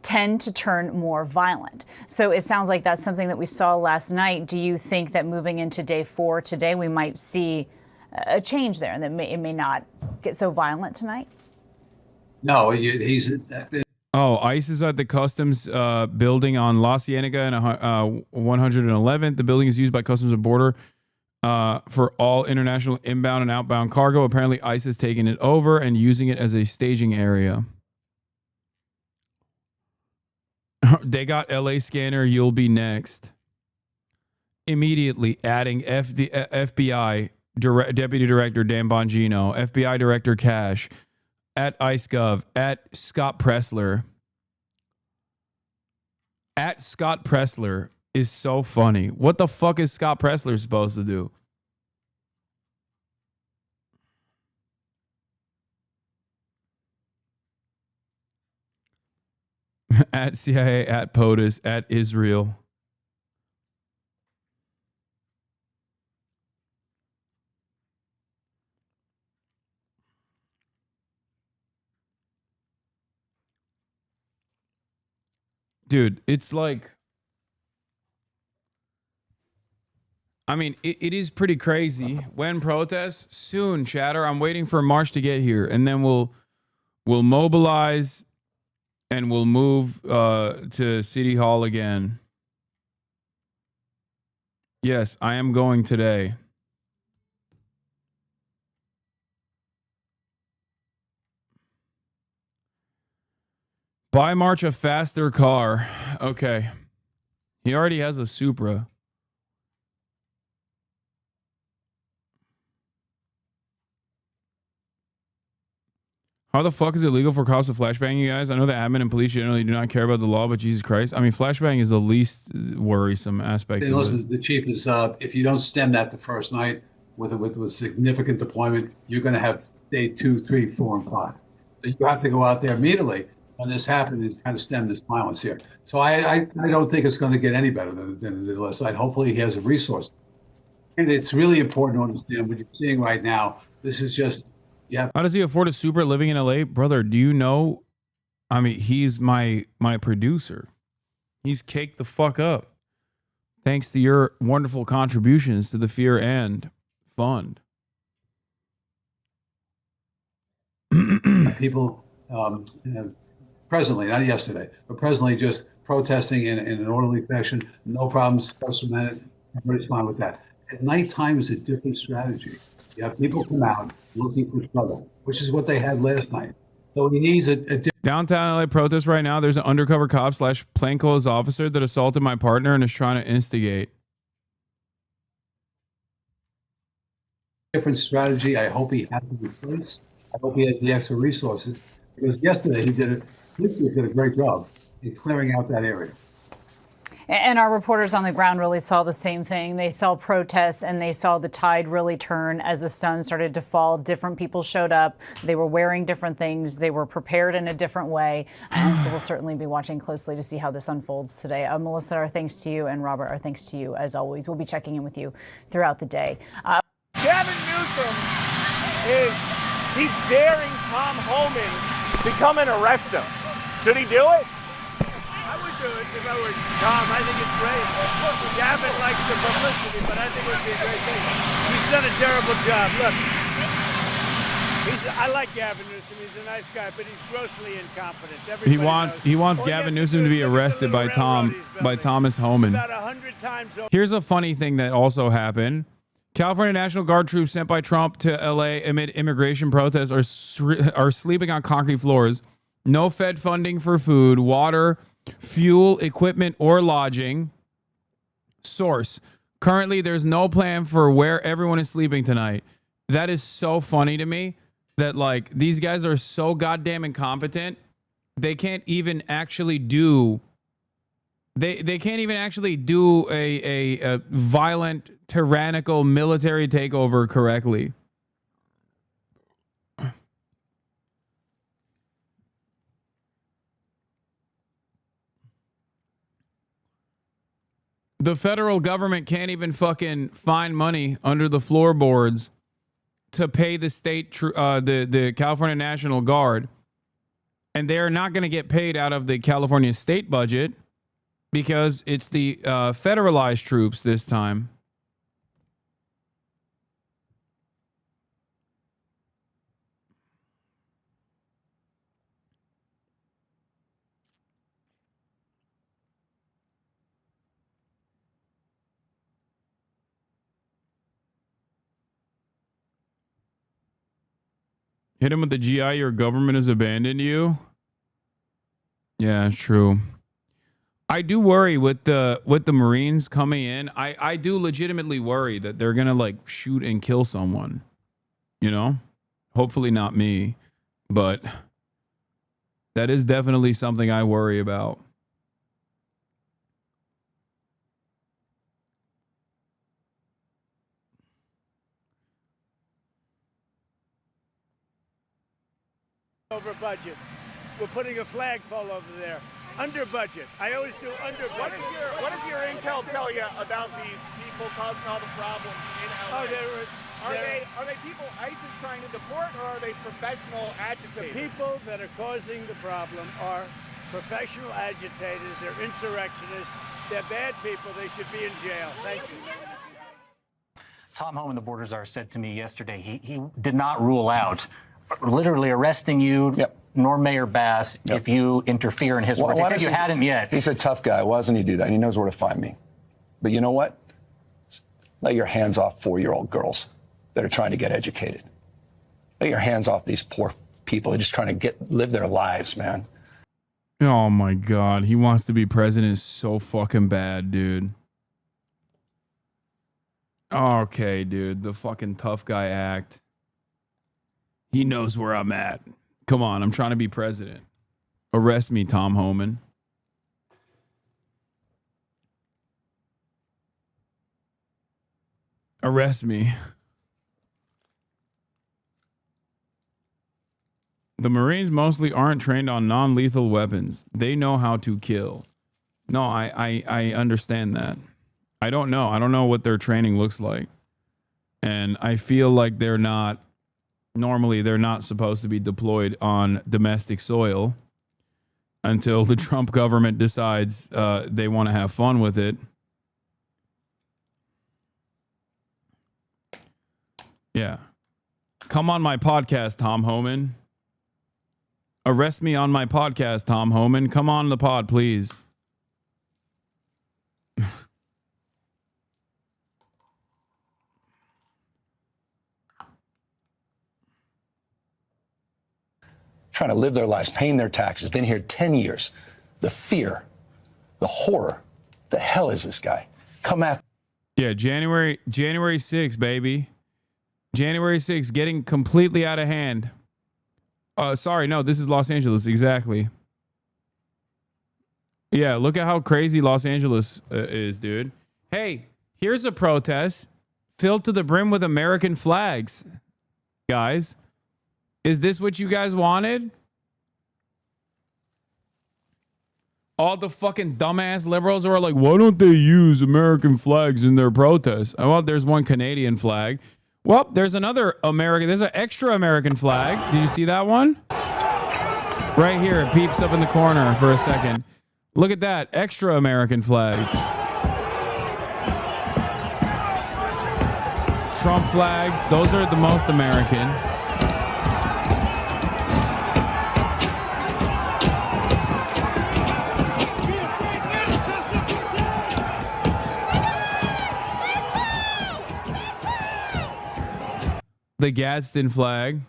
tend to turn more violent. So it sounds like that's something that we saw last night. Do you think that moving into day 4 today, we might see a change there and that it may not get so violent tonight? No, ICE is at the customs building on La Cienega and 111th. The building is used by Customs and Border for all international inbound and outbound cargo. Apparently, ICE is taking it over and using it as a staging area. They got LA scanner. You'll be next. Immediately adding FBI Deputy Director Dan Bongino, FBI Director Cash, at IceGov, at Scott Pressler. At Scott Pressler is so funny. What the fuck is Scott Pressler supposed to do? At CIA, at POTUS, at Israel. Dude, it's like, I mean, it is pretty crazy. When protests? Soon, chatter. I'm waiting for March to get here, and then we'll mobilize and we'll move to City Hall again. Yes, I am going today. Buy March a faster car. Okay. He already has a Supra. How the fuck is it legal for cops to flashbang you guys? I know the admin and police generally do not care about the law, but Jesus Christ. I mean, flashbang is the least worrisome aspect of listen, it. the chief is, if you don't stem that the first night with significant deployment, you're going to have day 2, 3, 4, and 5. So you have to go out there immediately when this happens and kind of stem this violence here. So I don't think it's going to get any better than the last night. Hopefully he has a resource. And it's really important to understand what you're seeing right now. This is just, yeah. How does he afford a Supra living in LA? Brother, do you know? I mean, he's my producer. He's caked the fuck up. Thanks to your wonderful contributions to the Fear and Fund. People presently, not yesterday, but presently just protesting in an orderly fashion, no problems, First Amendment, everybody's fine with that. At nighttime is a different strategy. You have people come out looking for trouble, which is what they had last night. So he needs a Downtown LA protest right now. There's an undercover cop / plainclothes officer that assaulted my partner and is trying to instigate. different strategy. I hope he has it in place. I hope he has the extra resources, because yesterday he did a great job in clearing out that area. And our reporters on the ground really saw the same thing. They saw protests and they saw the tide really turn as the sun started to fall. Different people showed up. They were wearing different things. They were prepared in a different way. And so we'll certainly be watching closely to see how this unfolds today. Melissa, our thanks to you, and Robert, our thanks to you as always. We'll be checking in with you throughout the day. Gavin Newsom he's daring Tom Homan to come and arrest him. Should he do it? I would do it if I were Tom. I think it's great. Gavin likes the publicity, but I think it would be a great thing. He's done a terrible job. Look, I like Gavin Newsom. He's a nice guy, but he's grossly incompetent. He wants Gavin Newsom to be arrested by Thomas Homan. Here's a funny thing that also happened. California National Guard troops sent by Trump to LA amid immigration protests are sleeping on concrete floors. No Fed funding for food, water, fuel, equipment, or lodging. Source: currently, there's no plan for where everyone is sleeping tonight. That is so funny to me that, like, these guys are so goddamn incompetent. They can't even actually do... They can't even actually do a violent, tyrannical military takeover correctly. The federal government can't even fucking find money under the floorboards to pay the the California National Guard. And they're not going to get paid out of the California state budget, because it's the federalized troops this time. Hit him with the GI. Your government has abandoned you. Yeah, true. I do worry with the Marines coming in. I do legitimately worry that they're gonna like shoot and kill someone. You know, hopefully not me, but that is definitely something I worry about. Over budget. We're putting a flagpole over there. Under budget. I always do under budget. What does your intel tell you about these people causing all the problems in LA? Oh, Are they people ICE is trying to deport, or are they professional agitators? the people that are causing the problem are professional agitators. They're insurrectionists. They're bad people. They should be in jail. Thank you. Tom Homan, the border czar, said to me yesterday he did not rule out literally arresting you, nor Mayor Bass, if you interfere in his work. He said you hadn't yet. He's a tough guy. Why doesn't he do that? He knows where to find me. But you know what? Let your hands off 4-year-old girls that are trying to get educated. Let your hands off these poor people who are just trying to live their lives, man. Oh my God. He wants to be president so fucking bad, dude. Okay, dude. The fucking tough guy act. He knows where I'm at. Come on, I'm trying to be president. Arrest me, Tom Homan. Arrest me. The Marines mostly aren't trained on non-lethal weapons. They know how to kill. No, I understand that. I don't know. I don't know what their training looks like. And I feel like they're not supposed to be deployed on domestic soil until the Trump government decides they want to have fun with it. Yeah. Come on my podcast, Tom Homan. Arrest me on my podcast, Tom Homan. Come on the pod, please. Trying to live their lives, paying their taxes, been here 10 years. The fear, the horror. The hell is this guy? Come after. Yeah, January 6th, baby. January 6th, getting completely out of hand. Sorry, no, this is Los Angeles, exactly. Yeah, look at how crazy Los Angeles is, dude. Hey, here's a protest filled to the brim with American flags, guys. Is this what you guys wanted? All the fucking dumbass liberals are like, why don't they use American flags in their protests? Well, there's one Canadian flag. Well, there's another American. There's an extra American flag. Did you see that one? Right here. It peeps up in the corner for a second. Look at that. Extra American flags. Trump flags. Those are the most American. The Gadsden flag.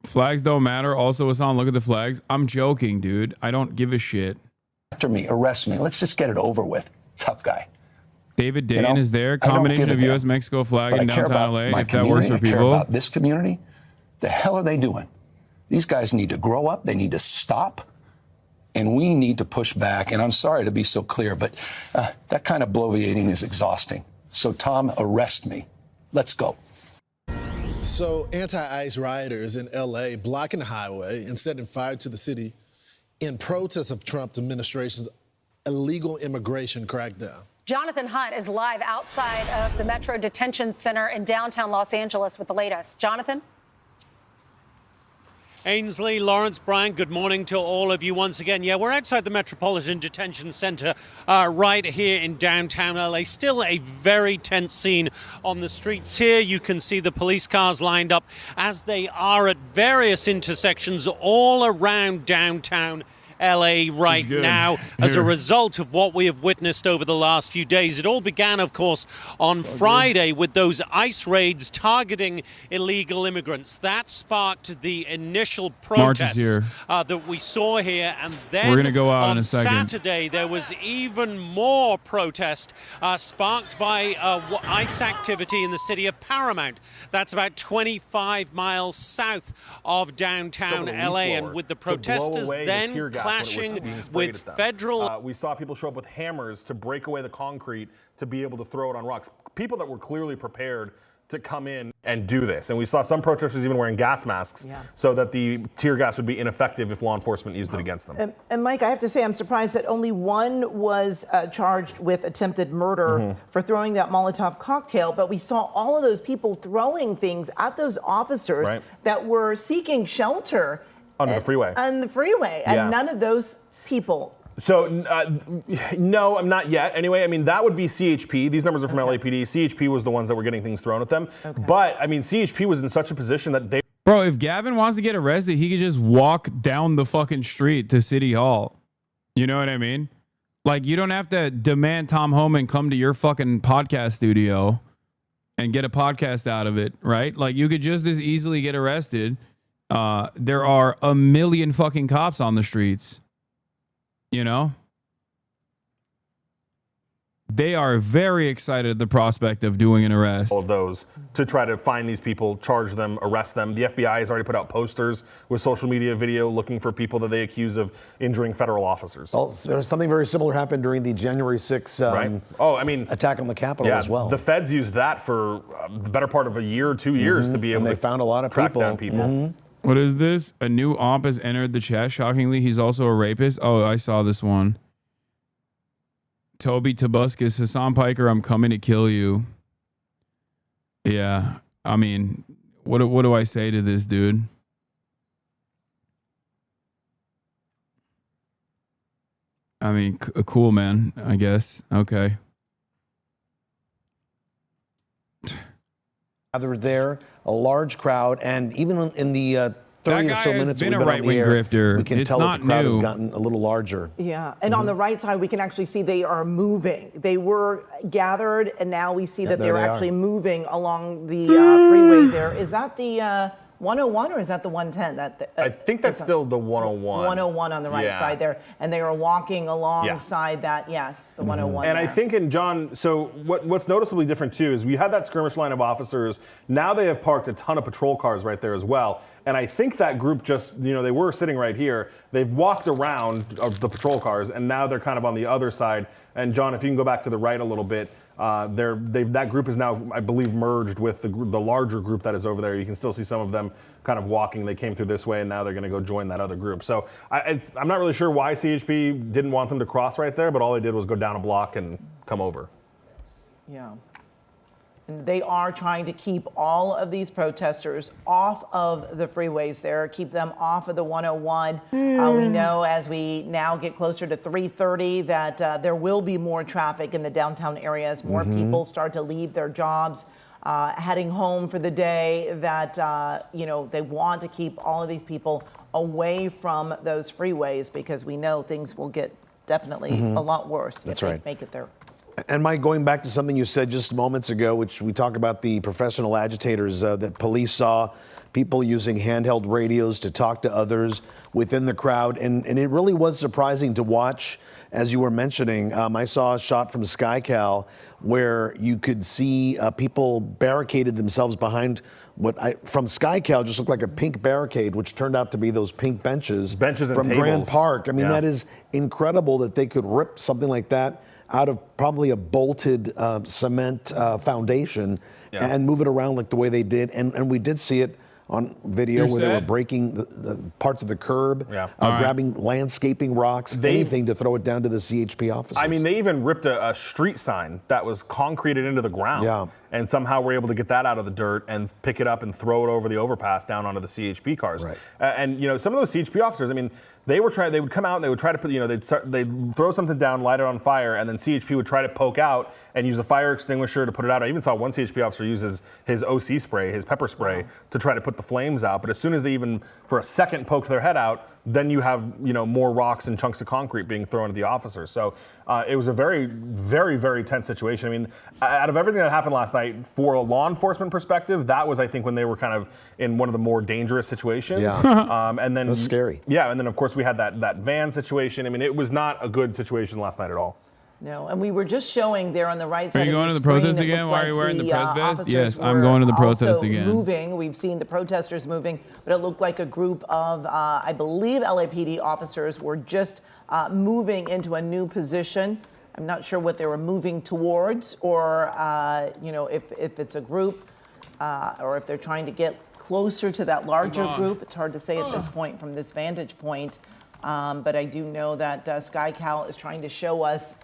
Flags don't matter. Also, Hasan, look at the flags. I'm joking, dude. I don't give a shit. After me, arrest me. Let's just get it over with. Tough guy. David Dane is there. Combination of U.S.-Mexico flag in downtown LA. If that works for people. I care about this community. The hell are they doing? These guys need to grow up. They need to stop. And we need to push back. And I'm sorry to be so clear, but that kind of bloviating is exhausting. So, Tom, arrest me. Let's go. So, anti-ICE rioters in L.A. blocking the highway and setting fire to the city in protest of Trump's administration's illegal immigration crackdown. Jonathan Hunt is live outside of the Metro Detention Center in downtown Los Angeles with the latest. Jonathan? Ainsley, Lawrence, Brian, good morning to all of you once again. Yeah, we're outside the Metropolitan Detention Center right here in downtown LA. Still a very tense scene on the streets here. You can see the police cars lined up as they are at various intersections all around downtown LA right now as a result of what we have witnessed over the last few days. It all began, of course, on Friday with those ICE raids targeting illegal immigrants. That sparked the initial protests that we saw here, and then we're gonna go out on in a second. Saturday there was even more protest sparked by ICE activity in the city of Paramount. That's about 25 miles south of downtown LA, and with the protesters then clashing with federal. We saw people show up with hammers to break away the concrete to be able to throw it on rocks. People that were clearly prepared to come in and do this. And we saw some protesters even wearing gas masks so that the tear gas would be ineffective if law enforcement used it against them. And Mike, I have to say, I'm surprised that only one was charged with attempted murder for throwing that Molotov cocktail, but we saw all of those people throwing things at those officers that were seeking shelter on the freeway. On the freeway, and none of those people. So, no, I'm not yet. Anyway, I mean, that would be CHP. These numbers are from LAPD. CHP was the ones that were getting things thrown at them. But, I mean, CHP was in such a position that they... Bro, if Gavin wants to get arrested, he could just walk down the fucking street to City Hall. You know what I mean? Like, you don't have to demand Tom Homan come to your fucking podcast studio and get a podcast out of it, right? Like, you could just as easily get arrested. There are a million fucking cops on the streets. You know? They are very excited at the prospect of doing an arrest. All of those to try to find these people, charge them, arrest them. The FBI has already put out posters with social media video looking for people that they accuse of injuring federal officers. Well, there's something very similar happened during the January 6th attack on the Capitol as well. The feds used that for the better part of a year or 2 years to be able to found a lot of track down people. What is this? A new op has entered the chat. Shockingly, he's also a rapist. Oh, I saw this one. Toby Tobuscus, Hasan Piker, I'm coming to kill you. Yeah, I mean, what do I say to this dude? I mean, cool, man, I guess. Okay. Gathered there, a large crowd, and even in the 30 or so minutes we've been on the air, grifter. we can tell that the crowd has gotten a little larger. Yeah, and on the right side, we can actually see they are moving. They were gathered, and now we see that they're actually moving along the freeway there. Is that the 101 or is that the 110? I think that's still the 101. 101 on the right side there, and they are walking alongside that, the 101. And there. I think, and John, so what's noticeably different too is we had that skirmish line of officers. Now they have parked a ton of patrol cars right there as well. And I think that group just, they were sitting right here. They've walked around of the patrol cars, and now they're kind of on the other side. And John, if you can go back to the right a little bit, that group is now, I believe, merged with the larger group that is over there. You can still see some of them kind of walking. They came through this way, and now they're going to go join that other group. So I'm not really sure why CHP didn't want them to cross right there, but all they did was go down a block and come over. Yeah. And they are trying to keep all of these protesters off of the freeways there, keep them off of the 101. We know as we now get closer to 3:30 that there will be more traffic in the downtown area as more people start to leave their jobs, heading home for the day, that, they want to keep all of these people away from those freeways because we know things will get definitely a lot worse if they make it there. And Mike, going back to something you said just moments ago, which we talk about the professional agitators that police saw, people using handheld radios to talk to others within the crowd. And it really was surprising to watch, as you were mentioning. I saw a shot from SkyCal where you could see people barricaded themselves behind from SkyCal just looked like a pink barricade, which turned out to be those pink benches and from tables. Grand Park. I mean, that is incredible that they could rip something like that out of probably a bolted cement foundation and move it around like the way they did. And we did see it on video where they were breaking the parts of the curb, grabbing landscaping rocks, anything to throw it down to the CHP officers. I mean, they even ripped a street sign that was concreted into the ground. and somehow were able to get that out of the dirt and pick it up and throw it over the overpass down onto the CHP cars. Right. And some of those CHP officers, I mean, they would come out and they would try to put, they'd throw something down, light it on fire, and then CHP would try to poke out and use a fire extinguisher to put it out. I even saw one CHP officer use his OC spray, his pepper spray, to try to put the flames out. But as soon as they even for a second poked their head out, then you have more rocks and chunks of concrete being thrown at the officers. So it was a very, very, very tense situation. I mean, out of everything that happened last night, for a law enforcement perspective, that was, I think, when they were kind of in one of the more dangerous situations. Yeah. And then it was scary. Yeah, and then of course we had that van situation. I mean, it was not a good situation last night at all. No, and we were just showing there on the right side. Are you going to the protest again? Why are you wearing the press vest? Yes, I'm going to the protest again. Moving. We've seen the protesters moving, but it looked like a group of, I believe, LAPD officers were just moving into a new position. I'm not sure what they were moving towards, or if it's a group, or if they're trying to get closer to that larger group. It's hard to say at this point from this vantage point, but I do know that SkyCal is trying to show us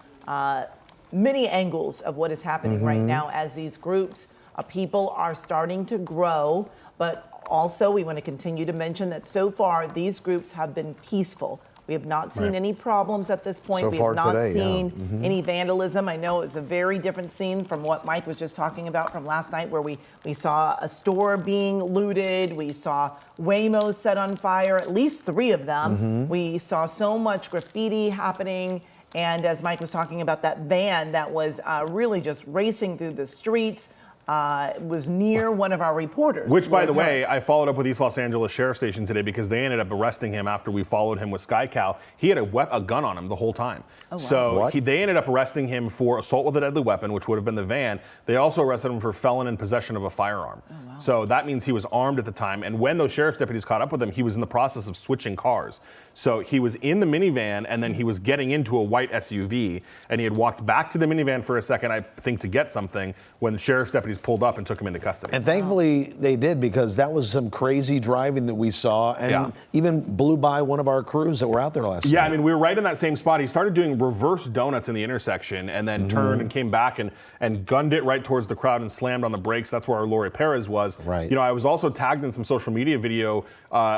many angles of what is happening right now as these groups of people are starting to grow. But also we want to continue to mention that so far these groups have been peaceful. We have not seen any problems at this point. So we far have not today, seen any vandalism. I know it's a very different scene from what Mike was just talking about from last night, where we saw a store being looted. We saw Waymo set on fire, at least 3 of them. We saw so much graffiti happening. And as Mike was talking about, that van that was really just racing through the streets was near one of our reporters. Which, by the way, I followed up with East Los Angeles Sheriff Station today because they ended up arresting him after we followed him with SkyCal. He had a gun on him the whole time. Oh, wow. So they ended up arresting him for assault with a deadly weapon, which would have been the van. They also arrested him for felon in possession of a firearm. Oh, wow. So that means he was armed at the time. And when those sheriff's deputies caught up with him, he was in the process of switching cars. So he was in the minivan, and then he was getting into a white SUV, and he had walked back to the minivan for a second, I think, to get something, when the sheriff's deputies pulled up and took him into custody. And thankfully they did, because that was some crazy driving that we saw, and even blew by one of our crews that were out there last night. Yeah, I mean, we were right in that same spot. He started doing reverse donuts in the intersection, and then turned and came back and gunned it right towards the crowd and slammed on the brakes. That's where our Lori Perez was. Right. I was also tagged in some social media video,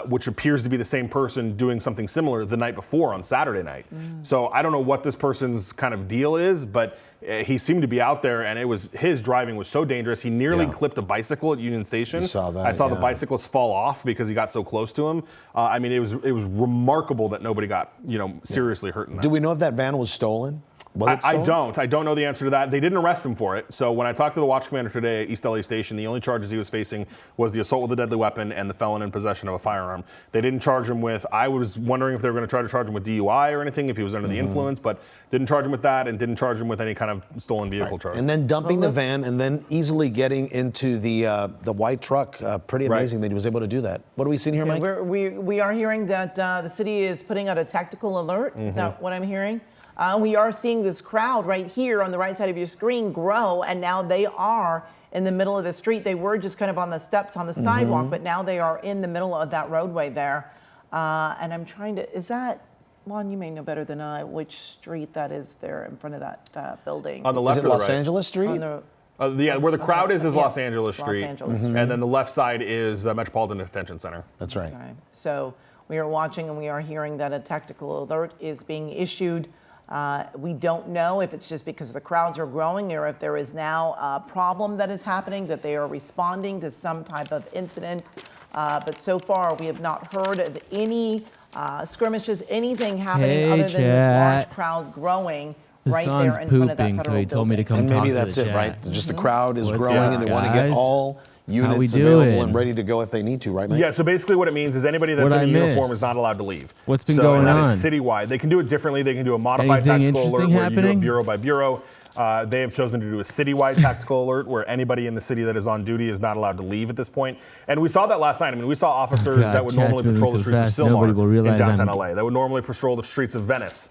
which appears to be the same person doing something similar the night before on Saturday night. So I don't know what this person's kind of deal is, but he seemed to be out there, and his driving was so dangerous. He nearly clipped a bicycle at Union Station. You saw that, I saw the bicyclist fall off because he got so close to him. I mean, it was remarkable that nobody got seriously hurt in that. Do we know if that van was stolen? I don't know the answer to that. They didn't arrest him for it. So when I talked to the watch commander today at East LA Station, the only charges he was facing was the assault with a deadly weapon and the felon in possession of a firearm. They didn't charge him with, I was wondering if they were going to try to charge him with DUI or anything, if he was under the influence, but didn't charge him with that, and didn't charge him with any kind of stolen vehicle charge. And then dumping the van, and then easily getting into the white truck. Pretty amazing that he was able to do that. What are we seeing here, Mike? We are hearing that the city is putting out a tactical alert. Is that what I'm hearing? We are seeing this crowd right here on the right side of your screen grow, and now they are in the middle of the street. They were just kind of on the steps on the sidewalk, but now they are in the middle of that roadway there. And I'm trying to, is that, Juan, you may know better than I, which street that is there in front of that building? On the left is it Los Angeles Street? Where the crowd is Los Angeles Street. Los Angeles. And then the left side is the Metropolitan Detention Center. That's right. Okay. So we are watching, and we are hearing that a tactical alert is being issued. We don't know if it's just because the crowds are growing, or if there is now a problem that is happening, that they are responding to some type of incident. But so far, we have not heard of any skirmishes, anything happening other than this large crowd growing right there in front of that federal so he told me to come and talk maybe to that's the it, chat. right? Just the crowd is What's growing, up, and they want to get guys? all How we units available doing? and ready to go if they need to, right, Mike? Yeah, so basically what it means is anybody that's What'd in I a uniform miss? is not allowed to leave. What's been going that on? is citywide. They can do it differently. They can do a modified Anything tactical alert interesting where you do it happening? bureau by bureau. They have chosen to do a citywide tactical alert where anybody in the city that is on duty is not allowed to leave at this point. And we saw that last night. I mean, we saw officers that would normally patrol the streets of Sylmar in downtown LA, that would normally patrol the streets of Venice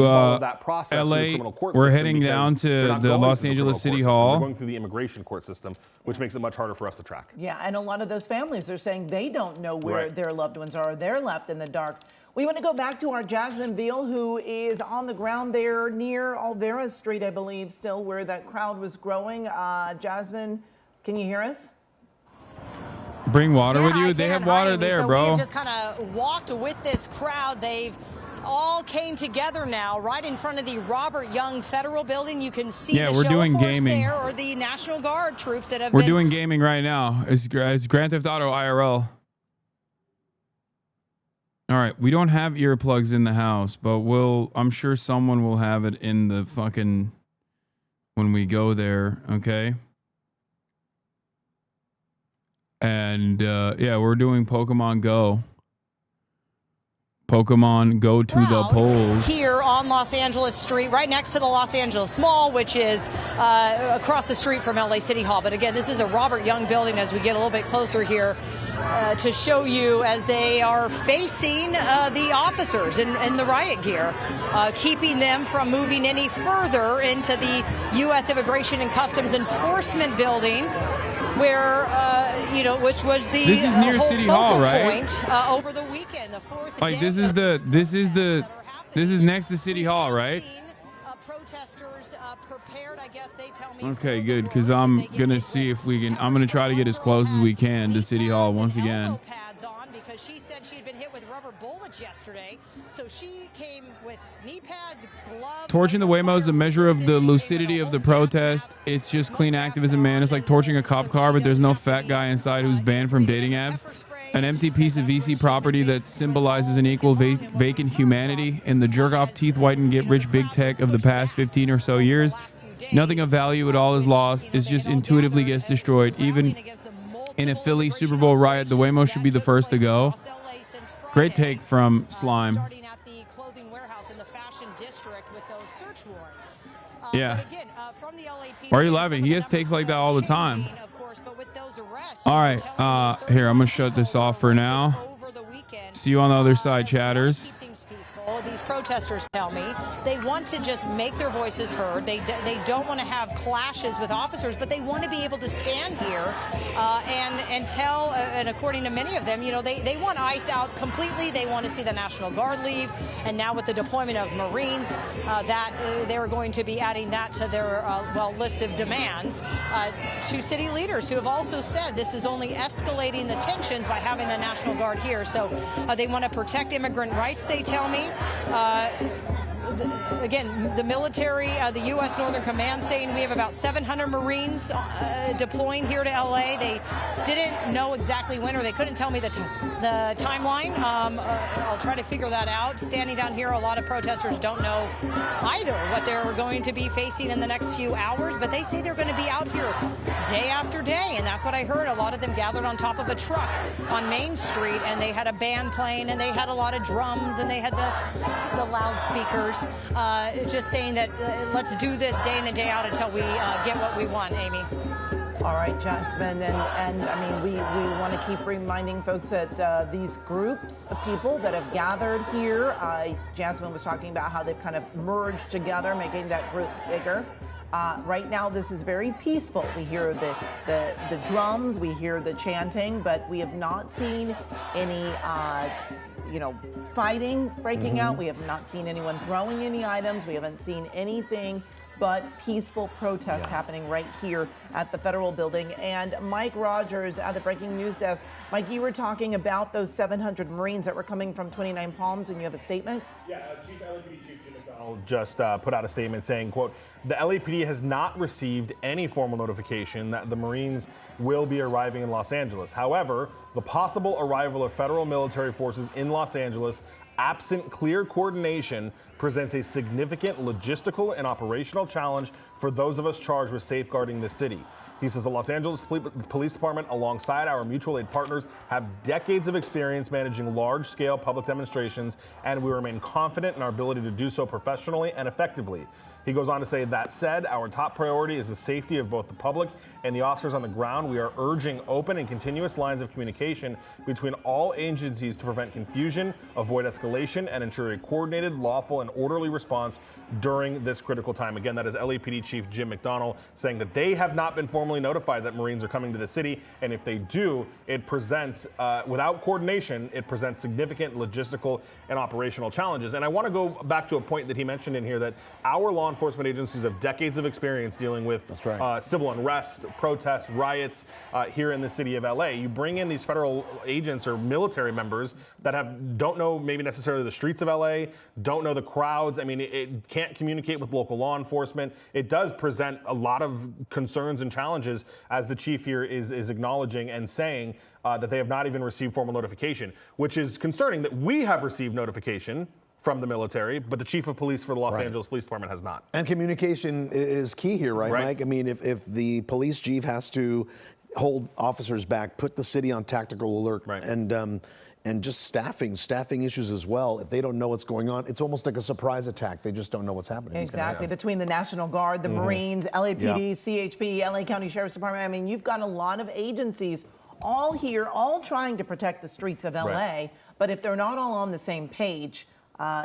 to follow that process through the LA. criminal court We're system heading because down they're to not the going Los through the Angeles criminal City court system. Hall. They're going through the immigration court system, which makes it much harder for us to track. Yeah, and a lot of those families are saying they don't know where Right. their loved ones are. They're left in the dark. We want to go back to our Jasmine Veal, who is on the ground there near Olvera Street, I believe, still where that crowd was growing. Jasmine, can you hear us? Bring water with you? They have water there, so bro. We've just kind of walked with this crowd. They've all came together now right in front of the Robert Young Federal Building. You can see the we're show doing force gaming. there, or the National Guard troops that have We're been doing gaming right now. It's Grand Theft Auto IRL. All right, we don't have earplugs in the house, but I'm sure someone will have it in the fucking when we go there, okay? And yeah, we're doing Pokemon Go. Pokemon Go to the polls. here on Los Angeles Street, right next to the Los Angeles Mall, which is across the street from LA City Hall. But again, this is a Robert Young building as we get a little bit closer here to show you as they are facing the officers in the riot gear, keeping them from moving any further into the U.S. Immigration and Customs Enforcement building, where, which was the this is near whole City focal Hall, right? point over the weekend, the fourth Like day this is next to City Hall, right? protesters prepared, I guess they tell me. Okay, good, because I'm gonna see if we can. I'm gonna try to get as close as we can to City Hall once again. Pads on because she said she'd been hit with rubber bullets yesterday, so she came with knee pads, gloves. Torching the Waymo is a measure of the lucidity of the protest. It's just clean activism, man. It's like torching a cop car, but there's no fat guy inside who's banned from dating apps. An empty piece of VC property that symbolizes an equal vacant humanity in the jerk-off, teeth-whitened, get-rich big tech of the past 15 or so years. Nothing of value at all is lost. It just intuitively gets destroyed. Even in a Philly Super Bowl riot, the Waymo should be the first to go. Great take from Slime. Yeah. Why are you laughing? He has takes like that all the time. All right. Here, I'm going to shut this off for now. See you on the other side, chatters. These protesters tell me they want to just make their voices heard. They don't want to have clashes with officers, but they want to be able to stand here and tell, and according to many of them, they want ICE out completely. They want to see the National Guard leave. And now with the deployment of Marines, that they're going to be adding that to their, list of demands to city leaders who have also said this is only escalating the tensions by having the National Guard here. So they want to protect immigrant rights, they tell me. Again, the military, the U.S. Northern Command saying we have about 700 Marines deploying here to L.A. They didn't know exactly when, or they couldn't tell me the timeline. I'll try to figure that out. Standing down here, a lot of protesters don't know either what they're going to be facing in the next few hours, but they say they're going to be out here day after day, and that's what I heard. A lot of them gathered on top of a truck on Main Street, and they had a band playing, and they had a lot of drums, and they had the loudspeakers. Just saying that let's do this day in and day out until we get what we want, Amy. All right, Jasmine, and I mean, we want to keep reminding folks that these groups of people that have gathered here, Jasmine was talking about how they've kind of merged together, making that group bigger. Right now, this is very peaceful. We hear the drums, we hear the chanting, but we have not seen any fighting breaking out. We have not seen anyone throwing any items. We haven't seen anything but peaceful protest happening right here at the Federal Building. And Mike Rogers at the Breaking News Desk. Mike, you were talking about those 700 Marines that were coming from 29 Palms, and you have a statement? Yeah, LAPD Chief Jim McDonald just put out a statement saying, quote, the LAPD has not received any formal notification that the Marines will be arriving in Los Angeles. However, the possible arrival of federal military forces in Los Angeles, absent clear coordination, presents a significant logistical and operational challenge for those of us charged with safeguarding the city. He says the Los Angeles Police Department, alongside our mutual aid partners, have decades of experience managing large-scale public demonstrations, and we remain confident in our ability to do so professionally and effectively. He goes on to say, that said, our top priority is the safety of both the public and the officers on the ground. We are urging open and continuous lines of communication between all agencies to prevent confusion, avoid escalation, and ensure a coordinated, lawful, and orderly response during this critical time. Again, that is LAPD Chief Jim McDonald saying that they have not been formally formally notified that Marines are coming to the city, and if they do, it presents, without coordination, it presents significant logistical and operational challenges. And I want to go back to a point that he mentioned in here, that our law enforcement agencies have decades of experience dealing with civil unrest, protests, riots here in the city of LA. You bring in these federal agents or military members that don't know maybe necessarily the streets of LA, don't know the crowds. I mean, it can't communicate with local law enforcement. It does present a lot of concerns and challenges, as the chief here is acknowledging and saying that they have not even received formal notification, which is concerning that we have received notification from the military, but the chief of police for the Los Angeles Police Department has not. And communication is key here, right, Mike? I mean, if the police chief has to hold officers back, put the city on tactical alert, and just staffing issues as well. If they don't know what's going on, it's almost like a surprise attack. They just don't know what's happening. Exactly. Between the National Guard, the Marines, LAPD, CHP, LA County Sheriff's Department, I mean, you've got a lot of agencies all here, all trying to protect the streets of LA. But if they're not all on the same page,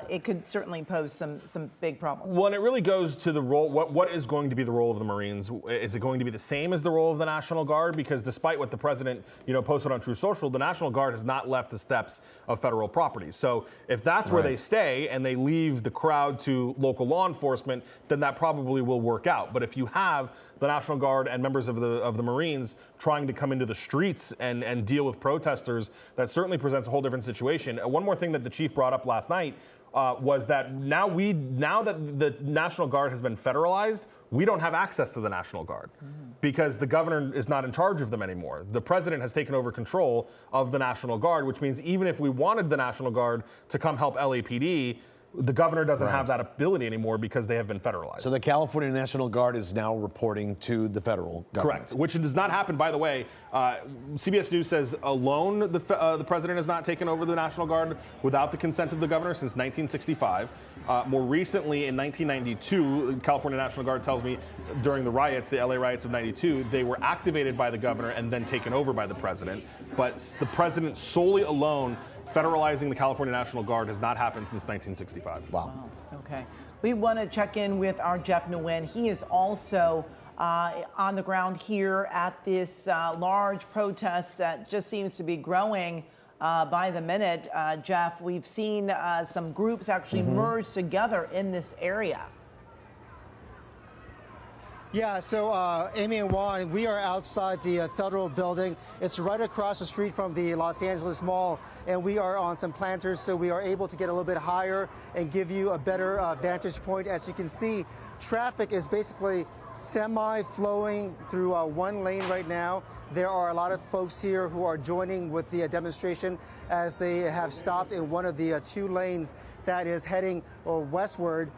it could certainly pose some big problems. Well, and it really goes to the role, what is going to be the role of the Marines? Is it going to be the same as the role of the National Guard? Because despite what the president, posted on Truth Social, the National Guard has not left the steps of federal property. So if that's where they stay and they leave the crowd to local law enforcement, then that probably will work out. But if you have the National Guard and members of the Marines trying to come into the streets and deal with protesters, that certainly presents a whole different situation. One more thing that the chief brought up last night was that now that the National Guard has been federalized, we don't have access to the National Guard because the governor is not in charge of them anymore. The president has taken over control of the National Guard, which means even if we wanted the National Guard to come help LAPD, the governor doesn't have that ability anymore because they have been federalized. So the California National Guard is now reporting to the federal government. Correct, which does not happen, by the way. CBS News says alone the president has not taken over the National Guard without the consent of the governor since 1965. More recently, in 1992, the California National Guard tells me during the riots, the LA riots of 92, they were activated by the governor and then taken over by the president. But the president solely alone federalizing the California National Guard has not happened since 1965. Wow. Okay. We want to check in with our Jeff Nguyen. He is also on the ground here at this large protest that just seems to be growing by the minute. Jeff, we've seen some groups actually merge together in this area. Yeah, so Amy and Juan, we are outside the federal building. It's right across the street from the Los Angeles Mall, and we are on some planters, so we are able to get a little bit higher and give you a better vantage point. As you can see, traffic is basically semi-flowing through one lane right now. There are a lot of folks here who are joining with the demonstration as they have stopped in one of the two lanes that is heading westward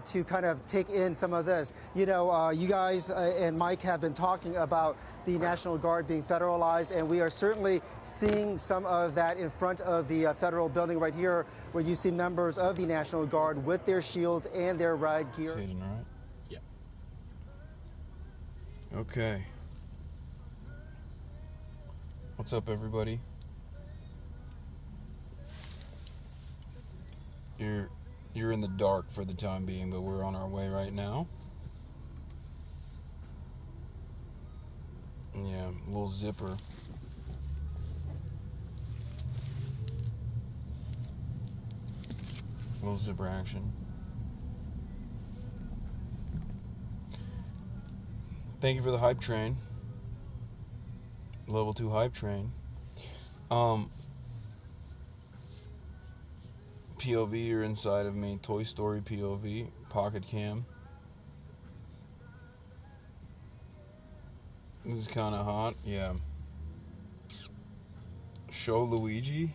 to kind of take in some of this. You guys and Mike have been talking about the National Guard being federalized, and we are certainly seeing some of that in front of the federal building right here, where you see members of the National Guard with their shields and their riot gear. Sitting, right? Yeah. Okay. What's up, everybody? You're in the dark for the time being, but we're on our way right now. Yeah, a little zipper. A little zipper action. Thank you for the hype train. Level 2 hype train. POV, you're inside of me. Toy Story POV. Pocket cam. This is kind of hot. Yeah. Show Luigi.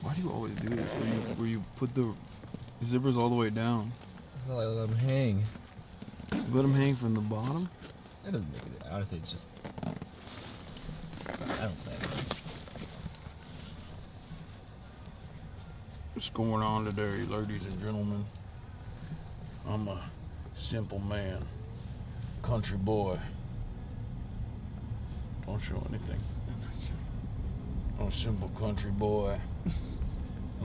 Why do you always do this? Where you put the zippers all the way down? I let them hang. Let them hang from the bottom? That doesn't make it. Honestly, it's just. I don't plan on it. What's going on today, ladies and gentlemen? I'm a simple man, country boy. Don't show anything. I'm a simple country boy.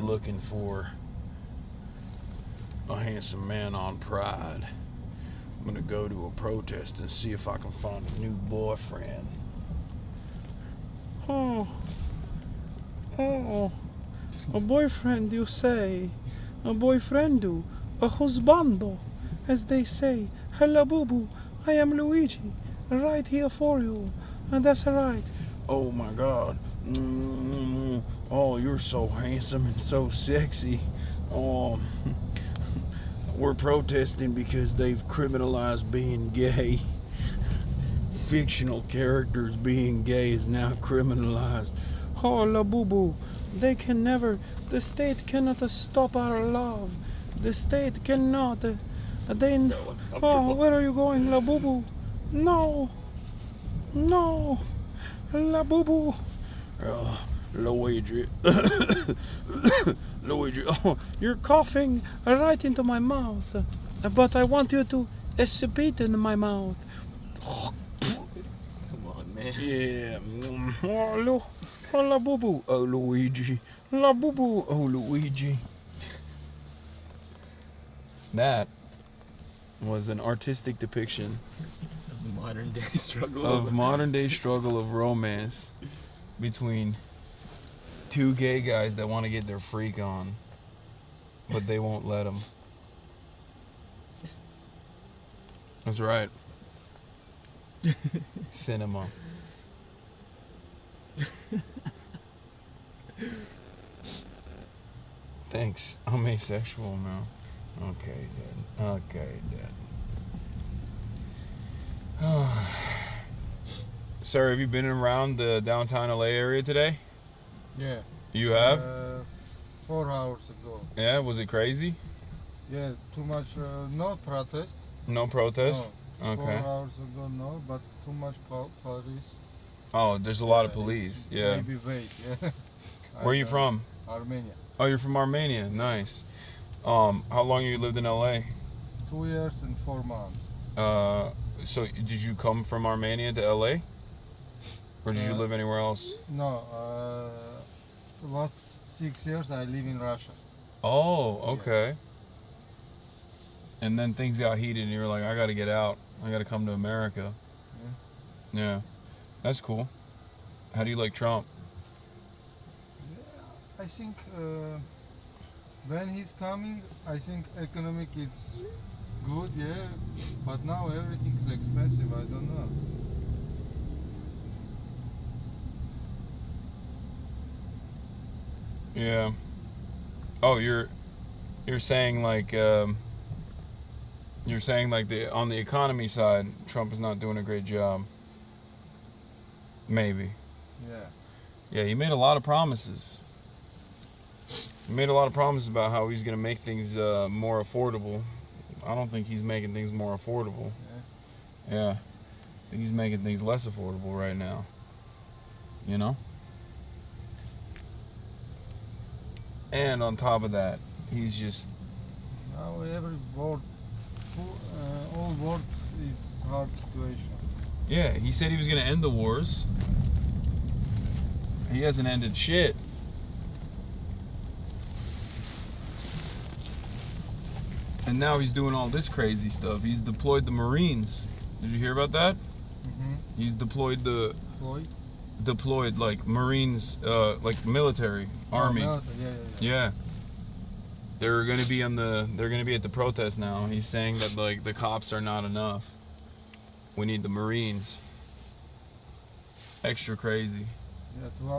looking for a handsome man on Pride. I'm gonna go to a protest and see if I can find a new boyfriend. Oh, a boyfriend you say, a boyfriendo, a husbando, as they say. Hello boo boo, I am Luigi, right here for you, and that's right. Oh my God, oh you're so handsome and so sexy. Oh, we're protesting because they've criminalized being gay. Fictional characters being gay is now criminalized. Oh, la boo boo, they can never, the state cannot stop our love. The state cannot. Oh, where are you going, la boo boo? No, no, la boo boo. Luigi, Luigi, oh, you're coughing right into my mouth, but I want you to spit in my mouth. Come on, man. Yeah. Oh, la boo boo. Oh, Luigi. La boo boo. Oh, Luigi. That was an artistic depiction of modern day struggle of romance between two gay guys that want to get their freak on, but they won't let them. That's right. Cinema. Thanks. I'm asexual now. Okay, Dad. Okay, Dad. Sir, have you been around the downtown LA area today? Yeah. You have? 4 hours ago. Yeah, was it crazy? Yeah, too much, no protest. No protest? No. Okay. 4 hours ago, no, but too much police. Oh, there's a lot of police, yeah. Maybe wait, yeah. Where are you from? Armenia. Oh, you're from Armenia, nice. How long you lived in LA? 2 years and 4 months. So did you come from Armenia to LA? Or did you live anywhere else? No, the last 6 years I live in Russia. Oh, okay. And then things got heated and you were like, I gotta get out. I gotta come to America. Yeah. That's cool. How do you like Trump? I think when he's coming, I think economic is good, yeah. But now everything is expensive, I don't know. Yeah. Oh, you're saying like on the economy side, Trump is not doing a great job. Maybe. Yeah. Yeah, he made a lot of promises. He made a lot of promises about how he's gonna make things more affordable. I don't think he's making things more affordable. Yeah. I think he's making things less affordable right now. You know? And on top of that, he's just... Now every world, all world is hard situation. Yeah, he said he was going to end the wars. He hasn't ended shit. And now he's doing all this crazy stuff. He's deployed the Marines. Did you hear about that? Mm-hmm. He's deployed like Marines, like military, army. Military. Yeah. They're gonna be at the protest now. He's saying that like the cops are not enough. We need the Marines. Extra crazy. Yeah, 2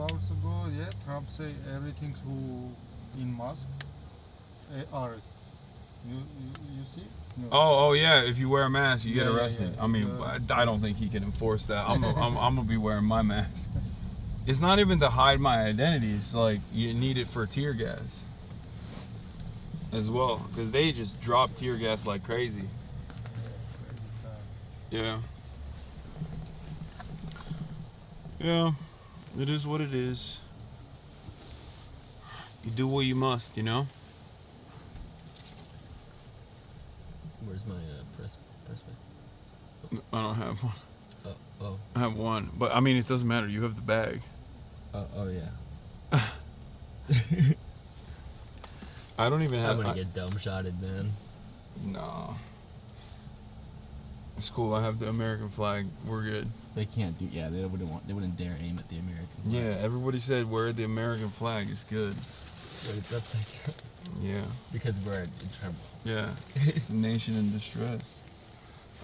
hours ago, yeah, Trump say everything who in mask, arrest. You see? No. Oh yeah. If you wear a mask, you get arrested. Yeah. I mean, I don't think he can enforce that. I'm gonna be wearing my mask. It's not even to hide my identity. It's like you need it for tear gas as well, because they just drop tear gas like crazy. Yeah. Yeah. It is what it is. You do what you must, you know. Where's my press bag? I don't have one. Oh. I have one, but I mean, it doesn't matter. You have the bag. Oh yeah. I don't even have. I'm gonna get dumb shotted, man. No. It's cool. I have the American flag. We're good. They can't do. Yeah, they wouldn't dare aim at the American flag. Yeah, everybody said wear the American flag. It's good. But it's upside down. Yeah. Because we're in trouble. Yeah. It's a nation in distress.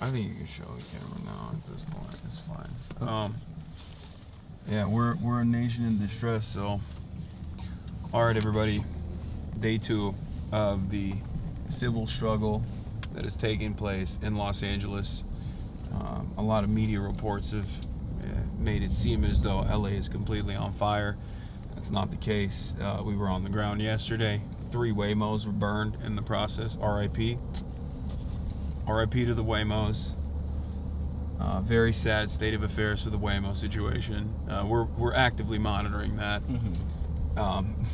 I think you can show the camera now at this point. It's fine. Okay. Yeah, we're a nation in distress. So, all right, everybody. Day 2 of the civil struggle that is taking place in Los Angeles. A lot of media reports have made it seem as though LA is completely on fire. That's not the case. We were on the ground yesterday. 3 Waymos were burned in the process. RIP. RIP to the Waymos. Very sad state of affairs for the Waymo situation. We're actively monitoring that.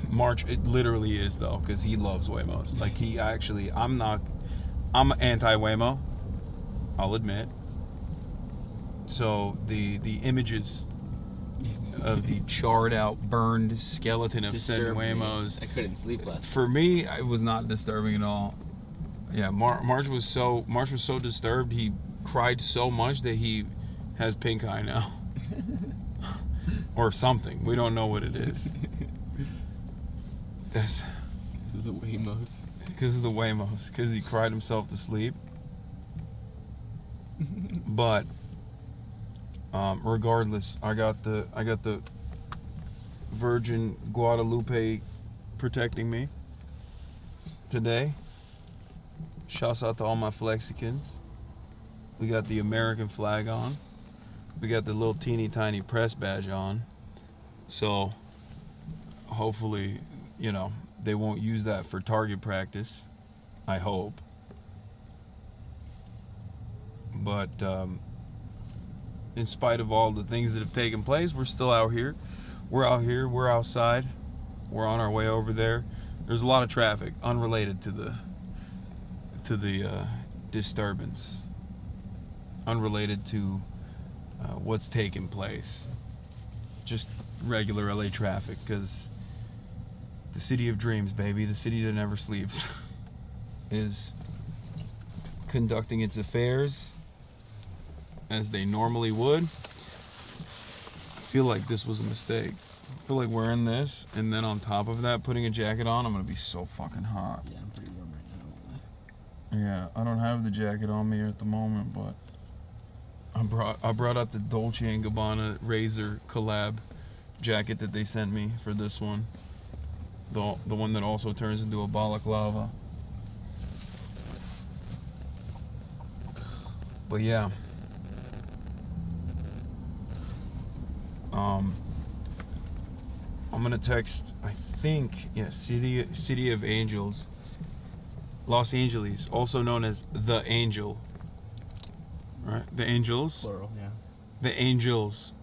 March, it literally is though, because he loves Waymos. Like I'm anti-Waymo, I'll admit. So the images of the charred out, burned skeleton of said Waymos. I couldn't sleep last night. For me, it was not disturbing at all. Yeah, March was so disturbed. He cried so much that he has pink eye now, or something. We don't know what it is. That's the Waymos. Because of the Waymos. Because he cried himself to sleep. But regardless, I got the Virgin Guadalupe protecting me today. Shouts out to all my Flexicans. We got the American flag on. We got the little teeny tiny press badge on. So hopefully, you know, they won't use that for target practice. I hope. But in spite of all the things that have taken place, we're still out here. We're out here. We're outside. We're on our way over there. There's a lot of traffic unrelated to the disturbance, unrelated to what's taking place. Just regular LA traffic, because the city of dreams, baby, the city that never sleeps, is conducting its affairs as they normally would. I feel like this was a mistake. I feel like wearing this and then on top of that putting a jacket on, I'm gonna be so fucking hot. Yeah, I'm pretty warm right now. Yeah, I don't have the jacket on me at the moment, but I brought out the Dolce & Gabbana Razor collab jacket that they sent me for this one. The one that also turns into a balaclava. But yeah. I'm gonna text, I think, yeah, City of Angels. Los Angeles, also known as The Angel. Right? The Angels. Plural, yeah. The Angels,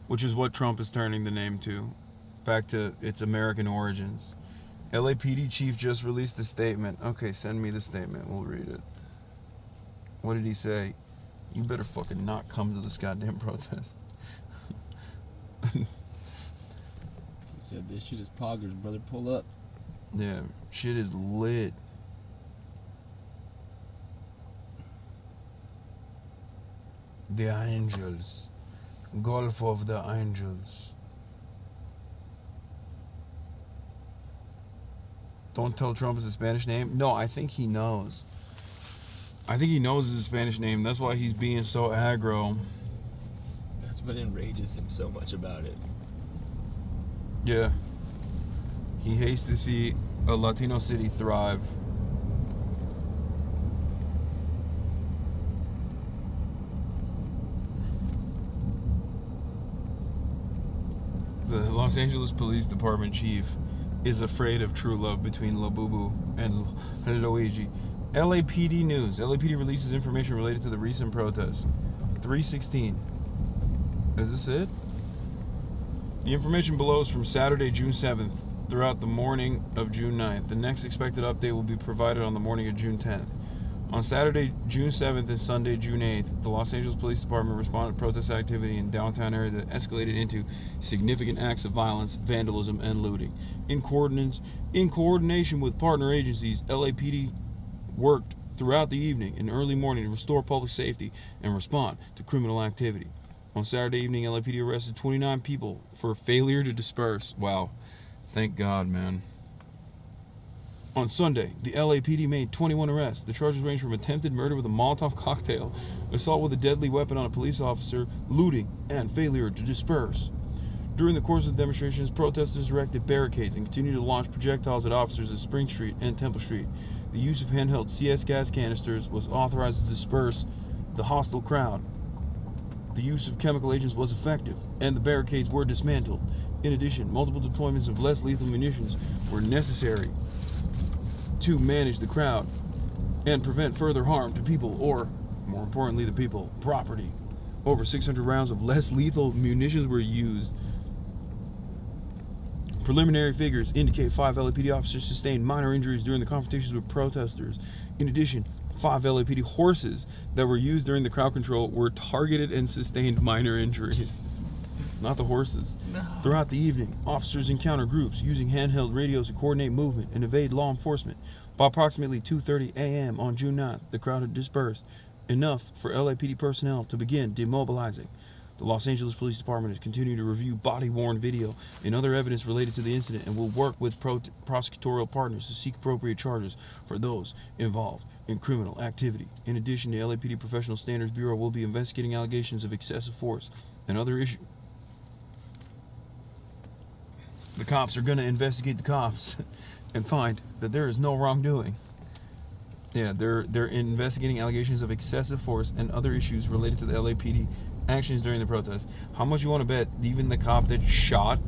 which is what Trump is turning the name to, back to its American origins. LAPD chief just released a statement. Okay, send me the statement. We'll read it. What did he say? You better fucking not come to this goddamn protest. He said this shit is poggers, brother. Pull up. Yeah, shit is lit. The Angels. Gulf of the Angels. Don't tell Trump it's a Spanish name. No, I think he knows. I think he knows it's a Spanish name. That's why he's being so aggro. That's what enrages him so much about it. Yeah. He hates to see a Latino city thrive. The Los Angeles Police Department chief is afraid of true love between Labubu and Luigi. LAPD news. LAPD releases information related to the recent protests. 3:16. Is this it? The information below is from Saturday, June 7th, throughout the morning of June 9th. The next expected update will be provided on the morning of June 10th. On Saturday, June 7th and Sunday, June 8th, the Los Angeles Police Department responded to protest activity in downtown area that escalated into significant acts of violence, vandalism, and looting. In coordination with partner agencies, LAPD worked throughout the evening and early morning to restore public safety and respond to criminal activity. On Saturday evening, LAPD arrested 29 people for failure to disperse. Wow. Thank God, man. On Sunday, the LAPD made 21 arrests. The charges range from attempted murder with a Molotov cocktail, assault with a deadly weapon on a police officer, looting, and failure to disperse. During the course of the demonstrations, protesters erected barricades and continued to launch projectiles at officers at Spring Street and Temple Street. The use of handheld CS gas canisters was authorized to disperse the hostile crowd. The use of chemical agents was effective, and the barricades were dismantled. In addition, multiple deployments of less lethal munitions were necessary to manage the crowd and prevent further harm to people or, more importantly, the people, property. Over 600 rounds of less lethal munitions were used. Preliminary figures indicate 5 LAPD officers sustained minor injuries during the confrontations with protesters. In addition, 5 LAPD horses that were used during the crowd control were targeted and sustained minor injuries. Not the horses. No. Throughout the evening, officers encountered groups using handheld radios to coordinate movement and evade law enforcement. By approximately 2:30 a.m. on June 9th, the crowd had dispersed, enough for LAPD personnel to begin demobilizing. The Los Angeles Police Department is continuing to review body-worn video and other evidence related to the incident and will work with prosecutorial partners to seek appropriate charges for those involved in criminal activity. In addition, the LAPD Professional Standards Bureau will be investigating allegations of excessive force and other issues. The cops are going to investigate the cops and find that there is no wrongdoing. Yeah, they're investigating allegations of excessive force and other issues related to the LAPD actions during the protest. How much you want to bet even the cop that shot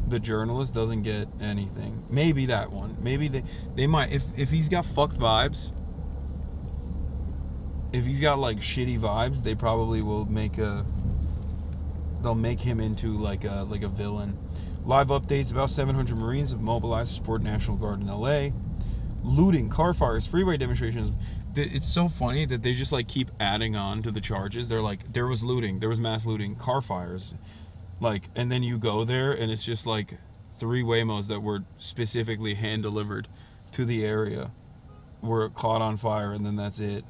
the journalist doesn't get anything? Maybe that one. Maybe they might, if he's got fucked vibes, if he's got like shitty vibes, they probably will they'll make him into like a villain. Live updates: about 700 Marines have mobilized to support National Guard in LA. Looting, car fires, freeway demonstrations. It's so funny that they just like keep adding on to the charges. They're like, there was looting, there was mass looting, car fires, like, and then you go there and it's just like 3 Waymos that were specifically hand delivered to the area were caught on fire, and then that's it.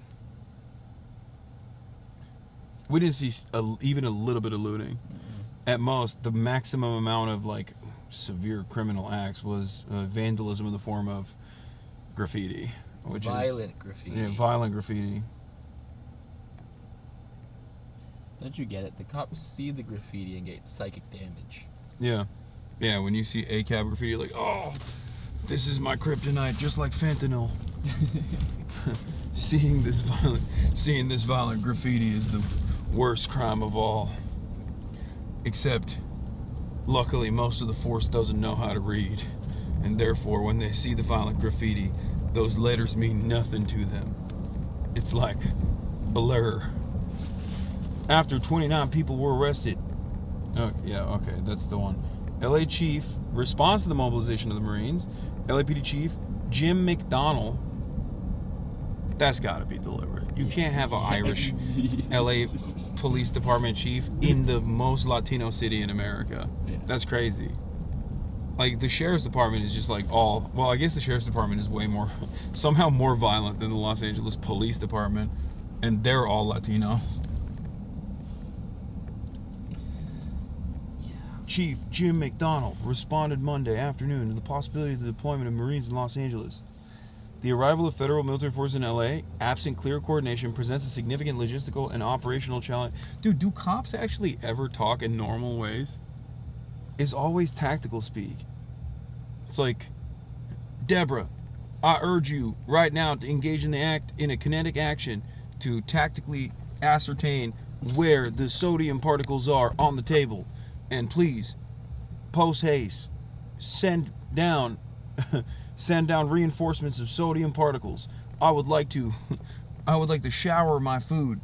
We didn't see even a little bit of looting. At most, the maximum amount of like severe criminal acts was vandalism in the form of graffiti, which violent graffiti. Yeah, violent graffiti. Don't you get it? The cops see the graffiti and get psychic damage. Yeah, yeah. When you see ACAB graffiti, you're like, oh, this is my kryptonite, just like fentanyl. Seeing this violent graffiti is the worst crime of all. Except, luckily, most of the force doesn't know how to read, and therefore, when they see the violent graffiti, those letters mean nothing to them. It's like blur. After 29 people were arrested. Okay, yeah, okay, that's the one. LA Chief responds to the mobilization of the Marines. LAPD Chief Jim McDonnell. That's got to be deliberate. You can't have an Irish LA Police Department chief in the most Latino city in America. Yeah. That's crazy. Like, the Sheriff's Department is just like all, well, I guess the Sheriff's Department is way more, somehow more violent than the Los Angeles Police Department, and they're all Latino. Yeah. Chief Jim McDonnell responded Monday afternoon to the possibility of the deployment of Marines in Los Angeles. The arrival of federal military force in LA, absent clear coordination, presents a significant logistical and operational challenge. Dude, do cops actually ever talk in normal ways? It's always tactical speak. It's like, Deborah, I urge you right now to engage in a kinetic action to tactically ascertain where the sodium particles are on the table, and please, post haste, send down reinforcements of sodium particles. I would like to shower my food.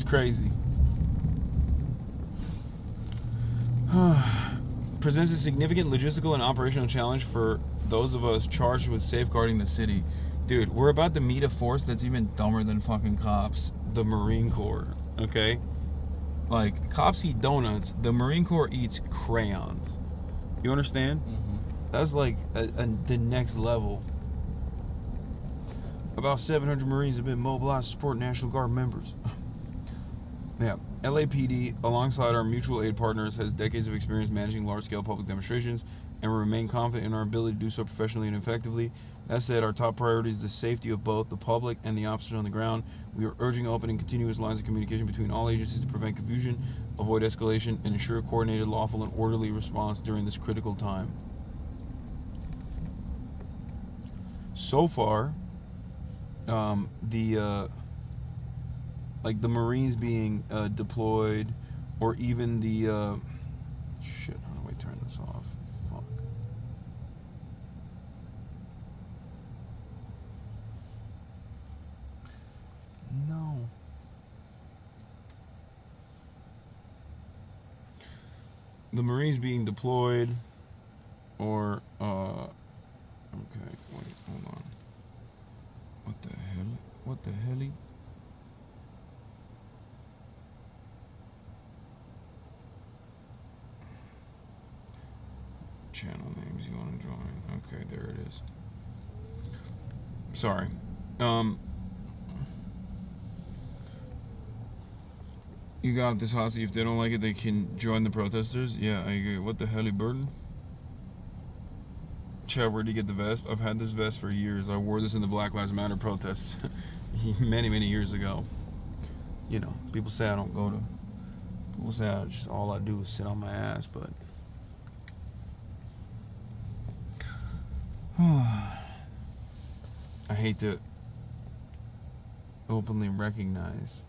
It's crazy. Presents a significant logistical and operational challenge for those of us charged with safeguarding the city. Dude, we're about to meet a force that's even dumber than fucking cops. The Marine Corps, okay? Like, cops eat donuts. The Marine Corps eats crayons. You understand? That's like the next level. About 700 Marines have been mobilized to support National Guard members. Yeah, LAPD, alongside our mutual aid partners, has decades of experience managing large-scale public demonstrations, and we remain confident in our ability to do so professionally and effectively. That said, our top priority is the safety of both the public and the officers on the ground. We are urging open and continuous lines of communication between all agencies to prevent confusion, avoid escalation, and ensure a coordinated, lawful, and orderly response during this critical time. So far, like the Marines being deployed, or even the shit, how do I turn this off? Fuck. No. The Marines being deployed, or okay, wait, hold on. What the hell? What the hell? Channel names you want to join. Okay, there it is. Sorry. You got this, Hossie. If they don't like it, they can join the protesters. Yeah, I agree. What the hell, Burden? Chad, where'd you get the vest? I've had this vest for years. I wore this in the Black Lives Matter protests many years ago. You know, people say I don't go to. People say all I do is sit on my ass, but. I hate to openly recognize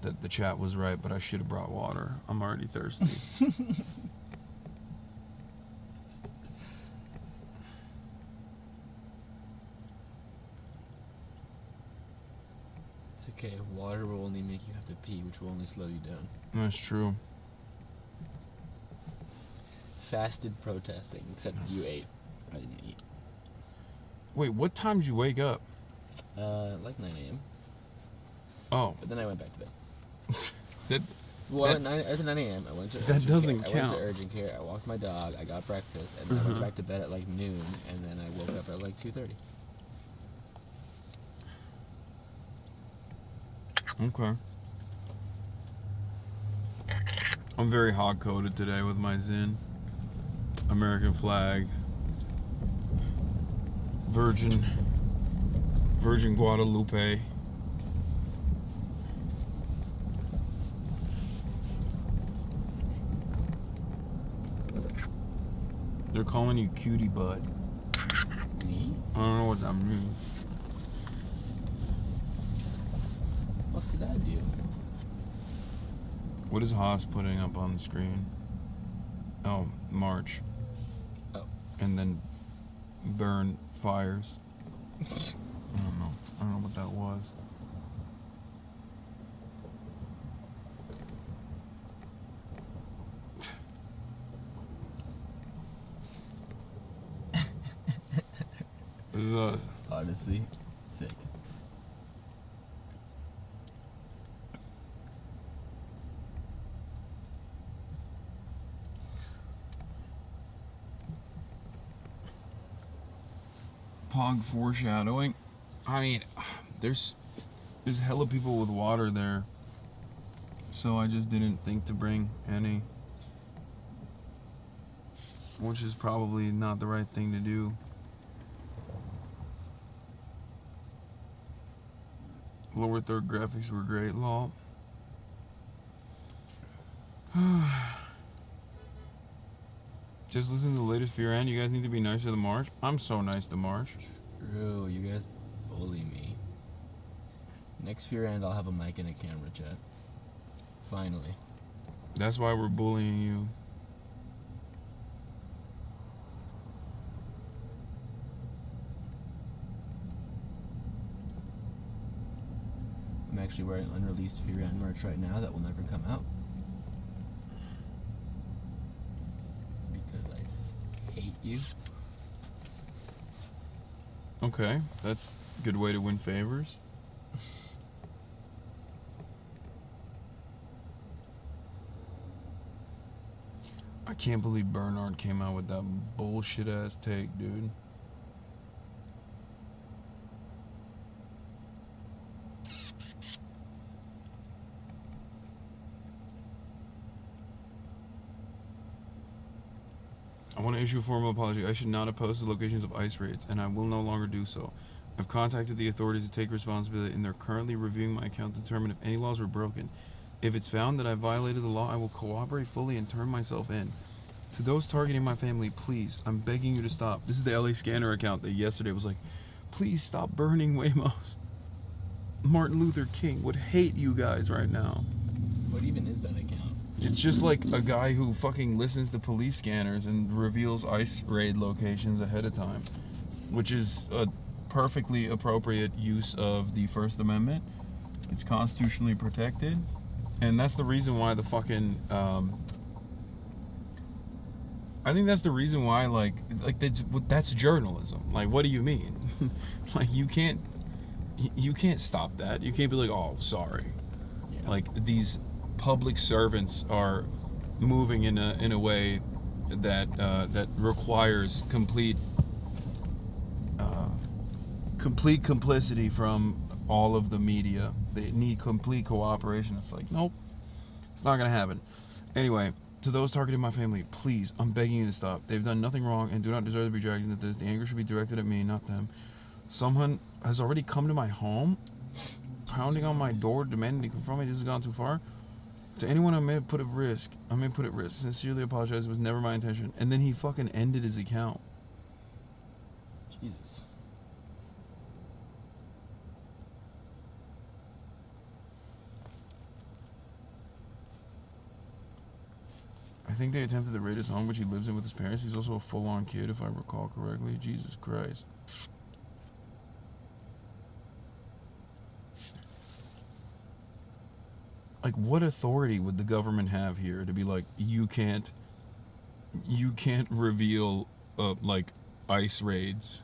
that the chat was right, but I should have brought water. I'm already thirsty. It's okay. Water will only make you have to pee, which will only slow you down. That's true. Fasted protesting, except you ate. I didn't eat. Wait, what time did you wake up? Like 9 a.m. Oh. But then I went back to bed. After 9 a.m. I went to that doesn't care. count. I went to urgent care. I walked my dog. I got breakfast, and then I went back to bed at like noon, and then I woke up at like 2:30. Okay. I'm very hog-coded today with my Zin. American flag. Virgin Guadalupe. They're calling you cutie butt. Me? I don't know what that means. What did I do? What is Haas putting up on the screen? Oh, March. Oh. And then burn fires. I don't know. I don't know what that was. This is us. Honestly, sick. Pog foreshadowing. I mean, there's hella people with water there, so I just didn't think to bring any, which is probably not the right thing to do. Lower third graphics were great, lol. Just listen to the latest Fear and you guys need to be nicer to March. I'm so nice to March. True, you guys bully me. Next Fear End, I'll have a mic and a camera, chat. Finally. That's why we're bullying you. I'm actually wearing unreleased Fearan merch right now that will never come out. Because I hate you. Okay, that's a good way to win favors. I can't believe Bernard came out with that bullshit ass take, dude. I want to issue a formal apology. I should not have posted locations of ICE raids, and I will no longer do so. I've contacted the authorities to take responsibility, and they're currently reviewing my account to determine if any laws were broken. If it's found that I violated the law, I will cooperate fully and turn myself in. To those targeting my family, please, I'm begging you to stop. This is the LA Scanner account that yesterday was like, please stop burning Waymos. Martin Luther King would hate you guys right now. What even is that account? It's just like a guy who fucking listens to police scanners and reveals ICE raid locations ahead of time, which is a perfectly appropriate use of the First Amendment. It's constitutionally protected, and that's the reason why the fucking I think that's the reason why like that's journalism. Like, what do you mean? Like, you can't stop that. You can't be like, oh, sorry. Yeah. Like, these public servants are moving in a way that that requires complete complicity from all of the media. They need complete cooperation. It's like, nope, it's not gonna happen. Anyway, to those targeting my family, please, I'm begging you to stop. They've done nothing wrong and do not deserve to be dragged into this. The anger should be directed at me, not them. Someone has already come to my home, pounding on my door, demanding to confront me. This has gone too far. To anyone I may have put at risk, sincerely apologize. It was never my intention. And then he fucking ended his account. Jesus. I think they attempted to raid his home, which he lives in with his parents. He's also a full-on kid, if I recall correctly. Jesus Christ. Like, what authority would the government have here to be like, you can't reveal like ICE raids?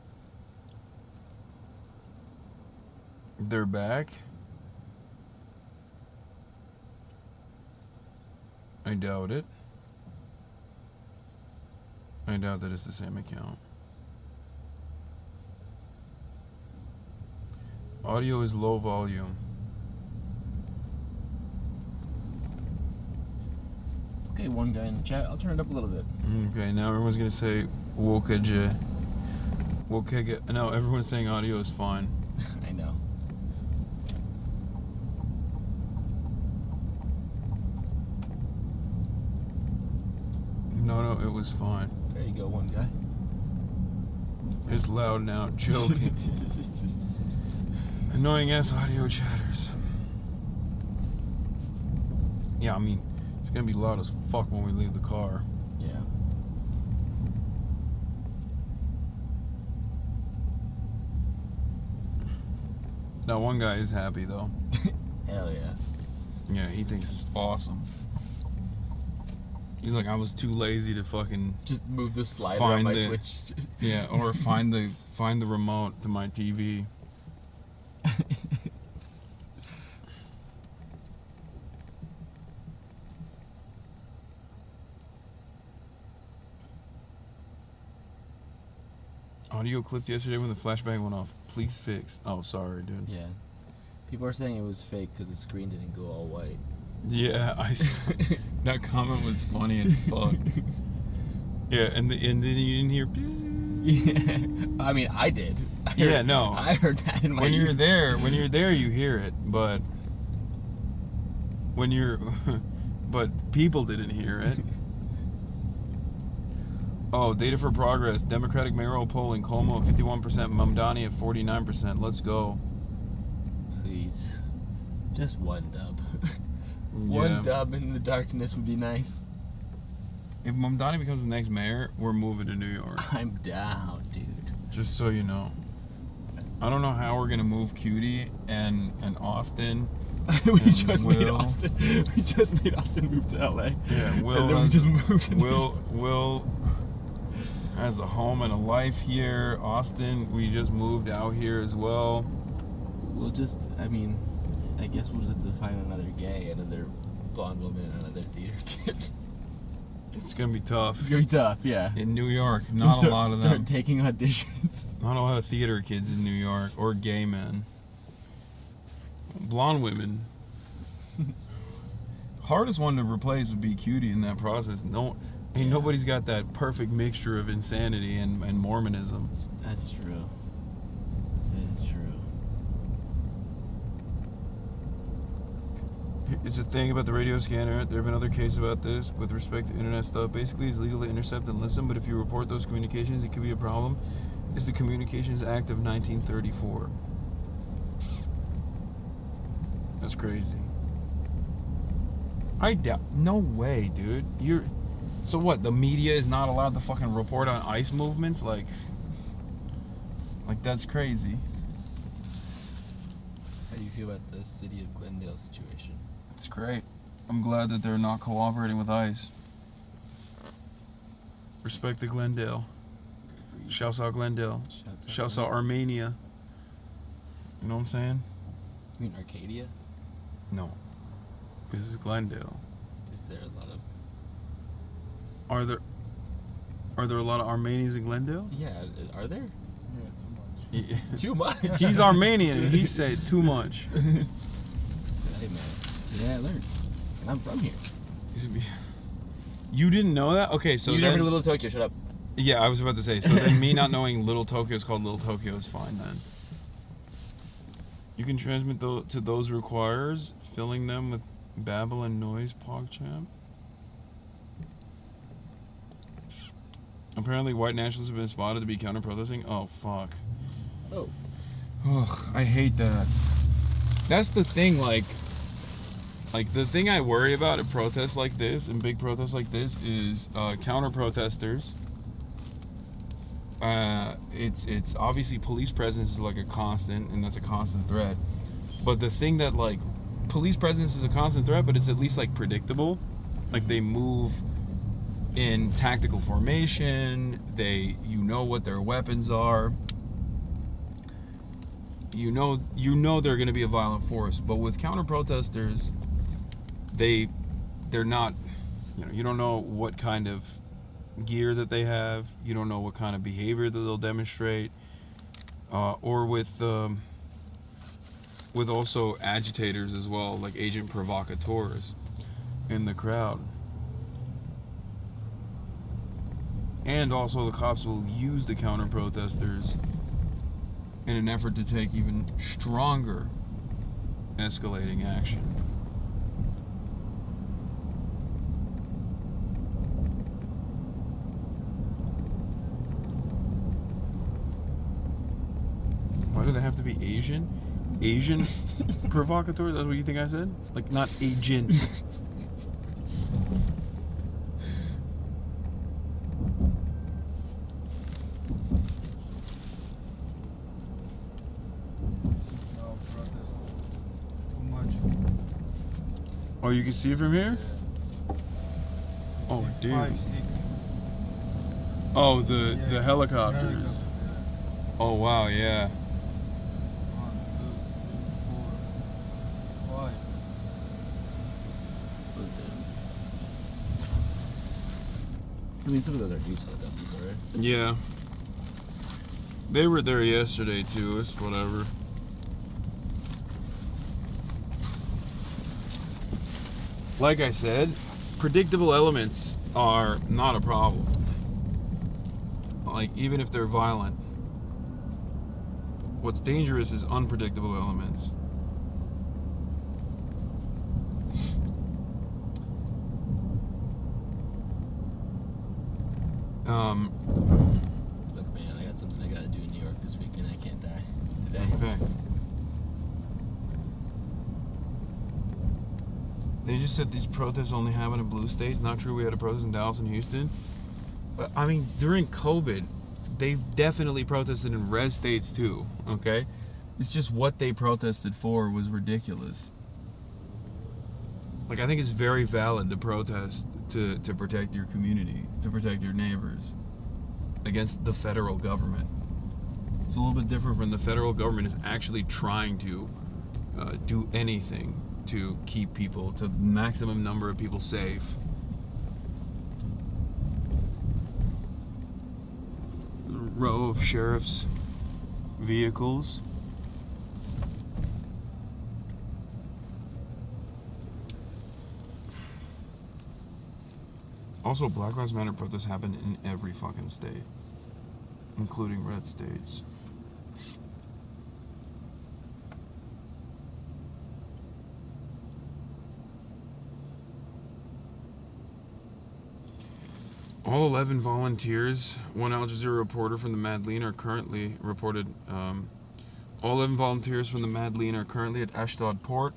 They're back? I doubt it. I doubt that it's the same account. Audio is low volume. Okay, one guy in the chat. I'll turn it up a little bit. Okay, now everyone's gonna say Wokaje. Wokege. No, everyone's saying audio is fine. I know. No, it was fine. There you go, one guy. It's loud now, joking. Annoying ass audio chatters. Yeah, I mean, it's gonna be loud as fuck when we leave the car. Yeah. That one guy is happy though. Hell yeah. Yeah, he thinks it's awesome. He's like, I was too lazy to fucking just move the slider on my Twitch. Yeah, or find the remote to my TV. Audio clipped yesterday when the flashbang went off. Please fix. Oh, sorry, dude. Yeah. People are saying it was fake because the screen didn't go all white. Yeah, that comment was funny as fuck. Yeah, and then you didn't hear. Yeah, I mean, I did. I heard that in my when you're there, you hear it, but but people didn't hear it. Oh, data for progress. Democratic mayoral polling. Como at 51%. Mamdani at 49%. Let's go. Please, just one dub. Yeah. One dub in the darkness would be nice. If Mamdani becomes the next mayor, we're moving to New York. I'm down, dude. Just so you know. I don't know how we're gonna move Cutie and Austin We just made Austin move to LA. Yeah, Will. And then we just moved. Will has a home and a life here. Austin, we just moved out here as well. We'll just, I mean, I guess we'll just have to find another gay, another blonde woman, and another theater kid. It's gonna be tough. It's gonna be tough, yeah. In New York, not a lot of them. Start taking auditions. Not a lot of theater kids in New York, or gay men. Blonde women. Hardest one to replace would be Cutie in that process. Nobody's got that perfect mixture of insanity and Mormonism. That's true. That's true. It's a thing about the radio scanner. There have been other cases about this with respect to internet stuff. Basically, it's legal to intercept and listen, but if you report those communications, it could be a problem. It's the Communications Act of 1934. That's crazy. I doubt. No way, dude. So what? The media is not allowed to fucking report on ICE movements? Like that's crazy. How do you feel about the city of Glendale situation? It's great. I'm glad that they're not cooperating with ICE. Respect to Glendale. Shouts out Glendale. Shouts out Armenia. You know what I'm saying? You mean Arcadia? No. This is Glendale. Is there a lot of... Are there a lot of Armenians in Glendale? Yeah, are there? Yeah, too much. He's Armenian and he said too much. Hey man, today I learned. And I'm from here. You didn't know that? Okay, so you never been to Little Tokyo, shut up. Yeah, I was about to say, so then me not knowing Little Tokyo is called Little Tokyo is fine then. You can transmit to those requires, filling them with babble and noise, PogChamp. Apparently white nationalists have been spotted to be counter-protesting. Oh, fuck. Oh. Ugh, I hate that. That's the thing, like the thing I worry about at protests like this and big protests like this is counter-protesters. It's obviously police presence is like a constant, and that's a constant threat. But the thing that like police presence is a constant threat, but it's at least like predictable. Like they move in tactical formation. You know what their weapons are. You know they're going to be a violent force. But with counter protesters, they're not. You don't know what kind of gear that they have. You don't know what kind of behavior that they'll demonstrate. Or with also agitators as well, like agent provocateurs in the crowd. And also the cops will use the counter protesters in an effort to take even stronger escalating action. Why do they have to be Asian? Asian provocateur? That's what you think I said? Like, not agent. Oh, you can see it from here? Oh, dude. 5, 6. Oh, the helicopters. Oh, wow, yeah. 1, 2, 3, 4, 5. I mean, some of those are useful, definitely, right? Yeah. They were there yesterday, too. It's whatever. Like I said, predictable elements are not a problem. Like, even if they're violent. What's dangerous is unpredictable elements. Look, man, I got something I gotta do in New York this weekend. I can't die today. Okay. They just said these protests only happen in blue states. Not true. We had a protest in Dallas and Houston. But I mean, during COVID, they've definitely protested in red states too. Okay, it's just what they protested for was ridiculous. Like, I think it's very valid to protest to protect your community, to protect your neighbors against the federal government. It's a little bit different from the federal government is actually trying to do anything to keep people, to maximum number of people safe. A row of sheriff's vehicles. Also, Black Lives Matter protests happen in every fucking state, including red states. All 11 volunteers, one Al Jazeera reporter from the Madleen are currently reported. All 11 volunteers from the Madleen are currently at Ashdod Port.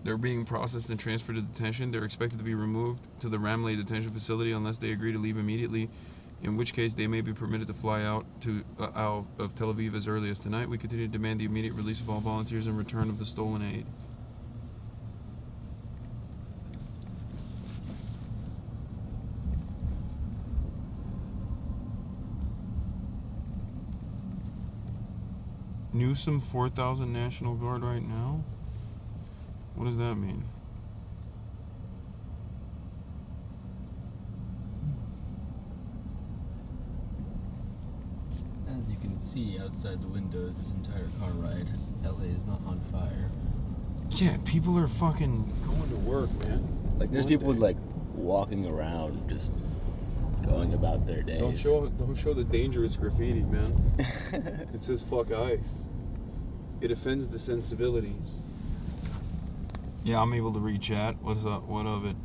They're being processed and transferred to detention. They're expected to be removed to the Ramleh detention facility unless they agree to leave immediately, in which case they may be permitted to fly out of Tel Aviv as early as tonight. We continue to demand the immediate release of all volunteers and return of the stolen aid. Newsom 4,000 National Guard right now? What does that mean? As you can see outside the windows, this entire car ride, LA is not on fire. Yeah, people are fucking going to work, man. Like, there's people like walking around, just going about their days. Don't show the dangerous graffiti, man. It says "fuck ICE." It offends the sensibilities. Yeah, I'm able to read chat. What's up? What of it?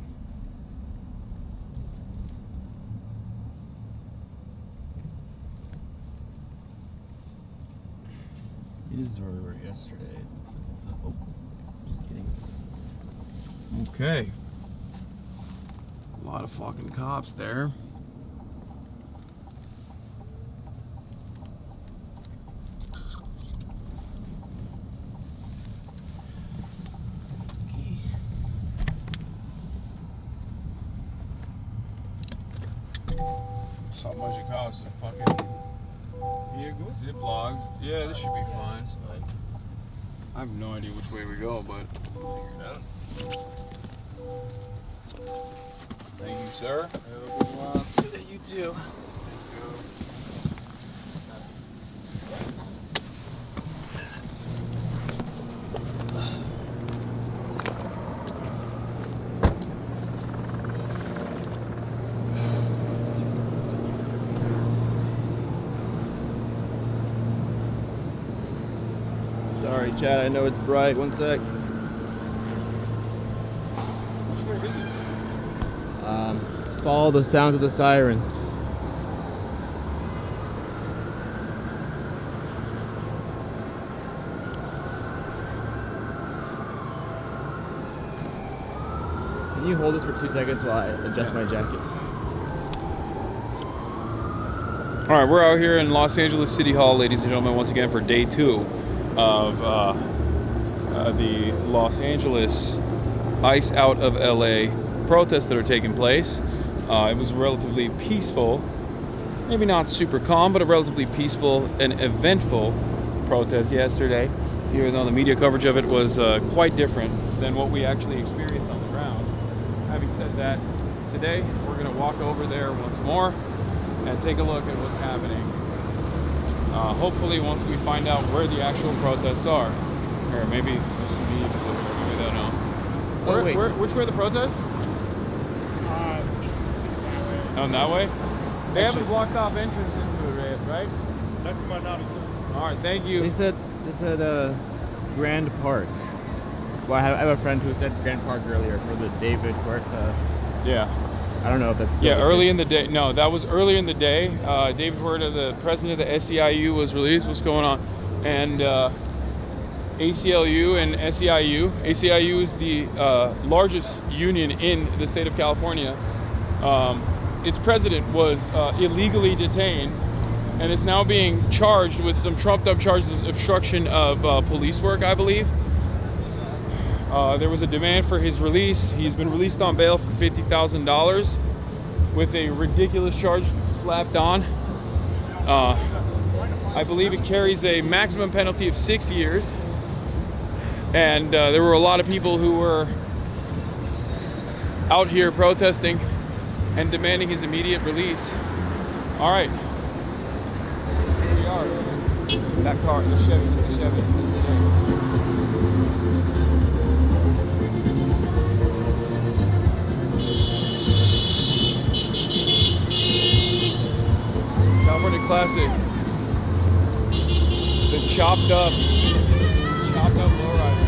It is where we were yesterday. It's a hope. Just kidding. Okay. A lot of fucking cops there. So much it costs a fucking vehicle? Ziplocs. Yeah, this should be fine. I have no idea which way we go, but we'll figure it out. Thank you, sir. Have a good one. You too. Sorry, Chad, I know it's bright. One sec. Which way is it? Follow the sounds of the sirens. Can you hold this for 2 seconds while I adjust my jacket? All right, we're out here in Los Angeles City Hall, ladies and gentlemen, once again for day 2 of the Los Angeles ICE out of LA protests that are taking place. It was relatively peaceful, maybe not super calm, but a relatively peaceful and eventful protest yesterday, even though the media coverage of it was quite different than what we actually experienced on the ground. Having said that, today we're going to walk over there once more and take a look at what's happening. Hopefully once we find out where the actual protests are. Or maybe there's some media clips over here, I don't know. Which way are the protests? Oh, that way? They haven't blocked off entrance into it, right? Not to my knowledge, sir. All right, thank you. They said Grand Park. Well, I have a friend who said Grand Park earlier for the David Huerta. Yeah. I don't know if that's still yeah, early in the day. No, that was earlier in the day. David Huerta, the president of the SEIU, was released. What's going on? And ACLU and SEIU. ACIU is the largest union in the state of California. Its president was illegally detained and is now being charged with some trumped up charges of obstruction of police work, I believe. There was a demand for his release. He's been released on bail for $50,000 with a ridiculous charge slapped on. I believe it carries a maximum penalty of 6 years. And there were a lot of people who were out here protesting and demanding his immediate release. All right. Here we are. That car, the Chevy. California Classic. The chopped up lowrider.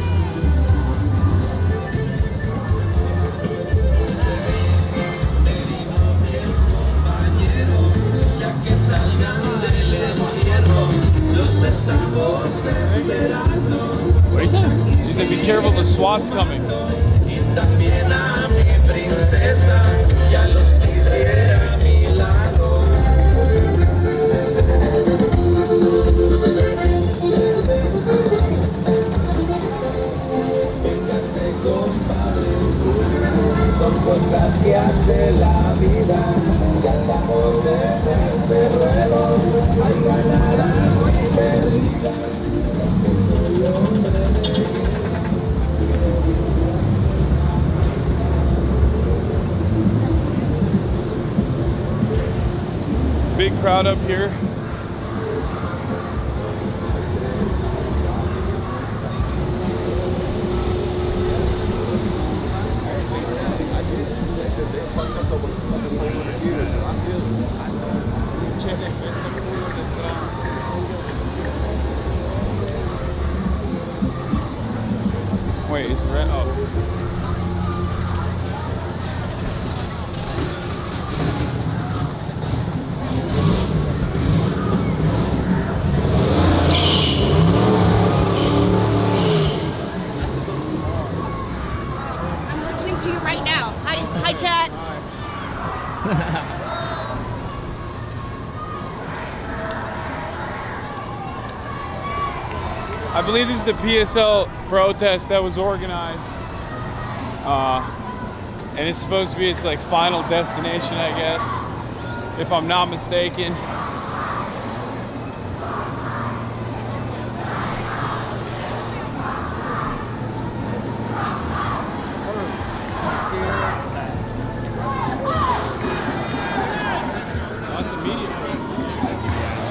What is that? He said, be careful, the SWAT's coming. Son cosas que hace la vida, ya andamos en este ruedo, hay ganadas y perdidas, porque soy hombre. Big crowd up here. Wait, it's red. Oh. I'm listening to you right now. Hi, chat. I believe this is the PSL protest that was organized. And it's supposed to be its like final destination, I guess, if I'm not mistaken. Lots of media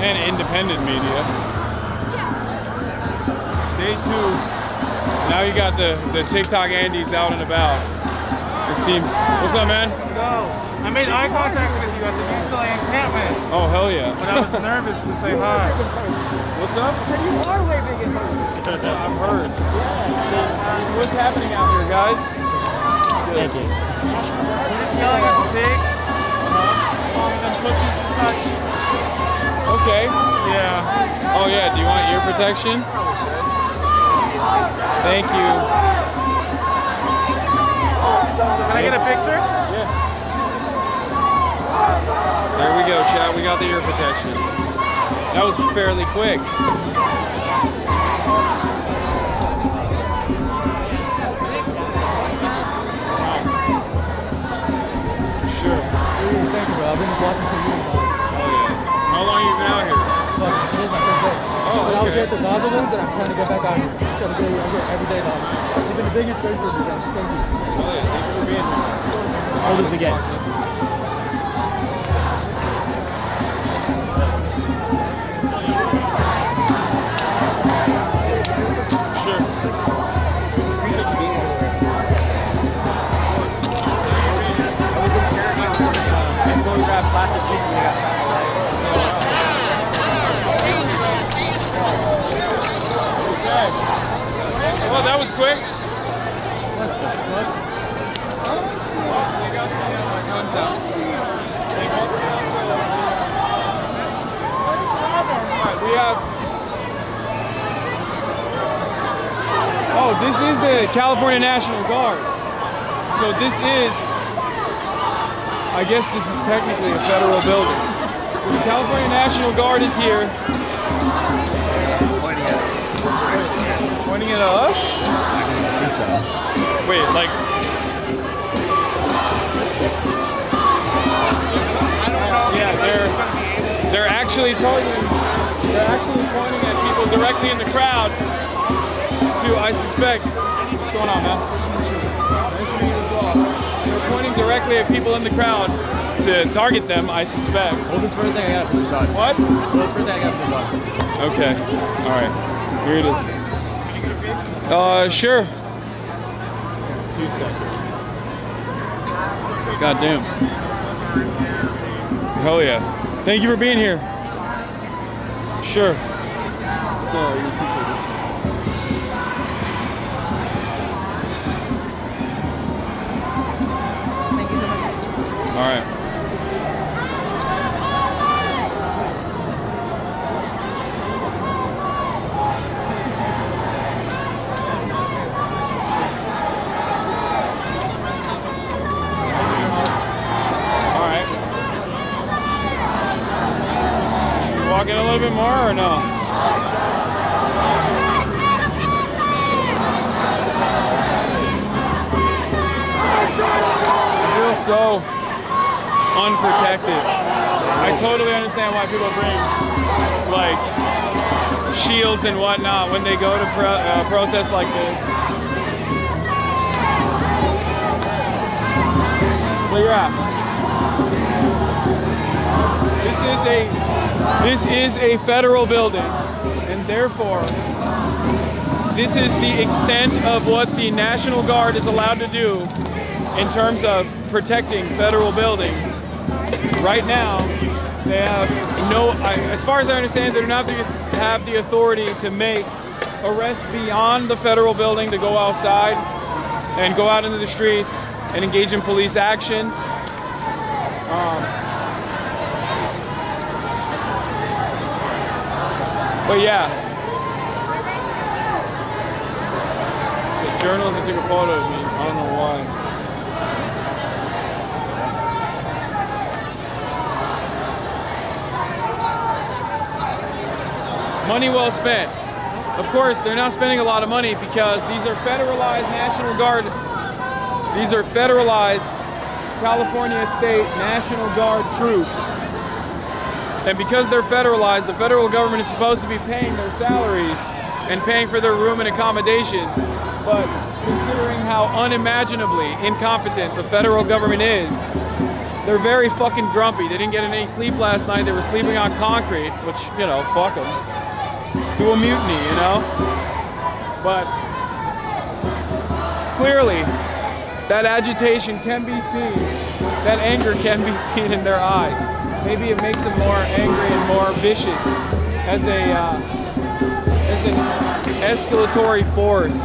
and independent media. Day 2. Now you got the TikTok Andes out and about. It seems. What's up, man? No, I made eye contact with you at the UCLA encampment. Oh, hell yeah. But I was nervous to say hi. What's up? I said you are way big in person. I've heard. Yeah. What's happening out here, guys? Thank you. We're just yelling at the pigs. Calling them pussies and such. Okay. Yeah. Oh, yeah. Do you want ear protection? Probably should. Thank you. Can I get a picture? Yeah. There we go, chat. We got the ear protection. That was fairly quick. Sure. I've been walking for years. Oh, yeah. How long have you been out here? Today's my first day. Oh, but I was okay. here at the Gaza ones, and I'm trying to get back out here. I'm trying to get every day now. You've been a big inspiration for me, guys. Thank you. Oh, yeah. Thank you for being here. Hold this again. Sure. Appreciate you being here. I was in Carolina and photographed plastic cheese when they got shot in the leg. Well, that was quick. Alright, we have. Oh, this is the California National Guard. So this is, I guess this is technically a federal building. So the California National Guard is here. Pointing at us? So, wait, like, yeah, they're actually targeting. They're actually pointing at people directly in the crowd. I suspect. What's going on, man? Nice to meet you as well. They're pointing directly at people in the crowd to target them, I suspect. What was the first thing I got from the side? What? What was the first thing I got from the side? Okay. All right. Here it is. Sure. 2 seconds. God damn. Hell yeah. Thank you for being here. Sure. All right. All right. You walk in a little bit more or no? I feel so unprotected. I totally understand why people bring like shields and whatnot when they go to protests like this. Where you're at? This is a federal building, and therefore this is the extent of what the National Guard is allowed to do in terms of protecting federal buildings. Right now, they have no, as far as I understand, they do not have the authority to make arrests beyond the federal building to go outside and go out into the streets and engage in police action. But yeah. So journalists took a photo of me. I don't know why. Money well spent. Of course, they're not spending a lot of money because these are federalized National Guard. These are federalized California State National Guard troops. And because they're federalized, the federal government is supposed to be paying their salaries and paying for their room and accommodations. But considering how unimaginably incompetent the federal government is, they're very fucking grumpy. They didn't get any sleep last night. They were sleeping on concrete, which, you know, fuck them. Do a mutiny, you know? But clearly, that agitation can be seen, that anger can be seen in their eyes. Maybe it makes them more angry and more vicious as an escalatory force.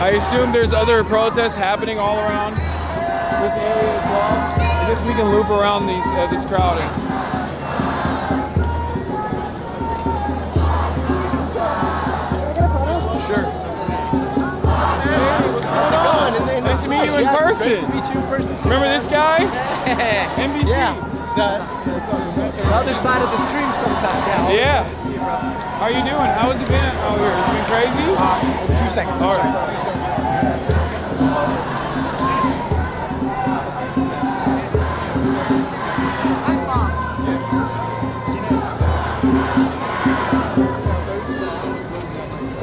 I assume there's other protests happening all around this area as well. I guess we can loop around this crowd. Sure. How's it going? Nice to meet you in person. Great to meet you in person too. Remember this guy? NBC. Yeah. The other side of the stream sometimes. Yeah. Good to see you, bro. How are you doing? How has it been out here? Has it been crazy? 2 seconds. All right. 2 seconds.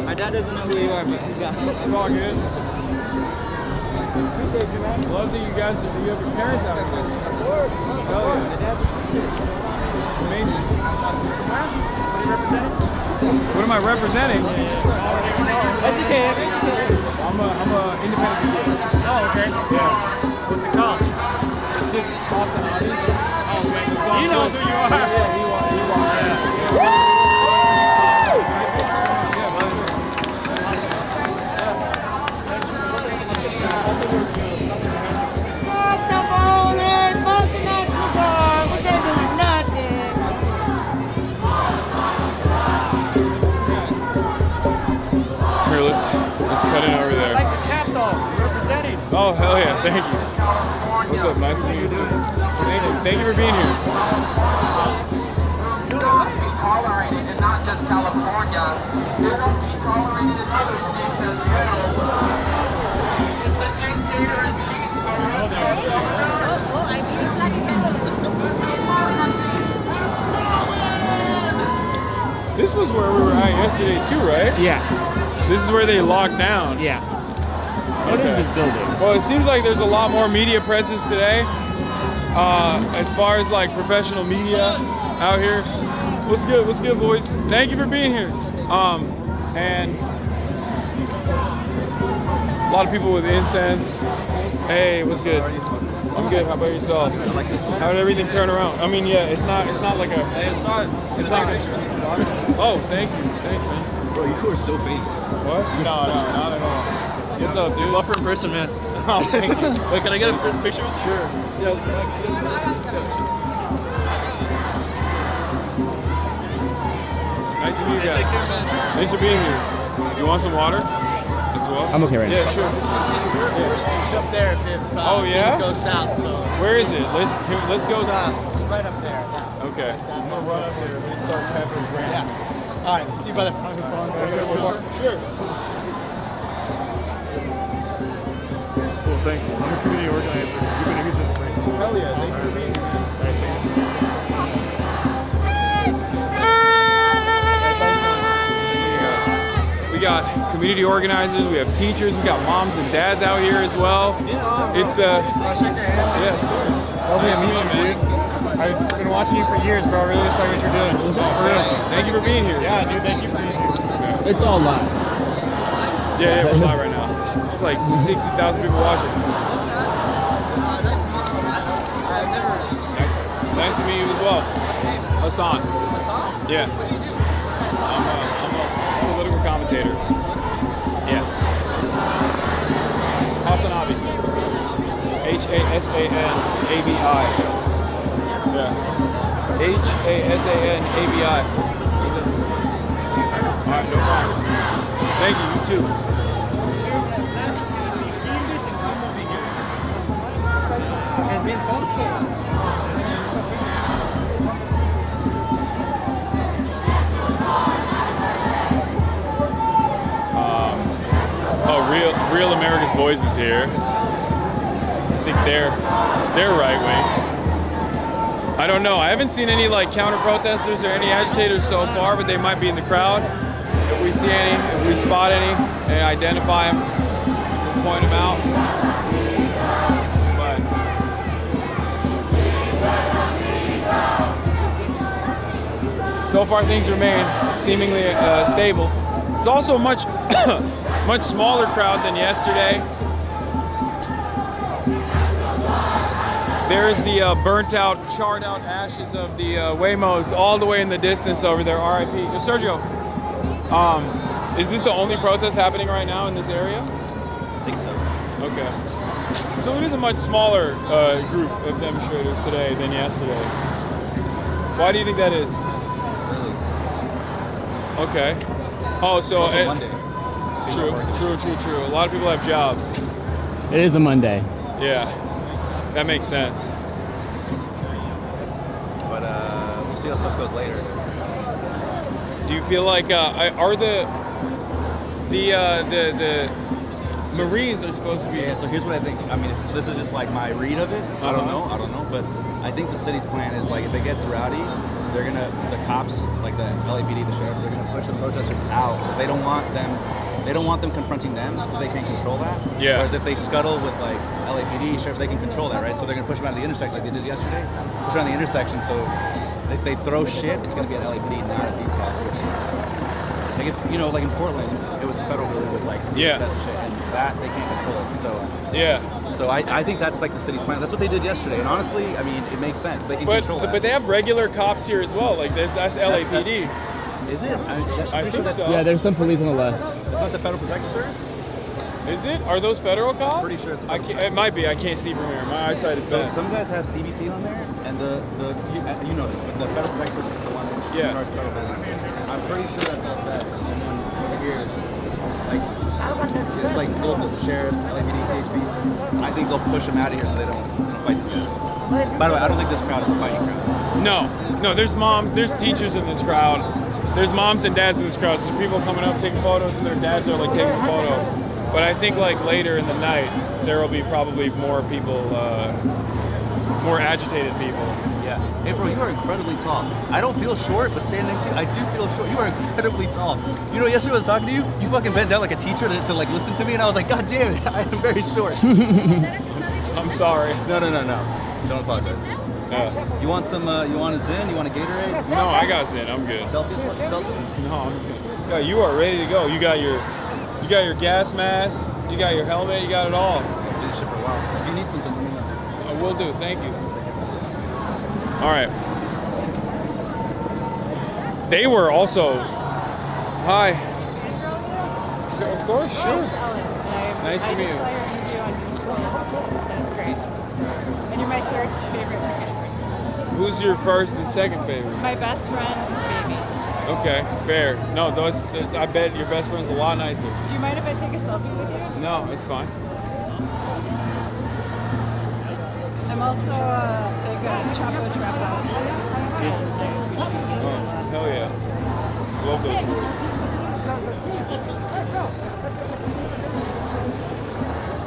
My dad doesn't know who you are, but he's got it. It's all good. Appreciate you, man. Love that you guys you have your parents out here. Hell yeah. Amazing. What am I representing? Educated. I'm a independent DJ. Oh, okay. Yeah. What's it called? It's just Hasanabi. Oh, okay. He knows who you are. Yeah, he walks. Here, let's cut in over there. Like the cap dog, representing. Oh, hell yeah, thank you. What's up, nice to meet you too. Thank you for being here. Tolerated in not just California, It won't be tolerated in other states as well. It's a dictator in chief This was where we were at yesterday too, right? Yeah. This is where they locked down. Yeah. What is this building? Well, it seems like there's a lot more media presence today. As far as like professional media out here. What's good? What's good, boys? Thank you for being here. And a lot of people with incense. Hey, what's good? I'm good. How about yourself? How did everything turn around? I mean, yeah, it's not like a. I saw it. It's not. Oh, thank you. Thanks, man. Bro, you are so famous. What? No, not at all. What's up, dude? Love for in person, man. Oh, thank you. Wait, can I get a picture? Sure. Yeah. Nice to meet you guys. Take care, man. Thanks for being here. You want some water as well? I'm okay right now. Yeah, sure. It's up there if Oh, yeah? things go south. So Where is it? Let's go. right up there. Okay. I'm gonna run up there. Let's start tapping the ground. Yeah. All right. See you, brother. Sure. Cool, thanks. I'm a community organizer. You've been a huge inspiration. Hell yeah, thank you for being here. All right, take it. We got community organizers, we have teachers, we got moms and dads out here as well. It's yeah, of course. Lovely to meet you, man. I've been watching you for years, bro. I really respect what you're doing. For real. Thank you for being here. Yeah, dude. Thank you for being here. It's all live. Yeah, we're live right now. It's like 60,000 people watching. Nice to meet you as well. Hasan. Yeah. I'm a political commentator. Yeah. Hasanabi. Hasanabi. Yeah. Hasanabi. All right, no problem. Thank you. You too. Real America's Voice is here. I think they're right wing. I don't know. I haven't seen any like counter protesters or any agitators so far, but they might be in the crowd. If we see any, if we spot any, and identify them, we'll point them out. But so far things remain seemingly stable. It's also a much smaller crowd than yesterday. There's the burnt out, charred out ashes of the Waymos all the way in the distance over there, RIP. Sergio, is this the only protest happening right now in this area? I think so. Okay. So it is a much smaller group of demonstrators today than yesterday. Why do you think that is? It's early. Okay. Oh, so it's also Monday. True. A lot of people have jobs. It is a Monday. Yeah, that makes sense. But we'll see how stuff goes later. Do you feel like are the Marines are supposed to be? Yeah. So here's what I think. I mean, if this is just like my read of it, I don't know. But I think the city's plan is like if it gets rowdy, the cops, like the LAPD, the sheriffs, they're gonna push the protesters out because they don't want them confronting them because they can't control that. Yeah. Whereas if they scuttle with like LAPD, sheriffs, they can control that, right? So they're gonna push them out of the intersection like they did yesterday. Push them out of the intersection. So if they throw shit, it's gonna be at LAPD, not at these guys. Which, like if, like in Portland, it was the federal building with like protests and shit, and that they can't control it. So yeah. So I think that's like the city's plan. That's what they did yesterday, and honestly, I mean, it makes sense. They can control that. But they have regular cops here as well. Like that's LAPD. Is it? I think so. Yeah, there's some police on the left. It's not the Federal Protective Service? Is it? Are those federal cops? Pretty sure it's it might be. I can't see from here. My eyesight is bad. So some guys have CBP on there, and you know this, but the Federal Protective Service is the one that's in charge of federal business. I'm pretty sure that's all that. And then over here is it's like local sheriffs, LAPD, CHP. I think they'll push them out of here so they don't fight these guys. By the way, I don't think this crowd is a fighting crowd. No, there's moms, there's teachers in this crowd. there's moms and dads in this crowd. So there's people coming up taking photos, and their dads are like taking photos. But I think like later in the night, there will be probably more people, more agitated people. Yeah. Hey, bro, you are incredibly tall. I don't feel short, but standing next to you, I do feel short. You are incredibly tall. You know, yesterday I was talking to you, you fucking bent down like a teacher to like listen to me, and I was like, God damn it, I am very short. I'm sorry. No. Don't apologize. You want some, you want a Zen? You want a Gatorade? No, I got Zen. I'm good. Celsius? No, I'm good. Yeah, you are ready to go. You got your gas mask. You got your helmet. You got it all. I'll do this shit for a while. If you need something, let me know. I will do. Thank you. All right. They were also. Hi. Of course, sure. Nice to meet you. I just saw your interview on YouTube. That's great. And you're my third favorite Turkish person. Who's your first and second favorite? My best friend, baby. Okay, fair. No, I bet your best friend's a lot nicer. Do you mind if I take a selfie with you? No, it's fine. I'm also a big chocolate trap house. Oh, hell yeah. Love those words.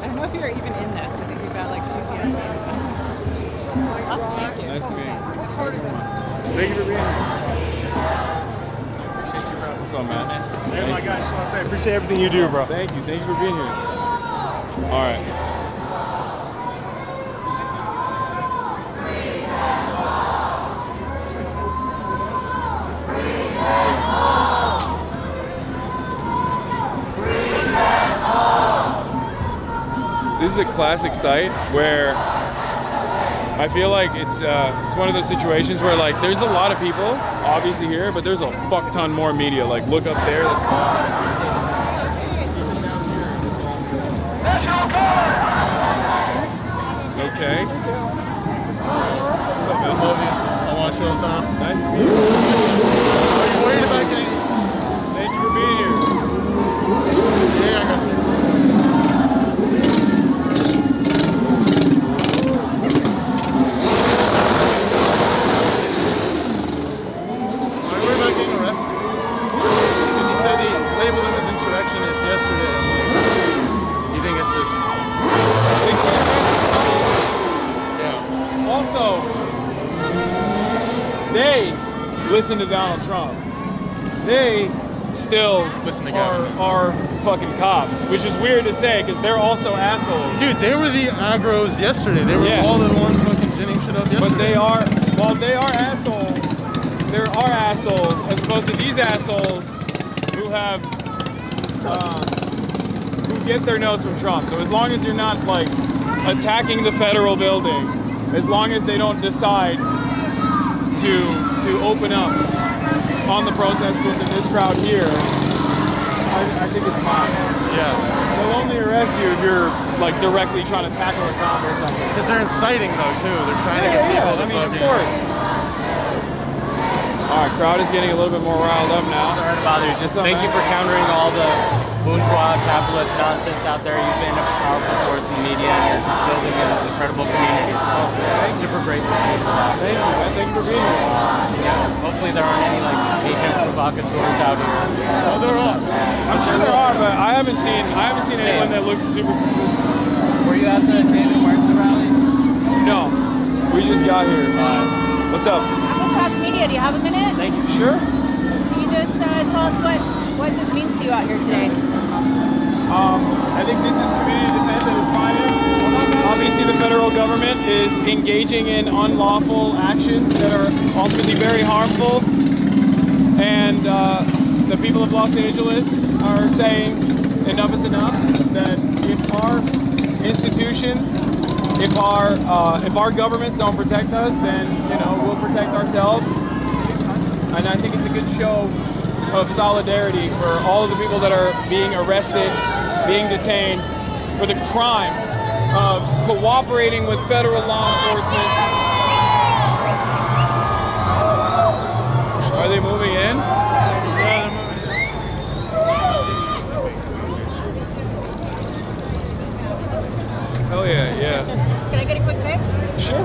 I don't know if you're even in this. I think we've got like 2 feet on these. Awesome, thank you. Nice to meet you. Thank you for being here. Appreciate you, bro. What's up, man? Hey, my guy, I just want to say I appreciate everything you do, bro. Thank you. Thank you for being here. All right. This is a classic site where I feel like it's one of those situations where like there's a lot of people obviously here, but there's a fuck ton more media. Like look up there. Okay. What's up, man? I want you all time. Nice to meet you. Are you worried about getting? Thank you for being here. Yeah, I got you. They listen to Donald Trump. They still listen to are fucking cops, which is weird to say because they're also assholes. Dude, they were the aggros yesterday. They were all the ones fucking ginning shit up yesterday. But they are, while they are assholes, there are assholes as opposed to these assholes who have, who get their notes from Trump. So as long as you're not like attacking the federal building, as long as they don't decide to open up on the protesters in this crowd here, I think it's fine. Yeah. They'll only arrest you if you're like directly trying to tackle a cop or something. Because they're inciting though too. They're trying to get people to I mean, of course. All right, crowd is getting a little bit more riled up now. Sorry to bother you. Just thank you for countering all the bourgeois capitalist nonsense out there. You've been a powerful force in the media and you're building an incredible community. So I'm super grateful for that. Thank you, man. Thank you for being here. Yeah, hopefully there aren't any like agent provocateurs out here. No, there are. I'm sure there are, but I haven't seen anyone that looks super suspicious. Were you at the David Martin rally? No, we just got here. What's up? I'm with Patch Media. Do you have a minute? Thank you. Sure. Can you just tell us what this means to you out here today? I think this is community defense at its finest. Obviously, the federal government is engaging in unlawful actions that are ultimately very harmful. And the people of Los Angeles are saying enough is enough, that if our institutions, if our governments don't protect us, then we'll protect ourselves. And I think it's a good show of solidarity for all of the people that are being arrested, being detained for the crime of cooperating with federal law enforcement. Are they moving in? Yeah, they're moving in. Hell yeah, yeah. Can I get a quick pic? Sure.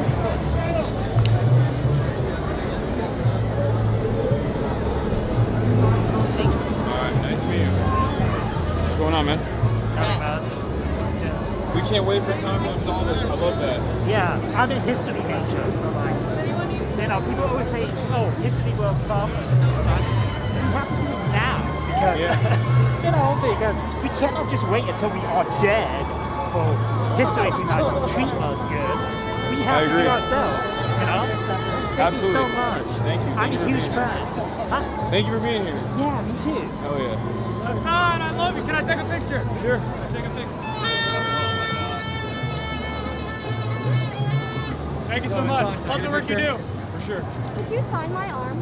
way for time-lapse always. I love that. Yeah, I'm a history major, so like, you know, people always say, oh, history will solve this. But we have to do it now because, you know, because we cannot just wait until we are dead for history to not treat us good. We have to do it ourselves, you know? Thank you so much. Thank you. I'm a huge fan. Huh? Thank you for being here. Yeah, me too. Oh yeah. Hasan, I love you. Can I take a picture? Sure. Can I take a picture? Thank you so much. Love the work you do. For sure. Could you sign my arm?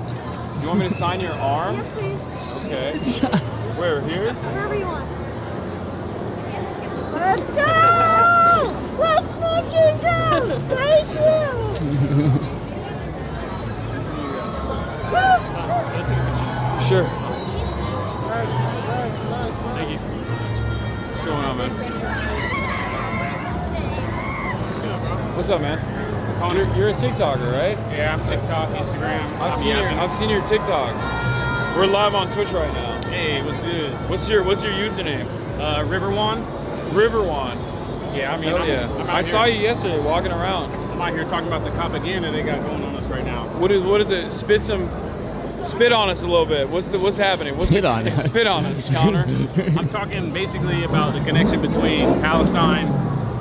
You want me to sign your arm? Yes, please. Okay. Where? Here? Wherever you want. Let's go! Let's fucking go! Thank you! Sure. Thank you. What's going on, man? What's up, man? You're a TikToker, right? Yeah, I'm TikTok, Instagram. I've seen your TikToks. We're live on Twitch right now. Hey, what's good? What's your username? Riverwan. Riverwan. Yeah, I mean, I saw you yesterday walking around. I'm out here talking about the propaganda they got going on us right now. What is it? Spit on us a little bit. What's happening? Spit on us. Spit on us, Connor. I'm talking basically about the connection between Palestine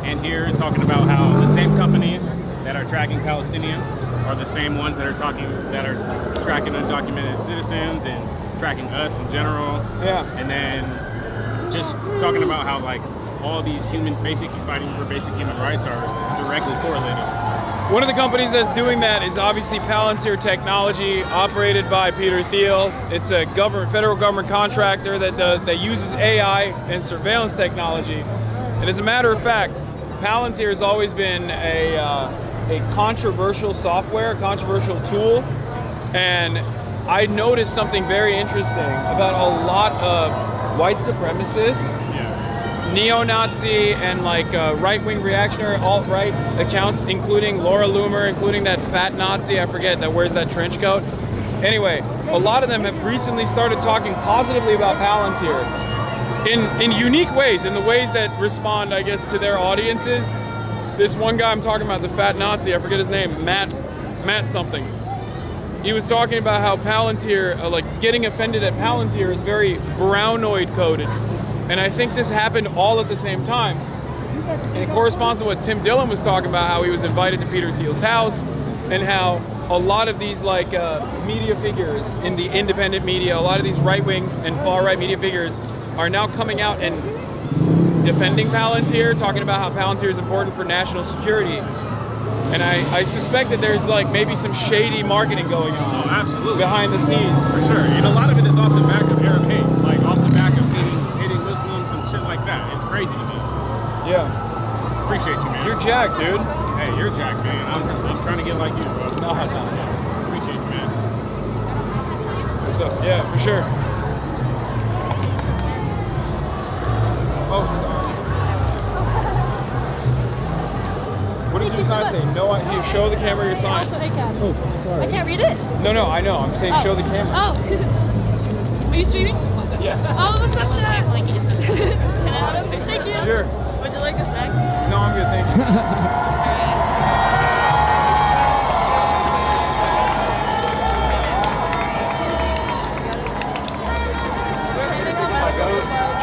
and here, and talking about how the same companies that are tracking Palestinians are the same ones that are tracking undocumented citizens and tracking us in general. Yeah. And then just talking about how like all these fighting for basic human rights are directly correlated. One of the companies that's doing that is obviously Palantir Technology, operated by Peter Thiel. It's a federal government contractor that uses AI and surveillance technology. And as a matter of fact, Palantir has always been a controversial software, a controversial tool. And I noticed something very interesting about a lot of white supremacists, neo-Nazi and like right-wing reactionary alt-right accounts, including Laura Loomer, including that fat Nazi, I forget, that wears that trench coat. Anyway, a lot of them have recently started talking positively about Palantir in unique ways, in the ways that respond, I guess, to their audiences. This one guy I'm talking about, the fat Nazi, I forget his name, Matt something. He was talking about how Palantir, like getting offended at Palantir is very brownoid coded. And I think this happened all at the same time. And it corresponds to what Tim Dillon was talking about, how he was invited to Peter Thiel's house, and how a lot of these like media figures in the independent media, a lot of these right-wing and far-right media figures are now coming out and defending Palantir, talking about how Palantir is important for national security. And I suspect that there's like maybe some shady marketing going on. Oh, absolutely. Behind the scenes. For sure. And a lot of it is off the back of Arab hate, like off the back of hating Muslims and shit like that. It's crazy to me. Yeah. Appreciate you, man. You're jacked, dude. Hey, you're jacked, man. I'm trying to get like you, bro. No, Appreciate you, man. What's up? Yeah, for sure. Oh, sorry. What does your sign say? No, here, show the camera your sign. Also, I can. Oh, sorry. I can't read it? No, I know. I'm saying show the camera. Oh. Are you streaming? Yeah. Oh, what's up, chat? Can I have a picture? Thank you. Sure. Would you like a snack? No, I'm good, thank you.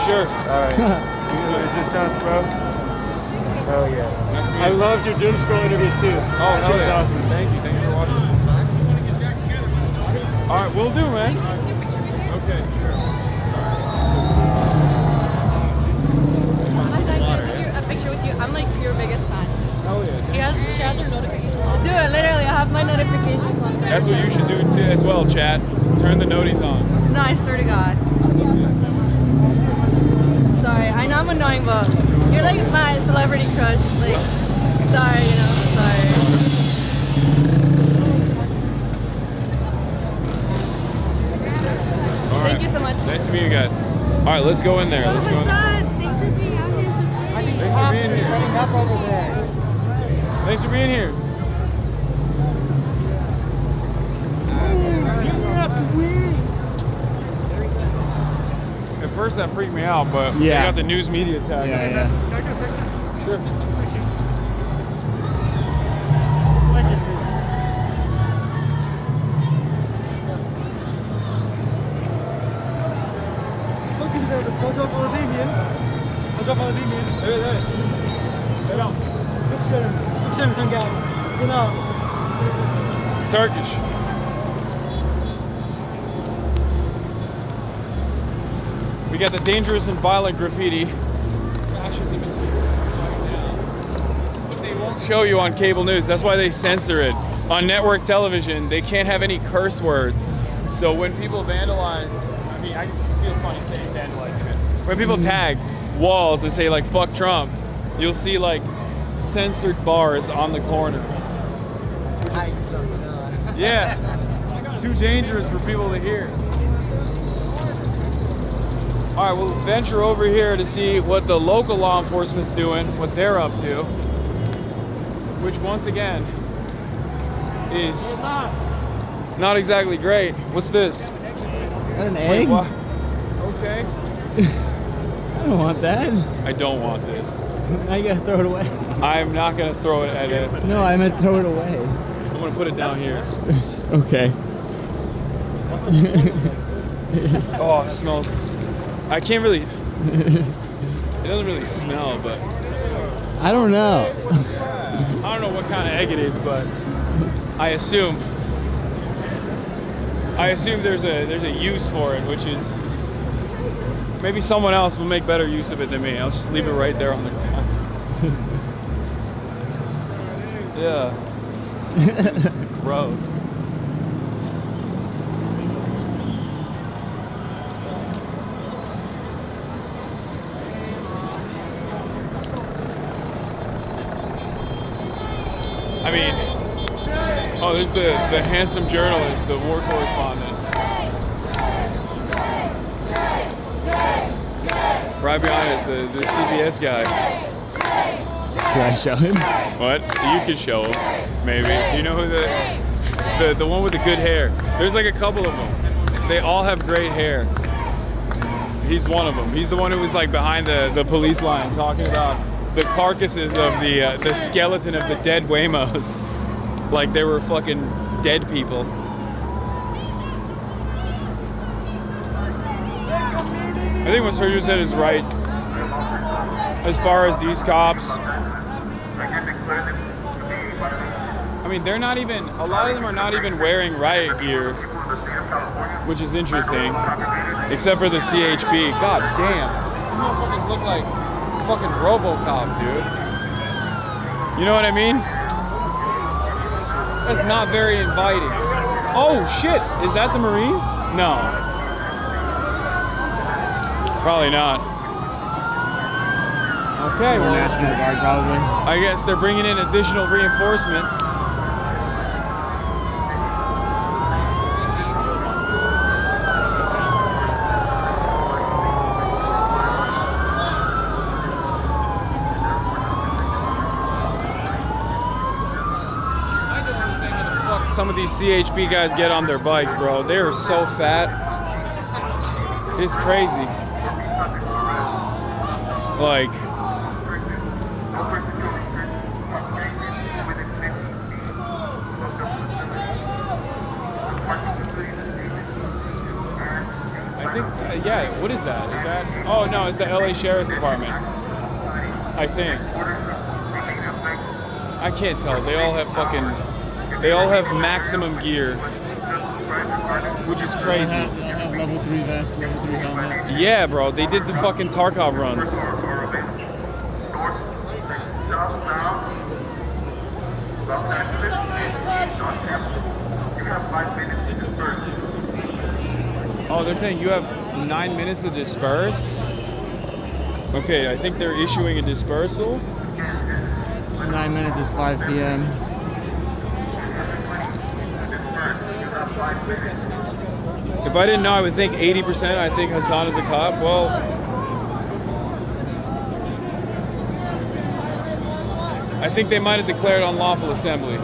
Sure. All right. Is this us, bro? Hell yeah. I loved your Doom Scroll interview too. Oh, that was awesome. Thank you for watching. All right, will do, man. Okay. A picture with you. I'm like your biggest fan. Oh yeah. She has her notifications on. Do it, literally. I have my notifications on. That's what you should do as well, chat. Turn the noties on. No, I swear to God. Sorry, I know I'm annoying, but you're like my celebrity crush. Like, sorry, you know, sorry. Thank you so much. Nice to meet you guys. All right, let's go in there. Let's go in there. Thanks for being out here. Thanks for being here. Setting up over there. Thanks for being here. At first that freaked me out, but they got the news media tag. Yeah. Sure. It's Turkish. We got the dangerous and violent graffiti. Fascism is here. But they won't show you on cable news. That's why they censor it. On network television, they can't have any curse words. So when people vandalize, I mean, I feel funny saying vandalizing it. When people tag walls and say like "fuck Trump," you'll see like censored bars on the corner. Yeah, too dangerous for people to hear. All right, we'll venture over here to see what the local law enforcement's doing, what they're up to, which once again is not exactly great. What's this? Is that an Wait, egg? what? Okay. I don't want that. I don't want this. Now you gotta throw it away. I'm not gonna throw it at it. No, I meant throw it away. I'm gonna put it down here. Okay. Oh, it smells. I can't really. It doesn't really smell, but I don't know. I don't know what kind of egg it is, but I assume there's a use for it, which is maybe someone else will make better use of it than me. I'll just leave it right there on the ground. Yeah. Gross. I mean, oh, there's the handsome journalist, the war correspondent. Right behind us, the CBS guy. Can I show him? What? You could show him, maybe. You know who the one with the good hair? There's like a couple of them. They all have great hair. He's one of them. He's the one who was like behind the police line talking about the carcasses of the skeleton of the dead Waymos, like they were fucking dead people. I think what Sergio said is right. As far as these cops, I mean, they're not even, a lot of them are not even wearing riot gear, which is interesting, except for the CHP. God damn, these motherfuckers look like fucking RoboCop, dude. You know what I mean? That's not very inviting. Oh shit, is that the Marines? No. Probably not. Okay, well, National Guard probably. I guess they're bringing in additional reinforcements. Some of these CHP guys get on their bikes, bro. They are so fat. It's crazy. Like, I think, yeah, what is that? Is that, oh no, it's the LA Sheriff's Department. I think. I can't tell. They all have maximum gear, which is crazy. They have level 3 vest, level 3 helmet. Yeah, bro, they did the fucking Tarkov runs. Oh, they're saying you have 9 minutes to disperse? Okay, I think they're issuing a dispersal. 9 minutes is 5 p.m. If I didn't know, I would think 80%. I think Hasan is a cop. Well, I think they might have declared unlawful assembly.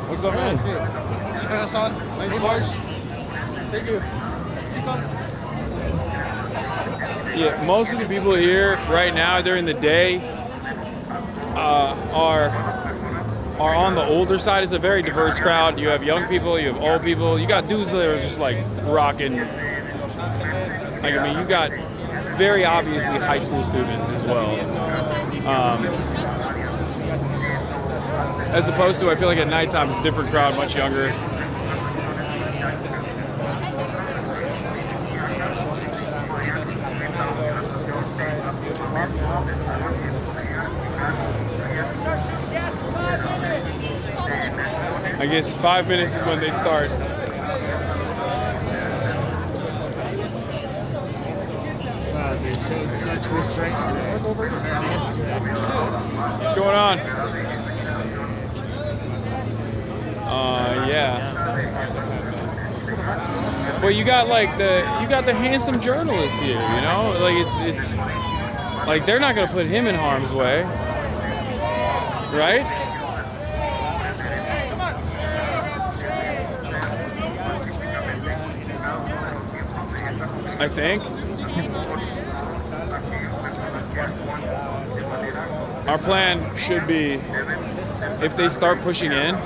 What's up, man? Hey, Hasan. Nice bars. Thank you. Keep on. Yeah, most of the people here right now during the day are on the older side. It's a very diverse crowd. You have young people, you have old people. You got dudes that are just like rocking. Like, I mean, you got very obviously high school students as well. As opposed to, I feel like at nighttime it's a different crowd, much younger. I guess 5 minutes is when they start. They showed such restraint What's going on? Yeah. But you got the handsome journalist here, you know? Like it's like they're not gonna put him in harm's way. Right? I think. Our plan should be, if they start pushing in,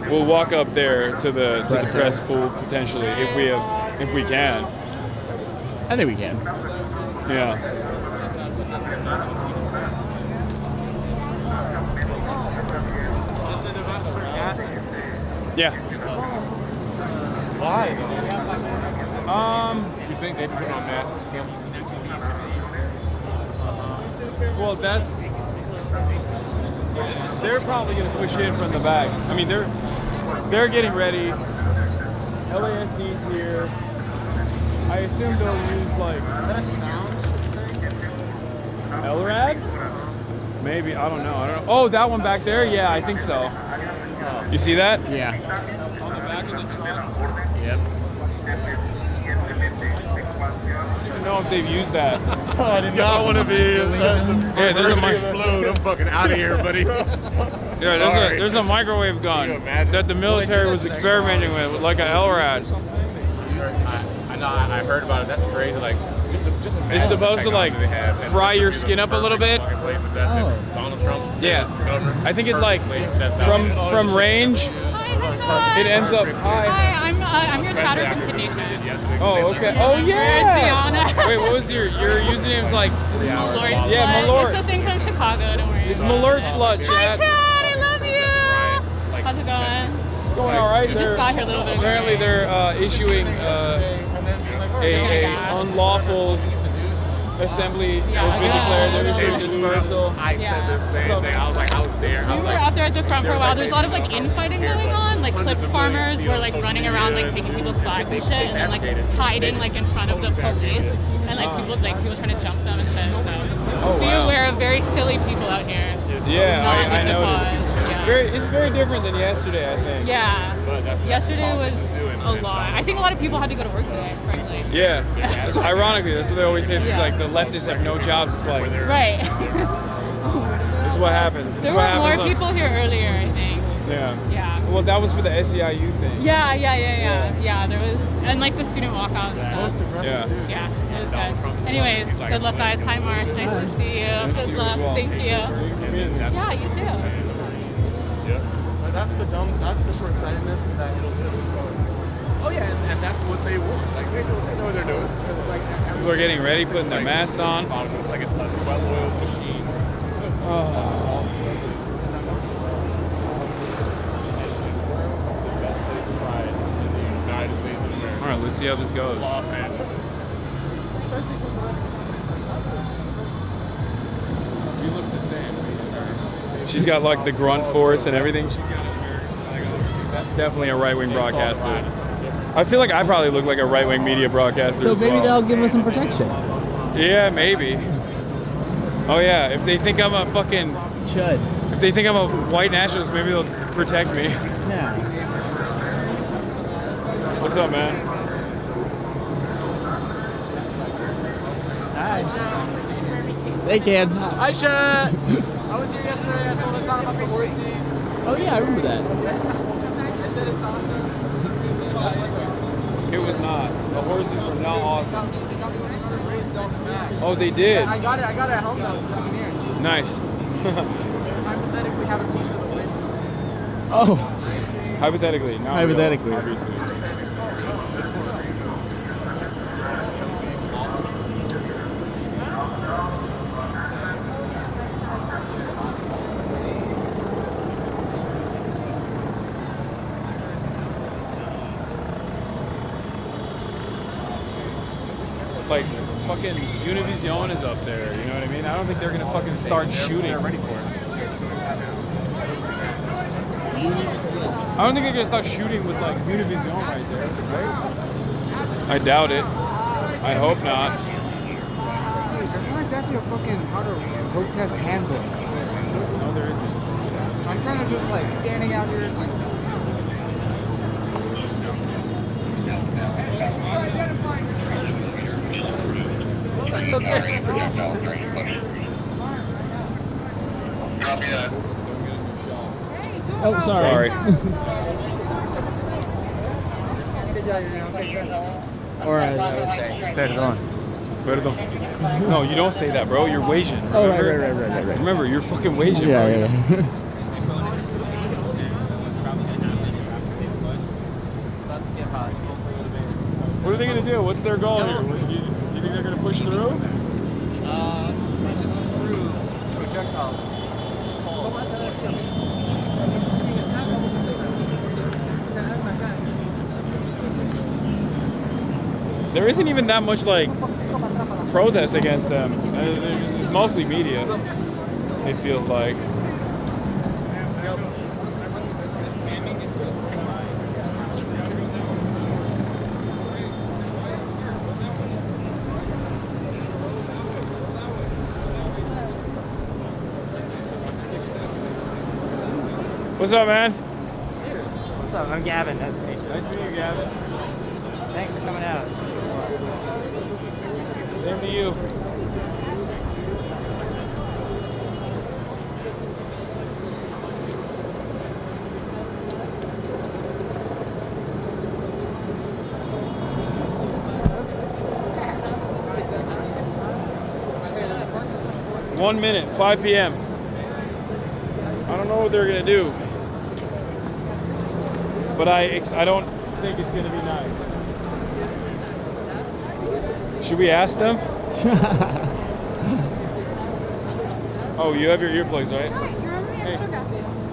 we'll walk up there to the press pool potentially if we can. I think we can. Yeah. Yeah. Why? You think they put on masks and stuff? Well, they're probably going to push in from the back. I mean, they're getting ready. LASD's here. I assume they'll use like. Is that a sound? LRAD? Maybe, I don't know. Oh, that one back there? Yeah, I think so. You see that? Yeah. On the back of the truck? Yep. I don't know if they've used that. I did not want to be. Yeah, there's a explode. I'm fucking out of here, buddy. Yeah, there's a microwave gun that the military was experimenting with like an LRAD. I know. I heard about it. That's crazy. Like, just it's supposed to like fry your skin up a little bit. Donald Trump. Yeah, I think it's like from range. It ends up high. Hi, I'm your chatter from Kid Nation. Oh, okay. Oh, yeah. Gianna. Wait, what was your username's like? Malort. Yeah, Malort. It's a thing from Chicago. Don't worry. It's Malort Slut, Hi, chat. Chad. I love you. How's it going? It's going all right. You just got here a little bit ago. Apparently, they're issuing a unlawful assembly has been declared. They're issuing dispersal. I said the same thing. I was like, I was there. We were out there at the front for a while. There's a lot of like infighting going on. Like clip farmers were like running around like taking people's flags and shit, and then like hiding like in front of the police, and like people trying to jump them and shit. So be aware of very silly people out here. Yeah, I noticed. It's very different than yesterday, I think. Yeah. Yesterday was a lot. I think a lot of people had to go to work today, frankly. Yeah. Ironically, that's what they always say. It's like the leftists have no jobs. It's like right. This is what happens. There were more people here earlier, I think. Yeah. Yeah. Well, that was for the SEIU thing. Yeah. There was, and like the student walkouts. Yeah. Yeah, it was good. Anyways, good luck, guys. Hi, Marsh. Nice to see you. Good luck. Thank you. Yeah, you too. That's the short-sightedness is that it'll just. Oh yeah, and that's what they want. Like they know what they're doing. Like people are getting ready, putting their masks on. It's like a well-oiled machine. Oh. All right, let's see how this goes. Los Angeles. You look the same. She's got like the grunt force and everything. She's got that's definitely a right-wing broadcaster. I feel like I probably look like a right-wing media broadcaster. So as maybe well. they'll give us some protection. Yeah, maybe. Oh yeah, if they think I'm a fucking chud. If they think I'm a white nationalist, maybe they'll protect me. Yeah. What's up, man? Hi. They can. Hi, chat. I was here yesterday. I told Hasan about the horses. Oh yeah, I remember that. I said it's awesome. It was not. The horses were not awesome. Oh, they did? I got it at home though, souvenir. Nice. Hypothetically have a piece of the win. Oh. Hypothetically. Not Hypothetically. real, obviously. Like, fucking Univision is up there, you know what I mean? I don't think they're gonna fucking start shooting. They're ready for it. I don't think they're gonna start shooting with like Univision right there, right? I doubt it. I hope not. That's not exactly a fucking how to protest handbook. No, there isn't. I'm kind of just like standing out here like. Oh, sorry. Or I would say, perdón. Perdón. No, you don't say that, bro. You're Asian. Oh, right. Remember, you're fucking Asian, Yeah, bro. yeah. What are they gonna do? What's their goal here? You think they're gonna push through? They just proved projectiles. There isn't even that much like protest against them. It's mostly media. It feels like. What's up, man? What's up? I'm Gavin. Nice to meet you. Nice to meet you, Gavin. Thanks for coming out. Same to you. One minute, 5 p.m. I don't know what they're gonna do, but I don't think it's gonna be nice. Should we ask them? Oh, you have your earplugs, right? Hey,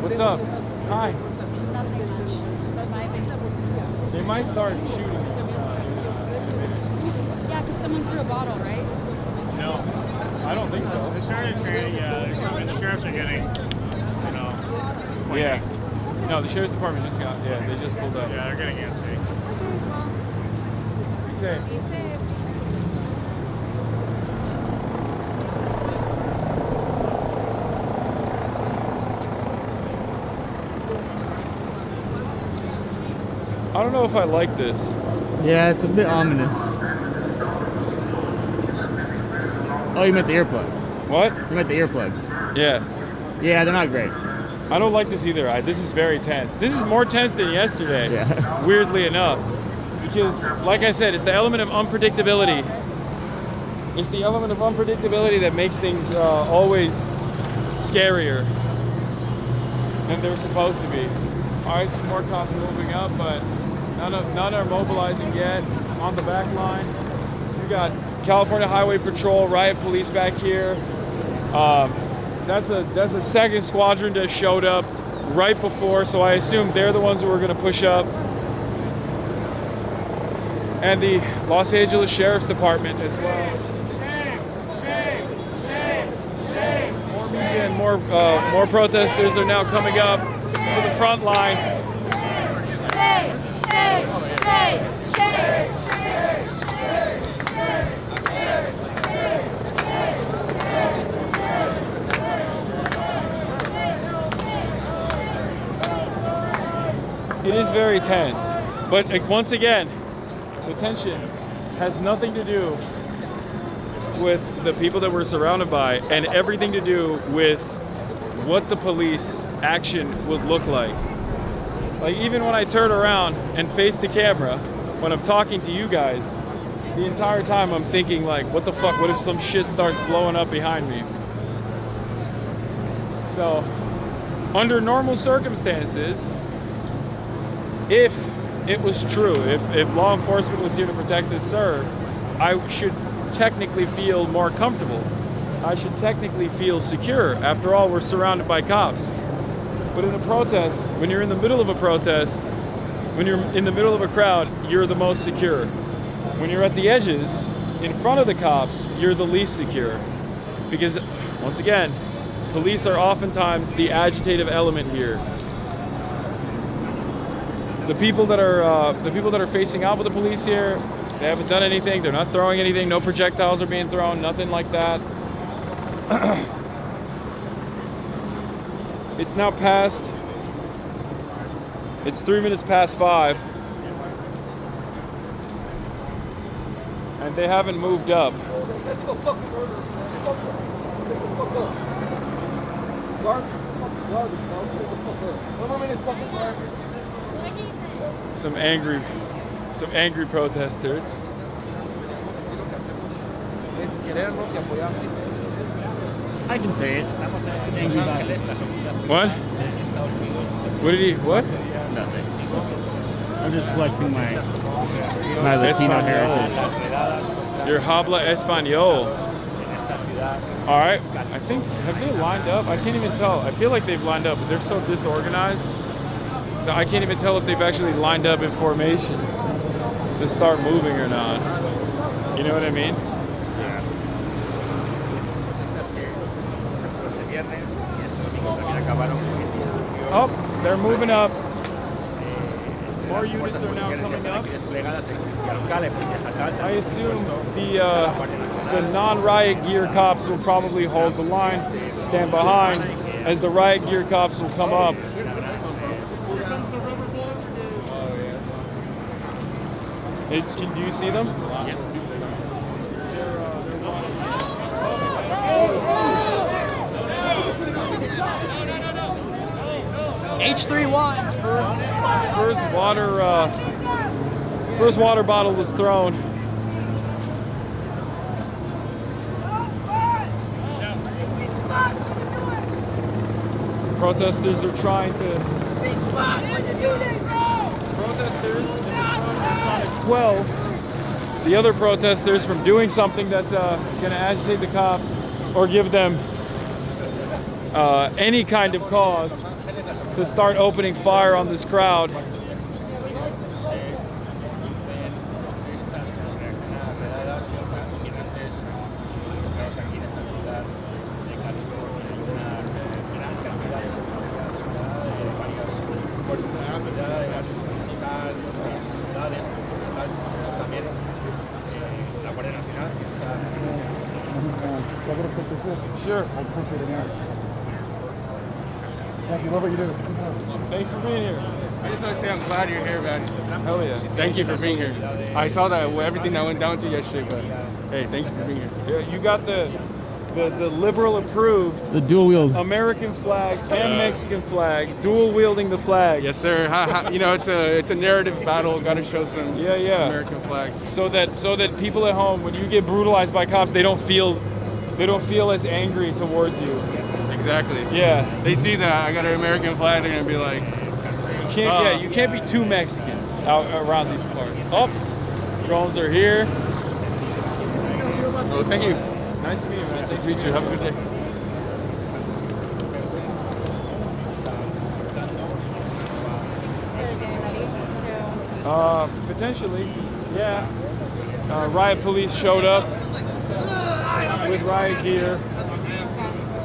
what's up? Hi. They might start shooting. Yeah, because someone threw a bottle, right? No, I don't think so. The sheriff's the sheriffs are getting, you know. Yeah. No, the sheriff's department just got. Yeah, they just pulled up. Yeah, they're getting antsy. Be safe. Be safe. I don't know if I like this. Yeah, it's a bit ominous. Oh, you meant the earplugs. What? You meant the earplugs. Yeah. Yeah, they're not great. I don't like this either. This is very tense. This is more tense than yesterday. Yeah. Weirdly enough. Because, like I said, it's the element of unpredictability. It's the element of unpredictability that makes things always scarier than they're supposed to be. All right, some more cops moving up, but none are mobilizing yet. On the back line, we got California Highway Patrol, riot police back here. That's a second squadron that showed up right before, so I assume they're the ones who were going to push up. And the Los Angeles Sheriff's Department as well. More media and more protesters are now coming up to the front line. It is very tense, but once again, the tension has nothing to do with the people that we're surrounded by and everything to do with what the police action would look like. Like, even when I turn around and face the camera, when I'm talking to you guys, the entire time I'm thinking like, what the fuck, what if some shit starts blowing up behind me? So, under normal circumstances, if it was true, if law enforcement was here to protect and serve, I should technically feel more comfortable. I should technically feel secure. After all, we're surrounded by cops. But in a protest, when you're in the middle of a protest, when you're in the middle of a crowd, you're the most secure. When you're at the edges, in front of the cops, you're the least secure. Because, once again, police are oftentimes the agitative element here. The people that are facing out with the police here, they haven't done anything. They're not throwing anything. No projectiles are being thrown. Nothing like that. It's now past. It's 3 minutes past 5, and they haven't moved up. Some angry protesters. I can say it. What? What did he? What? Nothing. I'm just flexing my Latino heritage. Your habla español. All right. I think, have they lined up? I can't even tell. I feel like they've lined up, but they're so disorganized that I can't even tell if they've actually lined up in formation to start moving or not. You know what I mean? Oh, they're moving up. More units are now coming up. I assume the non-riot gear cops will probably hold the line, stand behind, as the riot gear cops will come up. Hey, do you see them? Yeah. H3-1. First water bottle was thrown. Protesters are trying to. Protesters in the front are trying to quell the other protesters from doing something that's going to agitate the cops or give them any kind of cause to start opening fire on this crowd. Sure. Thank you. Love what you do. Thanks for being here. I just want to say I'm glad you're here, man. Hell yeah. Thank you for being here. I saw that everything that went down to yesterday, but hey, thank you for being here. Yeah, you got the liberal approved, the dual wield American flag and Mexican flag, dual wielding the flag. Yes, sir. You know, it's a narrative battle. Got to show some American flag. So that people at home, when you get brutalized by cops, they don't feel as angry towards you. Exactly. Yeah. They see that I got an American flag, they're gonna be like, you can't be too Mexican out around these parts. Oh, drones are here. Oh, thank you. Nice to meet you, man. Nice to meet you. Have a good day. Potentially, yeah. Riot police showed up with riot gear.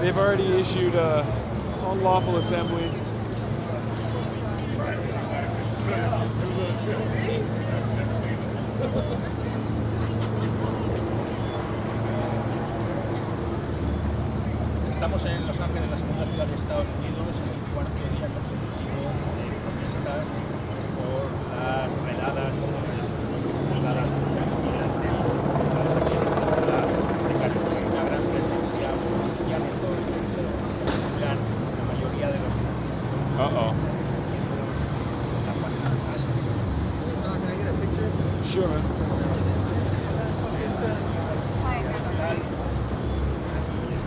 They've already issued unlawful assembly. Estamos en Los Ángeles, la segunda ciudad de Estados Unidos, en el cuarto día consecutivo de protestas por las redadas realizadas contra inmigrantes. Entonces, aquí en esta ciudad de California hay una gran presencia policial en todo el centro, donde se acumulan la mayoría de los Uh-oh. Can I get a picture?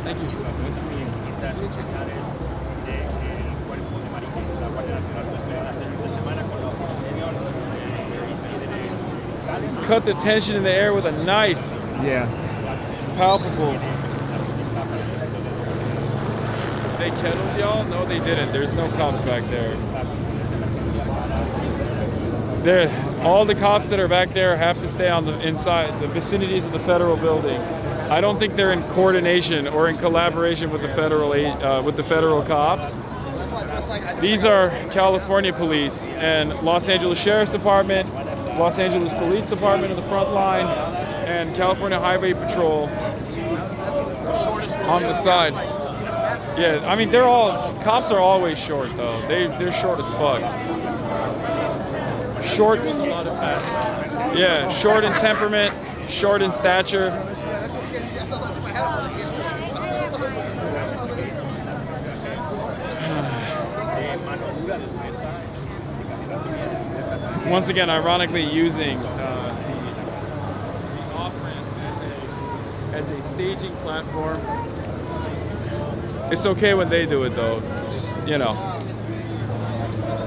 Thank you. Internacionales del Cuerpo de Marines de la Guardia Nacional fue hace fin de semana con la oposición de líderes. Cut the tension in the air with a knife. Yeah. It's palpable. They kettled y'all? No, they didn't. There's no cops back there. All the cops that are back there have to stay on the inside, the vicinities of the federal building. I don't think they're in coordination or in collaboration with the federal cops. These are California police and Los Angeles Sheriff's Department, Los Angeles Police Department on the front line, and California Highway Patrol on the side. Yeah, I mean cops are always short though. They're short as fuck. Short. Yeah, short in temperament, short in stature. Once again, ironically using the off-ramp as a staging platform. It's okay when they do it though. Just,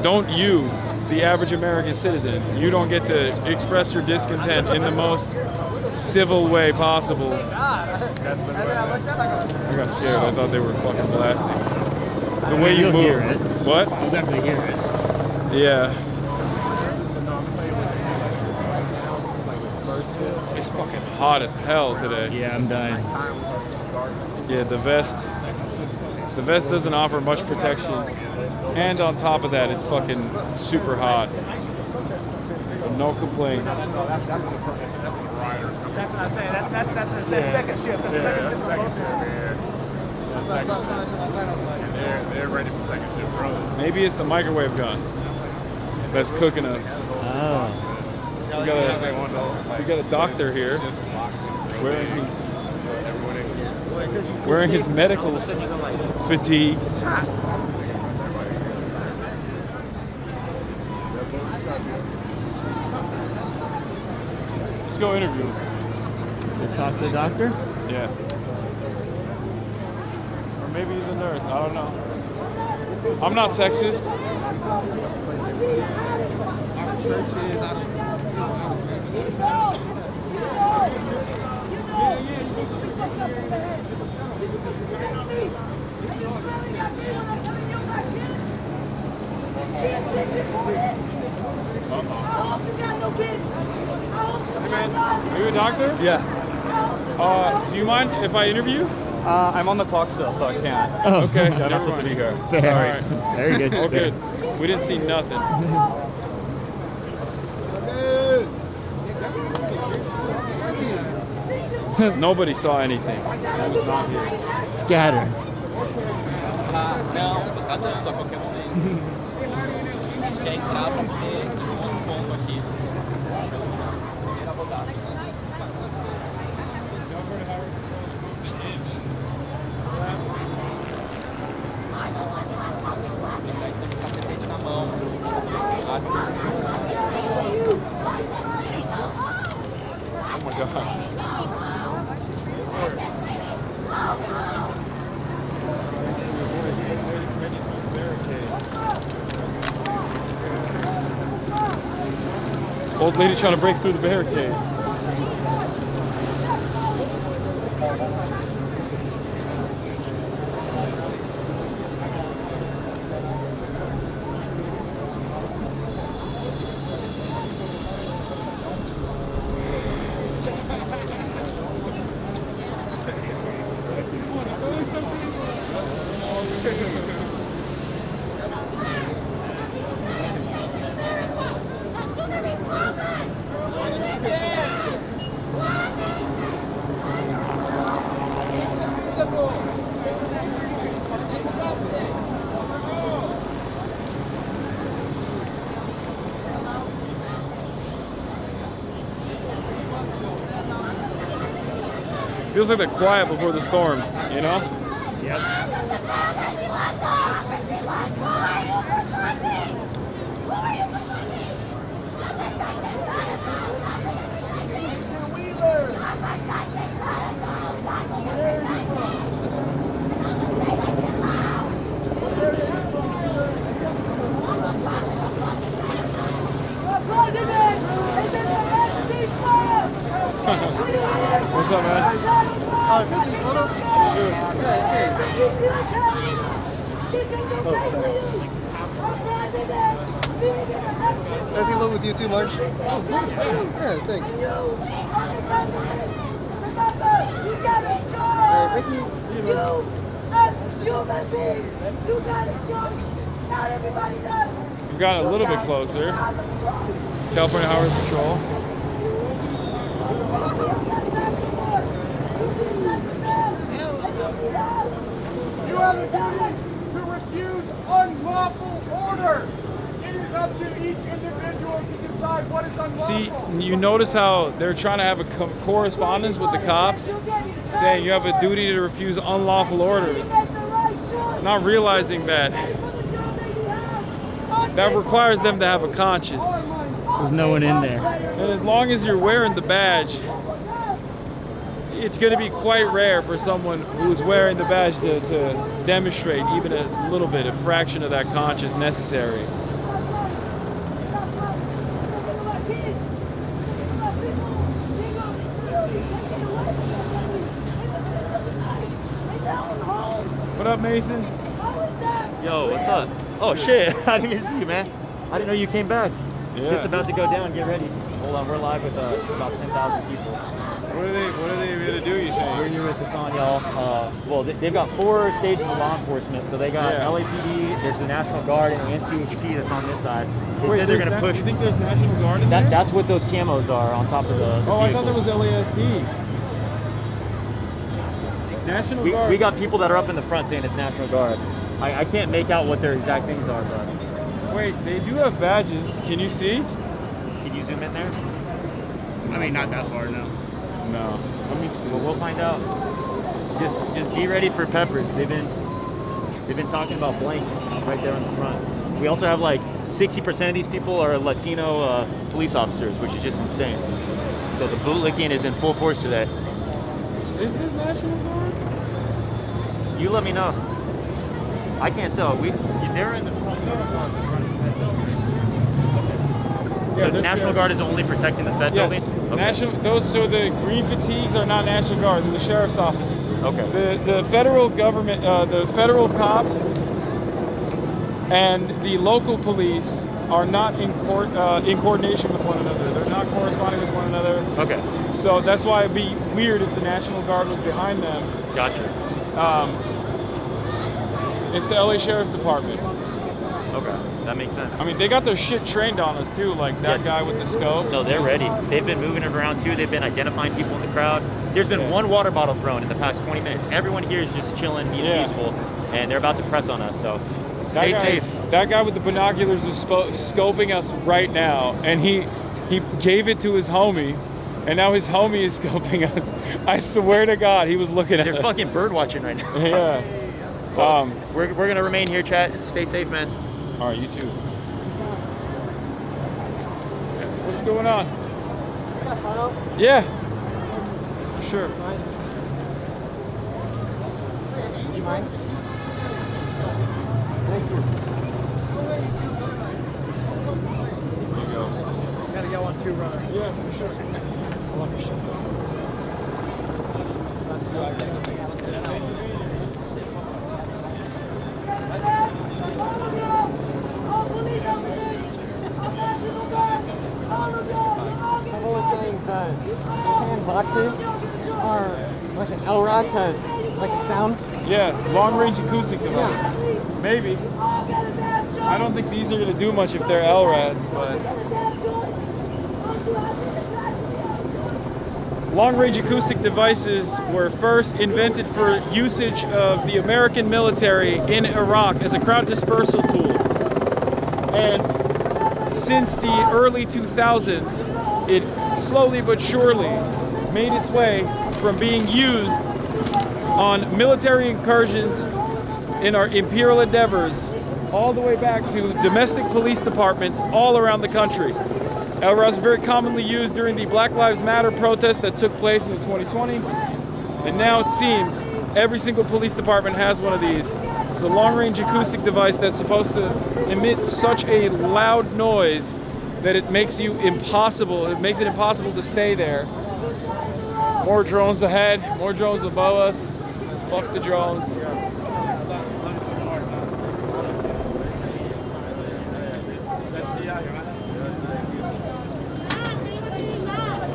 don't you, the average American citizen, you don't get to express your discontent in the most civil way possible. I got scared. I thought they were fucking blasting. The way you move. What? You'll definitely hear it. Yeah. It's fucking hot as hell today. Yeah, I'm dying. Yeah, the vest doesn't offer much protection. And on top of that, it's fucking super hot. No complaints. That's what I'm saying. That's the second shift. That's They're ready for second shift, bro. Maybe it's the microwave gun that's cooking us. Oh. We got a doctor here wearing his medical fatigues. Let's go interview him. Talk to the doctor? Yeah. Or maybe he's a nurse. I don't know. I'm not sexist. Are you a doctor? Yeah. Do you mind if I interview? I'm on the clock still, so I can't. Oh. Okay. I'm not supposed to be here. Sorry. Sorry. Very good. All good. We didn't see nothing. Nobody saw anything. I was not here. Scatter. Não, tá dando a qualquer momento. A gente quer entrar pra poder ir um ponto aqui. Primeira rodada. Vocês têm que ficar petente na mão. Oh my god. Old lady trying to break through the barricade. Feels like they're quiet before the storm, you know? Yep. What's up, man? Can I take a photo? Sure. Oh, sorry. Anything wrong with you too, Marsh? Oh, yeah, thanks. Thank you. We've gotten a little bit closer. California Highway Patrol. You have a duty to refuse unlawful order. It is up to each individual to decide what is unlawful. See, you notice how they're trying to have a correspondence with the cops, saying you have a duty to refuse unlawful orders, not realizing that requires them to have a conscience. There's no one in there. And as long as you're wearing the badge, it's going to be quite rare for someone who's wearing the badge to demonstrate even a little bit, a fraction of that conscience necessary. What up, Mason? Yo, what's up? Oh shit, I didn't even see you, man. I didn't know you came back. Yeah. Shit's about to go down, get ready. Hold on, we're live with about 10,000 people. What are they gonna do, you think? We're here with Hasan, y'all. Well, they've got 4 stations of law enforcement. So they got LAPD, there's the National Guard, and NCHP that's on this side. They said they're gonna push. You think there's National Guard in there? That's what those camos are on top of the Oh, I thought that vehicles. was LASD. National Guard. We got people that are up in the front saying it's National Guard. I can't make out what their exact things are, but. Wait, they do have badges. Can you see? Can you zoom in there? I mean, not that far, no. No. Let me see. Well, we'll find out. Just be ready for peppers. They've been talking about blanks right there in the front. We also have like 60% of these people are Latino police officers, which is just insane. So the bootlicking is in full force today. Is this National Guard? You let me know. I can't tell. They're in the front. So the National Guard is only protecting the Fed building? Okay. So the green fatigues are not National Guard, they're the sheriff's office. Okay. The federal government, the federal cops and the local police are not in coordination with one another. They're not corresponding with one another. Okay. So that's why it'd be weird if the National Guard was behind them. Gotcha. It's the LA Sheriff's Department. Okay, that makes sense. I mean, they got their shit trained on us too, like that guy with the scope. No, they're ready. They've been moving it around too. They've been identifying people in the crowd. There's been one water bottle thrown in the past 20 minutes. Everyone here is just chilling, being peaceful, and they're about to press on us, so stay safe. That guy with the binoculars is scoping us right now, and he gave it to his homie, and now his homie is scoping us. I swear to God, he was looking at us. They're fucking bird watching right now. Yeah. Well, we're gonna remain here, chat. Stay safe, man. All right, you too. What's going on? Yeah. For sure. You mind? Thank you. There you go. Gotta get one too, brother. Yeah, for sure. I love your show. That's so Someone was saying that the tan boxes are like an LRAD to like a sound. Yeah, long-range acoustic device. Maybe. I don't think these are going to do much if they're LRADs, but long-range acoustic devices were first invented for usage of the American military in Iraq as a crowd dispersal tool. And since the early 2000s, it slowly but surely made its way from being used on military incursions in our imperial endeavors all the way back to domestic police departments all around the country. LRADs were very commonly used during the Black Lives Matter protest that took place in 2020. And now it seems every single police department has one of these. It's a long-range acoustic device that's supposed to emit such a loud noise that it makes it impossible to stay there. More drones ahead, more drones above us. Fuck the drones.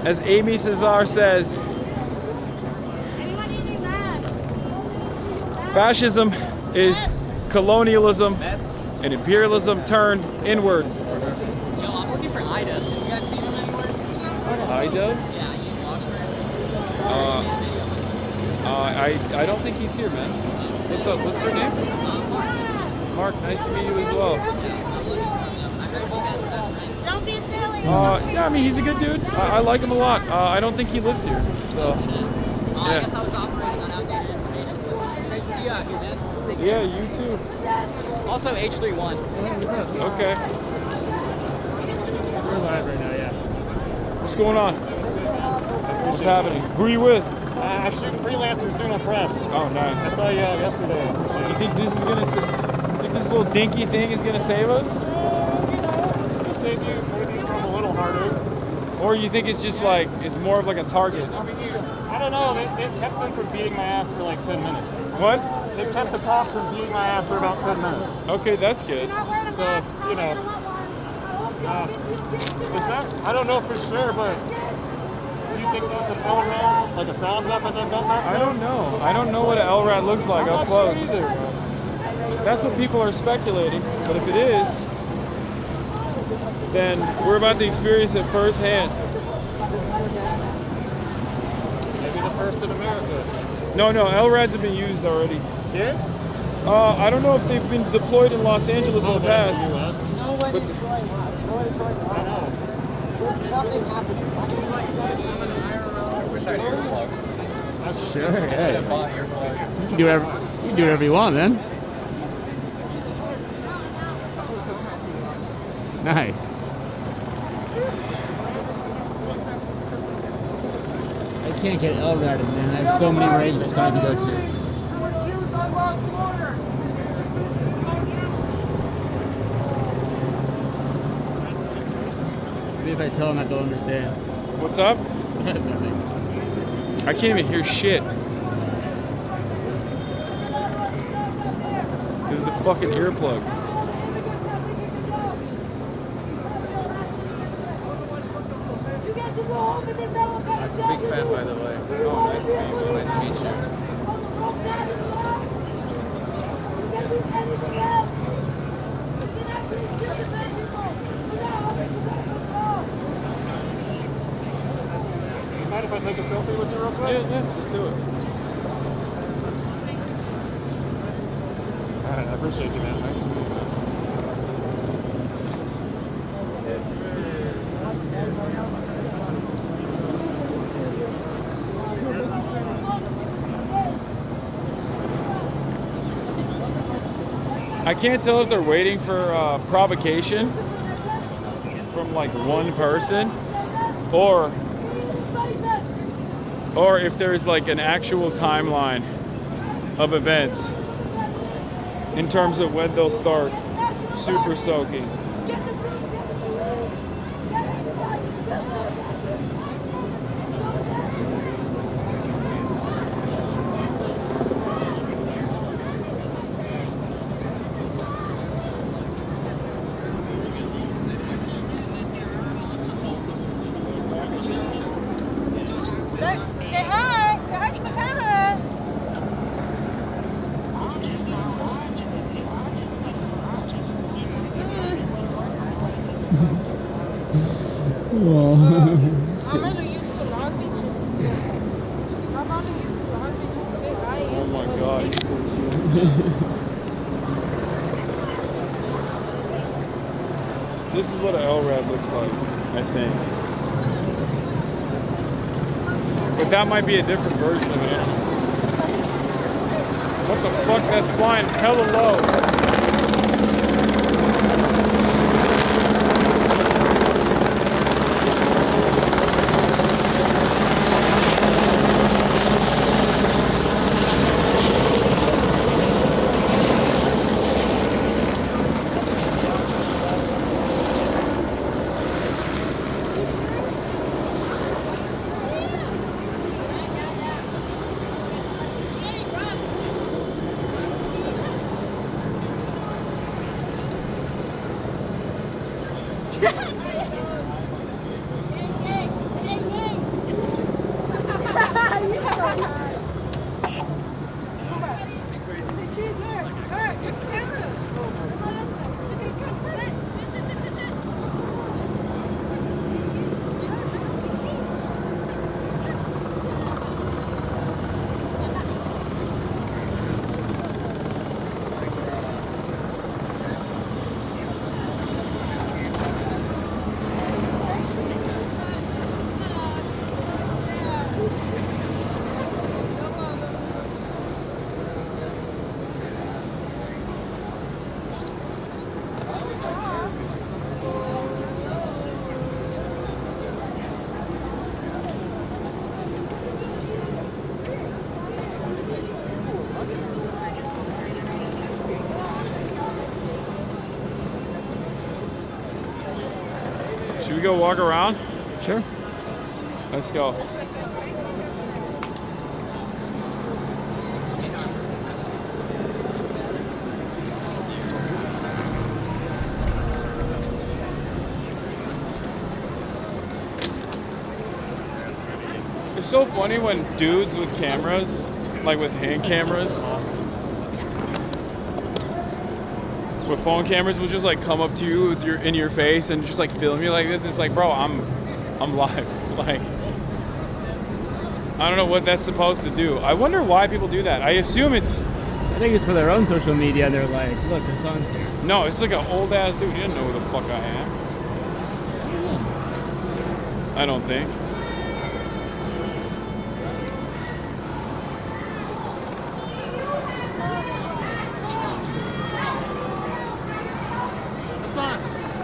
As Amy Cesar says, fascism is colonialism and imperialism turned inwards. Yo, I'm looking for iDubbbz. Have you guys seen him anywhere? iDubbbz? Yeah, you watch him. I don't think he's here, man. What's up? What's your name? Mark, nice to meet you as well. I heard you guys were best friends. Don't be silly. Yeah, I mean, he's a good dude. I like him a lot. I don't think he lives here, so. I Yeah. guess I was operating on outdated information. Great to see you out here, man. Take care. Yeah, you too. Also, H31. Okay. We're live right now, yeah. What's going on? What's happening? Who are you with? I shoot freelancers doing a press. Oh, nice. I saw you yesterday. You think this is gonna? You think this little dinky thing is gonna save us? It'll save you maybe from a little heartache. Or you think it's just like it's more of like a target? I don't know. They kept them from beating my ass for like 10 minutes. What? They kept the cops from beating my ass for about 10 minutes. Okay, that's good. So, you know, is that, I don't know for sure, but do you think that's an LRAD, like a sound weapon that done that? I don't know. I don't know what an LRAD looks like up close. That's what people are speculating. But if it is, then we're about to experience it firsthand. Maybe the first in America. No, LRADs have been used already. Here? I don't know if they've been deployed in Los Angeles in the past. No one is going live. No one is going live. I know. Nothing's happening. I wish I had earplugs. Sure, I should have bought earplugs. You can do whatever you want, man. Nice. I can't get LRAD, man. I have so many raves I'm starting to go to. Maybe if I tell them that they'll understand. What's up? Nothing. I can't even hear shit. This is the fucking earplugs. Big fan, by the way. Oh, nice to meet you. Nice to meet you. Mind if I take a selfie with you real quick? Yeah, let's do it. Alright, I appreciate you, man. Thanks. I can't tell if they're waiting for provocation from like one person or if there's like an actual timeline of events in terms of when they'll start super soaking. Say hi to the camera. I'm only used to Long Beach. I'm only used to Long Beach. Oh my god. This is what an LRAD looks like, I think. But that might be a different version of it. What the fuck? That's flying hella low. Should we go walk around? Sure. Let's go. It's so funny when dudes with cameras, like with hand cameras, with phone cameras, will just like come up to you with in your face and just like film you like this. It's like, bro, I'm live. Like, I don't know what that's supposed to do. I wonder why people do that. I assume it's. I think it's for their own social media, and they're like, look, Hasan's here. No, it's like an old ass dude. He doesn't know who the fuck I am. I don't think.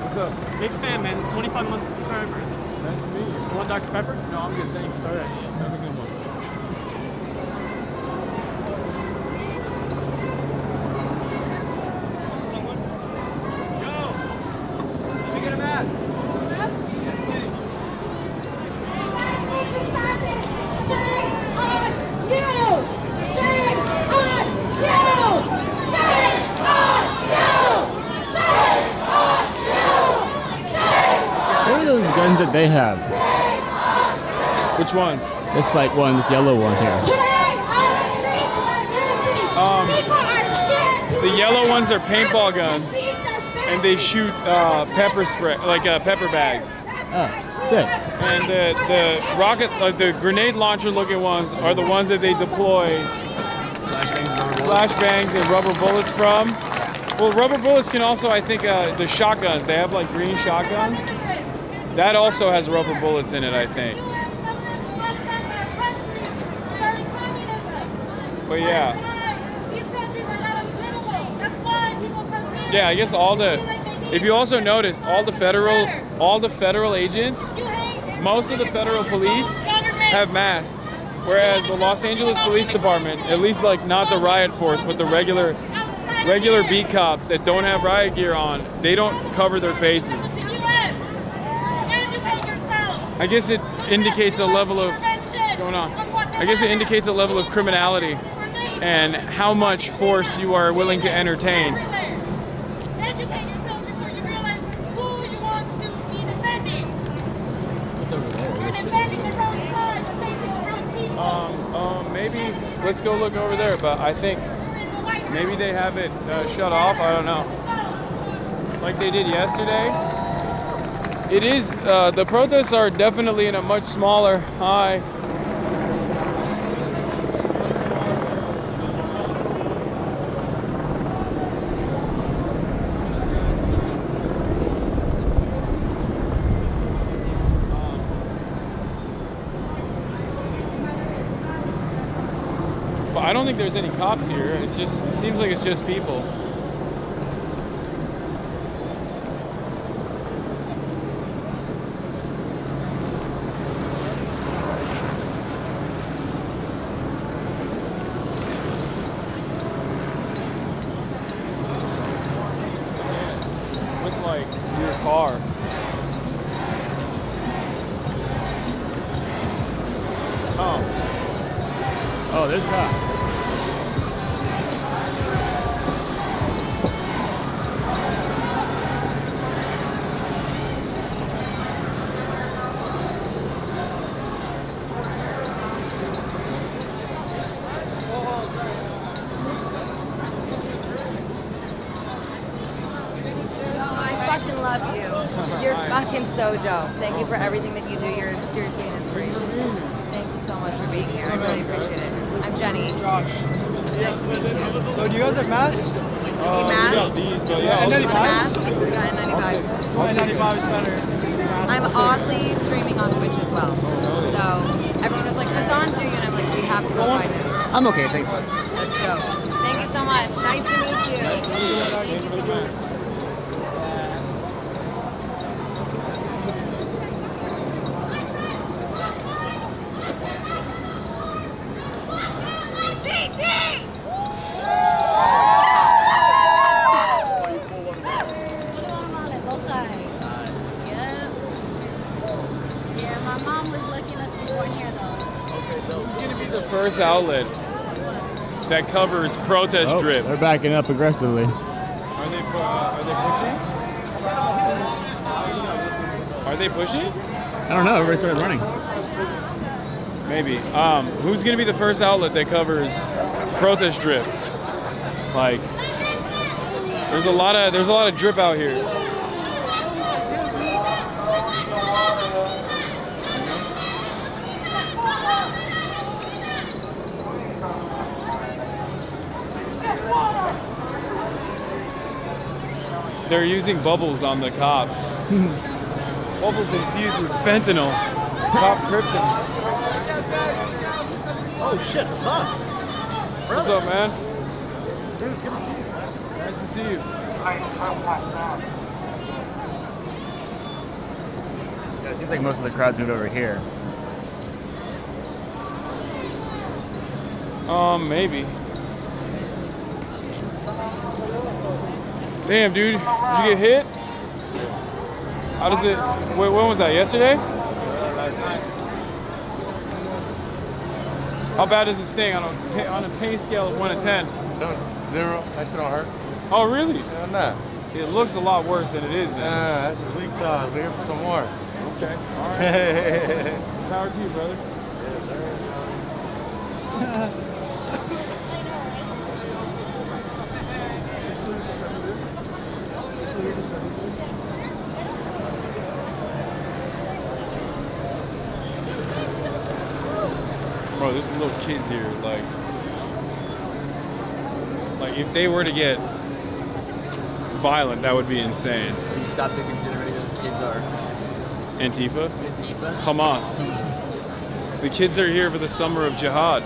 What's up? Big fan, man. 25 months subscriber. Nice to meet you. You want Dr. Pepper? No, I'm good. Thanks. All right. Have a good one. Let me get a mask. Yes, please. Shame on you! Shame on you! Shame on you! Shame on you! Shame on What are those guns that they have? Which ones? This like one, this yellow one here. The yellow ones are paintball guns, and they shoot pepper spray, like pepper bags. Oh, sick. And the rocket, like the grenade launcher looking ones, are the ones that they deploy flashbangs and rubber bullets from. Well, rubber bullets can also, I think, the shotguns. They have like green shotguns. That also has rubber bullets in it, I think. But yeah. Yeah, I guess all the. If you also noticed, all the federal agents, most of the federal police have masks, whereas the Los Angeles Police Department, at least like not the riot force, but the regular beat cops that don't have riot gear on, they don't cover their faces. I guess it indicates a level of what's going on. I guess it indicates a level of criminality and how much force you are willing to entertain. Educate yourself before you realize who you want to be defending. What's over there? You're defending your own cause, you're facing your own people. Maybe let's go look over there, but I think maybe they have it shut off. I don't know. Like they did yesterday. It is, the protests are definitely in a much smaller high. But I don't think there's any cops here. It's just, it seems like it's just people. Car. Oh, there's cops. so dope. Thank you for everything that you do. You're seriously an inspiration. Thank you so much for being here. I really appreciate it. I'm Jenny. Nice to meet you. Oh, do you guys have masks? Need masks? Yeah, Want a N95s. mask? We got N95s. N95 is better. I'm oddly streaming on Twitch as well. So everyone was like, Hasan's doing it. I'm like, we have to go find him. I'm okay, thanks, bud. Let's go. Thank you so much. Nice to meet you. Thank you so much. First outlet that covers protest drip. They're backing up aggressively. Are they pushing? Are they pushing? I don't know. Everybody started running. Maybe. Who's gonna be the first outlet that covers protest drip? Like, there's a lot of drip out here. They're using bubbles on the cops. Bubbles infused with fentanyl. Cop krypton. Oh shit, Hasan. What's up, man? Dude, good to see you. Nice to see you. Yeah, it seems like most of the crowd's moved over here. Maybe. Damn, dude, did you get hit? How does it? Wait, when was that? Yesterday? How bad does it sting on a pain scale of 1 to 10? 0. That shit don't hurt. Oh, really? Hell nah. It looks a lot worse than it is. Then. That's a weak sauce. We're here for some more. Okay. All right. Power to you, brother. Bro, there's little kids here. Like if they were to get violent, that would be insane. You stop to consider who those kids are. Antifa? Antifa? Hamas. The kids are here for the summer of jihad.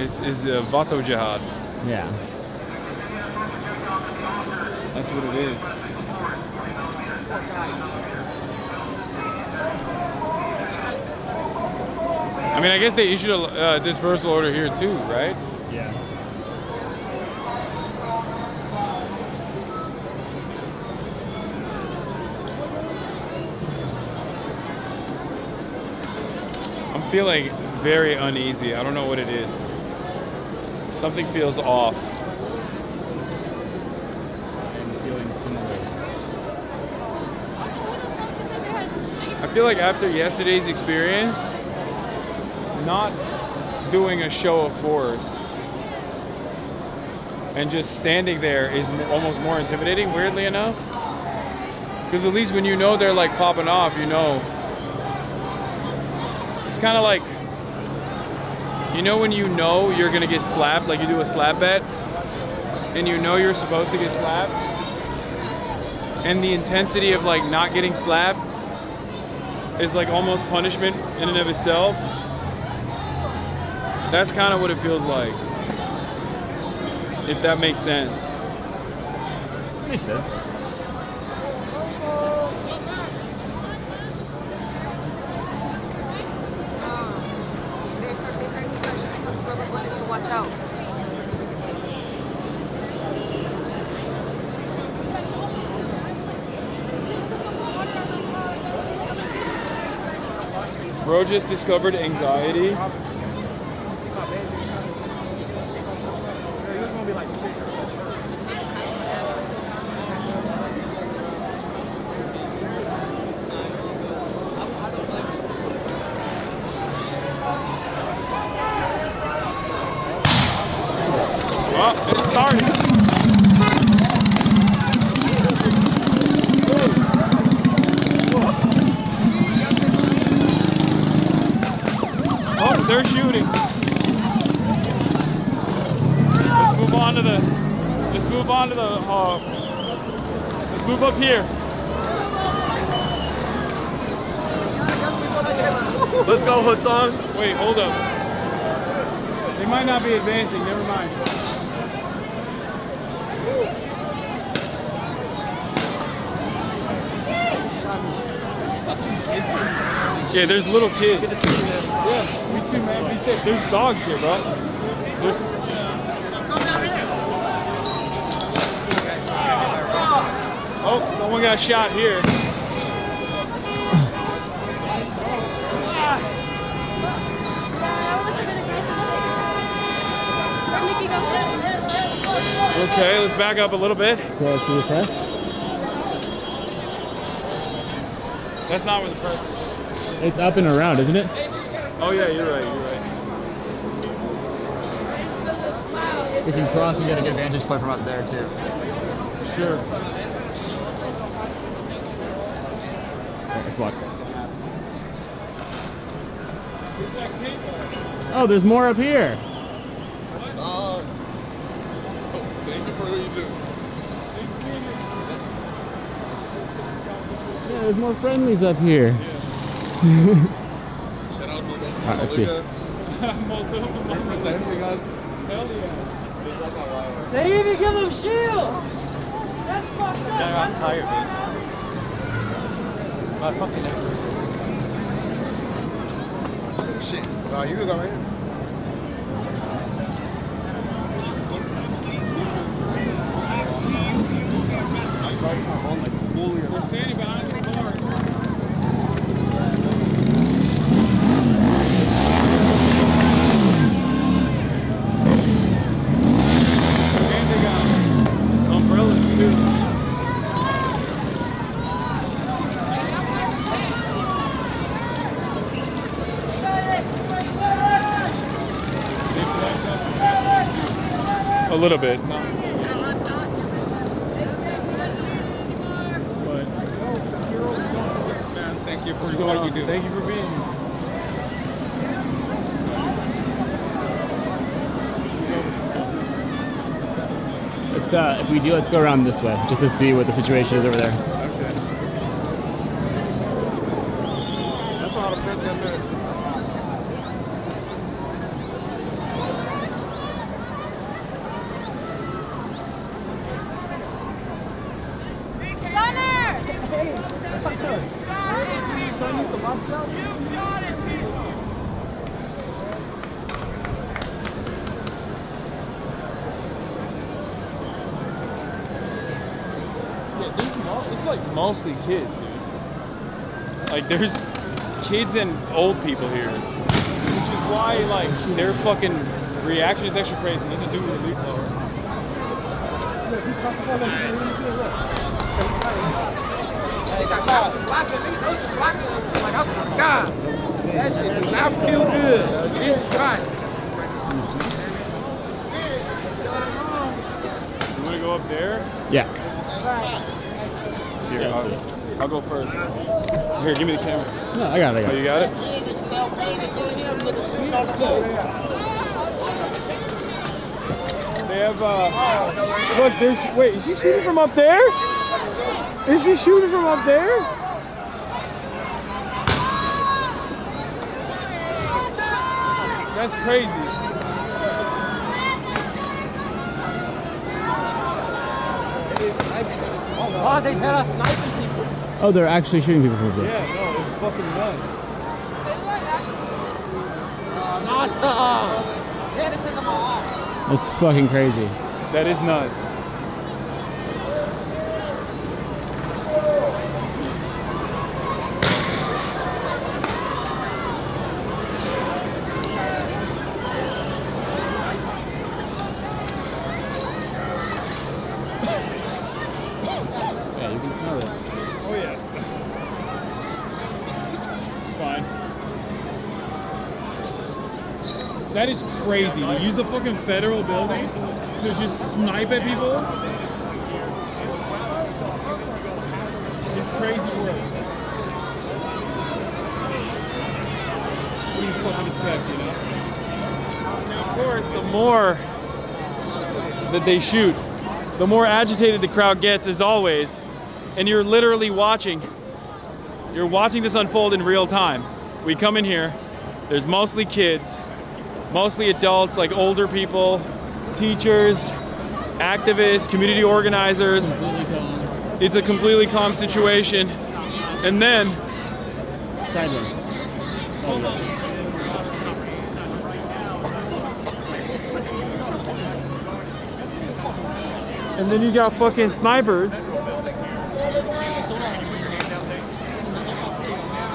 It's Vato jihad. Yeah. That's what it is. I mean, I guess they issued a dispersal order here too, right? Yeah. I'm feeling very uneasy. I don't know what it is. Something feels off. I'm feeling similar. I feel like after yesterday's experience, not doing a show of force and just standing there is almost more intimidating, weirdly enough. Because at least when you know they're like popping off, you know. It's kind of like, you know when you know you're gonna get slapped, like you do a slap bet, and you know you're supposed to get slapped, and the intensity of like not getting slapped is like almost punishment in and of itself. That's kind of what it feels like, if that makes sense. Makes sense. Watch out. Bro just discovered anxiety. Oh, it started. they're shooting. Let's move on to the. Let's move on to the. Let's move up here. Let's go, Hasan. Wait, hold up. They might not be advancing. Never mind. Yeah, there's little kids. Yeah, me too, man. Be safe. There's dogs here, bro. There's... Oh, someone got shot here. Okay, let's back up a little bit. That's not where the press is. It's up and around, isn't it? Oh yeah, you're right, you're right. We can cross and get a good vantage point from up there too. Sure. Let's walk. Oh, there's more up here. Thank you for what you do. Yeah, there's more friendlies up here. Shout out Moldova. Alright, let's see. Representing us. Hell yeah. They even give them shield! That's fucked up! I'm tired, man. My fucking ass. Oh shit. Wow, you can go right here. We're standing behind the cars. And they got umbrellas too. A little bit. Thank you for What's what going on? you do. Thank you for being here. Let's if we do, let's go around this way just to see what the situation is over there. Okay. That's not how the press got there. It's like mostly kids, dude. Like there's kids and old people here, which is why like their fucking reaction is extra crazy. There's a dude with a leaf blower. Hey, got shot. Blocking me. Blocking us. Like, I swear to God. That shit does not feel good. Jesus Christ. You want to go up there? Yeah. Here, I'll go first. Here, give me the camera. No, I got it. Oh, you got it? They have, look, there's, wait, is she shooting from up there? Is she shooting from up there? That's crazy. Oh, they had us sniping people. Oh, they're actually shooting people from up there. Yeah, no, it's fucking nuts. Awesome. Yeah, this is them all. That's fucking crazy. That is nuts. Yeah, you can smell it. Oh yeah. It's fine. That is crazy. To use the fucking federal building to just snipe at people. It's crazy work. What do you fucking expect, you know? Now, of course, the more that they shoot, the more agitated the crowd gets, as always. And you're literally watching. You're watching this unfold in real time. We come in here, there's mostly kids, mostly adults, like older people, teachers, activists, community organizers. It's a completely calm situation. And then, Sideways. and then you got fucking snipers.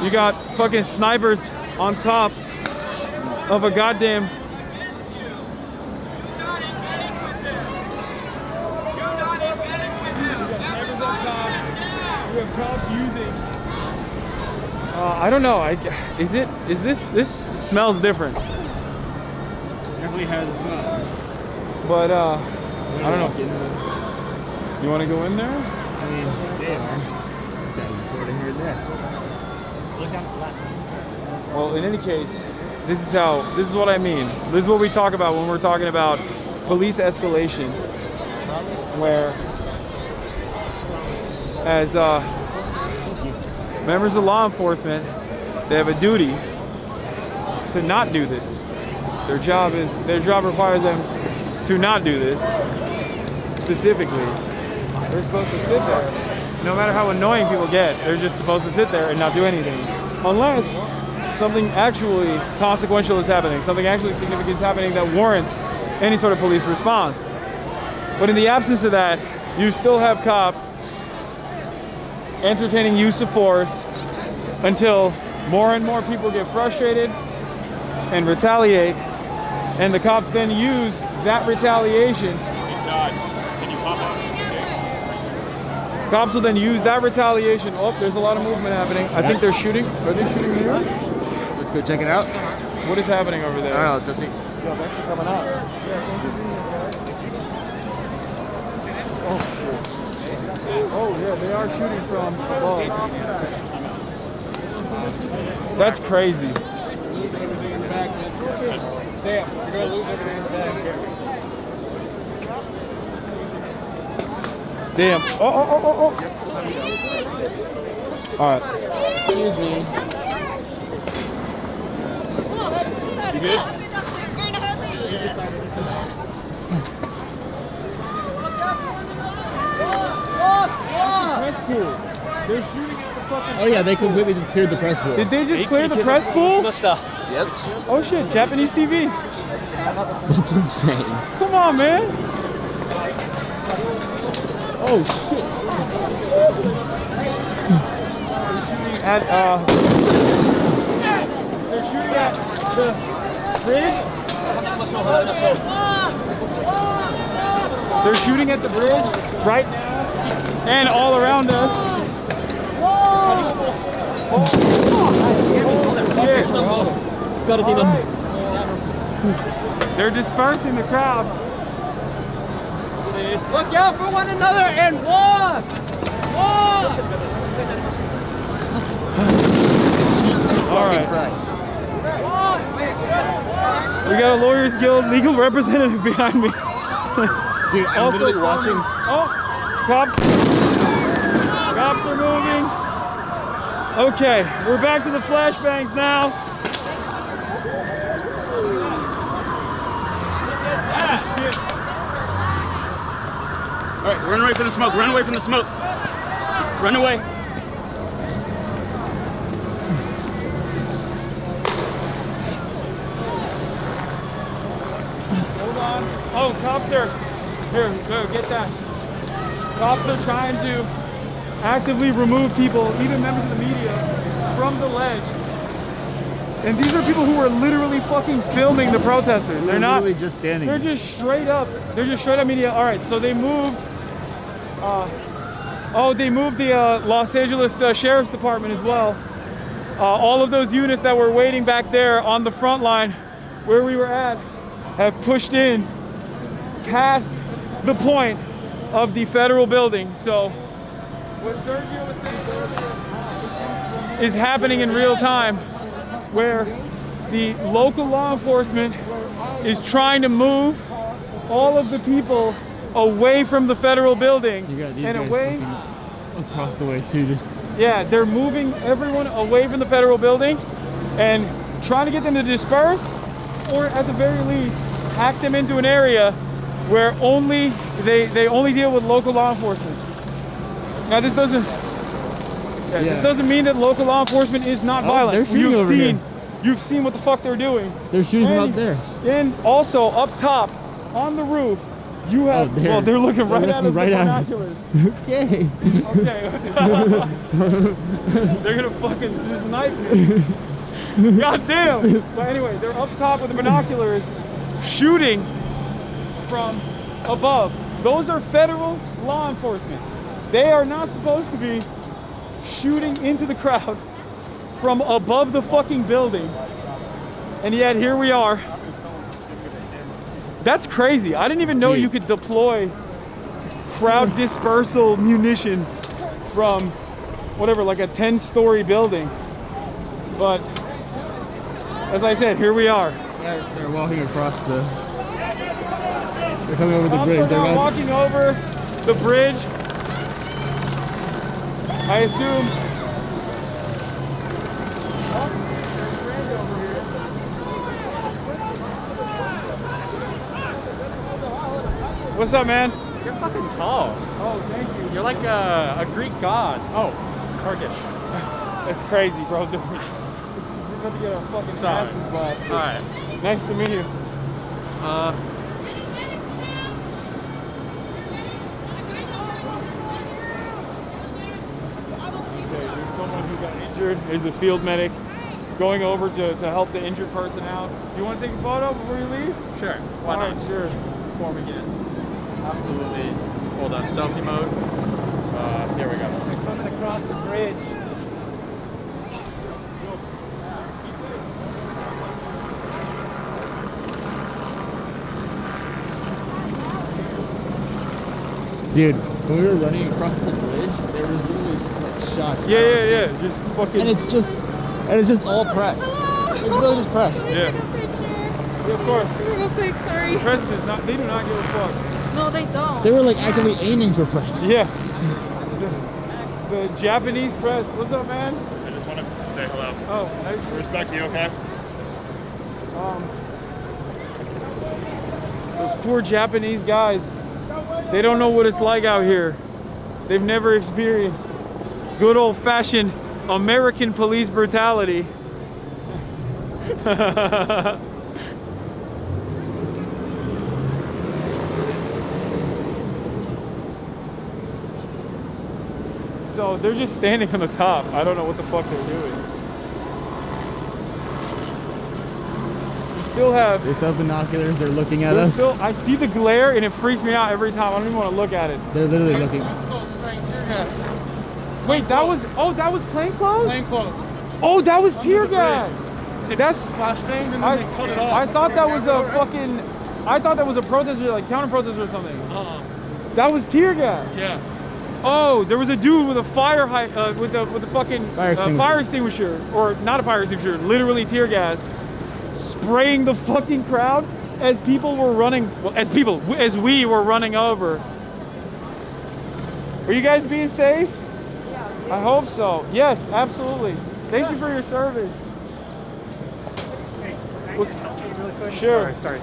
You got fucking snipers on top of a goddamn. You have cops using. I don't know. This smells different. Definitely has a smell. But I don't know. You want to go in there? I mean, they are. This guy's recording here and there. Look down to that. Well, in any case, this is what I mean. This is what we talk about when we're talking about police escalation, where as members of law enforcement, they have a duty to not do this. Their job requires them to not do this. Specifically, they're supposed to sit there. No matter how annoying people get, they're just supposed to sit there and not do anything, unless something actually consequential is happening, something actually significant is happening that warrants any sort of police response. But in the absence of that, you still have cops entertaining use of force until more and more people get frustrated and retaliate, and the cops then use that retaliation. Can you pop up? Cops will then use that retaliation. Oh, there's a lot of movement happening. I think they're shooting. Are they shooting here? Let's go check it out. What is happening over there? All right, let's go see. Yo, thanks for coming out. Oh yeah, they are shooting from above. That's crazy. Sam, you're gonna lose everything in the back. Damn. Oh. All right. Excuse me. You good? Press pool. They're shooting at the fucking. Oh yeah, they completely just cleared the press pool. Did they just clear the press pool? Yep. Oh shit, Japanese TV. That's insane. Come on, man. Oh shit. They're shooting at the bridge. They're shooting at the bridge right now and all around us. It's gotta be us. They're dispersing the crowd. Look out for one another and walk! Walk! All right. We got a Lawyers Guild legal representative behind me. Dude, I'm literally watching. Oh, cops are moving. Okay, we're back to the flashbangs now. All right, run away from the smoke. Run away from the smoke. Run away. Hold on. Oh, cops are here. Go get that. Cops are trying to actively remove people, even members of the media, from the ledge. And these are people who are literally fucking filming the protesters. They're not literally just standing. They're just straight up. They're just straight up media. All right, so they moved. They moved the Los Angeles Sheriff's Department as well. All of those units that were waiting back there on the front line where we were at have pushed in past the point of the federal building. So what Sergio was saying is happening in real time, where the local law enforcement is trying to move all of the people away from the federal building and away across the way too. Just yeah, they're moving everyone away from the federal building and trying to get them to disperse, or at the very least, hack them into an area where only they only deal with local law enforcement. Now this doesn't this doesn't mean that local law enforcement is not violent. They're shooting over here. You've seen what the fuck they're doing. They're shooting from up there. And also up top on the roof, you have well, they're looking right at us with binoculars. Okay. Okay. They're gonna fucking snipe me. God damn. But anyway, they're up top with the binoculars, shooting from above. Those are federal law enforcement. They are not supposed to be shooting into the crowd from above the fucking building. And yet here we are. That's crazy. I didn't even know you could deploy crowd dispersal munitions from whatever, like a 10-story building. But as I said, here we are. They're walking across the... They're coming over the bridge. They're walking over the bridge. I assume... What's up, man? You're fucking tall. Oh, thank you. You're like a Greek god. Oh, Turkish. That's crazy, bro. We're about to get our fucking asses blasted. Alright. Nice to meet you. Okay, there's someone who got injured. There's a field medic going over to help the injured person out. You want to take a photo before you leave? Sure. Why not? Alright, sure. Form again. Absolutely. Hold on. Selfie mode. Here we go. They're coming across the bridge. Dude, when we were running across the bridge, there was literally just like shots. Yeah. Just fucking. And it's just all press. It's literally just press. Yeah. Yeah, of course. Real quick, sorry. The press does not. They do not give a fuck. No, they don't. They were like actively aiming for press. Yeah. The Japanese press. What's up, man? I just want to say hello. Oh, nice. Respect you, okay? Those poor Japanese guys. They don't know what it's like out here. They've never experienced good old-fashioned American police brutality. So they're just standing on the top. I don't know what the fuck they're doing. We still have... They still have binoculars. They're looking at us. I see the glare and it freaks me out every time. I don't even want to look at it. They're literally looking. Wait, that was... Oh, that was plainclothes? Plainclothes. Oh, that was tear gas. That's... Flashbang and then they cut it off. I thought that was a fucking... I thought that was a protester, like counter-protester or something. That was tear gas. Yeah. Oh, there was a dude with a with the fucking fire extinguisher, or not a fire extinguisher, literally tear gas, spraying the fucking crowd as people were running. Well, as we were running over. Are you guys being safe? Yeah. I hope so. Yes, absolutely. Thank you for your service. Hey, can I just help you really quick? Sure. Sorry.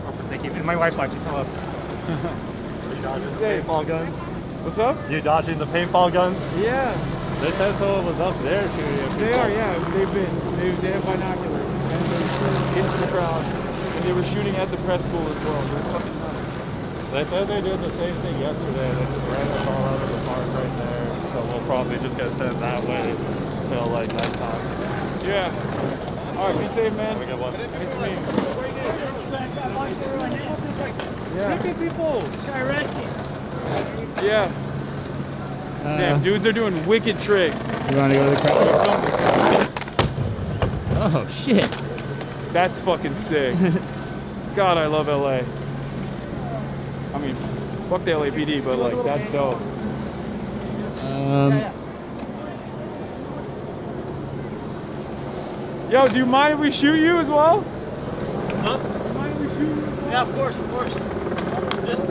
Awesome, thank you. And my wife's watching. Hello. You dodging the paintball guns? What's up? You dodging the paintball guns? Yeah. They said someone was up there too. They are, yeah. They have binoculars and they're into the crowd, and they were shooting at the press pool as well. They're fucking nuts. They said they did the same thing yesterday. They just ran us all out of the park right there. So we'll probably just get sent that way till like nighttime. Yeah. All right, be safe, man. Have a good one. Nice to meet you. Yeah. Tripping people. Should I arrest you? Yeah. Damn, dudes are doing wicked tricks. You want to go to the crowd? Oh, shit. That's fucking sick. God, I love LA. I mean, fuck the LAPD, but like, that's dope. Yo, do you mind if we shoot you as well? Huh? Do you mind if we shoot you as well? Yeah, of course, of course. Just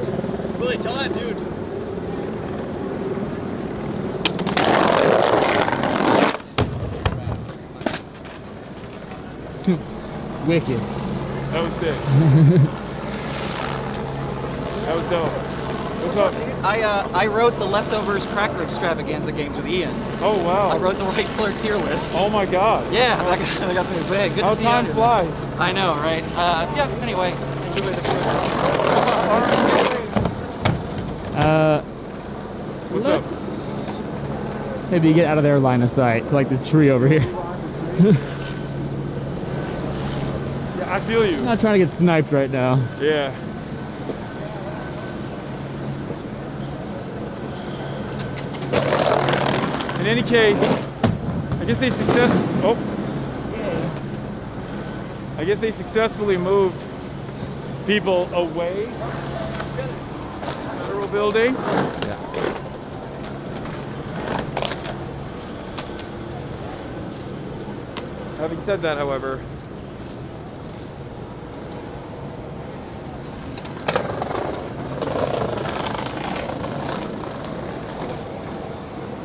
really tell that dude. Wicked. That was sick. That was dope. What's up? I wrote the Leftovers Cracker Extravaganza games with Ian. Oh wow. I wrote the Right Slur tier list. Oh my god. Yeah, that got me. But hey, good How to see you. time out here. flies. I know, right? Yeah. Anyway, enjoy the What's up? Maybe get out of their line of sight to like this tree over here. Yeah, I feel you. I'm not trying to get sniped right now. Yeah. In any case, I guess they successfully moved people away from the federal building. Having said that, however,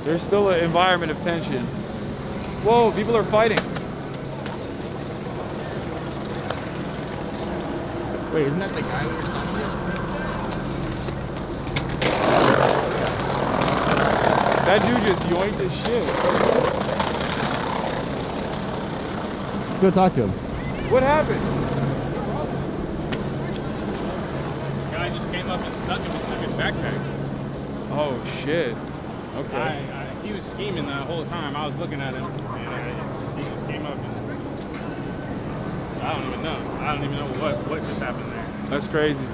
there's still an environment of tension. Whoa, people are fighting. Wait, isn't that the guy we were talking to? That dude just yoinked his shit. Let's go talk to him. What happened? Guy just came up and snuck him and took his backpack. Oh shit. Okay. He was scheming the whole time. I was looking at him, and he just came up and I don't even know. I don't even know what just happened there. That's crazy.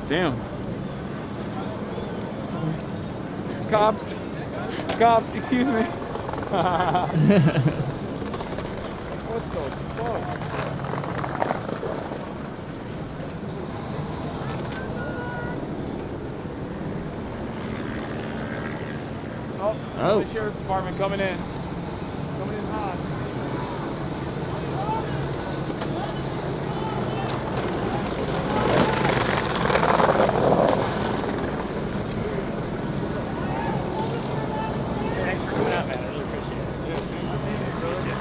Damn. Cops. Cops, excuse me. What the fuck? Oh, the sheriff's department coming in. Coming in hot. Thanks for coming out, man. I really appreciate it. Yeah, Appreciate it.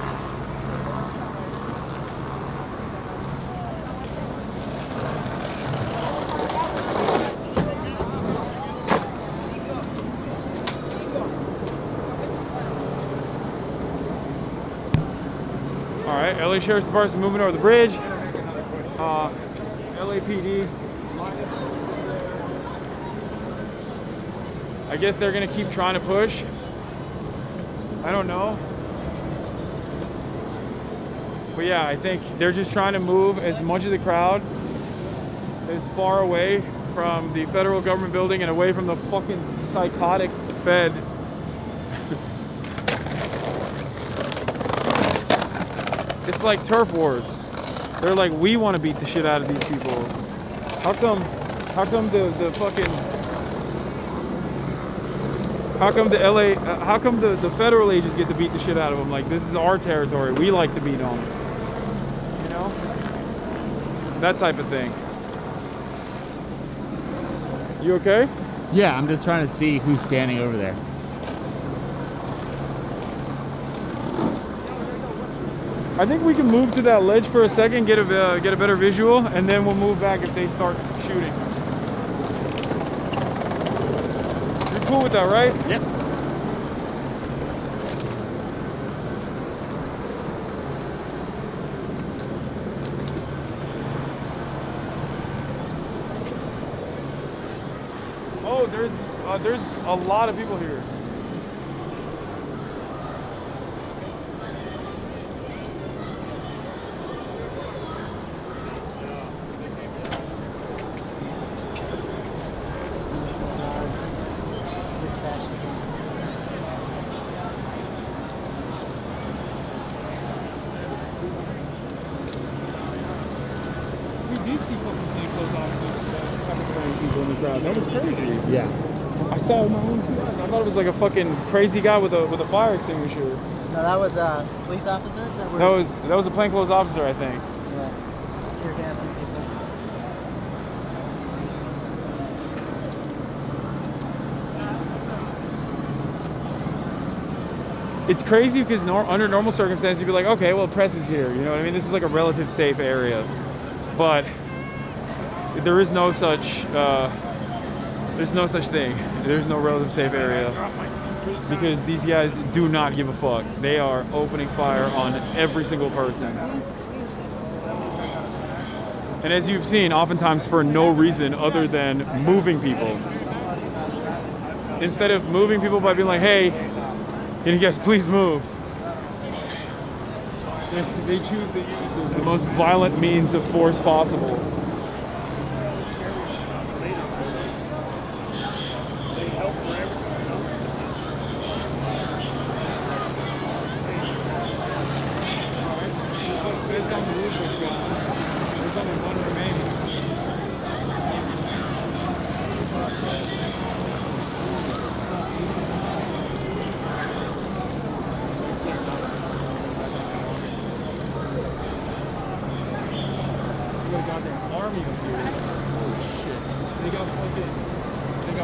All right, LA Sheriff's Department's moving over the bridge. LAPD. I guess they're gonna keep trying to push. I don't know. But yeah, I think they're just trying to move as much of the crowd as far away from the federal government building and away from the fucking psychotic Fed. It's like turf wars. They're like, we want to beat the shit out of these people. How come the fucking, how come the LA, how come the federal agents get to beat the shit out of them? Like, this is our territory. We like to beat on them. You know? That type of thing. You okay? Yeah, I'm just trying to see who's standing over there. I think we can move to that ledge for a second, get a better visual, and then we'll move back if they start shooting. You're cool with that, right? Yep. Oh, there's a lot of people here. crowd. That was crazy. Yeah. I saw it with my own 2 eyes. I thought it was like a fucking crazy guy with a fire extinguisher. No, that was police officers. That was a plainclothes officer, I think. Yeah. Tear gassing people. It's crazy because under normal circumstances, you'd be like, okay, well, press is here. You know what I mean? This is like a relative safe area. But there is no such, there's no such thing. There's no relative safe area. Because these guys do not give a fuck. They are opening fire on every single person. And as you've seen, oftentimes for no reason other than moving people. Instead of moving people by being like, hey, can you guys please move? They choose to use the most violent means of force possible.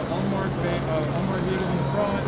Unmarked vehicles in the front.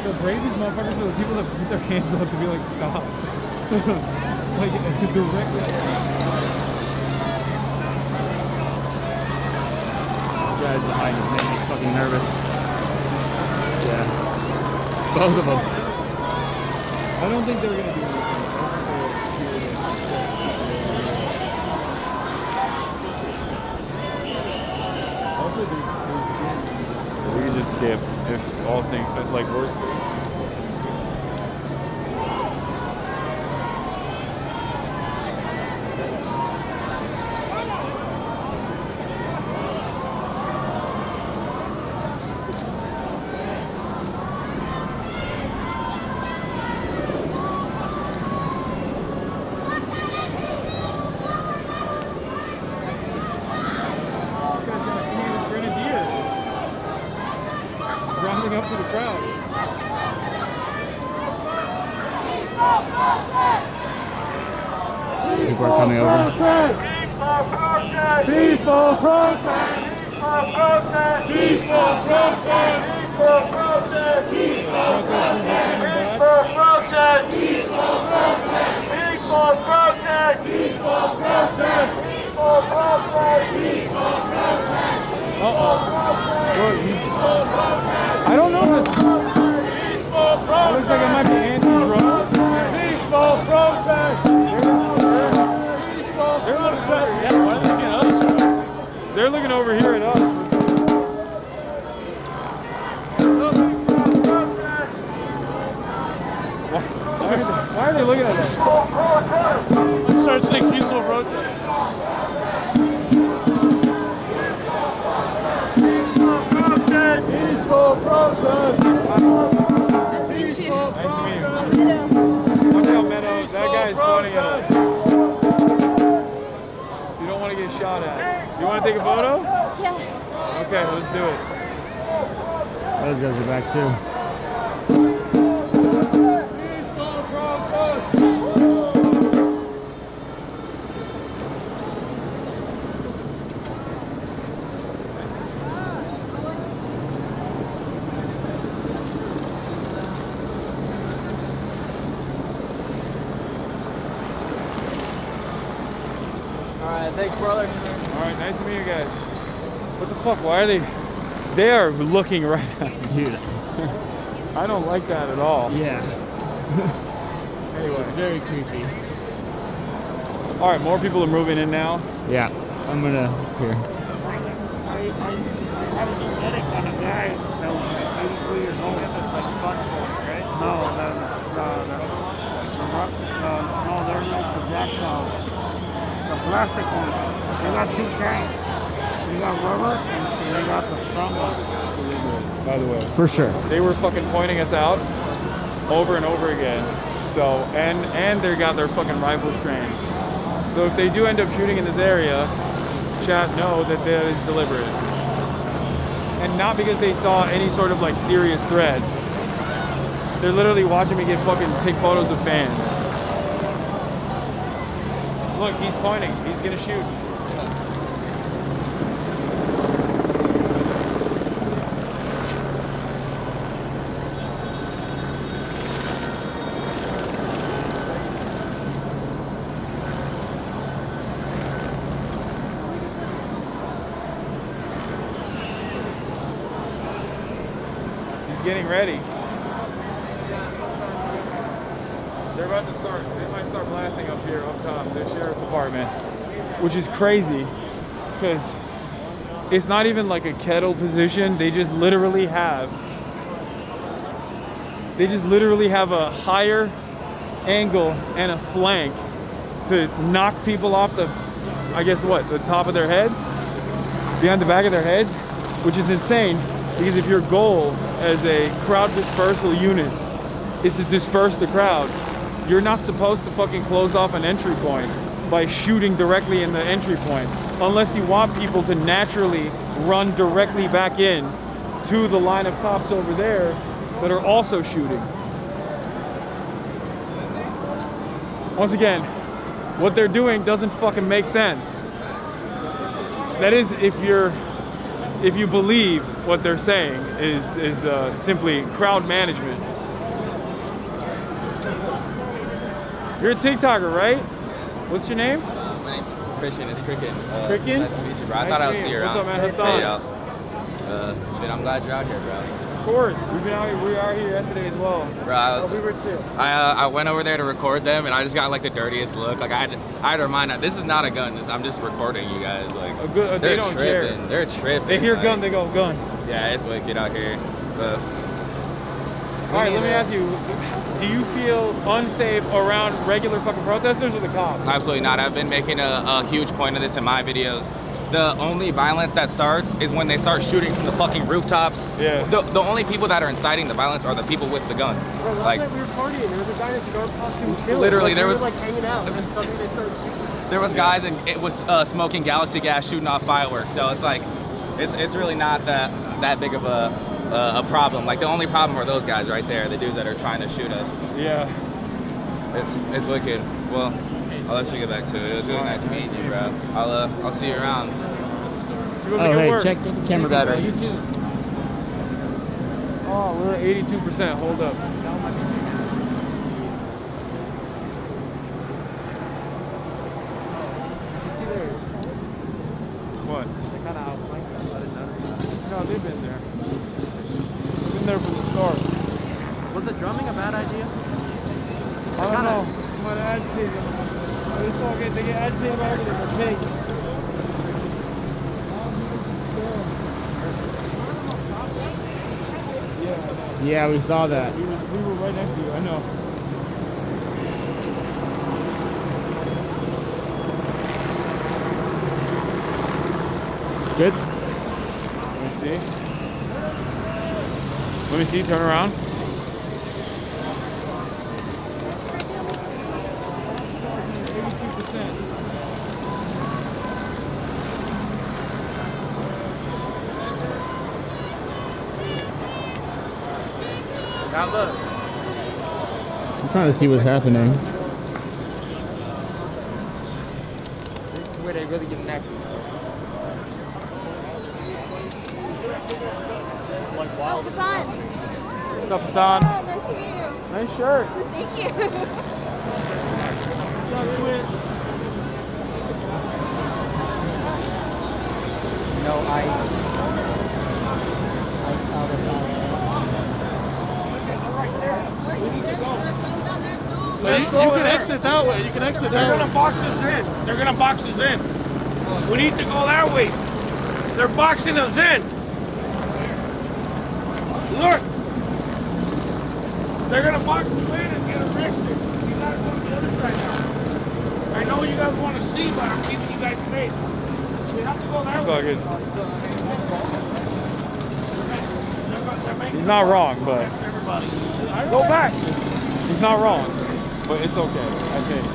The bravest motherfuckers are the people that put their hands up to be like, stop. Like, directly. Guys behind us make me fucking nervous. Yeah. Both of them. I don't think they're gonna do anything. Also, we can just dip if all things, like worst case. Rounding up to the crowd. People are coming over. Peaceful protest! Peaceful protest! Peaceful protest! Peaceful protest! Peaceful protest! Peaceful protest! Peaceful protest! Peaceful protest! Peaceful protest! Peaceful protest! I don't know if Peaceful protest! looks like it might be anti-drug. Peaceful protest! Peaceful protest! Yeah, why are they looking at us? They're looking over here at us. Why are they looking at us? Let's start saying peaceful protest. Peaceful protest! Nice to meet you. Watch out, Meadow. That guy's pointing at us. You don't want to get shot at. You want to take a photo? Yeah. Okay, let's do it. Those guys are back too. Peaceful protest! Alright, thanks, brother. Alright, nice to meet you guys. What the fuck? Why are they? They are looking right at me. Dude. I don't like that at all. Yeah. Anyway. It's very creepy. Alright, more people are moving in now. Yeah. I'm gonna here. I had a genetic on a guy. guy that was like 82 years old. Like sponge bones, right? No, they're like projectiles. The plastic ones. They got 2 tanks. You got rubber and they got the strong one. By the way. For sure. They were fucking pointing us out over and over again. So, and they got their fucking rifles trained. So if they do end up shooting in this area, chat, know that that is deliberate. And not because they saw any sort of like serious threat. They're literally watching me take photos of fans. Look, he's pointing. He's gonna shoot. Getting ready. They're about to start. They might start blasting up here, up top, the sheriff's department, which is crazy because it's not even like a kettle position. They just literally have a higher angle and a flank to knock people off the, I guess what, the top of their heads, behind the back of their heads, which is insane. Because if your goal as a crowd dispersal unit is to disperse the crowd, you're not supposed to fucking close off an entry point by shooting directly in the entry point, unless you want people to naturally run directly back in to the line of cops over there that are also shooting. Once again, what they're doing doesn't fucking make sense. That is, if you believe what they're saying is simply crowd management. You're a TikToker, right? What's your name? My name's Christian. It's Cricket. Cricket? Nice to meet you, bro. I thought I would see you around. What's up, man? Hasan. Hey, shit, I'm glad you're out here, bro. Of course. We've been out here. We are here yesterday as well. Bro, we were too. I went over there to record them, and I just got like the dirtiest look. Like I had to remind them, this is not a gun. I'm just recording you guys. Like they don't tripping. care. They're tripping. They hear like, gun, they go gun. Yeah, it's wicked out here. But all right, let me ask you. Do you feel unsafe around regular fucking protesters or the cops? Absolutely not. I've been making a huge point of this in my videos. The only violence that starts is when they start shooting from the fucking rooftops. Yeah. The only people that are inciting the violence are the people with the guns. Bro, last night we were partying. There was a guy at the dark costume chilling. Literally, like, there was like hanging out, and then suddenly they started shooting. There was guys, and it was smoking galaxy gas, shooting off fireworks. So it's like, it's really not that big of a problem. Like the only problem are those guys right there, the dudes that are trying to shoot us. Yeah. It's wicked. Well, I'll let you get back to it. It was really nice meeting you, bro. I'll see you around. Oh, hey, check the camera battery. You too. Oh, we're at 82%. Hold up. What? They kind of outflanked us. I didn't notice that. No, they've been there. They've been there from the start. Was the drumming a bad idea? I don't know. I'm gonna agitate them. They get agitated about everything. They're pigs. Yeah, we saw that. We were right next to you. I know. Good. Let me see. Turn around. Now look. I'm trying to see what's happening. This is where they really get active. Like wild. Hasan. What's up, Hasan? Nice to meet you. Nice shirt. Thank you. What's up, Twitch? No ice. Ice out of You can exit that way. You can exit that way. They're gonna box us in. They're gonna box us in. We need to go that way. They're boxing us in. Look! They're gonna box you in and get arrested. You gotta go to the other side now. I know you guys want to see, but I'm keeping you guys safe. You have to go that way. He's not wrong, but Go back. he's not wrong. But it's okay, I think.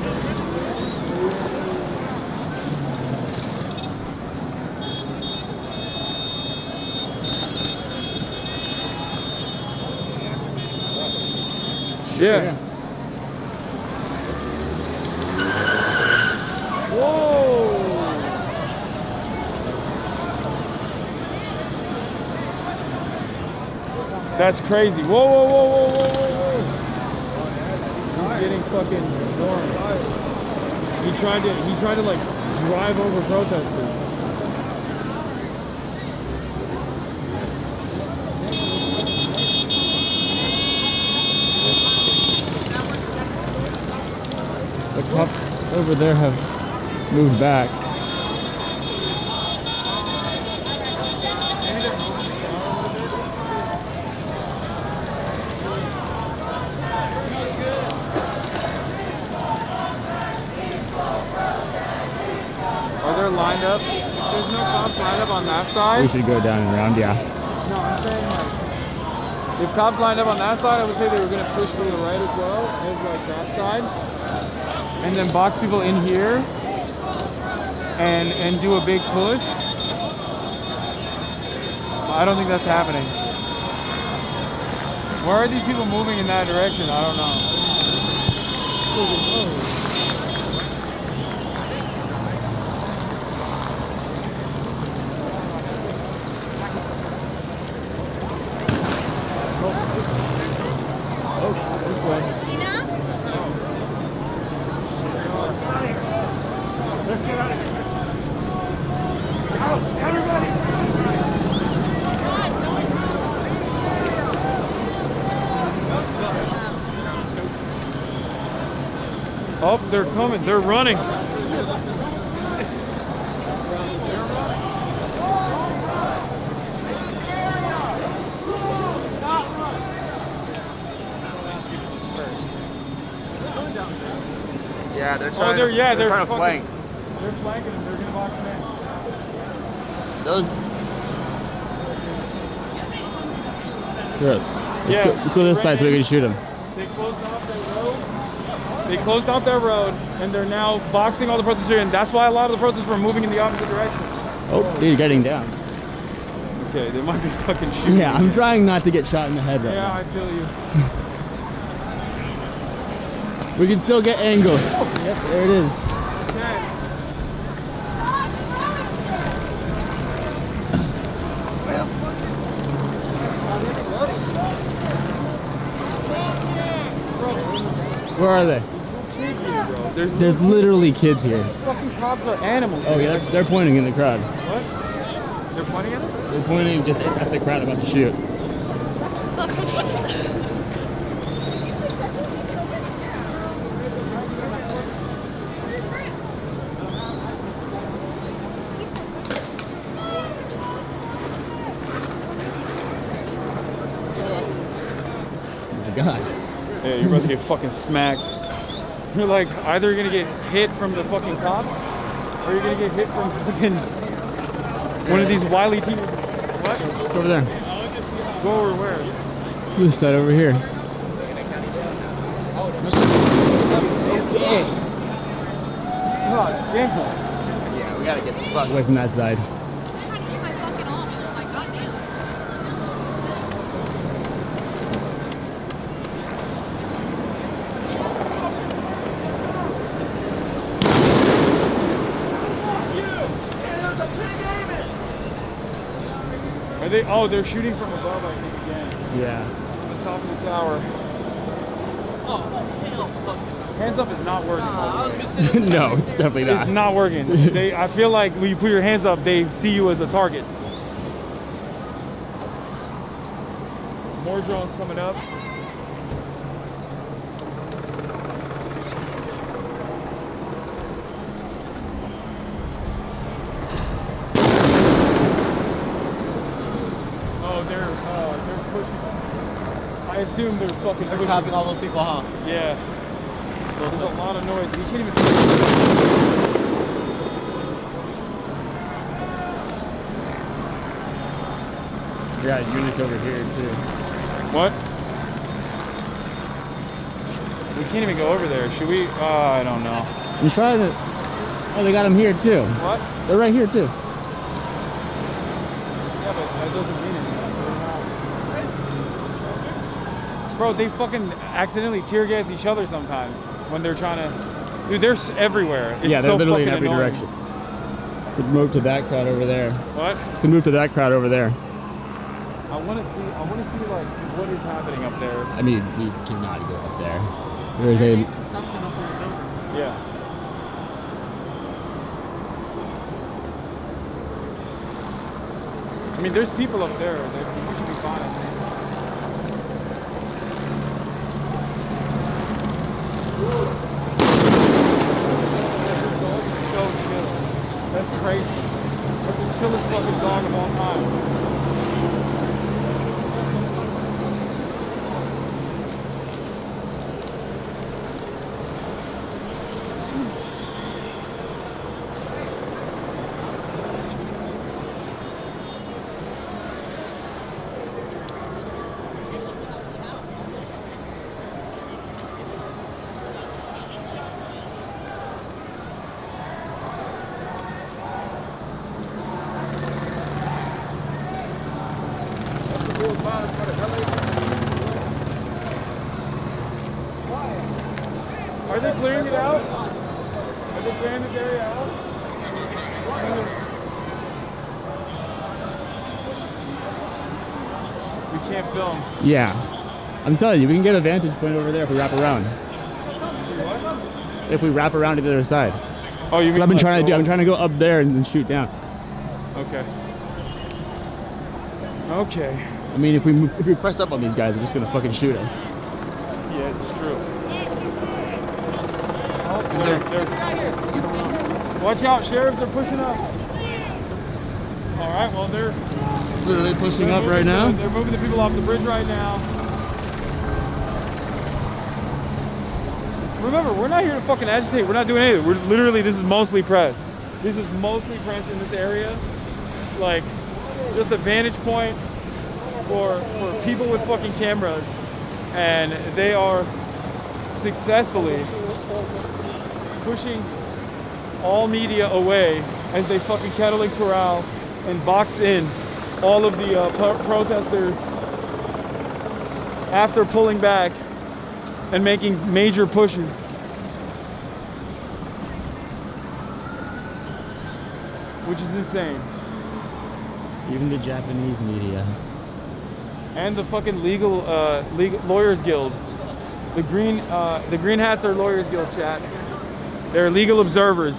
Yeah. Whoa! That's crazy. Whoa, whoa, whoa, whoa, whoa, whoa, whoa. He's getting fucking stormed. He tried to like drive over protesters. The cops over there have moved back. Are there lined up? There's no cops lined up on that side? We should go down and around, yeah. No, I'm saying like, if cops lined up on that side, I would say they were gonna push to the right as well, as like that side. And then box people in here and do a big push. I don't think that's happening. Why are these people moving in that direction? I don't know. This way. Let's get out of here. Out, everybody! Oh, they're coming. They're running. Yeah, they're trying. They're trying to flank. They're flanking them. They're gonna box them in. Those. Good. Let's go this side so we can shoot them. They closed off their road. They closed off their road, and they're now boxing all the protesters in. That's why a lot of the protesters were moving in the opposite direction. Oh, dude, getting down. Okay, they might be fucking shooting. Yeah, I'm trying not to get shot in the head right now. Yeah, I feel you. We can still get angles. Yep, there it is. Where are they? There's literally kids here. Fucking cops are animals. Oh yeah, they're pointing in the crowd. What? They're pointing at us? They're pointing just at the crowd about to shoot. Oh my God. Yeah, you're about to get fucking smacked. You're like, either you're gonna get hit from the fucking cops, or you're gonna get hit from fucking one of these wily teenagers. What? Let's go over there. Go over where? This side over here. Okay. God damn. Yeah, we gotta get the fuck away from that side. Are they? Oh, they're shooting from above, I think, again. Yeah. On the top of the tower. Hands up is not working. No, it's definitely not. It's not working. I feel like when you put your hands up, they see you as a target. More drones coming up. Oh, they're pushing. I assume they're fucking. They're chopping all those people, huh? Yeah. There's a lot of noise. We can't even. Yeah, units over here too. What? We can't even go over there. Should we? I don't know. I'm trying to. Oh, they got them here too. What? They're right here too. Yeah, but that doesn't mean anything. Bro, they fucking accidentally tear gas each other sometimes when they're trying to. Dude, they're everywhere. It's Yeah, they're so literally in fucking every annoying. direction. Could move to that crowd over there. What? Could move to that crowd over there. I want to see like what is happening up there. I mean, we cannot go up there. There's a. Something up on the building. Yeah. I mean, there's people up there. We should be fine. So chill. That's crazy. That's the chillest fucking dog of all time. Are they clearing it out? Are they clearing this area out? We can't film. Yeah. I'm telling you, we can get a vantage point over there if we wrap around. If we wrap around to the other side. Oh, you mean I've been like trying to do. I'm trying to go up there and then shoot down. Okay. Okay. I mean, if we press up on these guys, they're just gonna fucking shoot us. Yeah, it's true. Oh, they're watch out, sheriffs are pushing up. All right, well they're literally pushing up right now. They're moving the people off the bridge right now. Remember, we're not here to fucking agitate. We're not doing anything. We're literally, this is mostly press. This is mostly press in this area. Like, just a vantage point for people with fucking cameras. And they are successfully pushing all media away as they fucking kettle and corral and box in all of the protesters after pulling back and making major pushes. Which is insane. Even the Japanese media. And the fucking legal lawyers guild. The green hats are lawyers guild, chat. They're legal observers,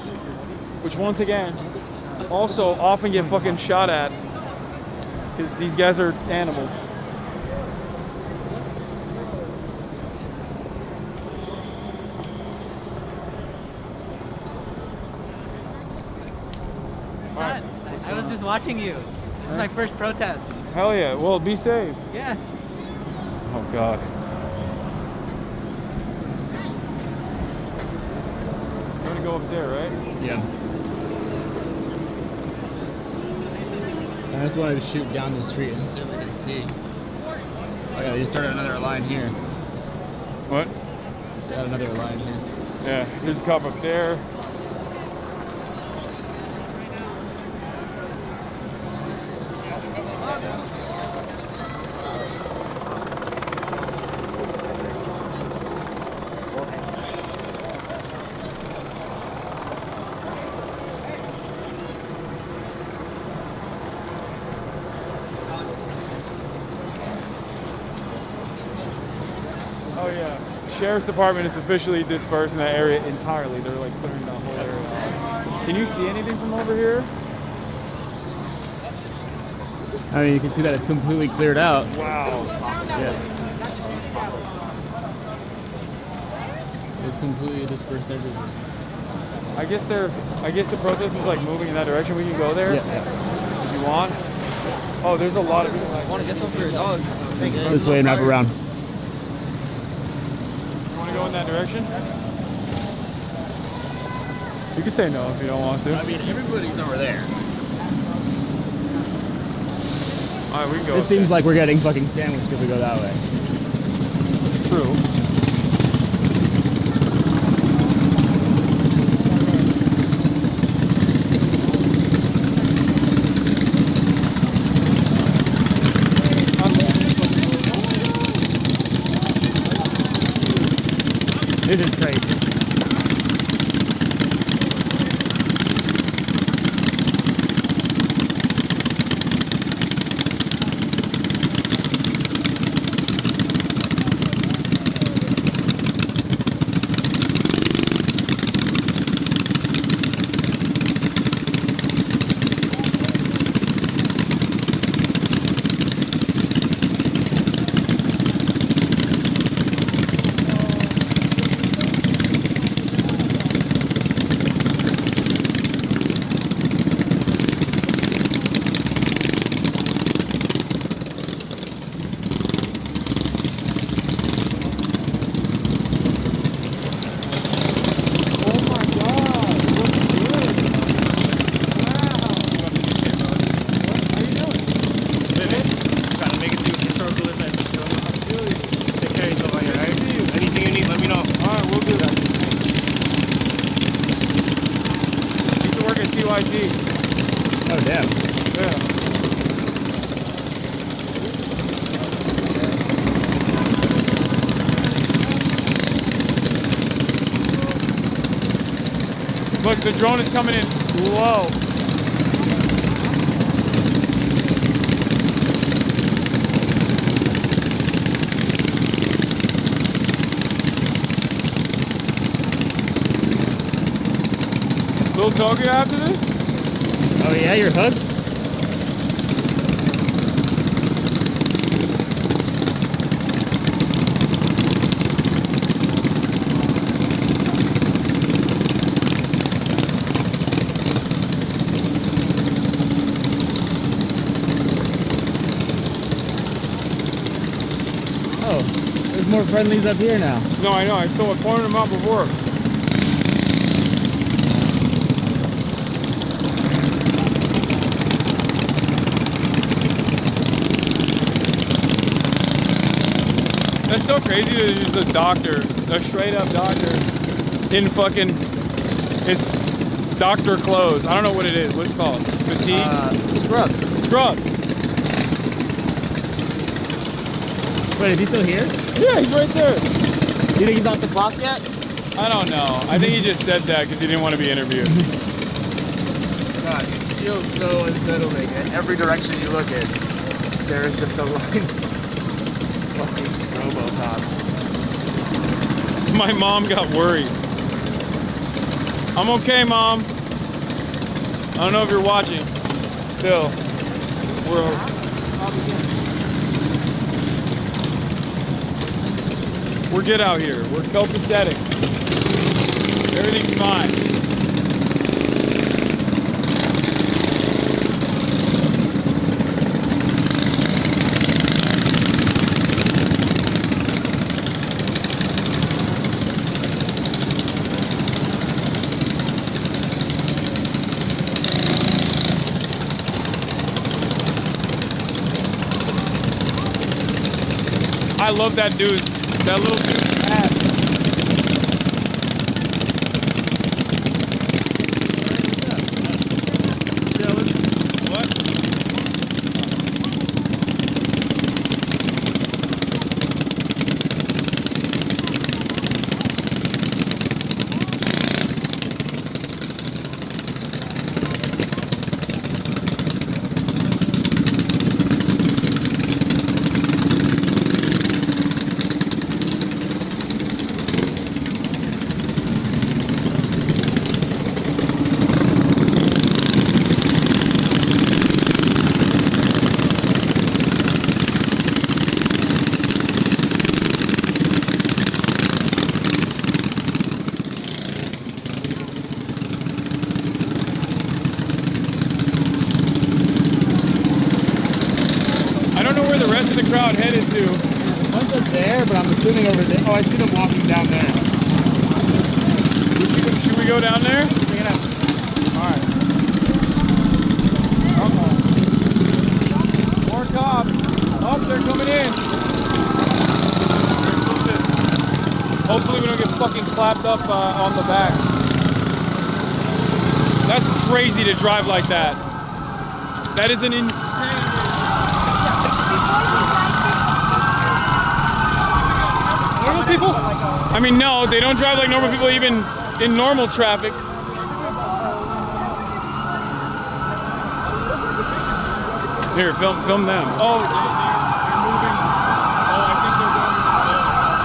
which once again also often get fucking shot at because these guys are animals. I was just watching you. This is my first protest. Hell yeah. Well, be safe. Yeah. Oh God. You're gonna go up there, right? Yeah. I just wanted to shoot down the street and see if I can see. Oh yeah, they just started another line here. What? Got another line here. Yeah, there's a cop up there. Oh yeah, Sheriff's Department is officially dispersed in that area entirely. They're like clearing the whole area out. Can you see anything from over here? I mean, you can see that it's completely cleared out. Wow. Yeah. It's completely dispersed everywhere. I guess the protest is like moving in that direction. We can go there. Yeah. If you want. Oh, there's a lot of people. Want to get some for your dog? This way and wrap around. in that direction? You can say no if you don't want to. I mean, everybody's over there. All right, we can go. It seems like we're getting fucking sandwiched if we go that way. True. This is crazy. Oh, damn. Yeah. Look, the drone is coming in low. Little Tokyo after this? Oh yeah, you're hooked? Oh, there's more friendlies up here now. No, I know. I pointed them out before. That's so crazy to use a doctor, a straight up doctor, in fucking his doctor clothes. I don't know what it is. What's it called? Fatigue? Scrubs. Scrubs. Wait, is he still here? Yeah, he's right there. You think he's off the clock yet? I don't know. I think he just said that because he didn't want to be interviewed. God, it feels so unsettling. In every direction you look in, there is just a line. Fucking Robocops. My mom got worried. I'm okay, Mom. I don't know if you're watching. Still, we're good out here. We're copacetic. Everything's fine. I love that dude. That little dude's ass. I'm assuming over there. Oh, I see them walking down there. Should we go down there? Check it out. All right. Uh-oh. More cops. Oh, they're coming in. Hopefully we don't get fucking clapped up on the back. That's crazy to drive like that. That is an insane. Normal people? I mean, no, they don't drive like normal people even in normal traffic. Here, film them. Oh, they're moving. Oh, I think they're going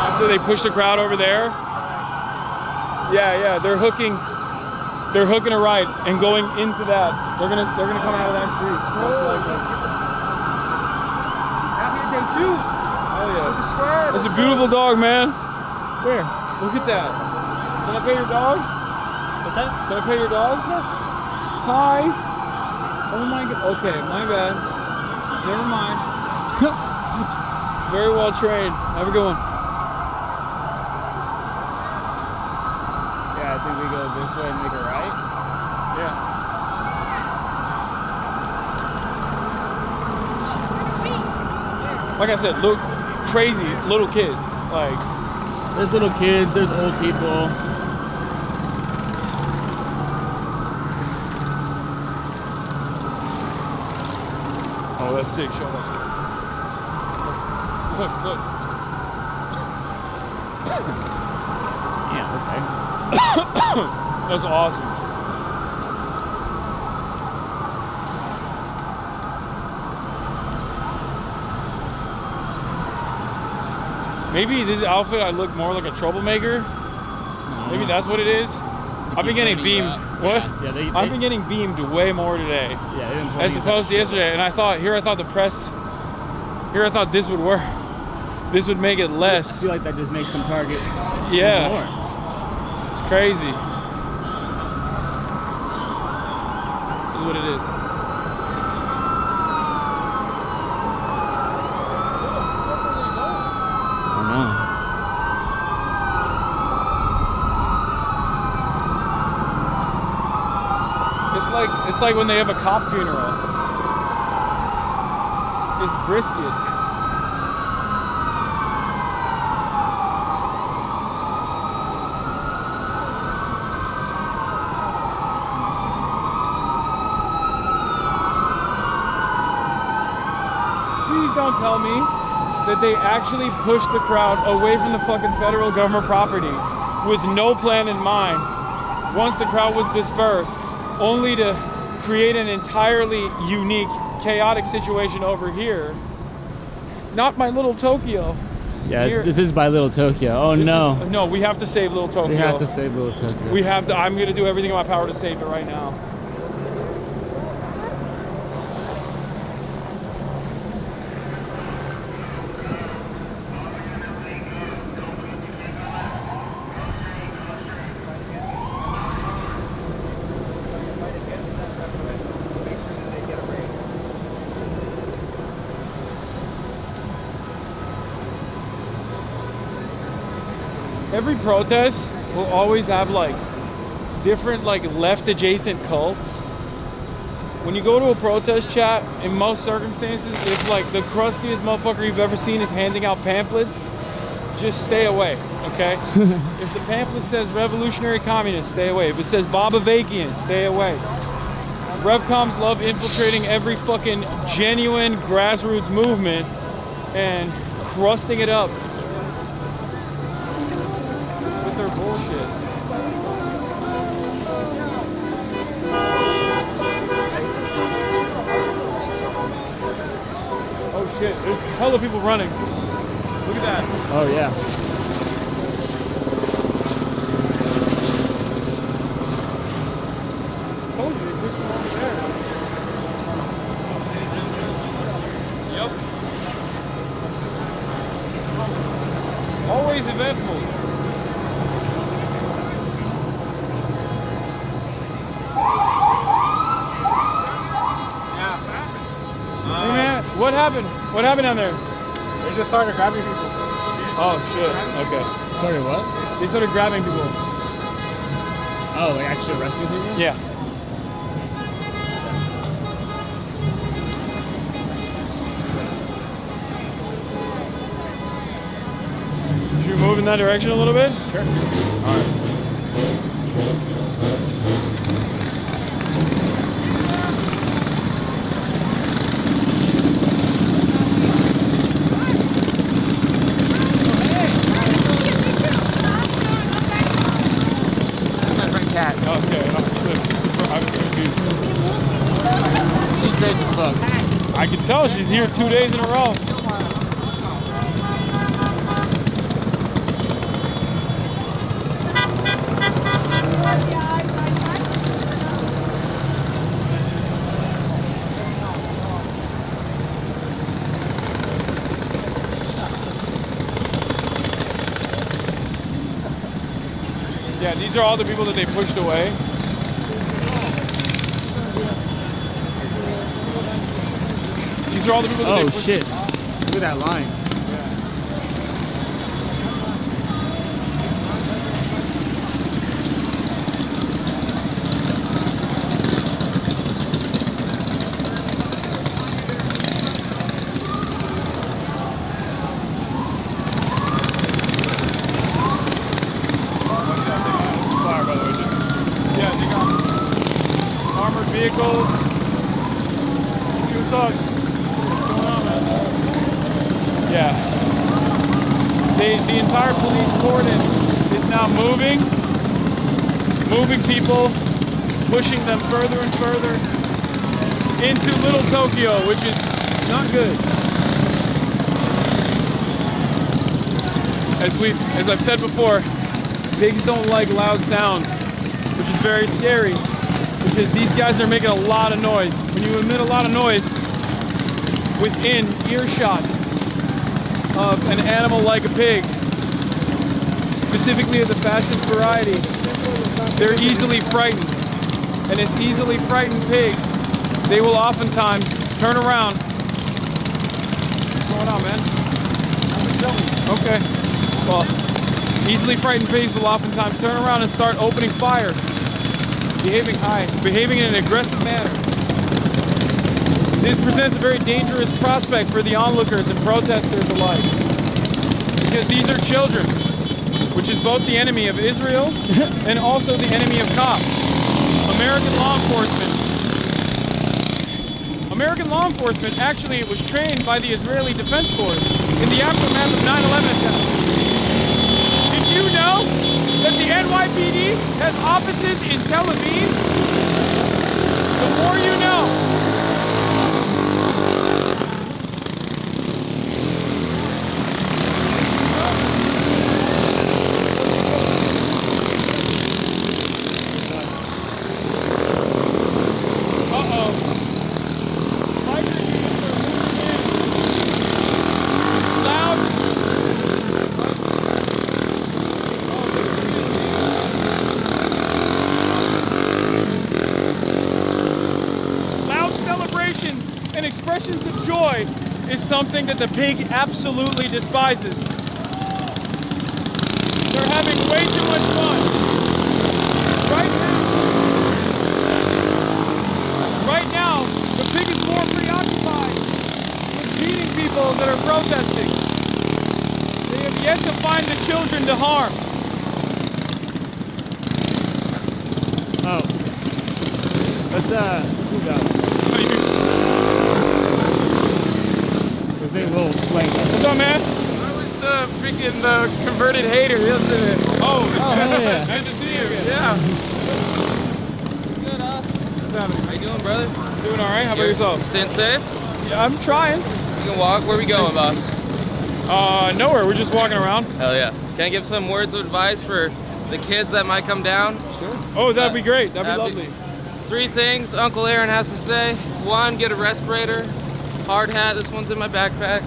after they push the crowd over there. Yeah, they're hooking a right and going into that. They're gonna come out of that street. Happy day 2. Oh yeah. Look at the square. That's a beautiful dog, man. Where? Look at that. Can I pay your dog? What's that? Can I pay your dog? Yeah. Hi. Oh my god. Okay, my bad. Never mind. Very well trained. Have a good one. Yeah, I think we go this way and make a right. Yeah. Like I said, look, crazy little kids. Like, there's little kids, there's old people. Oh, that's sick. Show them. Look. Yeah, okay. That's awesome. Maybe this outfit I look more like a troublemaker. Maybe that's what it is. I've been getting beamed. What? Yeah, I've been getting beamed way more today. Yeah, as opposed to yesterday. And I thought the press. Here I thought this would work. This would make it less. I feel like that just makes them target. Yeah. More. It's crazy. This is what it is. It's like when they have a cop funeral. It's brisket. Please don't tell me that they actually pushed the crowd away from the fucking federal government property with no plan in mind once the crowd was dispersed, only to create an entirely unique, chaotic situation over here. Not my little Tokyo. Yeah, this is by Little Tokyo. Oh no. No, we have to save Little Tokyo. We have to save Little Tokyo. We have to. I'm going to do everything in my power to save it right now. Every protest will always have like different like left adjacent cults. When you go to a protest chat, in most circumstances, if like the crustiest motherfucker you've ever seen is handing out pamphlets, just stay away, okay? If the pamphlet says revolutionary communist, stay away. If it says Bobavakian, stay away. Revcoms love infiltrating every fucking genuine grassroots movement and crusting it up with their bullshit. Oh shit, there's hella people running. Look at that. Oh yeah. Told you, they pushed them over there. Yep. Always eventful. Yeah. Hey man, what happened? What happened down there? They just started grabbing people. Oh shit. Okay. Sorry, what? They started grabbing people. Oh, like actually arresting people? Yeah. Should we move in that direction a little bit? Sure. All right. My friend Kat. Okay. I was confused. She's crazy as fuck. I can tell she's here 2 days in a row. Yeah, these are all the people that they pushed away. These are all the people that they pushed. Shit. Look at that line. Fire, by the way. Yeah, they got armored vehicles. What's up? Yeah. The entire police cordon is now moving people, pushing them further and further into Little Tokyo, which is not good. As I've said before, pigs don't like loud sounds, which is very scary because these guys are making a lot of noise. When you emit a lot of noise within earshot of an animal like a pig, specifically of the fascist variety, they're easily frightened. And as easily frightened pigs, they will oftentimes turn around. What's going on, man? Okay. Well, easily frightened pigs will oftentimes turn around and start opening fire, behaving in an aggressive manner. This presents a very dangerous prospect for the onlookers and protesters alike, because these are children, which is both the enemy of Israel and also the enemy of cops. American law enforcement actually was trained by the Israeli Defense Force in the aftermath of 9/11 attacks. Did you know that the NYPD has offices in Tel Aviv? The more you know. And expressions of joy is something that the pig absolutely despises. They're having way too much fun. Right now, the pig is more preoccupied with beating people that are protesting. They have yet to find the children to harm. Oh. Let's move out. What's up, man? I was the freaking converted hater yesterday. Oh, yeah. Nice to see you. Yeah. What's good, Us? How you doing, brother? Doing all right. How about yourself? You staying safe? Yeah, I'm trying. You can walk. Where we going, boss? Nowhere. We're just walking around. Hell yeah. Can I give some words of advice for the kids that might come down? Sure. Oh, that'd be great. That'd be lovely. 3 things Uncle Aaron has to say. 1, get a respirator. Hard hat. This one's in my backpack.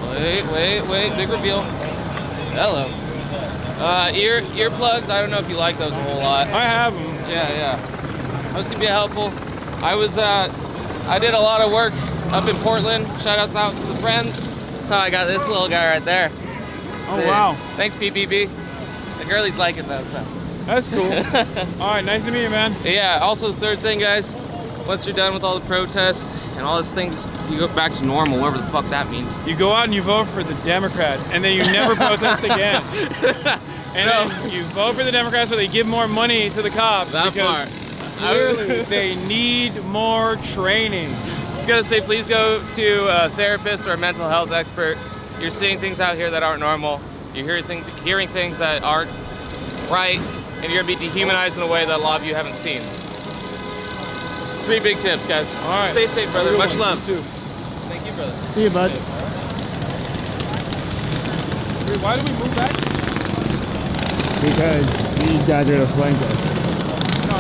Wait. Big reveal. Hello. Earplugs. I don't know if you like those a whole lot. I have them. Yeah. Those can be helpful. I did a lot of work up in Portland. Shout outs out to the friends. That's how I got this little guy right there. Oh, wow. Thanks, PPP. The girlies like it though, so. That's cool. All right, nice to meet you, man. Yeah, also the third thing, guys, once you're done with all the protests and all this things, you go back to normal, whatever the fuck that means. You go out and you vote for the Democrats, and then you never protest again. And then you vote for the Democrats, where they give more money to the cops. That because clearly they need more training. I was gonna say, please go to a therapist or a mental health expert. You're seeing things out here that aren't normal. You're hearing things that aren't right, and you're gonna be dehumanized in a way that a lot of you haven't seen. 3 big tips, guys. All right. Stay safe, brother. Much love. You too. Thank you, brother. See you, bud. Wait, why did we move back? Because these guys are gonna flank us. No.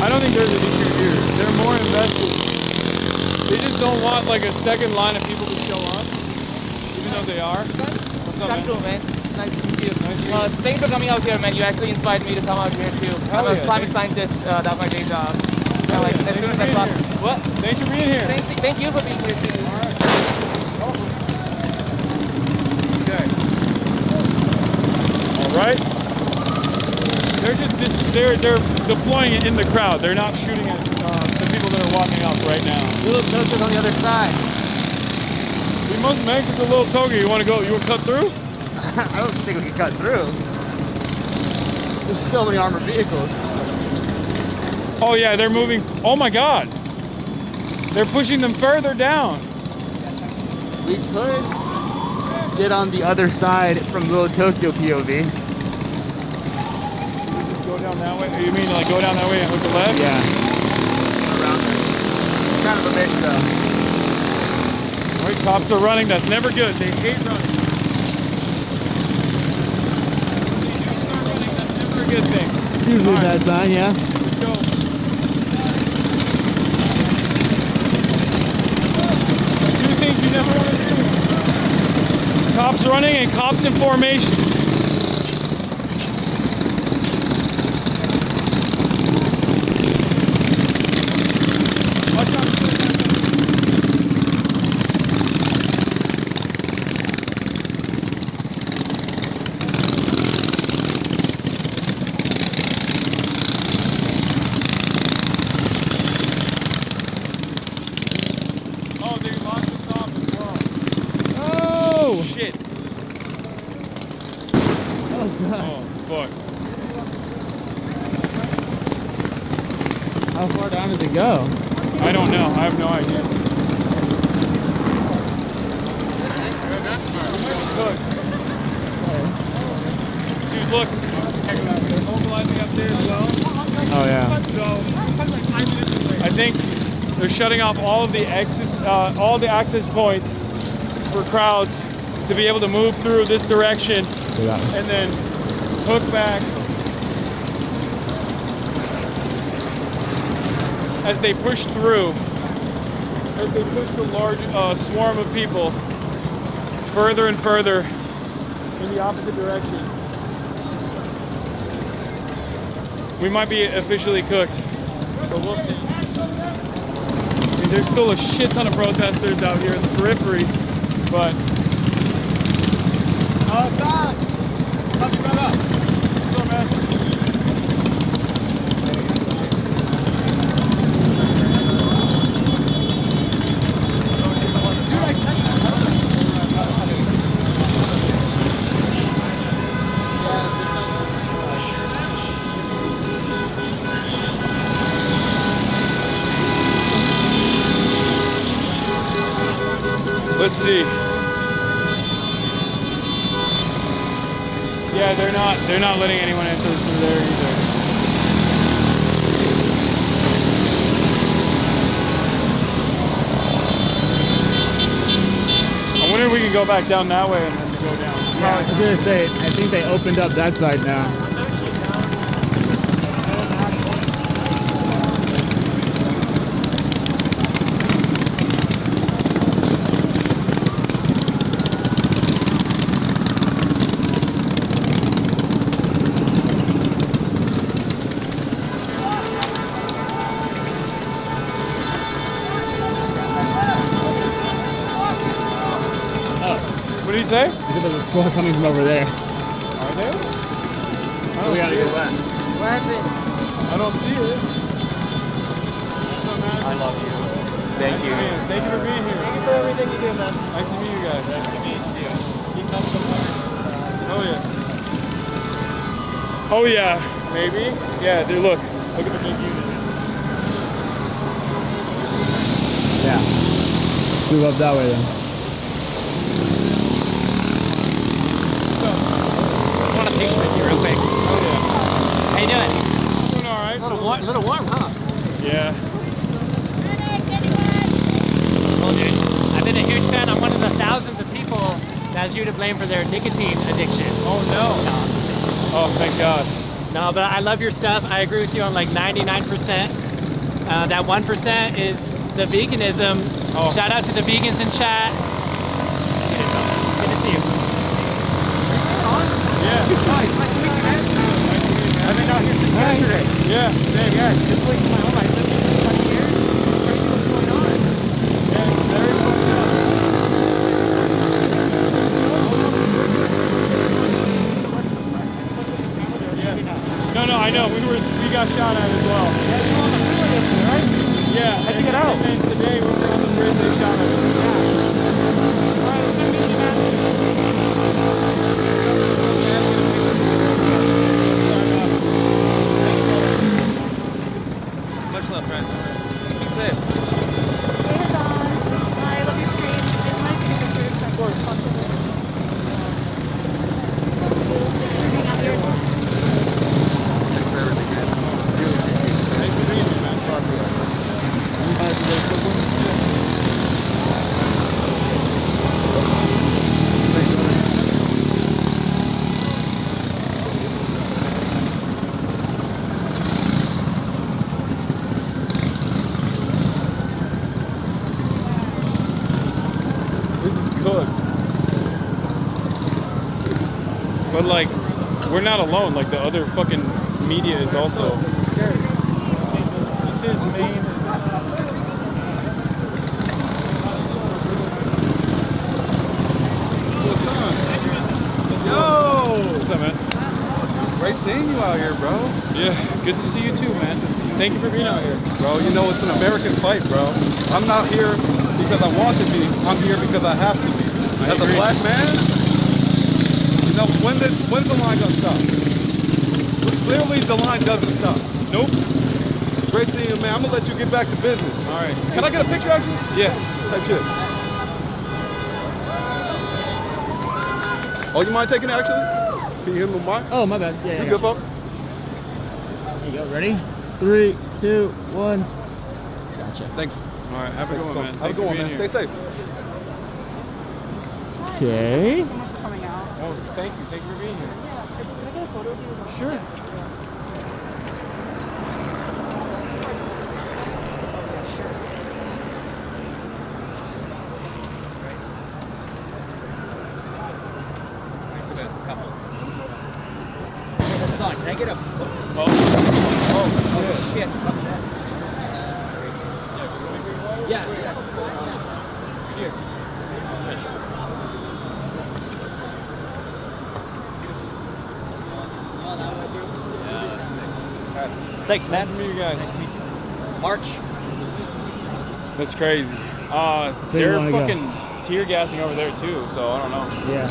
I don't think there's an issue here. They're more invested. They just don't want like a second line of people to show up, even though they are. What's up, man? Cool, man. Nice to meet you. Thanks for coming out here, man. You actually inspired me to come out here too. I'm a climate scientist. That's my day job. Like, as soon as I thought, what? Thanks for being here. Thank you for being here too. All right. Okay. All right. They're deploying it in the crowd. They're not shooting at the people that are walking up right now. Little Tokyo's on the other side. We must make it to Little Tokyo. You want to go? You want to cut through? I don't think we can cut through. There's so many armored vehicles. Oh yeah, they're moving. Oh my God. They're pushing them further down. We could get on the other side from Little Tokyo POV. Go down that way? You mean like go down that way and hook a left? Yeah. Around there. It's kind of a mix though. All right, cops are running. That's never good. They hate running. That's never a good thing. It's usually a bad sign, yeah. Let's go. Two things you never want to do. Cops running and cops in formation. How far down does it go? I don't know. I have no idea. Dude, look. They're mobilizing up there as well. Oh yeah. So I think they're shutting off all of the access points for crowds to be able to move through this direction and then hook back as they push through, as they push the large swarm of people further and further in the opposite direction. We might be officially cooked, but we'll see. I mean, there's still a shit ton of protesters out here in the periphery, but... Hasan! Love you, brother. What's up, man? Let's see. Yeah, they're not letting anyone enter through there either. I wonder if we can go back down that way and then go down. Yeah, I was gonna say, I think they opened up that side now. Oh. What did he say? He said there's a squad coming from over there. Are there? So we gotta go west. I don't see it. I love you. Thank you. Thank you for being here. Thank you for everything you do, man. Nice to meet you guys. Nice to meet you. Keep up the work. Oh yeah. Oh yeah. Maybe. Yeah, dude. Look at the big unit. Yeah. Move up that way then. I want a picture with you real quick. Oh yeah. How you doing? Doing all right. A little warm, huh? Yeah. Well, dude, I've been a huge fan. I'm one of the thousands of people that has you to blame for their nicotine addiction. Oh no. Oh, thank God. No, but I love your stuff. I agree with you on like 99%. That 1% is the veganism. Oh. Shout out to the vegans in chat. Good to see you. Hasan? Yeah. Nice to meet you, man. I've been out here since yesterday. Yeah, same. Yeah, this place is my home. I've lived here for 20 years. What's going on? Yeah, it's very fucked up. No, I know. We got shot at as well. Yeah, you were on the freeway yesterday, right? Yeah. How'd you get out? And then today we were on the bridge. They shot at us. Alright, good to meet you, man. Much love, friend. Be safe. Hey, Hasan. I love your stream. I wanted to get the first of course possible. Hang out here. Thanks for everything, man. Thanks for being here, man. This is cooked. But like, we're not alone. Like the other fucking media is also. This is main. Yo! What's up, man? Great seeing you out here, bro. Yeah, good to see you too, man. Thank you for being out here. Bro, you know it's an American fight, bro. I'm not here because I want to be. I'm here because I have to be. As a black man, you know, when's the line gonna stop? Clearly the line doesn't stop. Nope. Great seeing you, man. I'm gonna let you get back to business. All right. Can I get a picture actually? Yeah. Type shit. Oh, you mind taking it actually? Can you hear me, Mark? Oh, my bad. Yeah. You good, folks? There you go. Ready? 3, 2, 1. Gotcha. Thanks. All right. Have a good one, man. Have a good one, man. Stay safe. Okay. Thank you so much for coming out. Oh, thank you. Thank you for being here. Can I get a photo of you? Sure. Hasan, can I get a photo? Oh shit. Fuck that. Yeah. Here. Thanks, man. Nice to meet you guys. Nice to meet you. March. That's crazy. They're fucking tear gassing over there too, so I don't know. Yeah.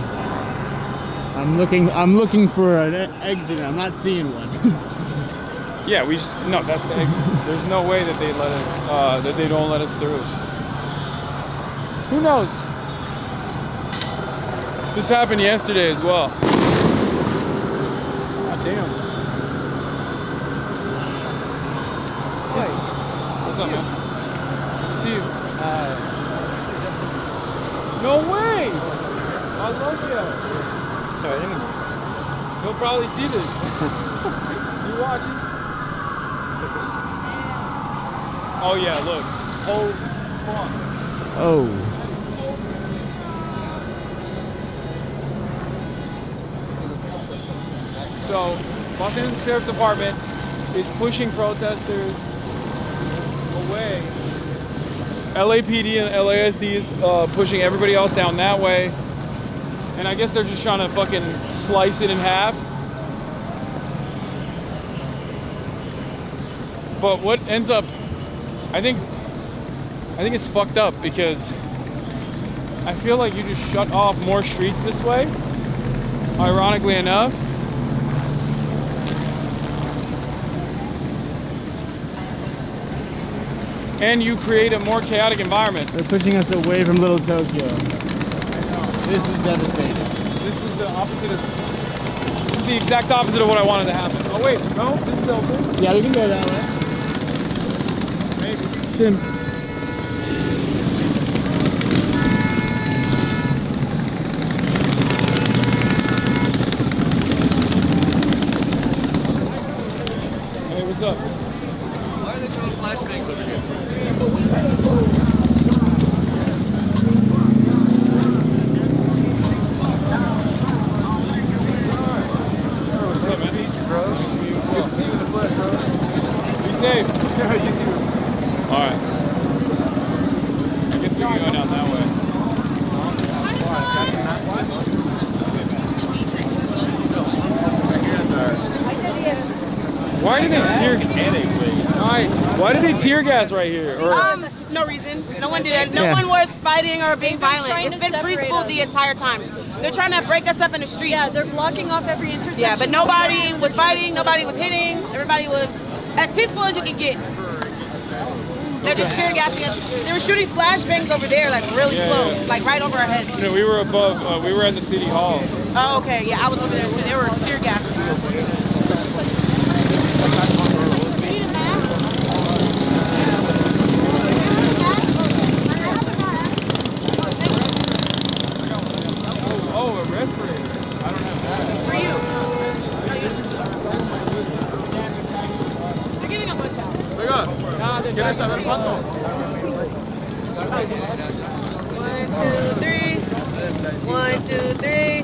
I'm looking for an exit. I'm not seeing one. Yeah, no, that's the exit. There's no way that they let us, that they don't let us through. Who knows? This happened yesterday as well. God damn. What's up, man? Good to see you. No way! I love you. Sorry, he'll probably see this. He watches. Oh yeah, look. Oh fuck. Oh. So, Los Angeles Sheriff's Department is pushing protesters away. LAPD and LASD is pushing everybody else down that way. And I guess they're just trying to fucking slice it in half. But what ends up, I think it's fucked up because I feel like you just shut off more streets this way, ironically enough. And you create a more chaotic environment. They're pushing us away from Little Tokyo. This is devastating. This is the opposite of, this is the exact opposite of what I wanted to happen. Oh wait, no, this is open. Yeah, we can go that way. Maybe. Shouldn't. Hey, what's up? Why are they throwing flashbangs over here? Safe. Yeah, you too. All right. I guess we can go down that way. Why did they tear? Why did they tear gas right here? Or No reason. No one did it. No one was fighting or being violent. It's been peaceful the entire time. They're trying to break us up in the streets. Yeah, they're blocking off every intersection. Yeah, but nobody was fighting. Nobody was hitting. Everybody was as peaceful as you can get. They're just tear gassing us. They were shooting flashbangs over there, like really close, like right over our heads. No, we were above. We were at the city hall. Oh, okay. Yeah, I was over there too. They were tear gassing. Oh, a respirator. I don't have that. For you. They're giving a bunch out. Oiga, ¿quieres saber cuánto? 1, 2, 3.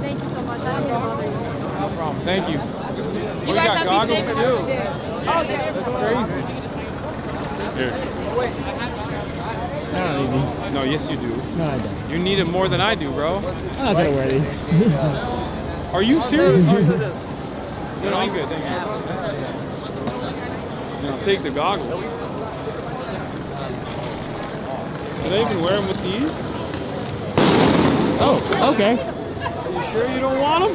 Thank you so much. I don't bother you. No problem. Thank you. You guys have goggles to be safe. too. Oh, yeah. That's crazy. Here. I don't need these. No, yes you do. No, I don't. You need it more than I do, bro. I'm not gonna wear these. Are you serious? No, I'm good. Thank you. Now take the goggles. Can I even wear them with these? Oh, okay. Are you sure you don't want them?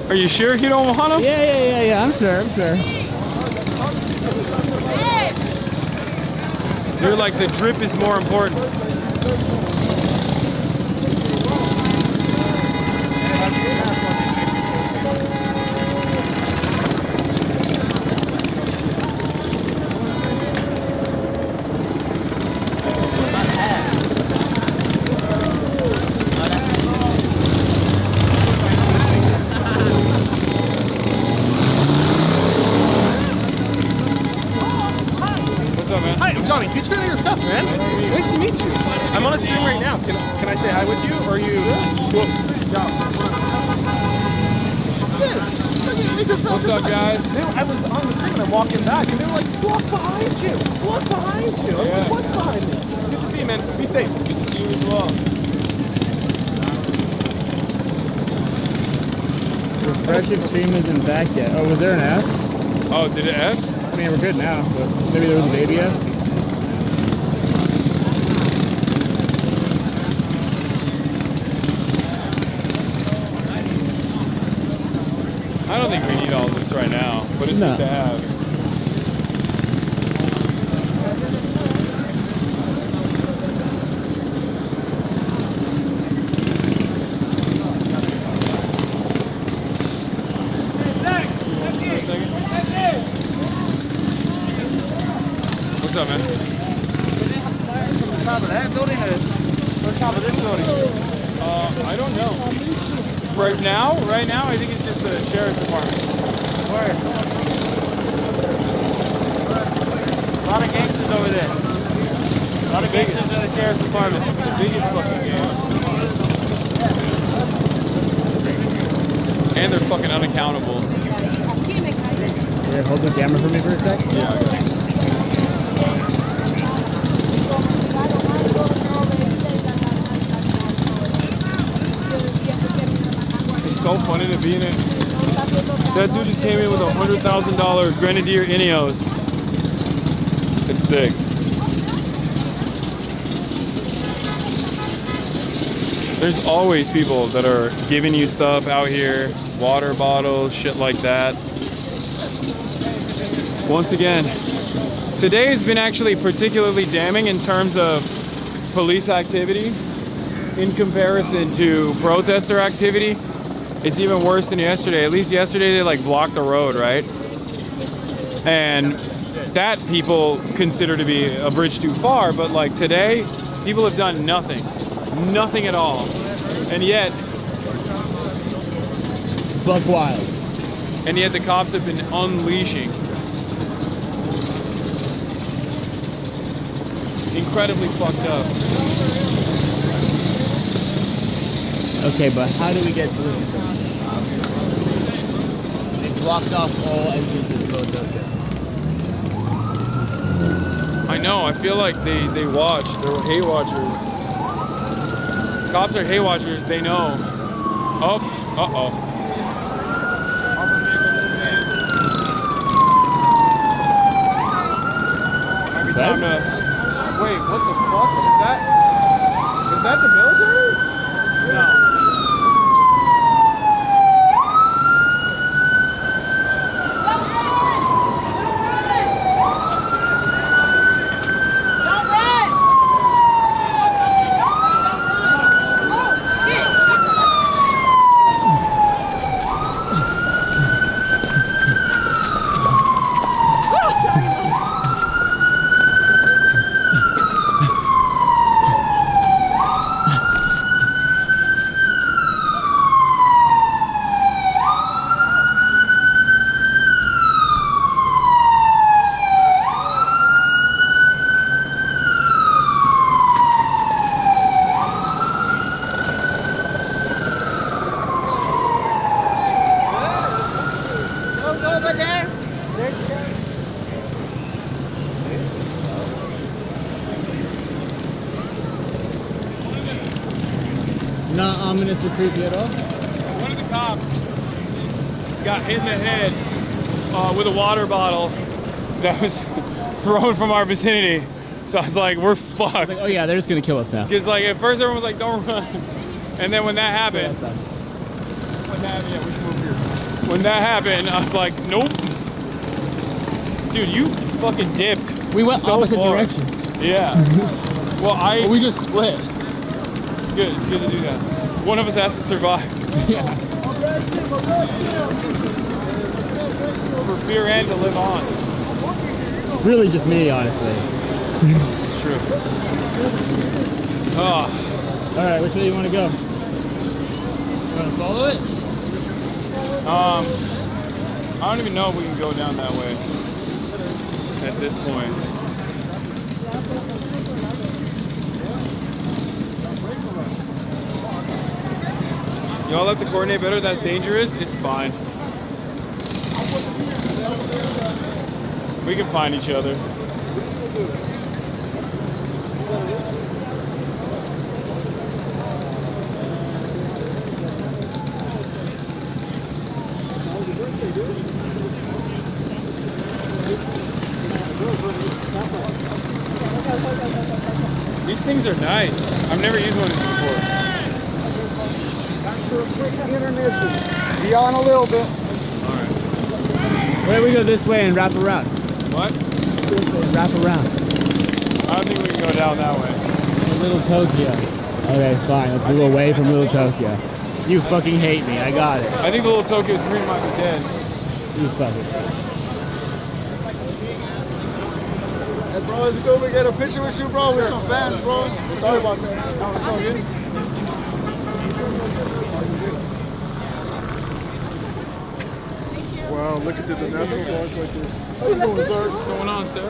Are you sure you don't want them? Yeah. I'm sure. You're like, the drip is more important. Johnny, huge fan of your stuff, man. Nice to meet you. I'm on a stream right now. Can I say hi with you? Or are you? Cool. What's up, guys? I was on the stream and I'm walking back, and they were like, "Walk behind you! Walk behind you!" I was like, "What's behind me?" Good to see you, man. Be safe. Good to see you as well. Refresh if stream isn't back yet. Oh, was there an F? Oh, did it F? I mean, we're good now, but maybe there was a baby F. I don't think we need all this right now, but it's good to have. What's up, man? Top of that building or top of this building? I don't know. Right now, I think it's just the sheriff's department. Where? A lot of gangsters over there. A lot of gangsters in the sheriff's department. The biggest fucking gang. And they're fucking unaccountable. Yeah, hold the camera for me for a sec. Yeah. so funny to be in it. That dude just came in with a $100,000 Grenadier Ineos. It's sick. There's always people that are giving you stuff out here, water bottles, shit like that. Once again, today has been actually particularly damning in terms of police activity in comparison to protester activity. It's even worse than yesterday. At least yesterday they like blocked the road, right? And that people consider to be a bridge too far, but like today, people have done nothing. Nothing at all. And yet, buck wild. And yet the cops have been unleashing. Incredibly fucked up. Okay, but how do we get to this? They blocked off all entrances to Tokyo. I know, I feel like they watch. They're hate watchers. Cops are hate watchers, they know. Oh, uh-oh. Might be time to... Wait, what the fuck? Is that the military? No. Not ominous or creepy at all? One of the cops got hit in the head with a water bottle that was thrown from our vicinity. So I was like, we're fucked. Like, oh yeah, they're just gonna kill us now. Because like at first everyone was like, don't run. And then when that happened, when that happened, I was like, nope. Dude, you fucking dipped. We went so opposite far. directions. Yeah. Well, we just split. It's good. It's good to do that. One of us has to survive. Yeah. For fear and to live on. It's really just me, honestly. It's true. Oh. All right, which way do you want to go? You want to follow it? I don't even know if we can go down that way at this point. Y'all have to coordinate better. That's dangerous. It's fine. We can find each other. These things are nice. I've never used one of these before. After a quick intermission. Be on a little bit. Alright. Why don't we go this way and wrap around? What? This way and wrap around. I don't think we can go down that way. Little Tokyo. Okay, fine. Let's move away from Little Tokyo. You fucking hate me. I got it. I think the Little Tokyo 3 might be dead. You fucking. Hey, bro, is it good we get a picture with you, bro? We're some fans, bro. Sorry about that. It's all good. Wow, look at the national park right there. How you doing, sir? What's going on, sir?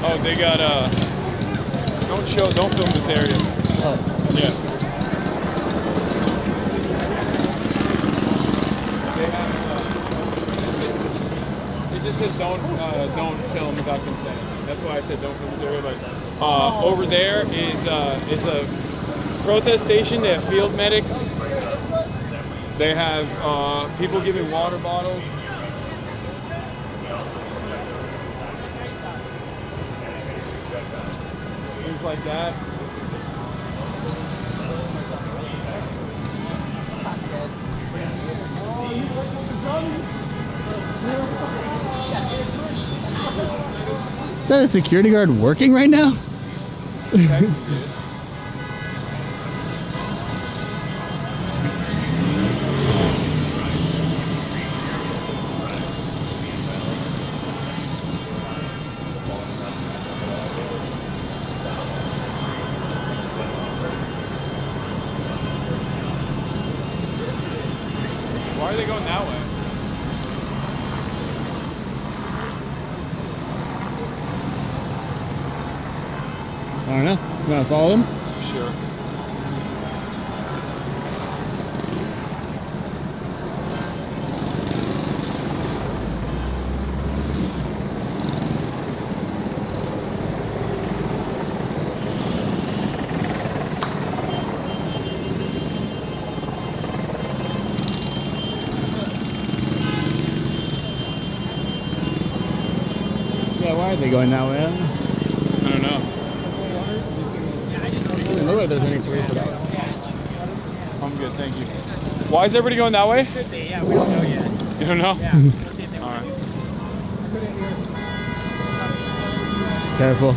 Oh, they got don't film this area. Oh. Yeah. They just says don't film without consent. That's why I said don't film this area. But over there is a protest station. They have field medics. They have people giving water bottles. Things like that. Is that a security guard working right now? Why are they going that way? I don't know. You want to follow them? Sure. Yeah, why are they going that way? I don't know. Doesn't look like there's any place for that. I'm good, thank you. Why is everybody going that way? Yeah, we don't know yet. You don't know? Yeah. We'll see if they All right. Careful.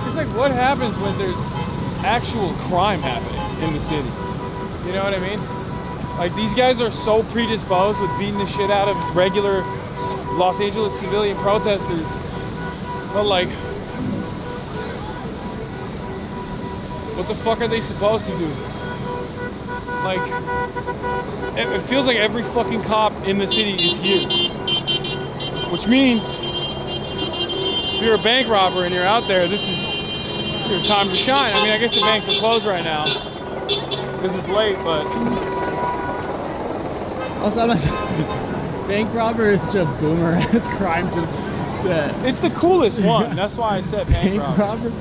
It's like, what happens when there's actual crime happening in the city? You know what I mean? Like, these guys are so predisposed with beating the shit out of regular Los Angeles civilian protesters. But like, what the fuck are they supposed to do? Like, it feels like every fucking cop in the city is here. Which means, if you're a bank robber and you're out there, this is your time to shine. I mean, I guess the banks are closed right now because it's late, but... Also, I'm not bank robber is such a boomer ass crime to It's the coolest one. That's why I said bank robber.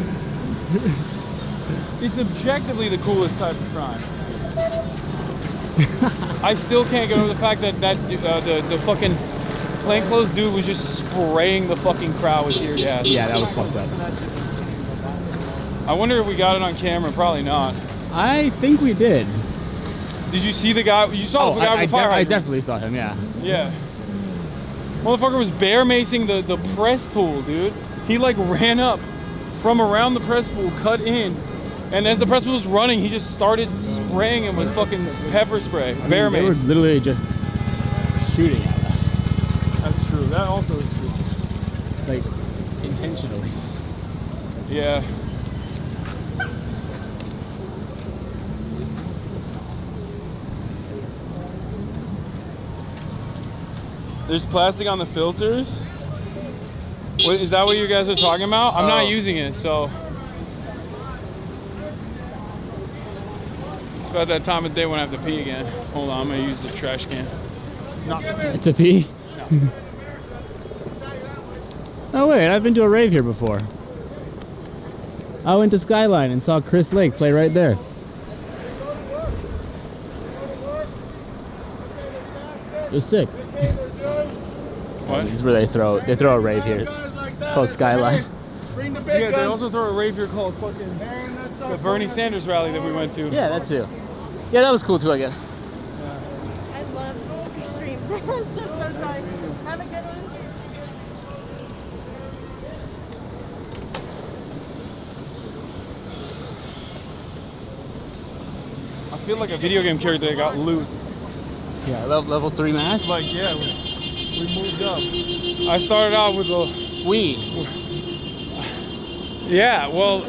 It's objectively the coolest type of crime. I still can't get over the fact that the fucking plainclothes dude was just spraying the fucking crowd with tear gas. Yeah, that was fucked up. I wonder if we got it on camera. Probably not. I think we did. Did you see the guy? You saw the guy with the fire hydrant. I definitely saw him, yeah. Yeah. Motherfucker was bear macing the press pool, dude. He like ran up from around the press pool, cut in, and as the press pool was running, he just started spraying him with fucking pepper spray, bear mace. They were literally just shooting at us. That's true. That also is true. Like, intentionally. Yeah. There's plastic on the filters. What, is that what you guys are talking about? I'm not using it, so. It's about that time of day when I have to pee again. Hold on, I'm gonna use the trash can. No. It's a pee? No. Oh wait, I've been to a rave here before. I went to Skyline and saw Chris Lake play right there. It was sick. What? This is where they throw a rave here called Skyline. Yeah, they also throw a rave here called fucking the Bernie Sanders rally that we went to. Yeah, that too. Yeah, that was cool too, I guess. I love streams. It's just so fun. Have a good one. feel like a video game character that got loot. Yeah, level 3 mask? Like, yeah, we moved up. I started out with a... Yeah, well,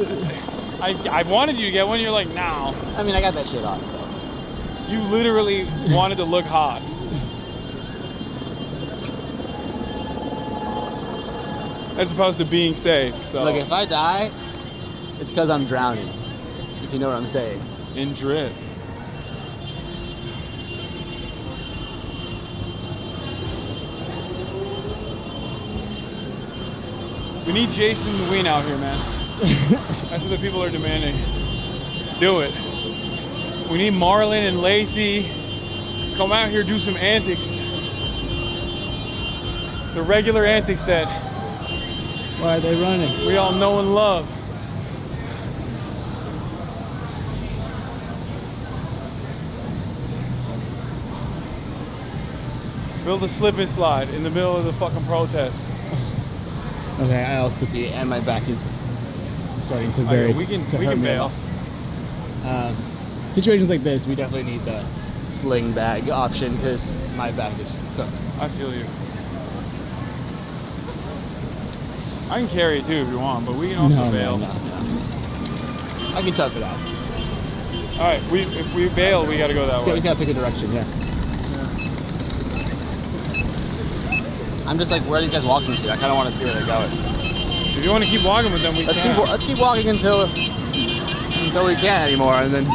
I wanted you to get one, you're like, no. I mean, I got that shit on, so. You literally wanted to look hot. As opposed to being safe, so. Look, if I die, it's because I'm drowning, if you know what I'm saying. In drip. We need Jason to win out here, man. That's what the people are demanding. Do it. We need Marlon and Lacey. Come out here, do some antics. The regular antics that... Why are they running? We all know and love. Build a slip and slide in the middle of the fucking protest. Okay, I also pee, and my back is starting to Okay, very. we can hurt me bail. a lot. Situations like this, we definitely need the sling bag option because my back is cooked. I feel you. I can carry it too if you want, but we can also bail. No. I can tough it out. All right, if we bail, we got to go that way. We gotta pick a direction, yeah. I'm just like, where are these guys walking to? I kind of want to see where they're going. If you want to keep walking with them, we can. Let's keep walking until we can't anymore, and then. I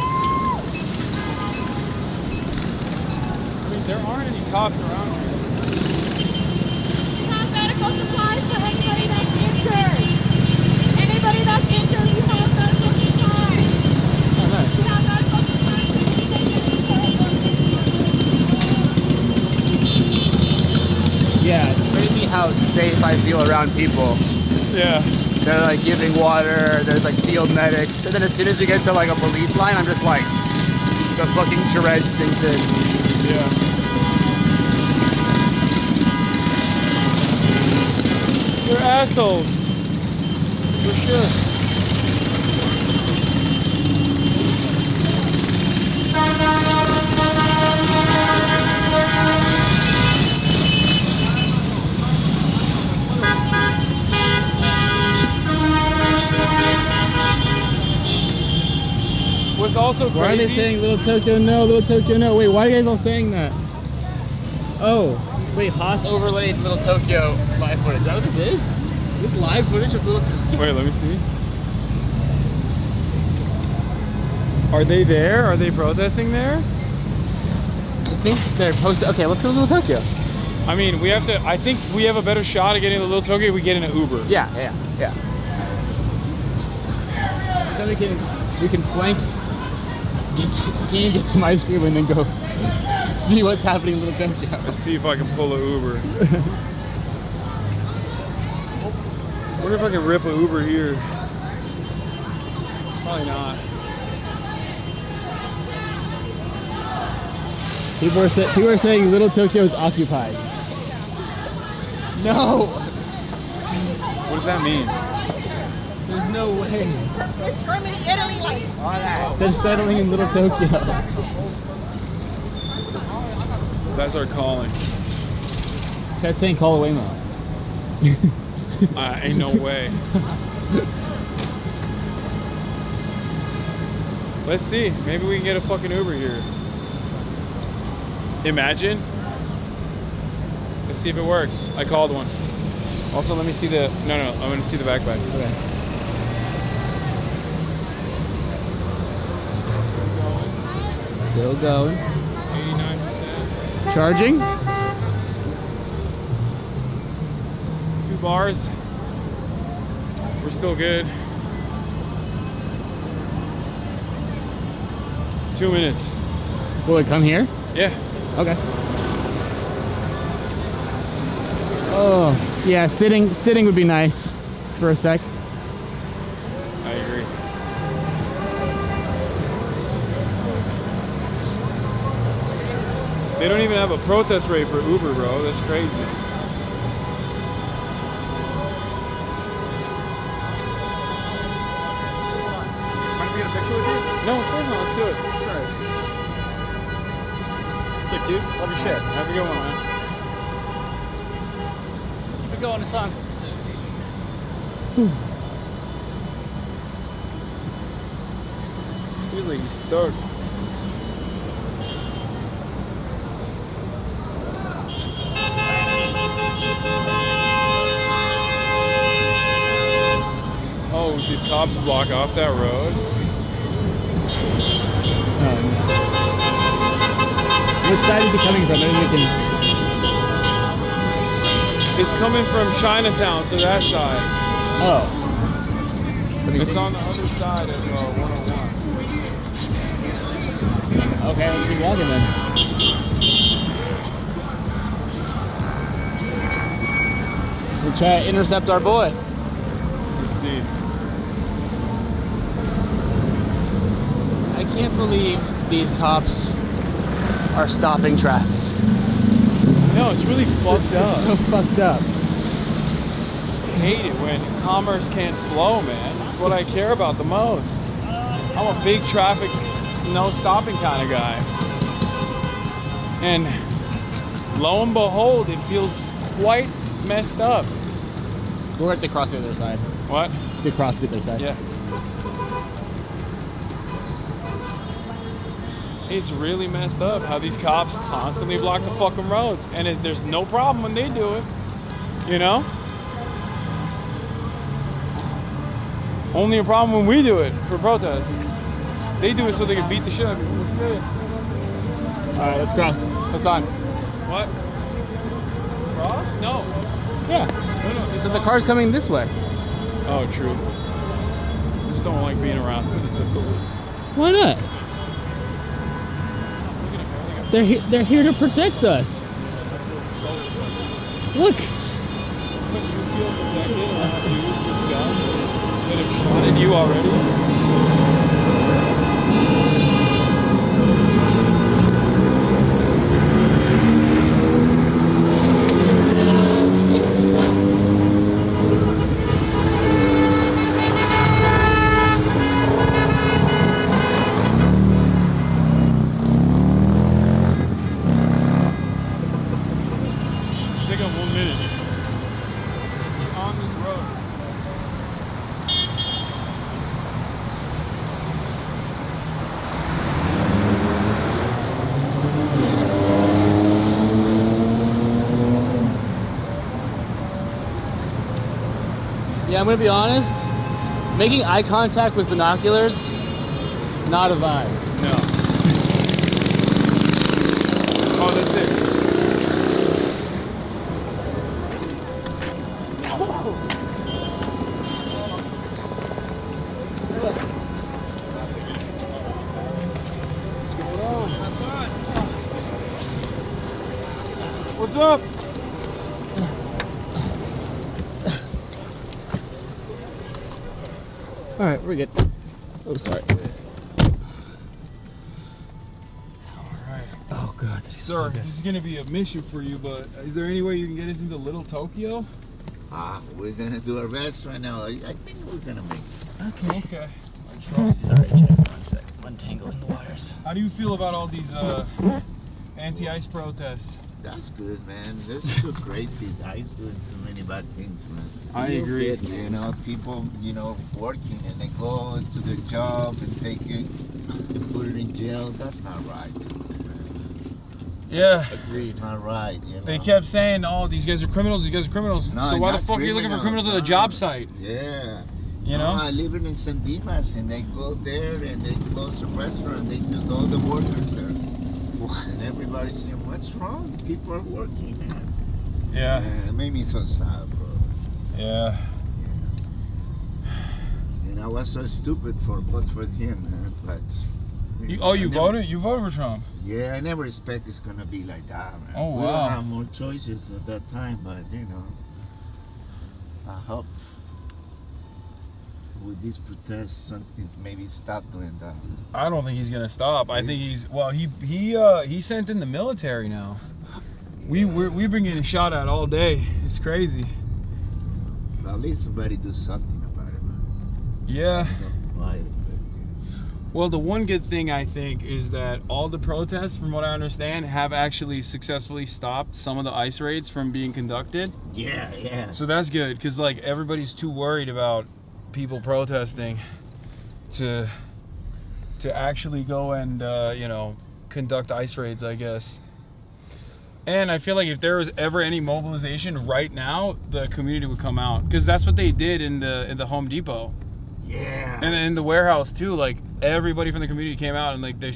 mean, there aren't any cops around here. We have medical supplies for anybody that's injured. Anybody that's injured, we have medical supplies. Oh, nice. We have medical supplies for anybody that's injured. Yeah, it's crazy how safe I feel around people. Yeah. They're like giving water, there's like field medics, and then as soon as we get to like a police line, I'm just like, the fucking dread sinks in. Yeah. You're assholes. For sure. What's also crazy? Why are they saying Little Tokyo no, Little Tokyo no? Wait, why are you guys all saying that? Oh, wait, Haas overlaid Little Tokyo live footage. Is that what this is? This live footage of Little Tokyo? Wait, let me see. Are they there? Are they protesting there? I think they're posted. Okay, let's go to Little Tokyo. I mean, we have to. I think we have a better shot at getting to Little Tokyo if we get in an Uber. Yeah. Then we can flank. Can get some ice cream and then go see what's happening in Little Tokyo. Let's see if I can pull an Uber. I wonder if I can rip an Uber here. Probably not. People are saying Little Tokyo is occupied. No. What does that mean? There's no way. It's Germany, Italy, like. They're settling in Little Tokyo. That's our calling. Chat's saying call away mode. Ain't no way. Let's see. Maybe we can get a fucking Uber here. Imagine. Let's see if it works. I called one. Also, let me see the. No, I'm gonna see the backpack. Okay. Still going. 89%. Charging. 2 bars. We're still good. 2 minutes. Will it come here? Yeah. Okay. Oh, yeah, sitting would be nice for a sec. I agree. They don't even have a protest rate for Uber, bro. That's crazy. Mind if we get a picture with you? No, of course not. Let's do it. Sorry. traffic, dude. Love your shit. Have a good one, man. Keep it going, Hasan. Feels like he's stoked. Oh, did cops block off that road? Which side is he coming from? Maybe we can... It's coming from Chinatown, so that side. Oh. It's on the other side of 101. Okay, let's keep walking then. We'll try to intercept our boy. Let's see. I can't believe these cops are stopping traffic. No, it's really fucked up. It's so fucked up. I hate it when commerce can't flow, man. That's what I care about the most. I'm a big traffic, no stopping kind of guy. And lo and behold, it feels quite messed up. We're at the cross the other side. What? To cross the other side. Yeah. It's really messed up how these cops constantly block the fucking roads, and there's no problem when they do it, you know? Only a problem when we do it for protest. They do it so they can beat the shit out of people. Let's get it. All right, let's cross. Hasan. What? Cross? No. Yeah. No, because the car's coming this way. Oh, true. I just don't like being around the police. Why not? They're here to protect us. Look. But you feel protected and have dudes with guns that have shot at you already? Yeah, I'm gonna be honest. Making eye contact with binoculars, not a vibe. No. Oh, that's it. What's up? All right, we're good. Oh, sorry. Alright. Oh, God. Sir, this is going to be a mission for you, but is there any way you can get us into Little Tokyo? We're going to do our best right now. I think we're going to make it. Okay. Sorry, Jack. 1 second. Untangling the wires. How do you feel about all these anti-ice protests? That's good, man. This is too crazy. ICE doing too many bad things, man. I agree. You know, people, you know, working and they go to their job and take it and put it in jail. That's not right. Yeah. Agreed. It's not right. You know? They kept saying, oh, these guys are criminals, these guys are criminals. No, so why the not fuck are you looking for criminals at a no. job site? Yeah. You know? I live in San Dimas and they go there and they close the restaurant. They took all the workers there. And everybody's saying, what's wrong? People are working, man. Yeah. It made me so sad, bro. Yeah. And I was so stupid for vote for him, man. But you voted? You voted for Trump? Yeah, I never expect it's gonna be like that, man. Oh, We wow. don't have more choices at that time, but you know, I hope with these protests, something maybe stop doing that. I don't think he's gonna stop. I think he's he sent in the military now. We've been getting shot at all day. It's crazy. But at least somebody do something about it, man. Yeah. Why? Well, the one good thing I think is that all the protests, from what I understand, have actually successfully stopped some of the ICE raids from being conducted. Yeah, yeah. So that's good, because like everybody's too worried about people protesting to actually go and you know, conduct ICE raids, I guess. And I feel like if there was ever any mobilization right now, the community would come out, because that's what they did in the Home Depot. Yeah. And in the warehouse too, like everybody from the community came out and like they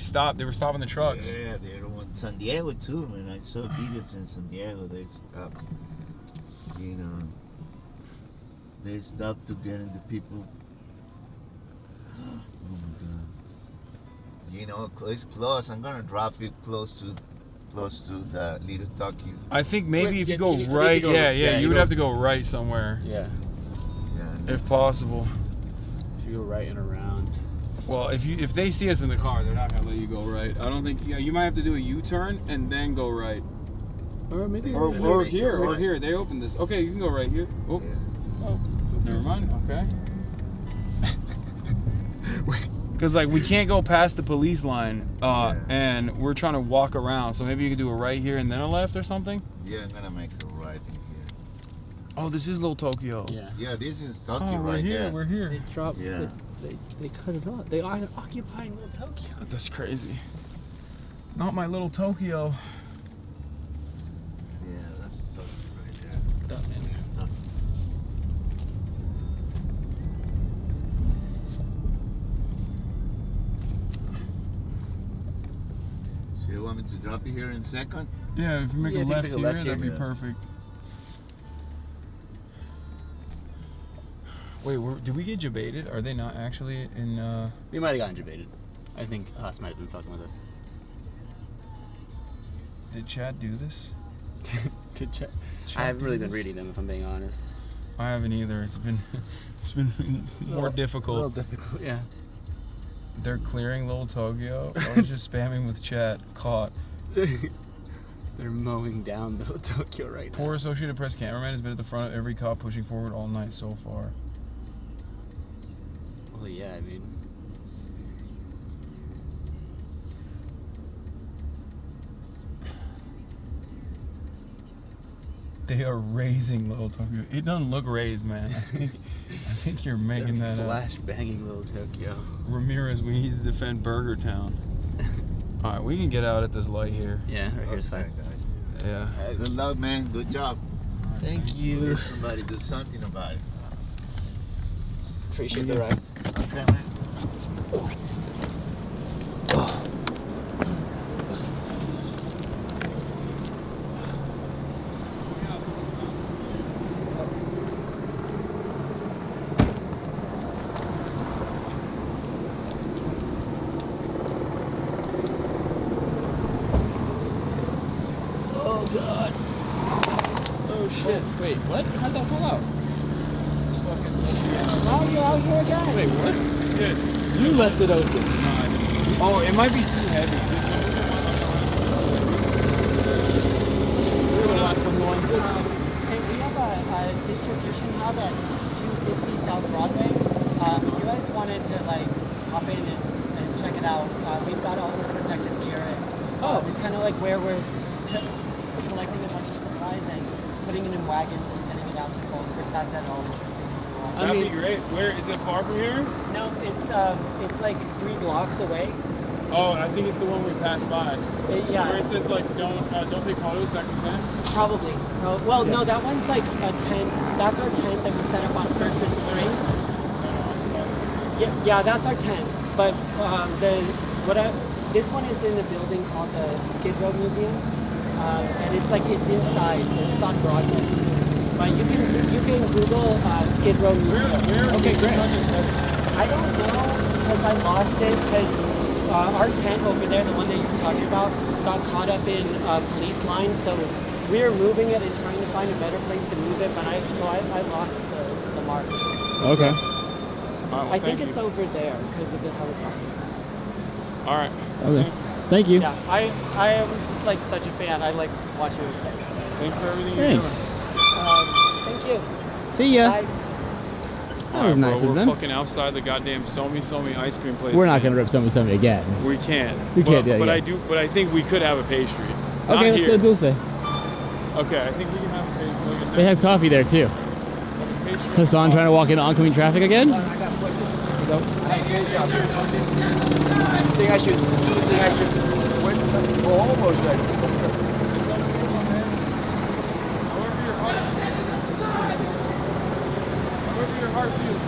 were stopping the trucks. Yeah, they're on San Diego too, man. I saw videos in San Diego. They stopped, you know, they stopped to get into people. Oh my God. You know, it's close. I'm gonna drop it close to the Little Tokyo. I think maybe if you go right, you would have to go right somewhere. Yeah. If possible. If you go right and around. Well, if they see us in the car, they're not gonna let you go right. I don't think. Yeah, you might have to do a U-turn and then go right. Or maybe. Or here. They opened this. Okay, you can go right here. Oh. Oh. Never mind. Okay. Because like we can't go past the police line, and we're trying to walk around. So maybe you could do a right here and then a left or something. Yeah, I'm gonna make a right in here. Oh, this is Little Tokyo. Yeah. Yeah, this is Tokyo we're right here. there. We're here. They dropped. Yeah. They cut it off. They are occupying Little Tokyo. That's crazy. Not my Little Tokyo. Yeah, that's Tokyo right there. That's it. So you want me to drop you here in a second? Yeah, if you make a left here, that'd be Yeah. perfect. Wait, did we get debated? Are they not actually in? We might have gotten debated. I think Hasan might have been fucking with us. Did Chad do this? Did Chad? I haven't really been reading them, if I'm being honest. I haven't either. It's been more difficult. A little difficult, yeah. They're clearing Little Tokyo. I was just spamming with chat. Caught. They're mowing down Little Tokyo right now. Poor Associated Press cameraman has been at the front of every cop pushing forward all night so far. Well, yeah, I mean. They are raising Little Tokyo. It doesn't look raised, man. I think you're making that up. Flash banging Little Tokyo. Ramirez, we need to defend Burger Town. All right, we can get out at this light here. Yeah, right here's fine. Guys. Yeah. Good luck, man. Good job. Thank you. Somebody do something about it. Appreciate the ride. Okay, man. Oh god. Oh shit. Wait, what? How'd that fall out? Now you're out here again. Wait, what? It's good. You left it open. Oh, it might be too heavy. Hey, we have a distribution hub at 250 South Broadway. If you guys wanted to like hop in and check it out, we've got all this protective gear. And, it's kind of like where we're collecting a bunch of supplies and putting it in wagons and sending it out to folks if that's at all interesting to you all. That'd be great. Where is it? Far from here? No, it's like 3 blocks away. Oh, I think it's the one we passed by. Yeah. Where it says like don't take photos, that consent. Probably. No, that one's like a tent. That's our tent that we set up on 1st and Spring. Yeah, that's our tent. But this one is in a building called the Skid Row Museum, and it's inside. And it's on Broadway. But you can Google Skid Row Museum. Where okay, great. I don't know because I lost it because. Our tent over there, the one that you were talking about, got caught up in police lines, so we are moving it and trying to find a better place to move it, but I lost the mark. Okay. I think it's over there because of the helicopter. All right. Okay. Thank you. Yeah, I am like such a fan. I like watching it. Thanks for everything you're doing. Thank you. See ya. Bye. All right, nice bro, of we're them. fucking outside the goddamn Somi ice cream place. We're not again. gonna rip somebody again. We can't. We can't do that But yet. I do. But I think we could have a pastry. Not Okay, let's here. go Dulce. Okay, I think we can have a pastry. They have coffee there too. Hasan trying to walk into oncoming traffic again? I think I should wait. Oh, almost Wherever your heart feels.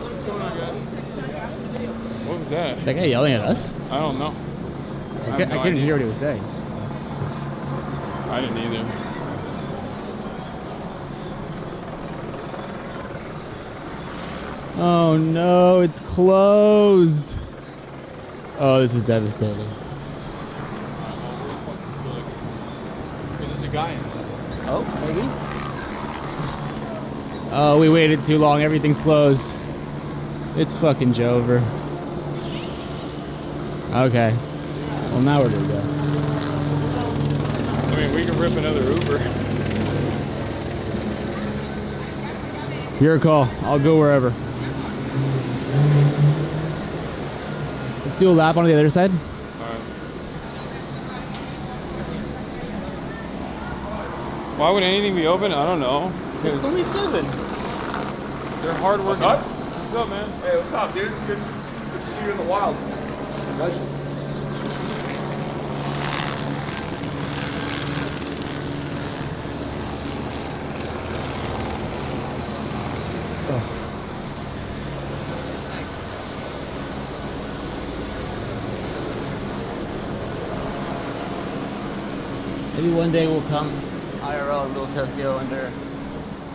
What's going on, guys? What was that? Is that guy yelling at us? I don't know. I couldn't hear what he was saying. I didn't either. Oh no, it's closed. Oh, this is devastating. There's a guy in there. Oh, maybe. Oh, we waited too long. Everything's closed. It's fucking Jover. Okay. Well, now where do we go? I mean, we can rip another Uber. Your call. I'll go wherever. Let's do a lap on the other side. Alright. Why would anything be open? I don't know. It's only 7. They're hard working. What's up? What's up, man? Hey, what's up, dude? Good to see you in the wild. Legend. Maybe one day we'll come IRL in Little Tokyo under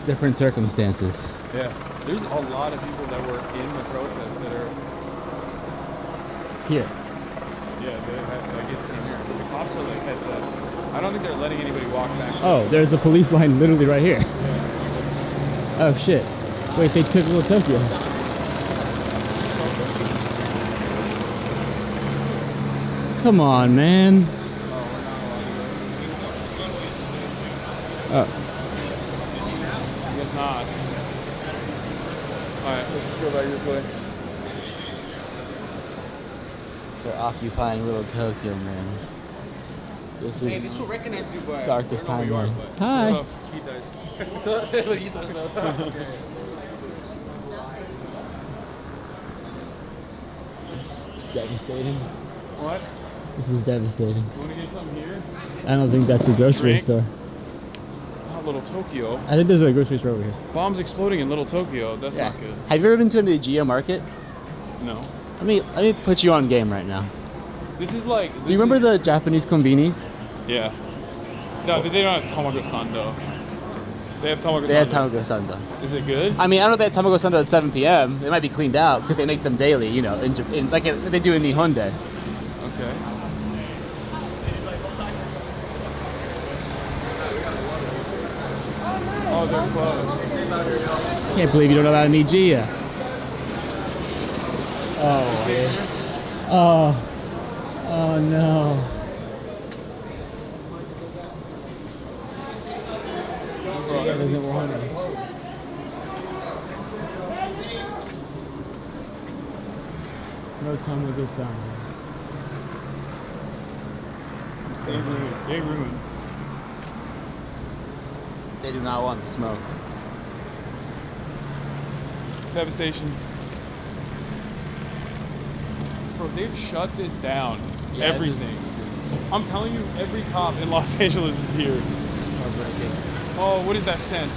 different circumstances. Yeah. There's a lot of people that were in the protest that are Here. Yeah, they I guess came here. The cops are like at the I don't think they're letting anybody walk back. Oh, there's a police line literally right here. Oh shit. Wait, they took Little Tokyo. Come on, man. Oh. I guess not. Alright, let's just go back this way. They're occupying Little Tokyo, man. This is Hey, this will recognize you, but darkest I don't know who you timeline. are, but- Hi. What's up? He does. He does know. This is devastating. What? This is devastating. You wanna get something here? I don't think that's a grocery Drink? store. Not Little Tokyo. I think there's a grocery store over here. Bombs exploding in Little Tokyo. That's not good. Have you ever been to an Aegea market? No. Let me put you on game right now. This is like. Do you remember the Japanese konbinis? Yeah. No, they don't have Tamago Sando. They have Tamago Sando. They have Tamago Sando. Is it good? I mean, I don't know if they have Tamago Sando at 7 p.m. They might be cleaned out because they make them daily, you know, in like they do in Nihon Des. Okay. Oh, they're closed. Can't believe you don't know about an Aegea. Oh, man. Oh no. Aegea doesn't want us. No Tamago Sando. Big ruin. Big ruin. They do not want the smoke. Devastation. Bro, they've shut this down. Yeah, Everything. I'm telling you, every cop in Los Angeles is here. Oh, what is that scent?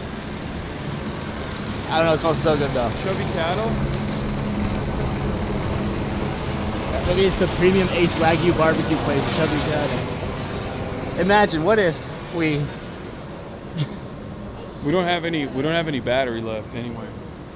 I don't know, it smells so good though. Chubby cattle? Maybe it's the premium Ace Wagyu barbecue place, Chubby Cattle. Imagine, what if we We don't have any battery left anyway.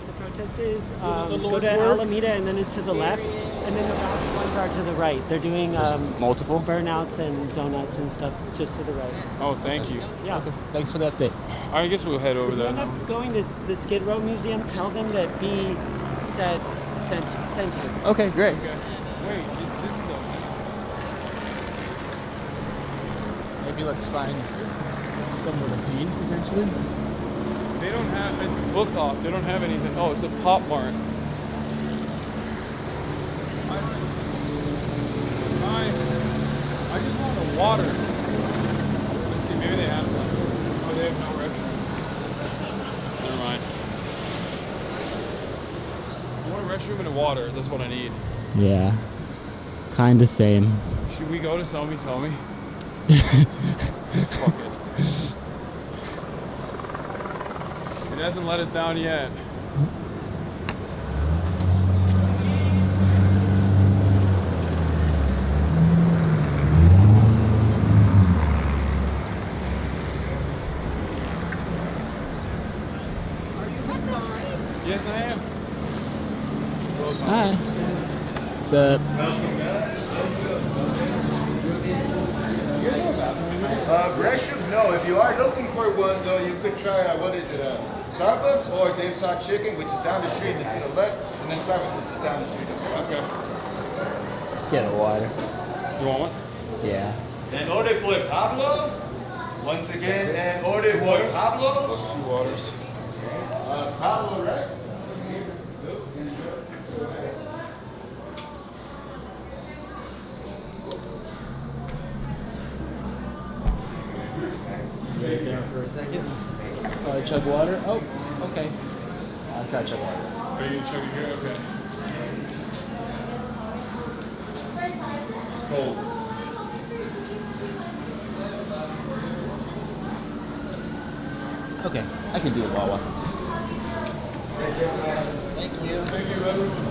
The protest is The go Lord's to work? Alameda and then it's to the left, and then the round ones are to the right. They're doing multiple burnouts and donuts and stuff just to the right. Oh, thank you. Yeah. Okay. Thanks for the update. I guess we'll head over If you there end now. up going to the Skid Row Museum, tell them that B sent you. Okay, great. Okay. Wait, this is Maybe let's find somewhere to feed potentially. They don't have. It's booked off. They don't have anything. Oh, it's a Pop Mart. I just want the water. Let's see, maybe they have some. Oh, they have no restroom. Never mind. I want a restroom and a water. That's what I need. Yeah. Kinda same. Should we go to Somi Somi? Fuck it. It hasn't let us down yet. Yes, I am. Hi. What's up? Restrooms, no. If you are looking for one, though, you could try, what is it, Starbucks or Dave's Hot Chicken, which is down the street and to the left, and then Starbucks is just down the street. Okay. Let's get a water. You want one? Yeah. And order for Pablo. Once again, and order for Pablo. 2 waters. Pablo, right? You guys down for a second? Chug water? Oh, okay. I'll try chug water. Are you gonna chug it here? Okay. It's cold. Okay, I can do the Wawa. Thank you. Thank you. Thank you, everyone.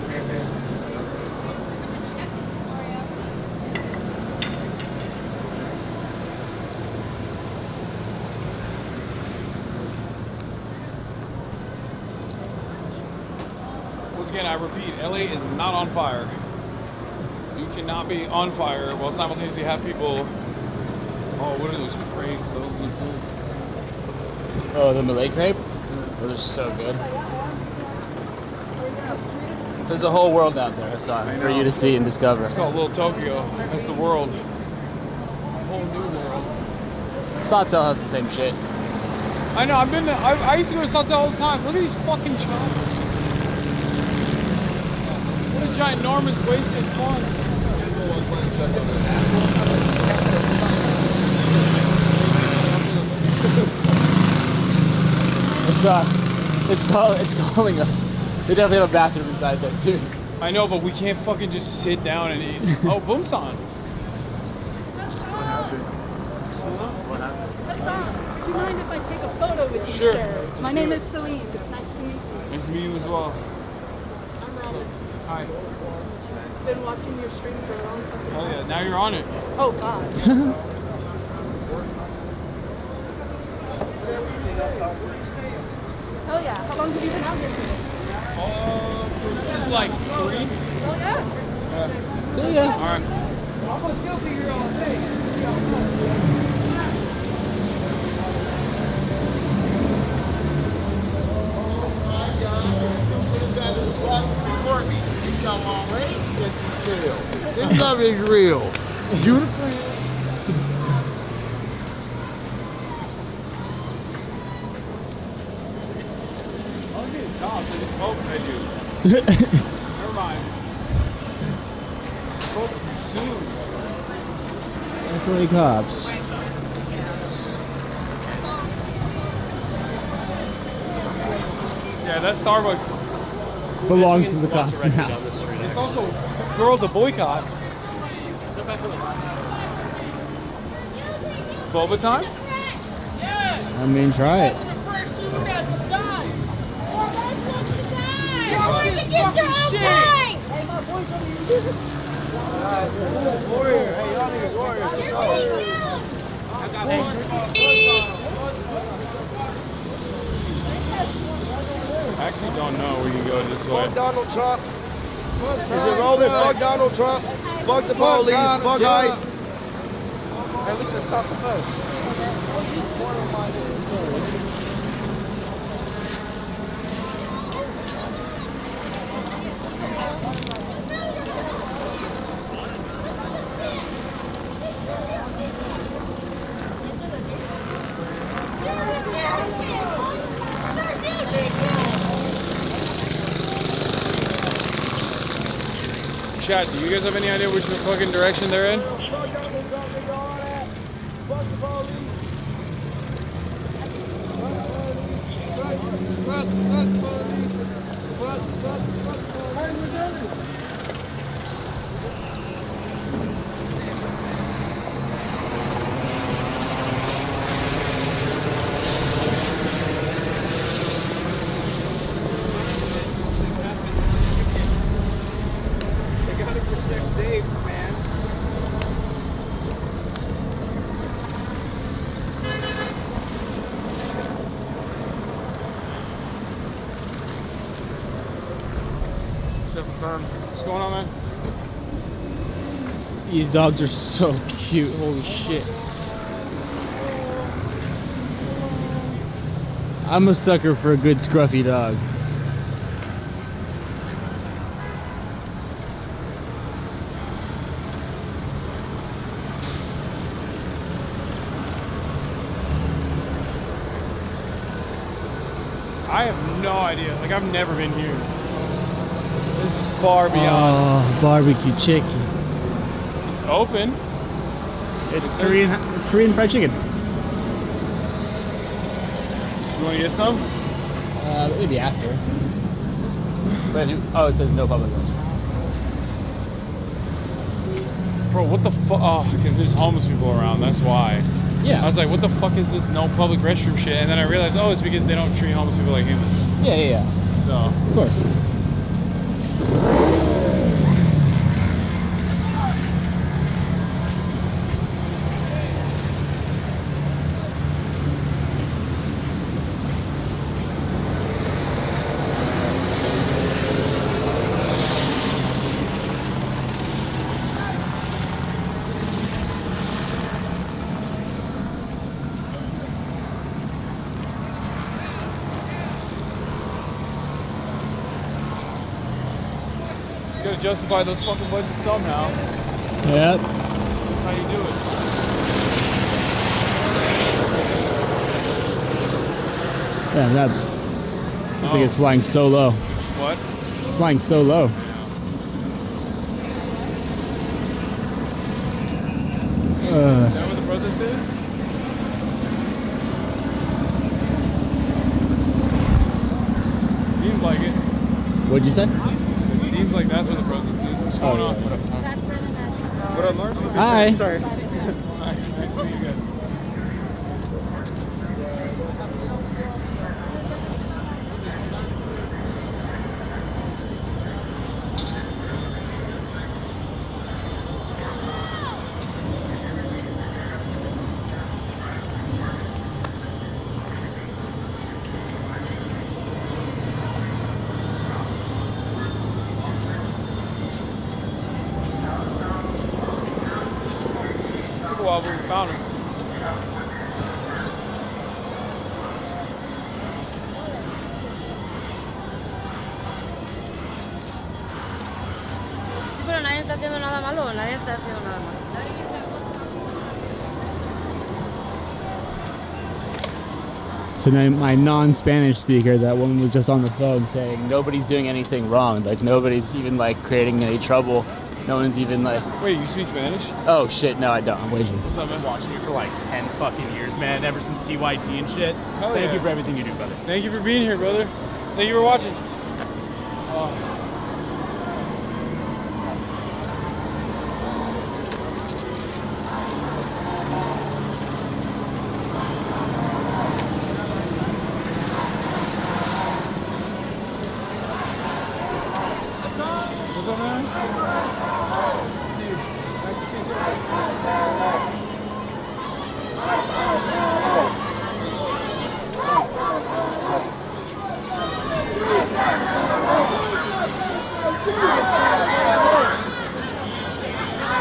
Once again, I repeat, LA is not on fire. You cannot be on fire while simultaneously have people. Oh, what are those crepes? Those are cool. Oh, the Malay crepe? Those are so good. There's a whole world out there, Hasan, for you to see and discover. It's called Little Tokyo. That's the world. A whole new world. Sawtell has the same shit. I know, I've been there. I used to go to Sawtell all the time. Look at these fucking choppers. What a ginormous wasted fun. It's calling us. They definitely have a bathroom inside there too. I know, but we can't fucking just sit down and eat. Oh, Boomsan. What happened? Hasan, do you mind if I take a photo with you, Sure. sir? My name is Celine. It's nice to meet you. Nice to meet you as well. I'm Robin. Hi. Been watching your stream for a long time. Oh yeah, now you're on it. Oh God. Oh yeah. How long have you been out here today? Since like 3. Oh yeah. See ya. All right. I'm gonna still be here all day. This love is real. Beautiful. I just hope I do. Never mind. Hope soon. That's really cops. Yeah, that Starbucks Belongs to the cops now. It's also girl to boycott. Boba time? I mean, try it. Get your own pint! Warrior, hey, y'all niggas warriors. What's up? I actually don't know. We can go this way. Fuck Donald Trump. Is it rolling? Fuck Donald Trump. Fuck the police. Fuck ICE. Hey, let's just stop the bus. chat, do you guys have any idea which the fucking direction they're in? What's going on, man? These dogs are so cute. Holy shit. I'm a sucker for a good scruffy dog. I have no idea. Like, I've never been here. This is far beyond. Oh, barbecue chicken. It's open. It's Korean fried chicken. You want to get some? Maybe after. But it says no public restroom. Bro, what the fuck? Oh, because there's homeless people around. That's why. Yeah. I was like, what the fuck is this no public restroom shit? And then I realized, oh, it's because they don't treat homeless people like humans. Yeah. So. Of course. You gotta justify those fucking budgets somehow. Yep. That's how you do it. Yeah, that thing is flying so low. What? It's flying so low. Is that what the protest is? Seems like it. What'd you say? It seems like that's what the protest is. What's going on? What up, Tom? What up, Mark? Hi. Sorry. Hi. Nice to meet you guys. Took a while, but we found him. Sí, pero nadie está haciendo nada malo, nadie está haciendo nada malo. So now my non-Spanish speaker, that woman was just on the phone saying nobody's doing anything wrong. Like nobody's even like creating any trouble. No one's even like. Wait, you speak Spanish? Oh shit, no I don't. I'm waging. What's up, man? Watching you for like 10 fucking years, man. Ever since CYT and shit. Hell Thank yeah. you for everything you do, brother. Thank you for being here, brother. Thank you for watching. Hasan! What's up, man? Nice to see you too.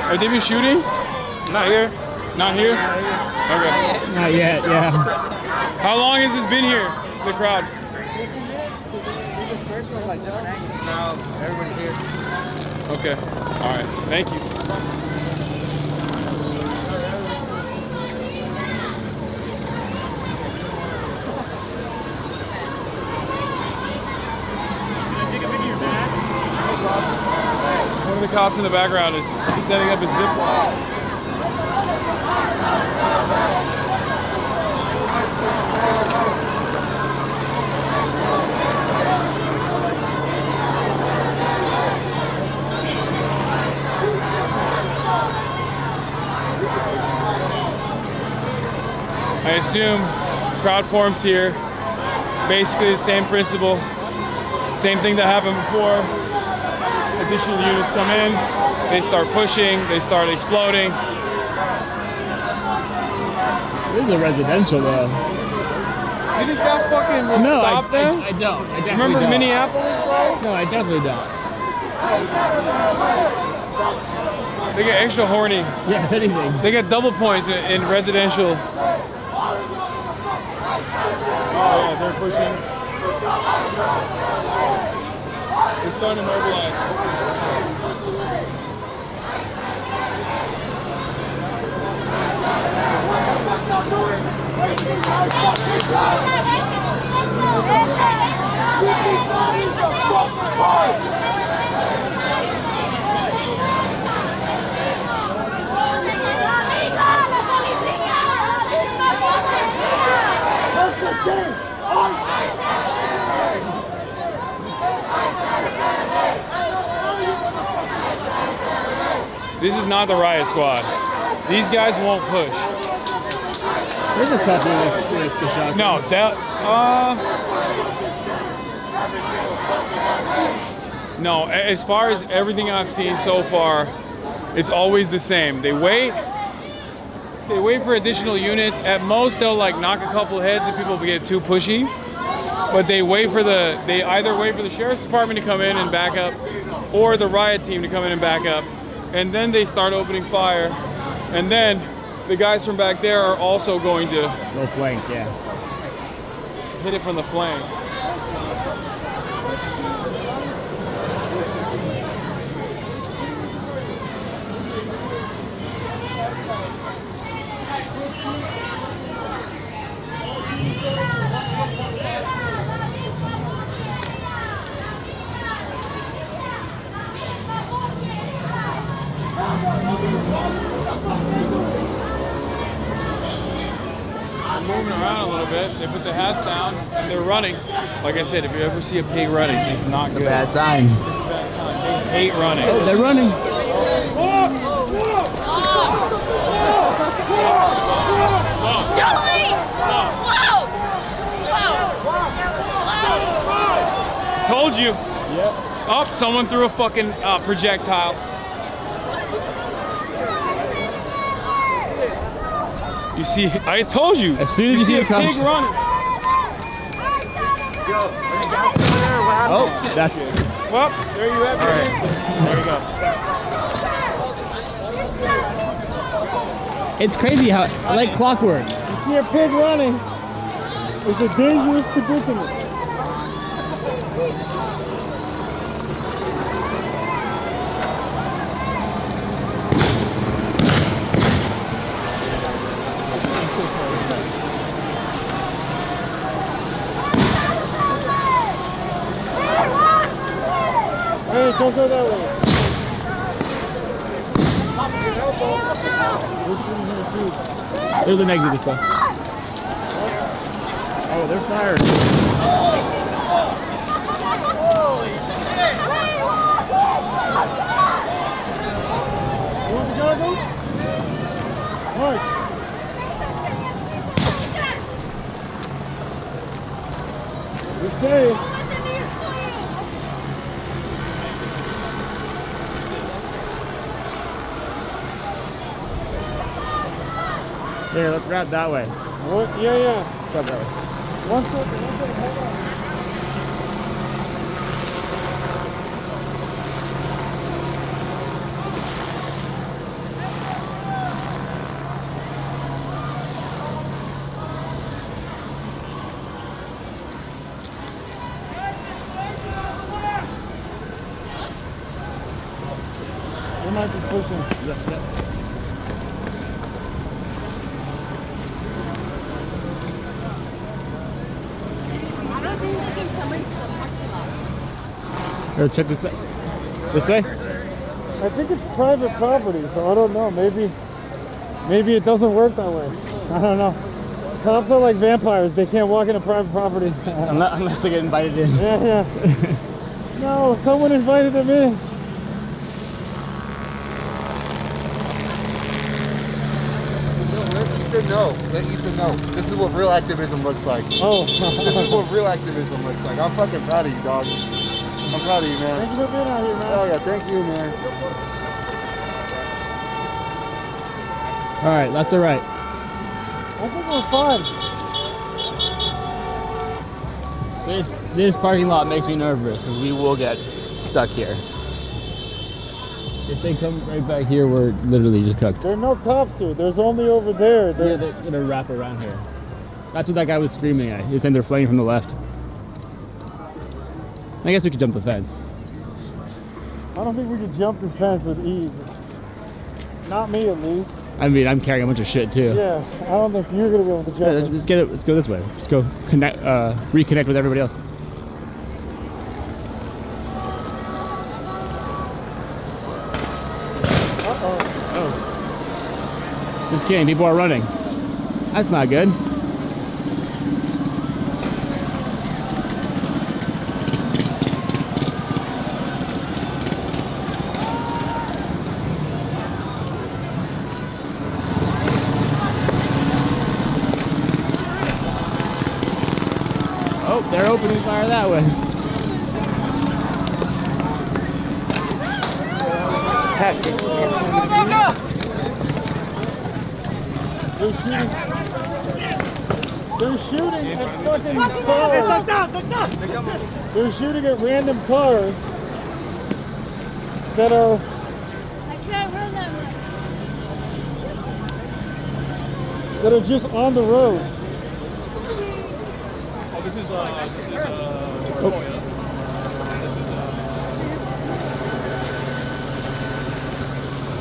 Are they been shooting? Not here. Not here? Okay. Not yet, yeah. How long has this been here, the crowd? Now everybody's here. Okay. All right. Thank you. Take a picture of your mask. One of the the cops in the background is setting up a zip line. I assume crowd forms here. Basically the same principle. Same thing that happened before. Additional units come in, they start pushing, they start exploding. This is a residential though. You think that fucking will stop them? I don't. I definitely Remember don't. Minneapolis, bro? No, I definitely don't. They get extra horny. Yeah, if anything. They get double points in residential. Oh yeah, they're pushing. They're starting to mobilize. This is not the riot squad. These guys won't push. There's a couple with the shotguns. No, that no, as far as everything I've seen so far, it's always the same. They wait for additional units. At most they'll like knock a couple heads if people get too pushy. But they either wait for the sheriff's department to come in and back up or the riot team to come in and back up. And then they start opening fire. And then the guys from back there are also going to go flank, yeah. Hit it from the flank. Moving around a little bit. They put the hats down and they're running. Like I said, if you ever see a pig running, it's not good. It's a bad sign. It's a bad sign. They hate running. Oh, they're running. Told you. Yep. Oh, someone threw a fucking projectile. You see, I told you. As soon as you see a it come. pig running. Oh, that's. Well, there you have it. Right. There you go. It's crazy how, like clockwork. You see a pig running. It's a dangerous predicament. Hey, don't go that way. There's an exit this way. Oh, they're fired. Holy shit! You want the goggles? Mark. Just say it. Here, let's grab that way. What? Yeah. Grab that way. One second, hold on. They might be pushing. Yep. Come into the parking lot. Here, check this out. This way? I think it's private property, so I don't know. Maybe it doesn't work that way. I don't know. Cops are like vampires. They can't walk into private property. Unless they get invited in. Yeah. No, someone invited them in. Let Ethan know. This is what real activism looks like. Oh. This is what real activism looks like. I'm fucking proud of you, dog. I'm proud of you, man. Thank you for being out here, man. Oh yeah, thank you, man. All right, left or right? I think we're fine. This parking lot makes me nervous because we will get stuck here. If they come right back here, we're literally just cooked. There are no cops here. There's only over there. Yeah, they're gonna wrap around here. That's what that guy was screaming at. He's saying they're flanking from the left. I guess we could jump the fence. I don't think we could jump this fence with ease. Not me, at least. I mean, I'm carrying a bunch of shit too. Yeah, I don't think you're gonna be able to jump. Yeah, let's get it. Let's go this way. Let's go connect, reconnect with everybody else. Oh. Just kidding. People are running. That's not good. Oh, they're opening fire that way. They're shooting at fucking cars. They're shooting at random cars that are. I can't run that much. That are just on the road. Oh, this is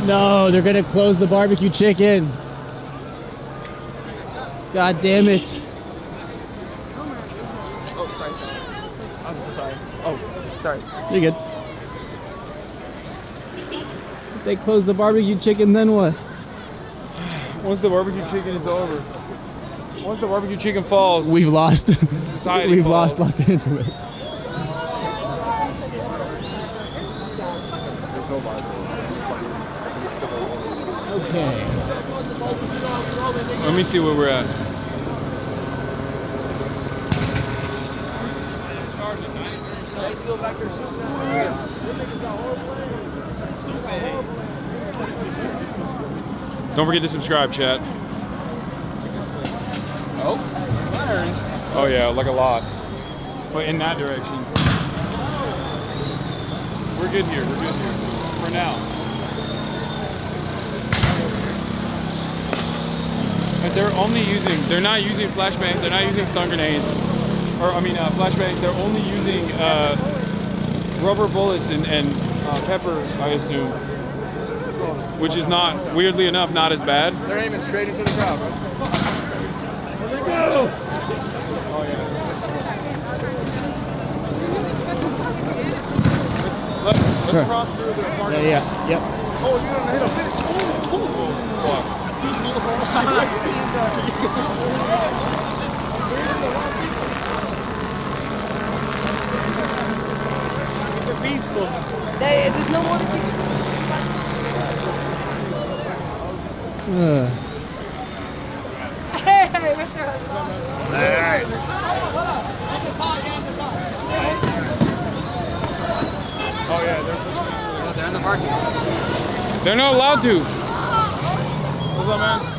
No, they're gonna close the barbecue chicken. God damn it. Oh, sorry. I'm so sorry. Oh, sorry. You're good. If they close the barbecue chicken, then what? Once the barbecue chicken is over. Once the barbecue chicken falls. We've lost. Society We've falls. lost Los Angeles. Okay. Let me see where we're at. They still back there shooting Don't forget to subscribe, chat. Oh, Oh yeah, like a lot. But in that direction. We're good here. We're good here. For now. But they're not using flashbangs, they're not using stun grenades. Or, I mean, flashbangs, they're only using rubber bullets and pepper, I assume. Which is not, weirdly enough, not as bad. they're aiming straight into the crowd, bro. There they go! Oh, yeah. Let's Sure. cross through the parking lot. Yeah, yep. Oh, you didn't hit him. Oh, fuck. They're peaceful. There's no more to keep. Hey, Mr. Hassan. Alright. Oh, yeah, they're in the parking lot. they're not allowed to. What's up, man?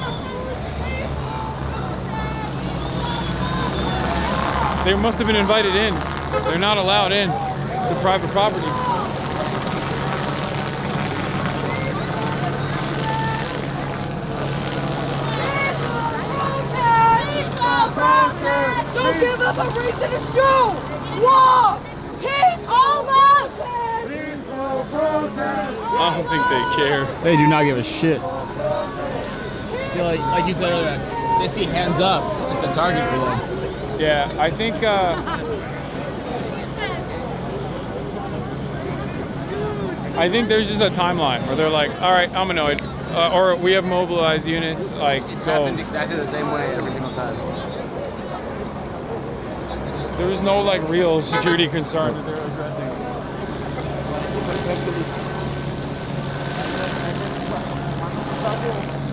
They must have been invited in. They're not allowed in to private property. Don't give them a reason to shoot! Walk! Peace all love! I don't think they care. They do not give a shit. I feel like you said earlier, they see hands up, it's just a target for them. Yeah, I think I think there's just a timeline where they're like, all right, I'm annoyed. Or we have mobilized units, like, It's go. happened exactly the same way every single time. There is no like real security concern that they're addressing.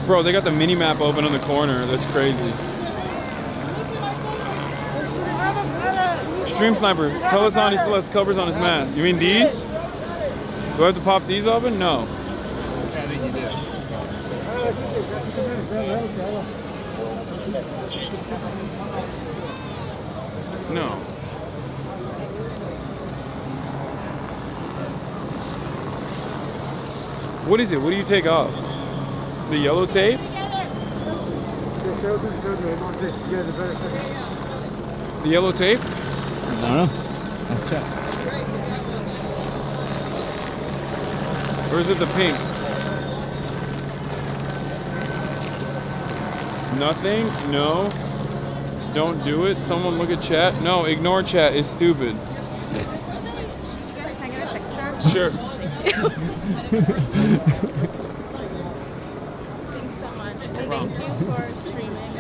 Bro, they got the mini map open on the corner. That's crazy. Stream Sniper, tell us on he still has covers on his mask. You mean these? Do I have to pop these open? No. Yeah, I think you do. No. What is it? What do you take off? The yellow tape? The yellow tape? I don't know. Let's check. Or is it the pink? Nothing? No. Don't do it. Someone look at chat. No, ignore chat. It's stupid. Sure. Thanks so much. And thank you for streaming.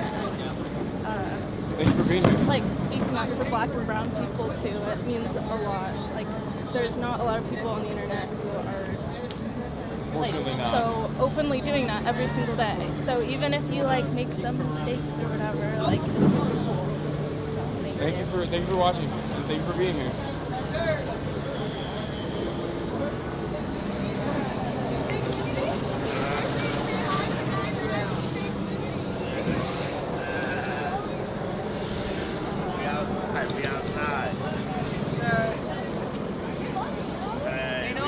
Thank you for being here. Like speaking up for black and brown people too. It means a lot. Like there's not a lot of people on the internet who are Fortunately not. so openly doing that every single day. So even if you like make some mistakes or whatever, like it's super cool. So Thank you for watching. And thank you for being here.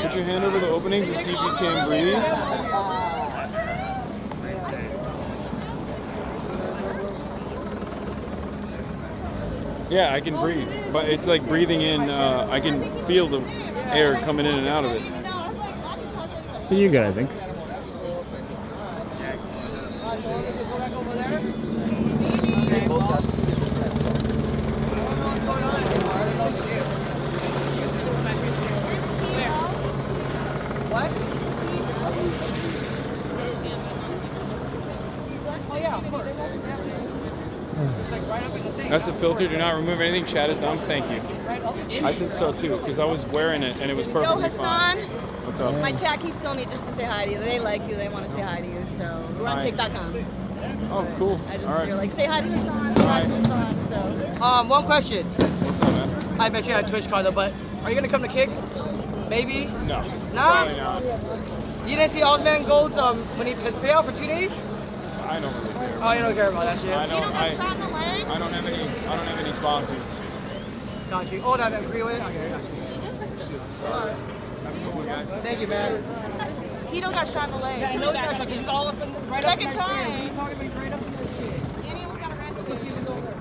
Put your hand over the openings and see if you can breathe. Yeah, I can breathe, but it's like breathing in. I can feel the air coming in and out of it. So you're good, I think. What? Oh yeah, of course. That's the filter. Do not remove anything. Chat is done. Thank you. I think so too, because I was wearing it and it was Yo, perfectly fine. Hassan. What's up? My chat keeps telling me just to say hi to you. They like you. They want to say hi to you. So we're on Hi. kick.com. Oh, cool. I just All right. you're like, say hi to Hassan. Say hi to Hassan. So. One question. What's up, man? I bet you had a Twitch card though, but are you gonna come to kick? Maybe? No. Nah? Probably not. You didn't see Osman Gold's when his payout for 2 days? I don't really care. Oh, you don't care about that shit. I don't have any sponsors. Got you. Oh, I don't agree with it. Okay, I got you. Sorry. Have a good one, guys. Thank you, man. Keto got shot in the leg. Yeah, I know he got shot because he's all up in right up in Second that shit. time. What are you talking about? He's right up in that shit. And he almost got arrested. Let's go see if he's over.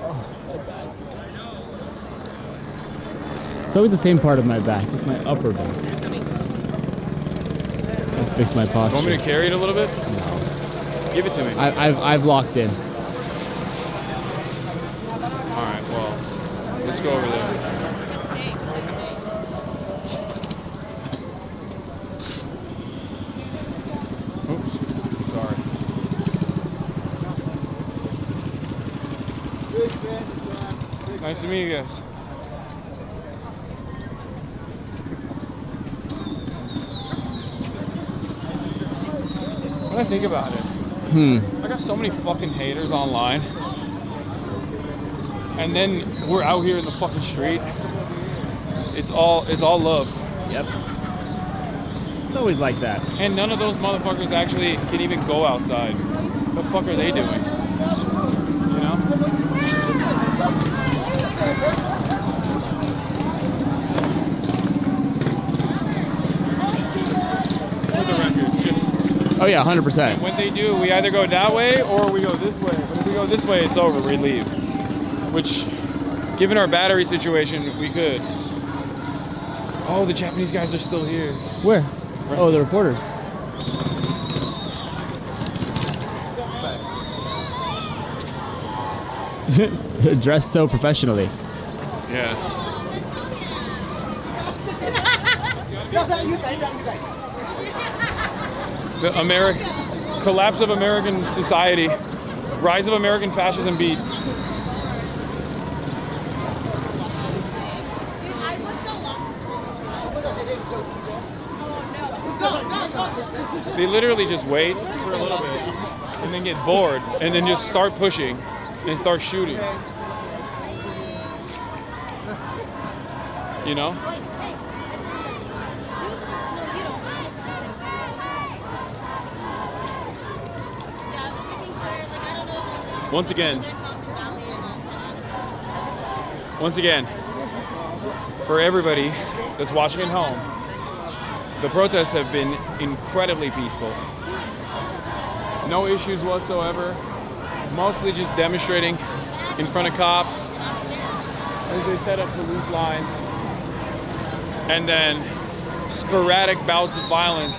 Oh, my back. It's always the same part of my back. It's my upper back. I'll fix my posture. Want me to carry it a little bit? No. Give it to me. I've locked in. All right. Well, let's go over there. Oops. Sorry. Nice to meet you guys. When I think about it, I got so many fucking haters online, and then we're out here in the fucking street. It's all love. Yep. It's always like that. And none of those motherfuckers actually can even go outside. What the fuck are they doing? You know? For the record, just. Oh yeah, 100%. And when they do, we either go that way or we go this way. But if we go this way, it's over. We leave. Which, given our battery situation, we could. Oh, the Japanese guys are still here. Where? Oh, the reporters. Dressed so professionally. Yeah. The collapse of American society, rise of American fascism beat. They literally just wait for a little bit and then get bored and then just start pushing and start shooting. You know? Once again, for everybody that's watching at home, the protests have been incredibly peaceful. No issues whatsoever. Mostly just demonstrating in front of cops as they set up police lines. And then sporadic bouts of violence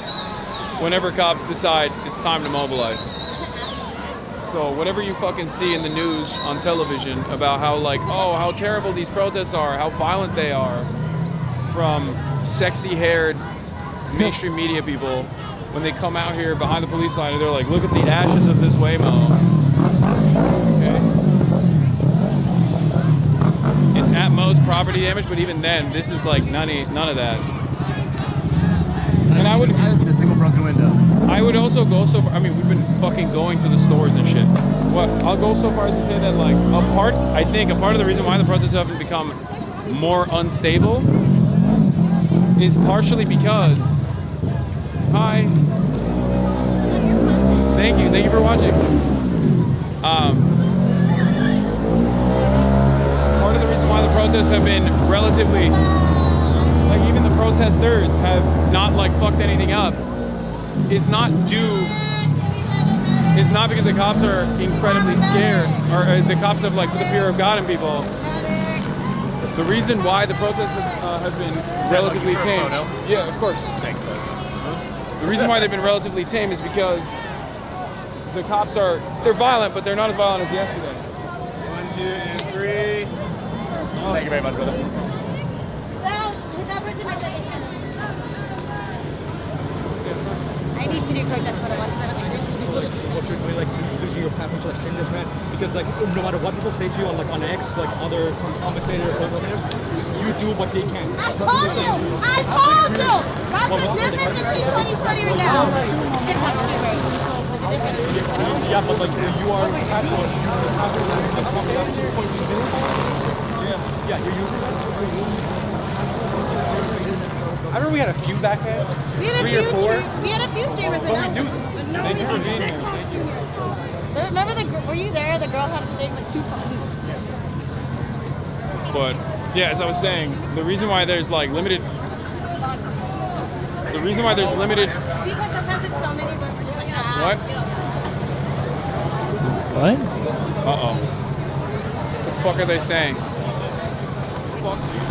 whenever cops decide it's time to mobilize. So whatever you fucking see in the news on television about how like, oh, how terrible these protests are, how violent they are, from sexy-haired mainstream media people, when they come out here behind the police line and they're like, look at the ashes of this Waymo. Okay. It's at most property damage, but even then, this is like none of that. And I haven't seen a single broken window. I would also go so far, I mean, we've been fucking going to the stores and shit. I'll go so far as to say that like, I think a part of the reason why the protests haven't become more unstable is partially because, hi, thank you for watching. Part of the reason why the protests have been relatively, like even the protesters have not like fucked anything up, is not because the cops are incredibly scared, or the cops have like put the fear of God in people. The reason why the protests have been relatively tame. Yeah, of course. Thanks, bud. The reason why they've been relatively tame is because the cops they're violent, but they're not as violent as yesterday. 1, 2, and 3. Oh, thank you very much, brother. I need to do protest 101 because I was like, there's people just what you're doing, like losing your path into like strangers, man. Because like no matter what people say to you on like on X, like other commentators or commentators, you do what they can. I told you! That's the difference between 2020 and now. TikTok's never. But the difference between 2020. Yeah, but like you are platform, using the platform to the point you do. Yeah, you're using that. I remember we had a few back then, 3 or 4. We had a few streamers, but we knew them. Thank you for being here. Thank you. Remember were you there? The girl had a thing with 2 phones. Yes. But yeah, as I was saying, the reason why there's like limited. Because sometimes it's so many, but we're doing What? What? Uh-oh. What the fuck are they saying? Fuck you.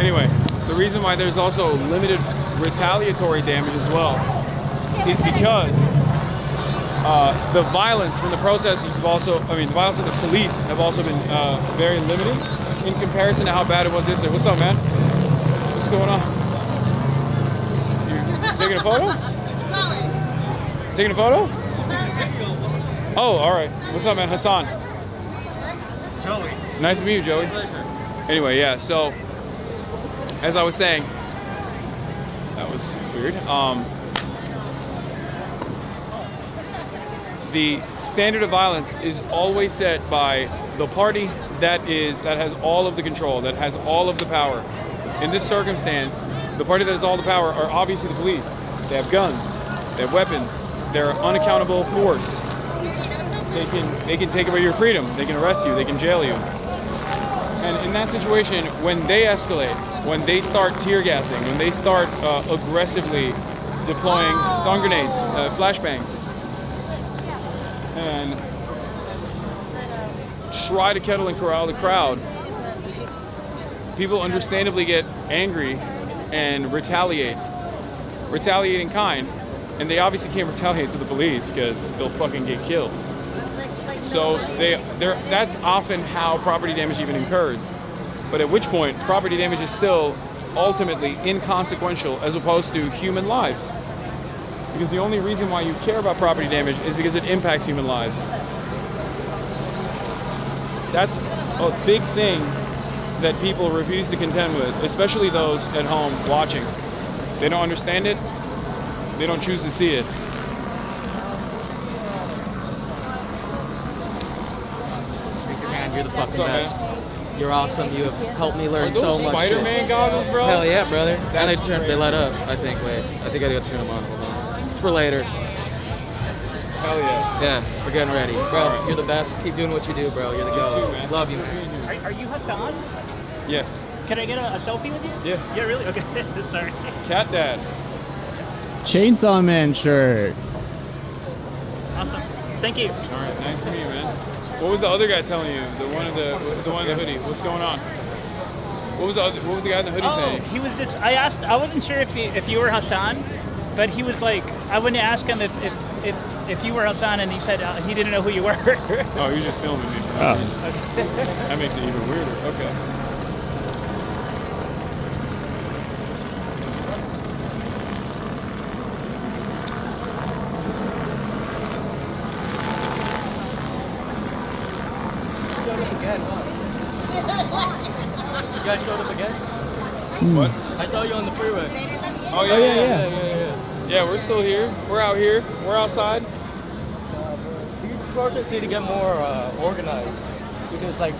Anyway, the reason why there's also limited retaliatory damage as well is because the violence from the protesters the violence of the police have also been very limited in comparison to how bad it was yesterday. What's up, man? What's going on? You taking a photo? Taking a photo? Oh, all right. What's up, man? Hasan. Joey. Nice to meet you, Joey. Anyway, yeah, so as I was saying, that was weird. The standard of violence is always set by the party that has all of the control, that has all of the power. In this circumstance, the party that has all the power are obviously the police. They have guns, they have weapons, they're an unaccountable force. They can take away your freedom, they can arrest you, they can jail you. And in that situation, when they escalate, when they start tear gassing, when they start aggressively deploying stun grenades, flashbangs, and try to kettle and corral the crowd, people understandably get angry and retaliate in kind. And they obviously can't retaliate to the police because they'll fucking get killed. So that's often how property damage even occurs. But at which point, property damage is still ultimately inconsequential as opposed to human lives. Because the only reason why you care about property damage is because it impacts human lives. That's a big thing that people refuse to contend with, especially those at home watching. They don't understand it. They don't choose to see it. Shake your hand, you're the fucking What's up, best. man? You're awesome. You have helped me learn Are those so much. Spider-Man shit. goggles, bro? Hell yeah, brother. And That's they let up, I think. Wait, I think I gotta turn them on. Hold on. It's for later. Hell yeah. Yeah, we're getting ready. Bro, you're the best. Keep doing what you do, bro. You're the go. too, man. Love you, man. Are you Hasan? Yes. Can I get a selfie with you? Yeah. Yeah, really? Okay. Sorry. Cat Dad. Chainsaw Man shirt. Awesome. Thank you. All right, nice to meet you, man. What was the other guy telling you? The one in the hoodie. What's going on? What was the guy in the hoodie saying? He was just. I wasn't sure if you were Hasan, but he was like, I wouldn't ask him if you were Hasan, and he said he didn't know who you were. Oh, he was just filming me. Oh. That makes it even weirder. Okay. You guys showed up again? What? I saw you on the freeway. Oh yeah. Yeah, we're still here. We're out here. We're outside. These protests need to get more organized because, like,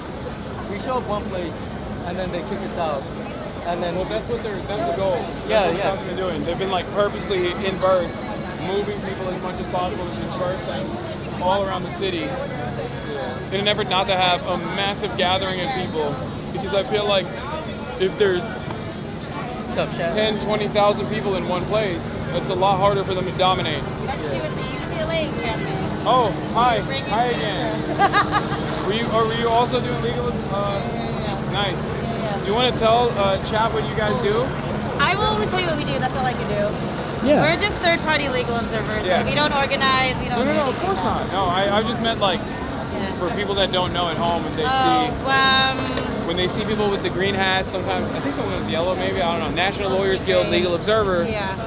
we show up one place and then they kick us out, and then that's the goal. Yeah, That's what they've been doing. They've been like purposely in bursts, moving people as much as possible to disperse them all around the city in an effort not to have a massive gathering of people. Because I feel like if there's 10, 20,000 people in one place, it's a lot harder for them to dominate. Met you at the UCLA campaign. Oh, hi again. Were you also doing legal? Nice. You want to tell chat what you guys do? I will only tell you what we do. That's all I can do. Yeah. We're just third-party legal observers. Yeah. We don't organize. We don't. No, of course not. No, I just meant like for people that don't know at home and they see. When they see people with the green hats, sometimes, I think someone was yellow maybe, I don't know, National Lawyers Guild Legal Observer,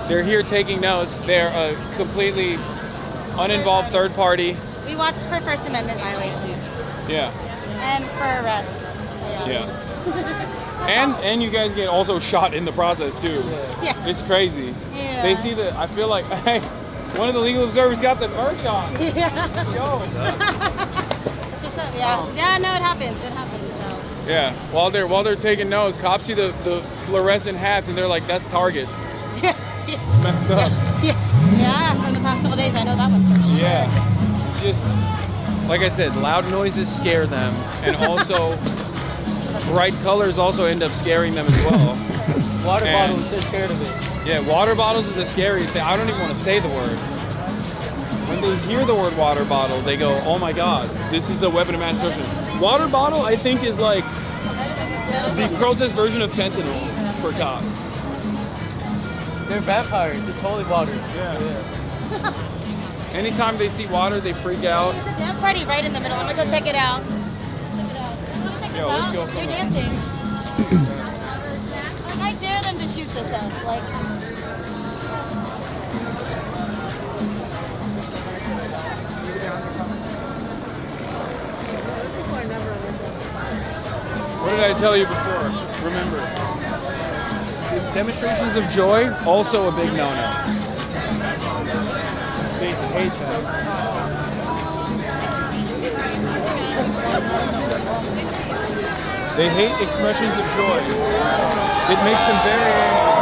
they're here taking notes. They're a completely uninvolved third party. We watch for First Amendment violations. Yeah. And for arrests. Yeah. And you guys get also shot in the process too. Yeah. It's crazy. Yeah. They see I feel like, hey, one of the legal observers got the merch on. Yeah. Let's go. Yeah, no, it happens. It happens. So. Yeah, while they're taking notes, cops see the fluorescent hats and they're like, that's Target. Yeah. Messed up. Yeah, from the past couple days, I know that one for sure. Yeah, it's just, like I said, loud noises scare them, and also bright colors also end up scaring them as well. Water bottles, they're scared of it. Yeah, water bottles is the scariest thing. I don't even want to say the word. When they hear the word water bottle, they go, oh my God, this is a weapon of mass destruction. Water bottle, I think, is like the protest version of fentanyl for cops. They're vampires, it's holy water. Yeah. Anytime they see water, they freak out. There's a dance party right in the middle. I'm gonna go check it out. Yo, let's go. They're dancing. Like, I dare them to shoot this up. Like. What did I tell you before? Remember, demonstrations of joy, also a big no-no. They hate that. They hate expressions of joy. It makes them very angry.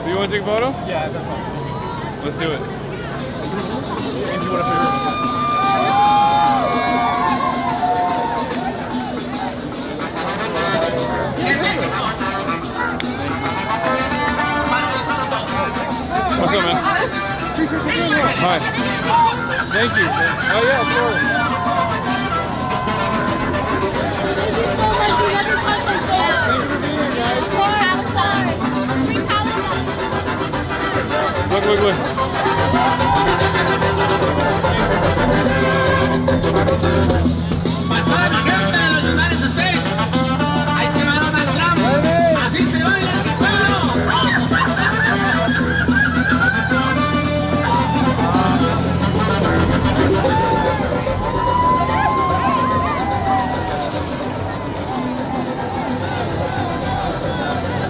Do you want to take a photo? Yeah, that's possible. Let's do it. If you want to figure What's up, man? Hi. Thank you. Oh, yeah, of course. Look.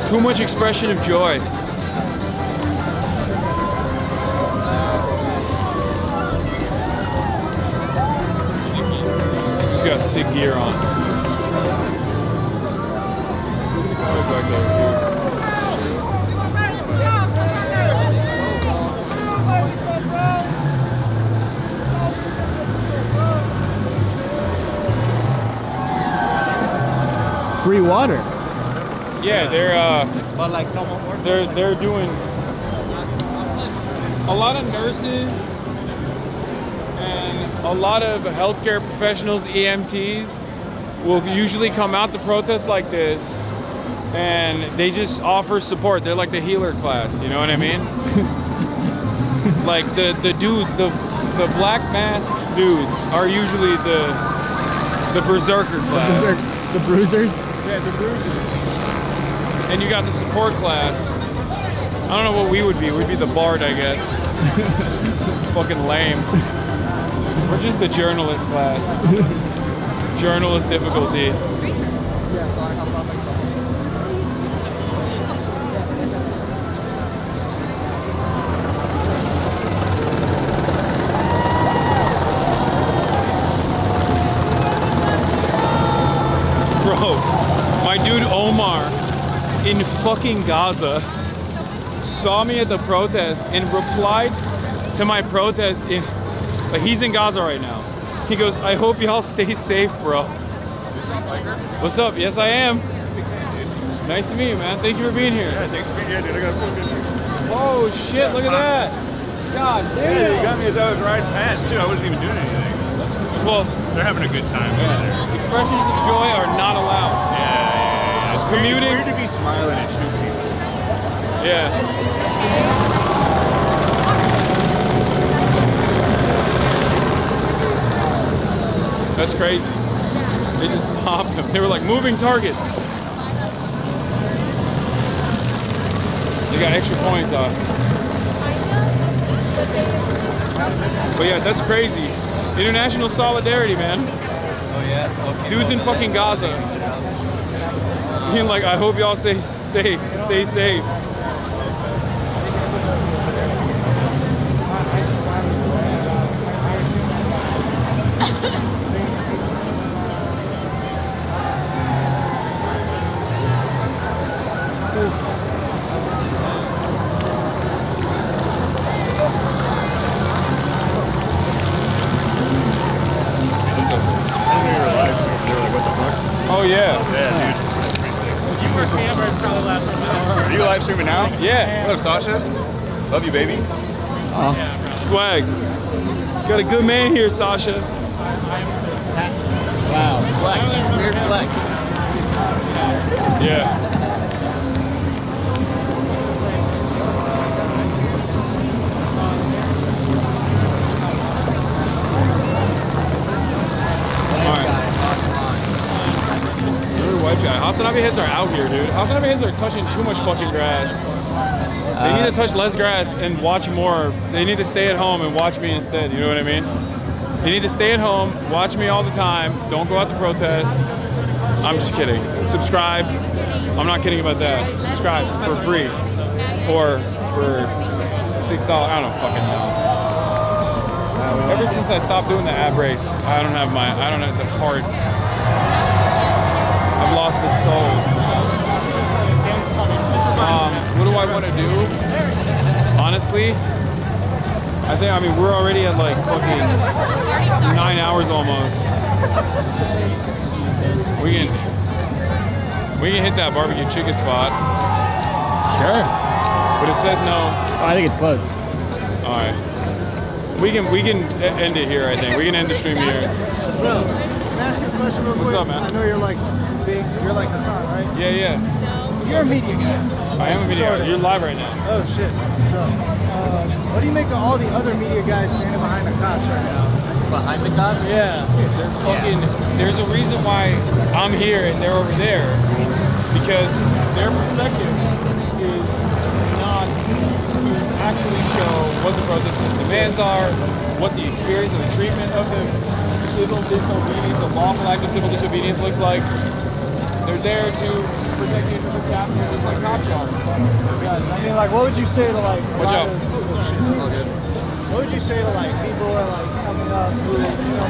Too much expression of joy. He's got sick gear on. Look back there too. Free water. Yeah, but like no more. they're doing a lot of nurses and a lot of healthcare professionals, EMTs, will usually come out to protest like this, and they just offer support. They're like the healer class, you know what I mean? Like the dudes, the black mask dudes are usually the berserker class. The bruisers? Yeah, the bruisers. And you got the support class. I don't know what we would be. We'd be the bard, I guess. Fucking lame. We're just the journalist class. Journalist difficulty. Bro, my dude Omar in fucking Gaza saw me at the protest and replied to my protest in, like, he's in Gaza right now. He goes, I hope y'all stay safe, bro. What's up, Piker? What's up? Yes, I am. Nice to meet you, man. Thank you for being here. Yeah, thanks for being here, dude. I got a cool picture. Oh shit, look at that. God damn. Yeah, you got me as I was riding past, too. I wasn't even doing anything. Well, they're having a good time. Yeah. Expressions of joy are not allowed. Yeah. It's Commuting. It's weird to be smiling and shoot people. Yeah. That's crazy. They just popped him. They were like, moving target. They got extra points off. But yeah, that's crazy. International solidarity, man. Oh yeah? Okay. Dudes in fucking Gaza. Being like, I hope y'all stay safe. Stay safe. Oh yeah. Yeah, dude. You work me up, I'd probably last an hour. Are you live streaming now? Yeah. What up, Sasha? Love you, baby. Swag. Got a good man here, Sasha. Wow, flex, weird flex. Yeah. White guy. Hasanabi heads are out here, dude. Hasanabi heads are touching too much fucking grass. They need to touch less grass and watch more. They need to stay at home and watch me instead. You know what I mean? They need to stay at home, watch me all the time. Don't go out to protest. I'm just kidding. Subscribe. I'm not kidding about that. Subscribe for free or for $6. I don't fucking know. Ever since I stopped doing the ab race, I don't have the heart. I've lost the soul. What do I want to do, honestly, I mean, we're already at like fucking 9 hours almost. We can hit that barbecue chicken spot. Sure. But it says no. Oh, I think it's closed. All right. We can end it here, I think. We can end the stream here. Bro, can I ask you a question real quick? What's up, man? I know you're like big, you're like Hasan, right? Yeah, yeah. You're a media guy. I am a media guy. You're live right now. Oh shit. So, what do you make of all the other media guys standing behind the cops right now? Behind the cops? Yeah. They're fucking, there's a reason why I'm here and they're over there. Because their perspective is not to actually show what the protesters' demands are, what the experience of the treatment of the civil disobedience, the lawful act of civil disobedience looks like. They're there to protect the interests of Capitol, just like cops are. Yes, I mean, like, what would you say to like? Watch out. What would you say to like people who are like coming up who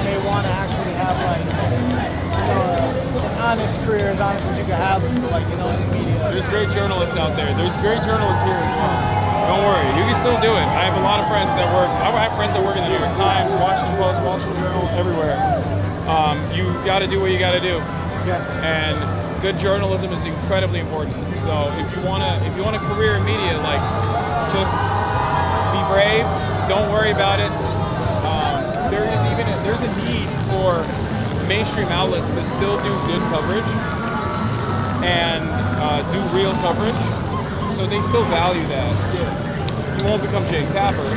may want to actually have like an honest career, as honest as you can have, like in the media? There's great journalists out there. There's great journalists here as well. Don't worry, you can still do it. I have a lot of friends that work. I have friends that work in the New York Times, Washington Post, Wall Street Journal, everywhere. You got to do what you got to do. Yeah. And good journalism is incredibly important. So if you want a career in media, like just be brave. Don't worry about it. There's a need for mainstream outlets to still do good coverage and do real coverage. So they still value that. You won't become Jake Tapper,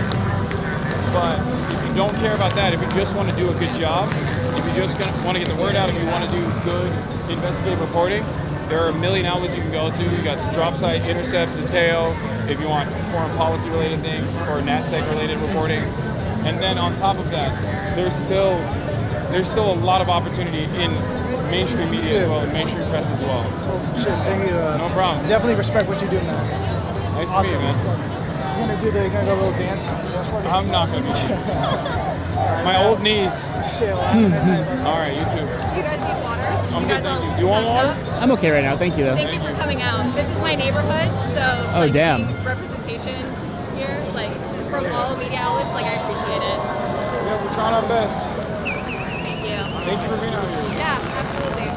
but if you don't care about that, if you just want to do a good job, if you just want to get the word out, if you want to do good investigative reporting, there are a million outlets you can go to. You got Drop Site, Intercepts, and Teo, if you want foreign policy related things or NatSec related reporting. And then on top of that, there's still a lot of opportunity in mainstream media as well, and mainstream press as well. Shit, thank you. No problem. Definitely respect what you do, man. Nice to Awesome. meet you, man. You're gonna go a little dance party? I'm not gonna be. My old knees. Shit, well, all right, you too. Do you guys need waters? I'm good, thank you. Do you want water? I'm okay right now, thank you though. Thank you for coming out. This is my neighborhood, so Oh, damn. seeing representation here, like from all media outlets, like I appreciate it. Yeah, we're trying our best. Thank you. Thank you for being out here. Yeah, absolutely.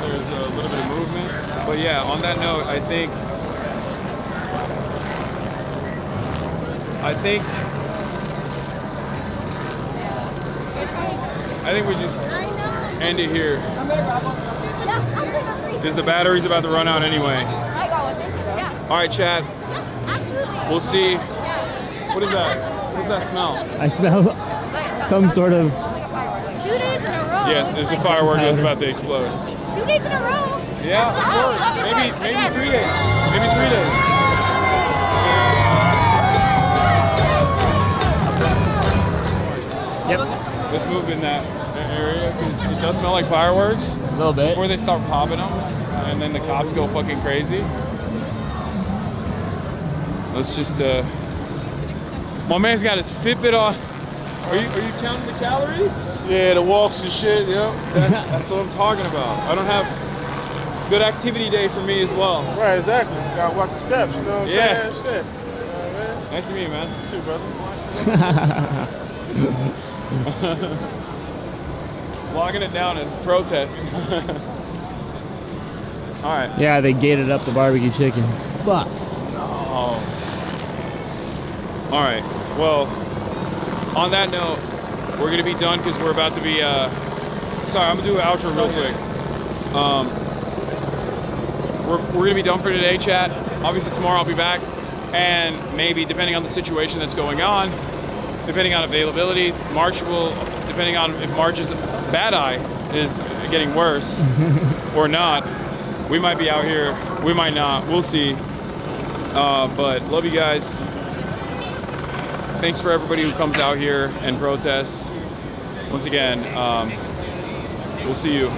There's a little bit of movement, but yeah, on that note, I think we just end it here because the battery's about to run out anyway. All right, chat. We'll see. What is that? What does that smell? I smell some sort of. 2 days in a row. Yes, it's a firework that's about to explode. 2 days in a row. Yeah, of course. Maybe 3 days. Maybe 3 days. Yep. Let's move in that area because it does smell like fireworks. A little bit. Before they start popping them, and then the cops go fucking crazy. Let's just my man's got his Fitbit on. Are you counting the calories? Yeah, the walks and shit, yeah. That's what I'm talking about. I don't have good activity day for me as well. Right, exactly. You gotta watch the steps, you know what I'm Yeah. saying? Shit. Nice to meet you, man. You too, brother. Logging it down as protest. All right. Yeah, they gated up the barbecue chicken. Fuck. Oh. All right. Well, on that note, we're gonna be done because we're about to be. Sorry, I'm gonna do an outro real quick. We're gonna be done for today, chat. Obviously tomorrow I'll be back, and maybe depending on the situation that's going on, depending on availabilities, March will, depending on if March's bad eye is getting worse or not, we might be out here. We might not. We'll see. But love you guys. Thanks for everybody who comes out here and protests. Once again, we'll see you.